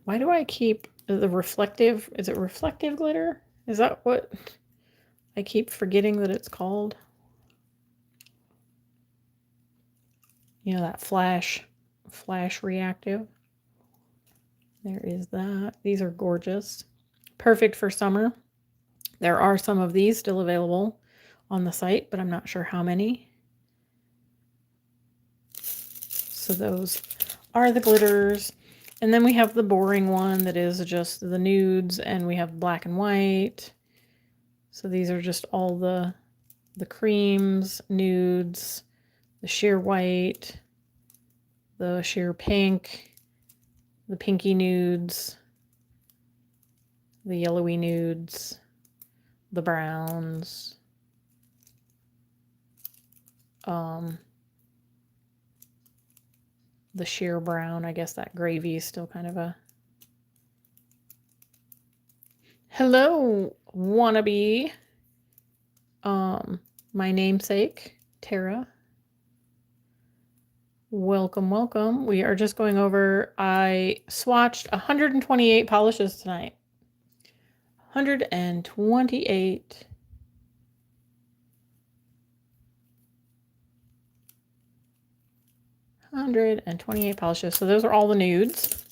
why do I keep the reflective, is it reflective glitter? Is that what I keep forgetting that it's called? You know, that flash reactive. There is that. These are gorgeous. Perfect for summer. There are some of these still available on the site, but I'm not sure how many. So those are the glitters. And then we have the boring one that is just the nudes, and we have black and white. So these are just all the creams, nudes, the sheer white, the sheer pink, the pinky nudes, the yellowy nudes, the browns, the sheer brown. I guess that gravy is still kind of a... Hello, wannabe. My namesake, Tara. Welcome, welcome. We are just going over, I swatched 128 polishes tonight. 128. Polishes. So those are all the nudes.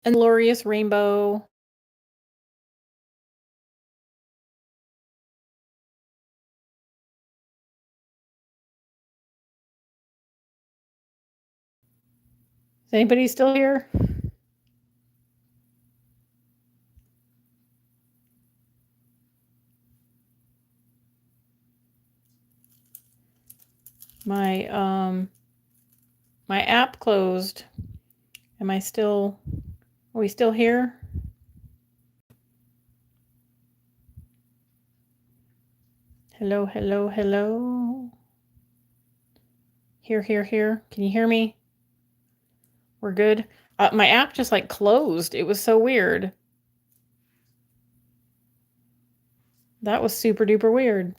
And Glorious Rainbow. Is anybody still here? My app closed. Am I still, are we still here? Hello, hello, hello. Here. Can you hear me? We're good. My app just like closed. It was so weird. That was super duper weird.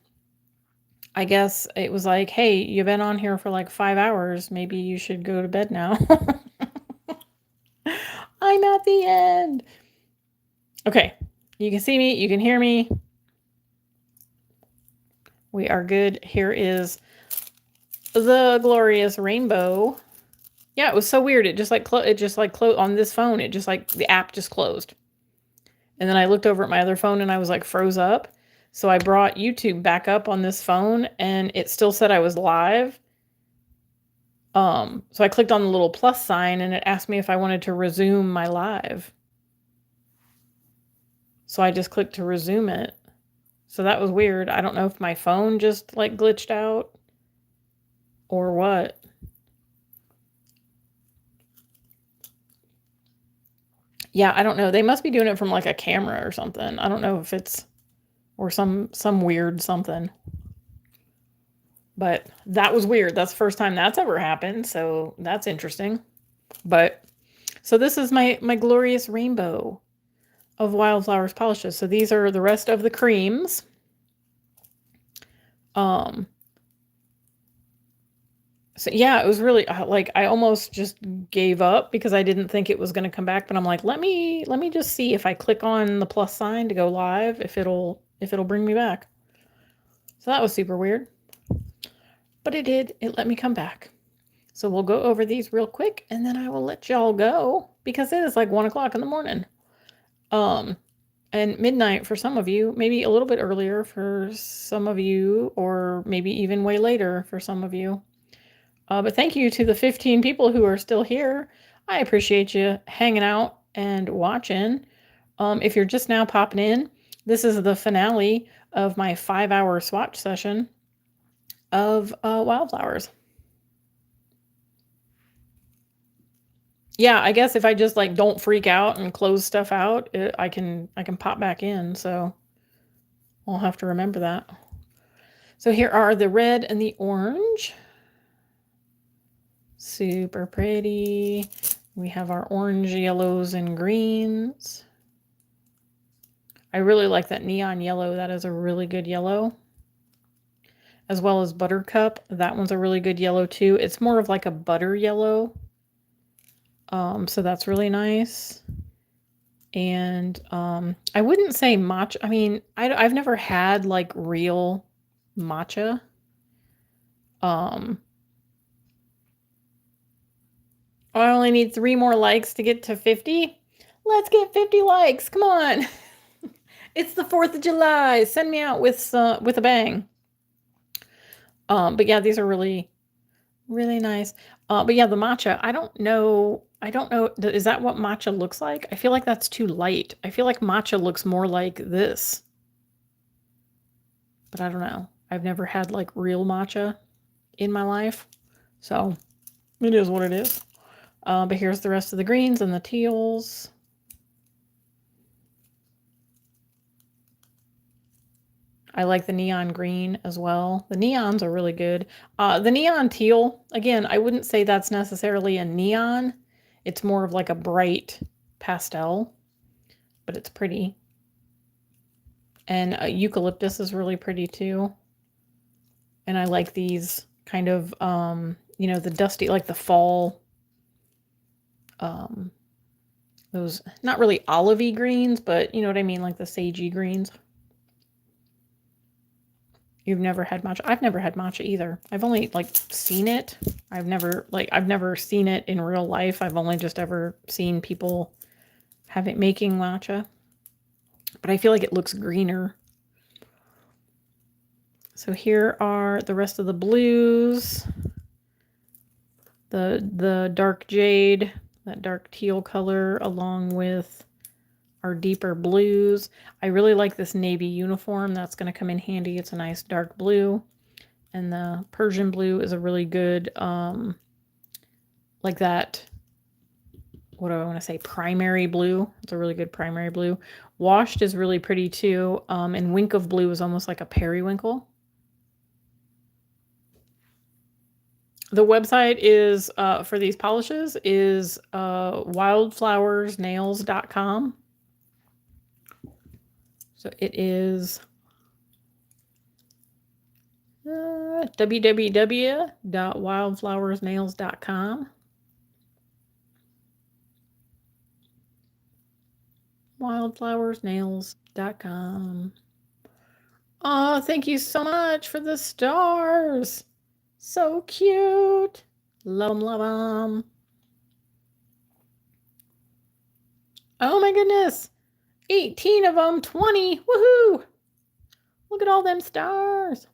I guess it was like, hey, you've been on here for like 5 hours. Maybe you should go to bed now. I'm at the end. Okay. You can see me. You can hear me. We are good. Here is the Glorious Rainbow. Yeah, it was so weird. It just like closed on this phone. It just like the app just closed. And then I looked over at my other phone and I was like froze up. So I brought YouTube back up on this phone and it still said I was live. So I clicked on the little plus sign and it asked me if I wanted to resume my live. So I just clicked to resume it. So that was weird. I don't know if my phone just like glitched out or what. Yeah, I don't know. They must be doing it from like a camera or something. I don't know if it's, or some weird something. But that was weird. That's the first time that's ever happened. So that's interesting. But so this is my Glorious Rainbow. of Wildflowers polishes. So these are the rest of the creams. So yeah, it was really like I almost just gave up because I didn't think it was going to come back. But I'm like, let me just see if I click on the plus sign to go live, if it'll bring me back. So that was super weird. But it did. It let me come back. So we'll go over these real quick, and then I will let y'all go because it is like 1 o'clock in the morning. And midnight for some of you, maybe a little bit earlier for some of you, or maybe even way later for some of you. But thank you to the 15 people who are still here. I appreciate you hanging out and watching. If you're just now popping in, this is the finale of my 5-hour swatch session of Wildflowers. Yeah, I guess if I just like don't freak out and close stuff out, I can pop back in. So I'll have to remember that. So here are the red and the orange. Super pretty. We have our orange, yellows, and greens. I really like that neon yellow. That is a really good yellow. As well as Buttercup. That one's a really good yellow too. It's more of like a butter yellow. So that's really nice. And I wouldn't say matcha. I mean, I've never had like real matcha. I only need 3 more likes to get to 50. Let's get 50 likes. Come on. It's the 4th of July. Send me out with a bang. But yeah, these are really, really nice. But yeah, the matcha, I don't know. Is that what matcha looks like? I feel like that's too light. I feel like matcha looks more like this. But I don't know. I've never had like real matcha in my life. So it is what it is. But here's the rest of the greens and the teals. I like the neon green as well. The neons are really good. The neon teal, again, I wouldn't say that's necessarily a neon. It's more of like a bright pastel, but it's pretty. And eucalyptus is really pretty too. And I like these kind of, the dusty, like the fall, those not really olivey greens, but you know what I mean, like the sagey greens. You've never had matcha? I've never had matcha either. I've only like seen it. I've never seen it in real life. I've only just ever seen people have it making matcha. But I feel like it looks greener. So here are the rest of the blues. The dark jade, that dark teal color, along with our deeper blues. I really like this navy uniform. That's going to come in handy. It's a nice dark blue. And the Persian blue is a really good, like that, what do I want to say, primary blue. It's a really good primary blue. Washed is really pretty too. And Wink of Blue is almost like a periwinkle. The website is, for these polishes, is wildflowersnails.com. So it is www.wildflowersnails.com. Wildflowersnails.com. Oh, thank you so much for the stars. So cute. Love them, love them. Oh my goodness. 18 of them, 20. Woohoo. Look at all them stars.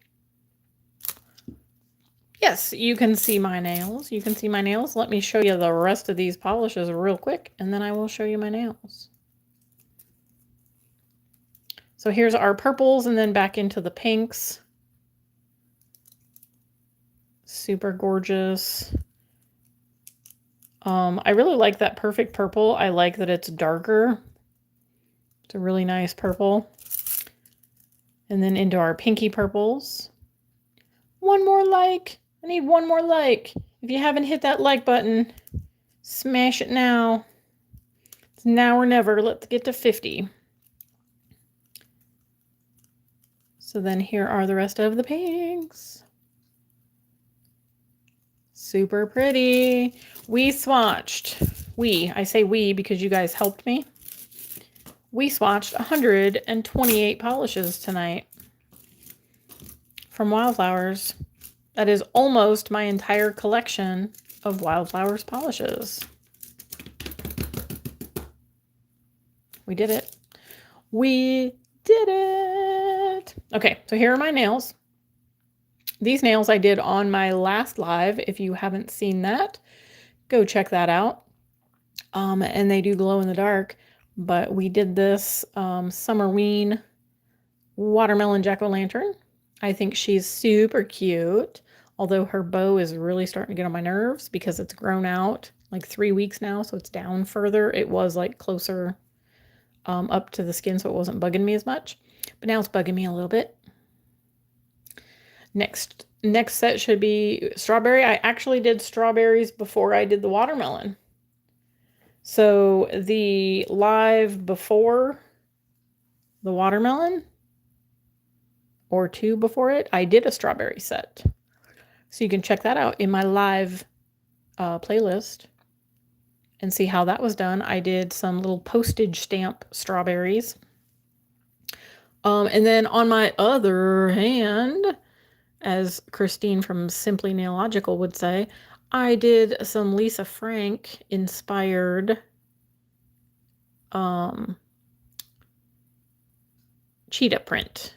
Yes, you can see my nails. You can see my nails. Let me show you the rest of these polishes real quick, and then I will show you my nails. So here's our purples, and then back into the pinks. Super gorgeous. I really like that perfect purple. I like that it's darker. It's a really nice purple. And then into our pinky purples. One more like. I need one more like. If you haven't hit that like button, smash it now. It's now or never. Let's get to 50. So then here are the rest of the pinks. Super pretty. We swatched. I say we because you guys helped me. We swatched 128 polishes tonight from Wildflowers. That is almost my entire collection of Wildflowers polishes. We did it. We did it. Okay, so here are my nails. These nails I did on my last live. If you haven't seen that, go check that out. And they do glow in the dark, but we did this Summerween watermelon jack-o'-lantern. I think she's super cute, although her bow is really starting to get on my nerves because it's grown out like 3 weeks now, so it's down further. It was like closer up to the skin, so it wasn't bugging me as much, but now it's bugging me a little bit. Next set should be strawberry. I actually did strawberries before I did the watermelon. So the live before the watermelon, or 2 before it, I did a strawberry set. So you can check that out in my live playlist and see how that was done. I did some little postage stamp strawberries. And then on my other hand, as Christine from Simply Nailogical would say, I did some Lisa Frank inspired cheetah print.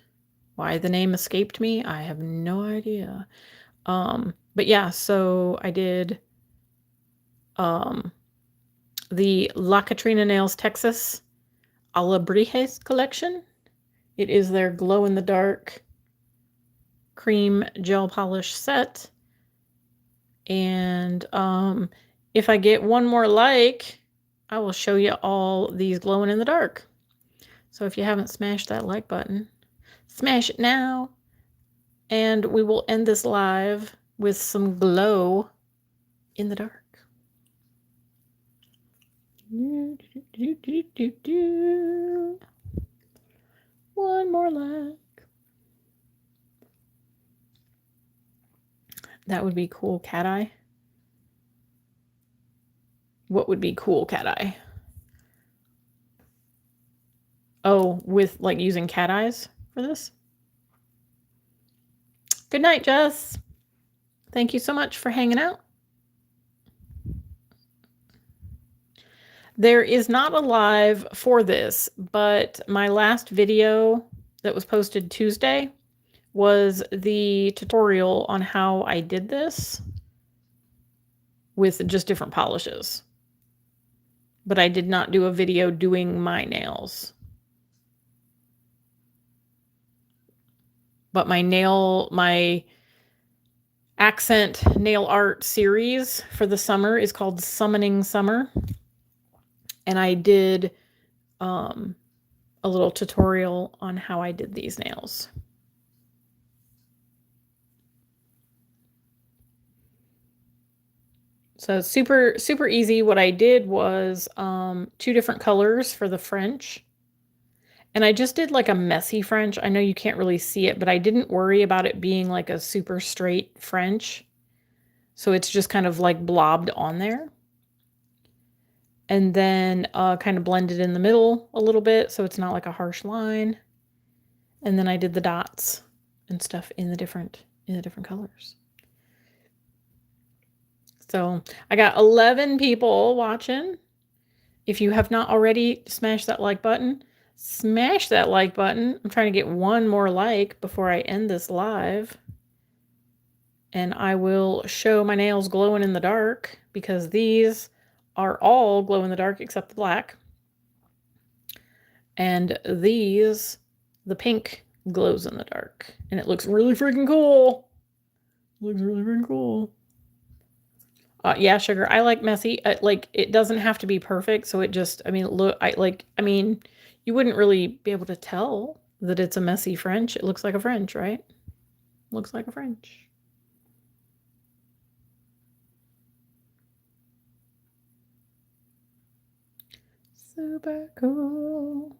Why the name escaped me, I have no idea. But yeah, so I did the La Katrina Nails Texas Alebrijes collection. It is their glow-in-the-dark cream gel polish set. And if I get one more like, I will show you all these glowing in the dark. So if you haven't smashed that like button, smash it now. And we will end this live with some glow in the dark. One more like. That would be cool, cat eye. What would be cool, cat eye? Oh, with like using cat eyes for this? Good night, Jess. Thank you so much for hanging out. There is not a live for this, but my last video that was posted Tuesday was the tutorial on how I did this with just different polishes. But I did not do a video doing my nails. But my accent nail art series for the summer is called Summoning Summer. And I did a little tutorial on how I did these nails. So super, super easy. What I did was 2 different colors for the French. And I just did like a messy French. I know you can't really see it, but I didn't worry about it being like a super straight French. So it's just kind of like blobbed on there. And then kind of blended in the middle a little bit so it's not like a harsh line. And then I did the dots and stuff in the different colors. So I got 11 people watching. If you have not already, smash that like button. Smash that like button. I'm trying to get one more like before I end this live. And I will show my nails glowing in the dark because these are all glow in the dark except the black. And these, the pink, glows in the dark. And it looks really freaking cool. Looks really freaking cool. Yeah, sugar. I like messy. Like it doesn't have to be perfect. So it just, I mean, look, you wouldn't really be able to tell that it's a messy French. It looks like a French, right? Looks like a French. Super cool.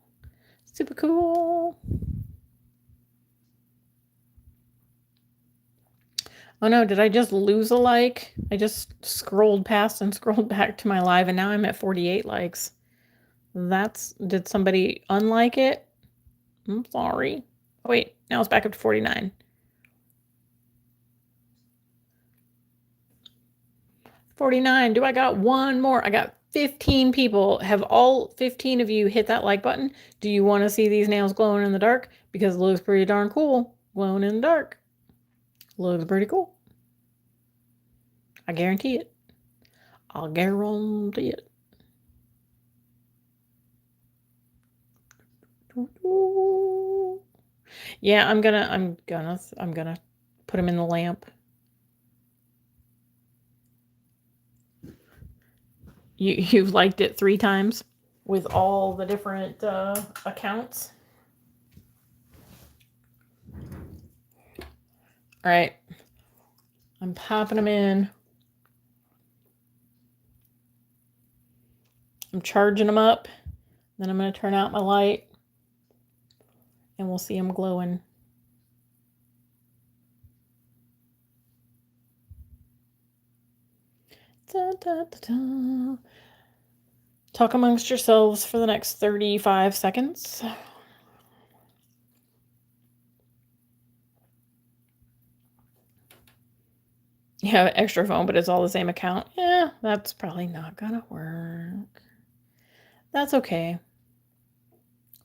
Super cool. Oh no, did I just lose a like? I just scrolled past and scrolled back to my live and now I'm at 48 likes. Did somebody unlike it? I'm sorry. Oh wait, now it's back up to 49. 49. Do I got one more? I got 15 people. Have all 15 of you hit that like button? Do you want to see these nails glowing in the dark? Because it looks pretty darn cool. Glowing in the dark. Looks pretty cool. I guarantee it. I'll guarantee it. Yeah, I'm gonna put them in the lamp. You've liked it 3 times with all the different accounts. All right, I'm popping them in. I'm charging them up. Then I'm going to turn out my light and we'll see them glowing. Da, da, da, da. Talk amongst yourselves for the next 35 seconds. You have an extra phone, but it's all the same account. Yeah, that's probably not going to work. That's okay.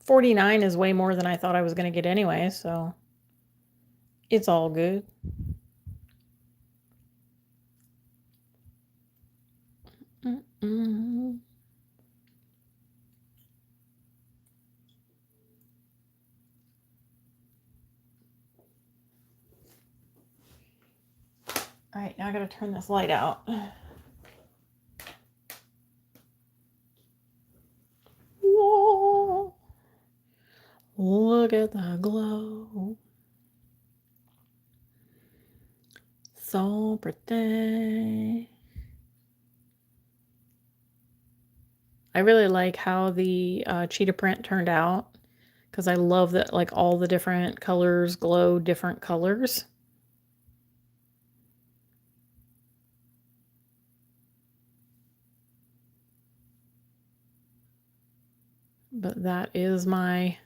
49 is way more than I thought I was going to get anyway, so it's all good. Mm-mm. All right, now I got to turn this light out. Whoa. Look at the glow. So pretty. I really like how the cheetah print turned out because I love that like all the different colors glow different colors. But that is my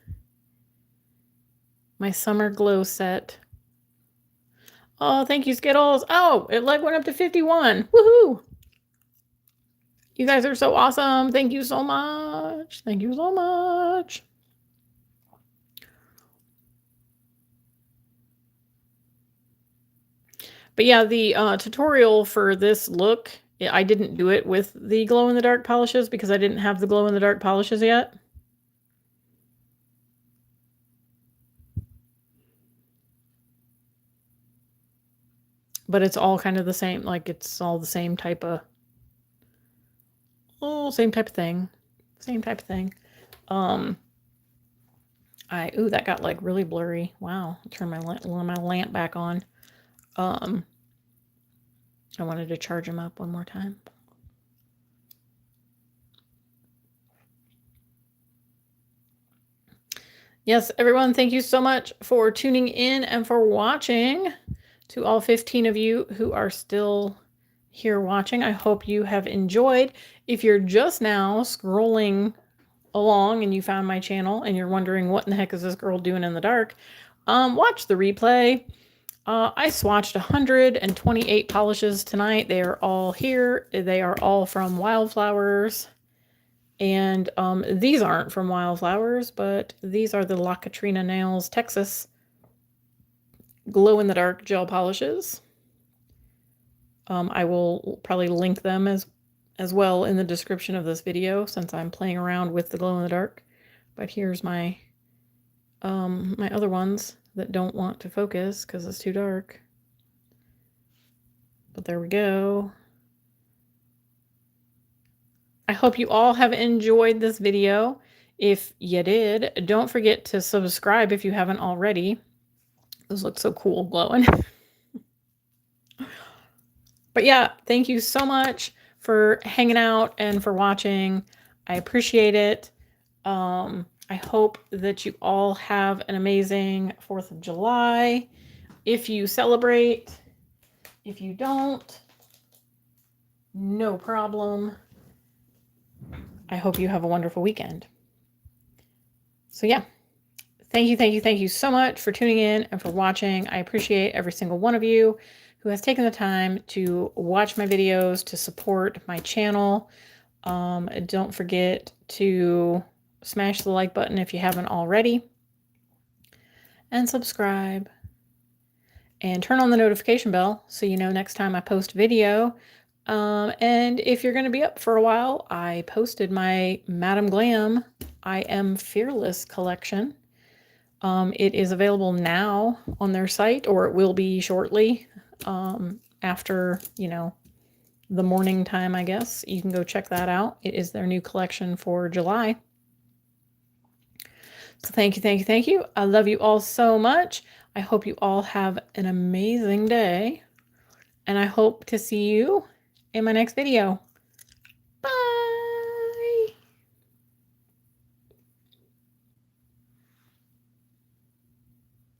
summer glow set. Oh, thank you, Skittles. Oh, it like went up to 51. Woohoo! You guys are so awesome. Thank you so much. Thank you so much. But yeah, the tutorial for this look, I didn't do it with the glow-in-the-dark polishes because I didn't have the glow-in-the-dark polishes yet. But it's all kind of the same, like it's all the same type of, same type of thing. Same type of thing. Ooh, that got like really blurry. Wow, I'll turn my lamp back on. I wanted to charge them up one more time. Yes, everyone, thank you so much for tuning in and for watching. To all 15 of you who are still here watching, I hope you have enjoyed. If you're just now scrolling along and you found my channel and you're wondering what in the heck is this girl doing in the dark, watch the replay. I swatched 128 polishes tonight. They are all here. They are all from Wildflowers. And these aren't from Wildflowers, but these are the La Katrina Nails Texas glow-in-the-dark gel polishes. I will probably link them as well in the description of this video since I'm playing around with the glow-in-the-dark. But here's my my other ones that don't want to focus because it's too dark. But there we go. I hope you all have enjoyed this video. If you did, don't forget to subscribe if you haven't already. Those look so cool glowing. But yeah, thank you so much for hanging out and for watching. I appreciate it. I hope that you all have an amazing 4th of July. If you celebrate, if you don't, no problem. I hope you have a wonderful weekend. So yeah, thank you so much for tuning in and for watching. I appreciate every single one of you who has taken the time to watch my videos, to support my channel. Don't forget to smash the like button if you haven't already, and subscribe, and turn on the notification bell so you know next time I post a video. And if you're going to be up for a while, I posted my Madame Glam I Am Fearless collection. It is available now on their site, or it will be shortly, after, you know, the morning time, I guess. You can go check that out. It is their new collection for July. So thank you. I love you all so much. I hope you all have an amazing day, and I hope to see you in my next video.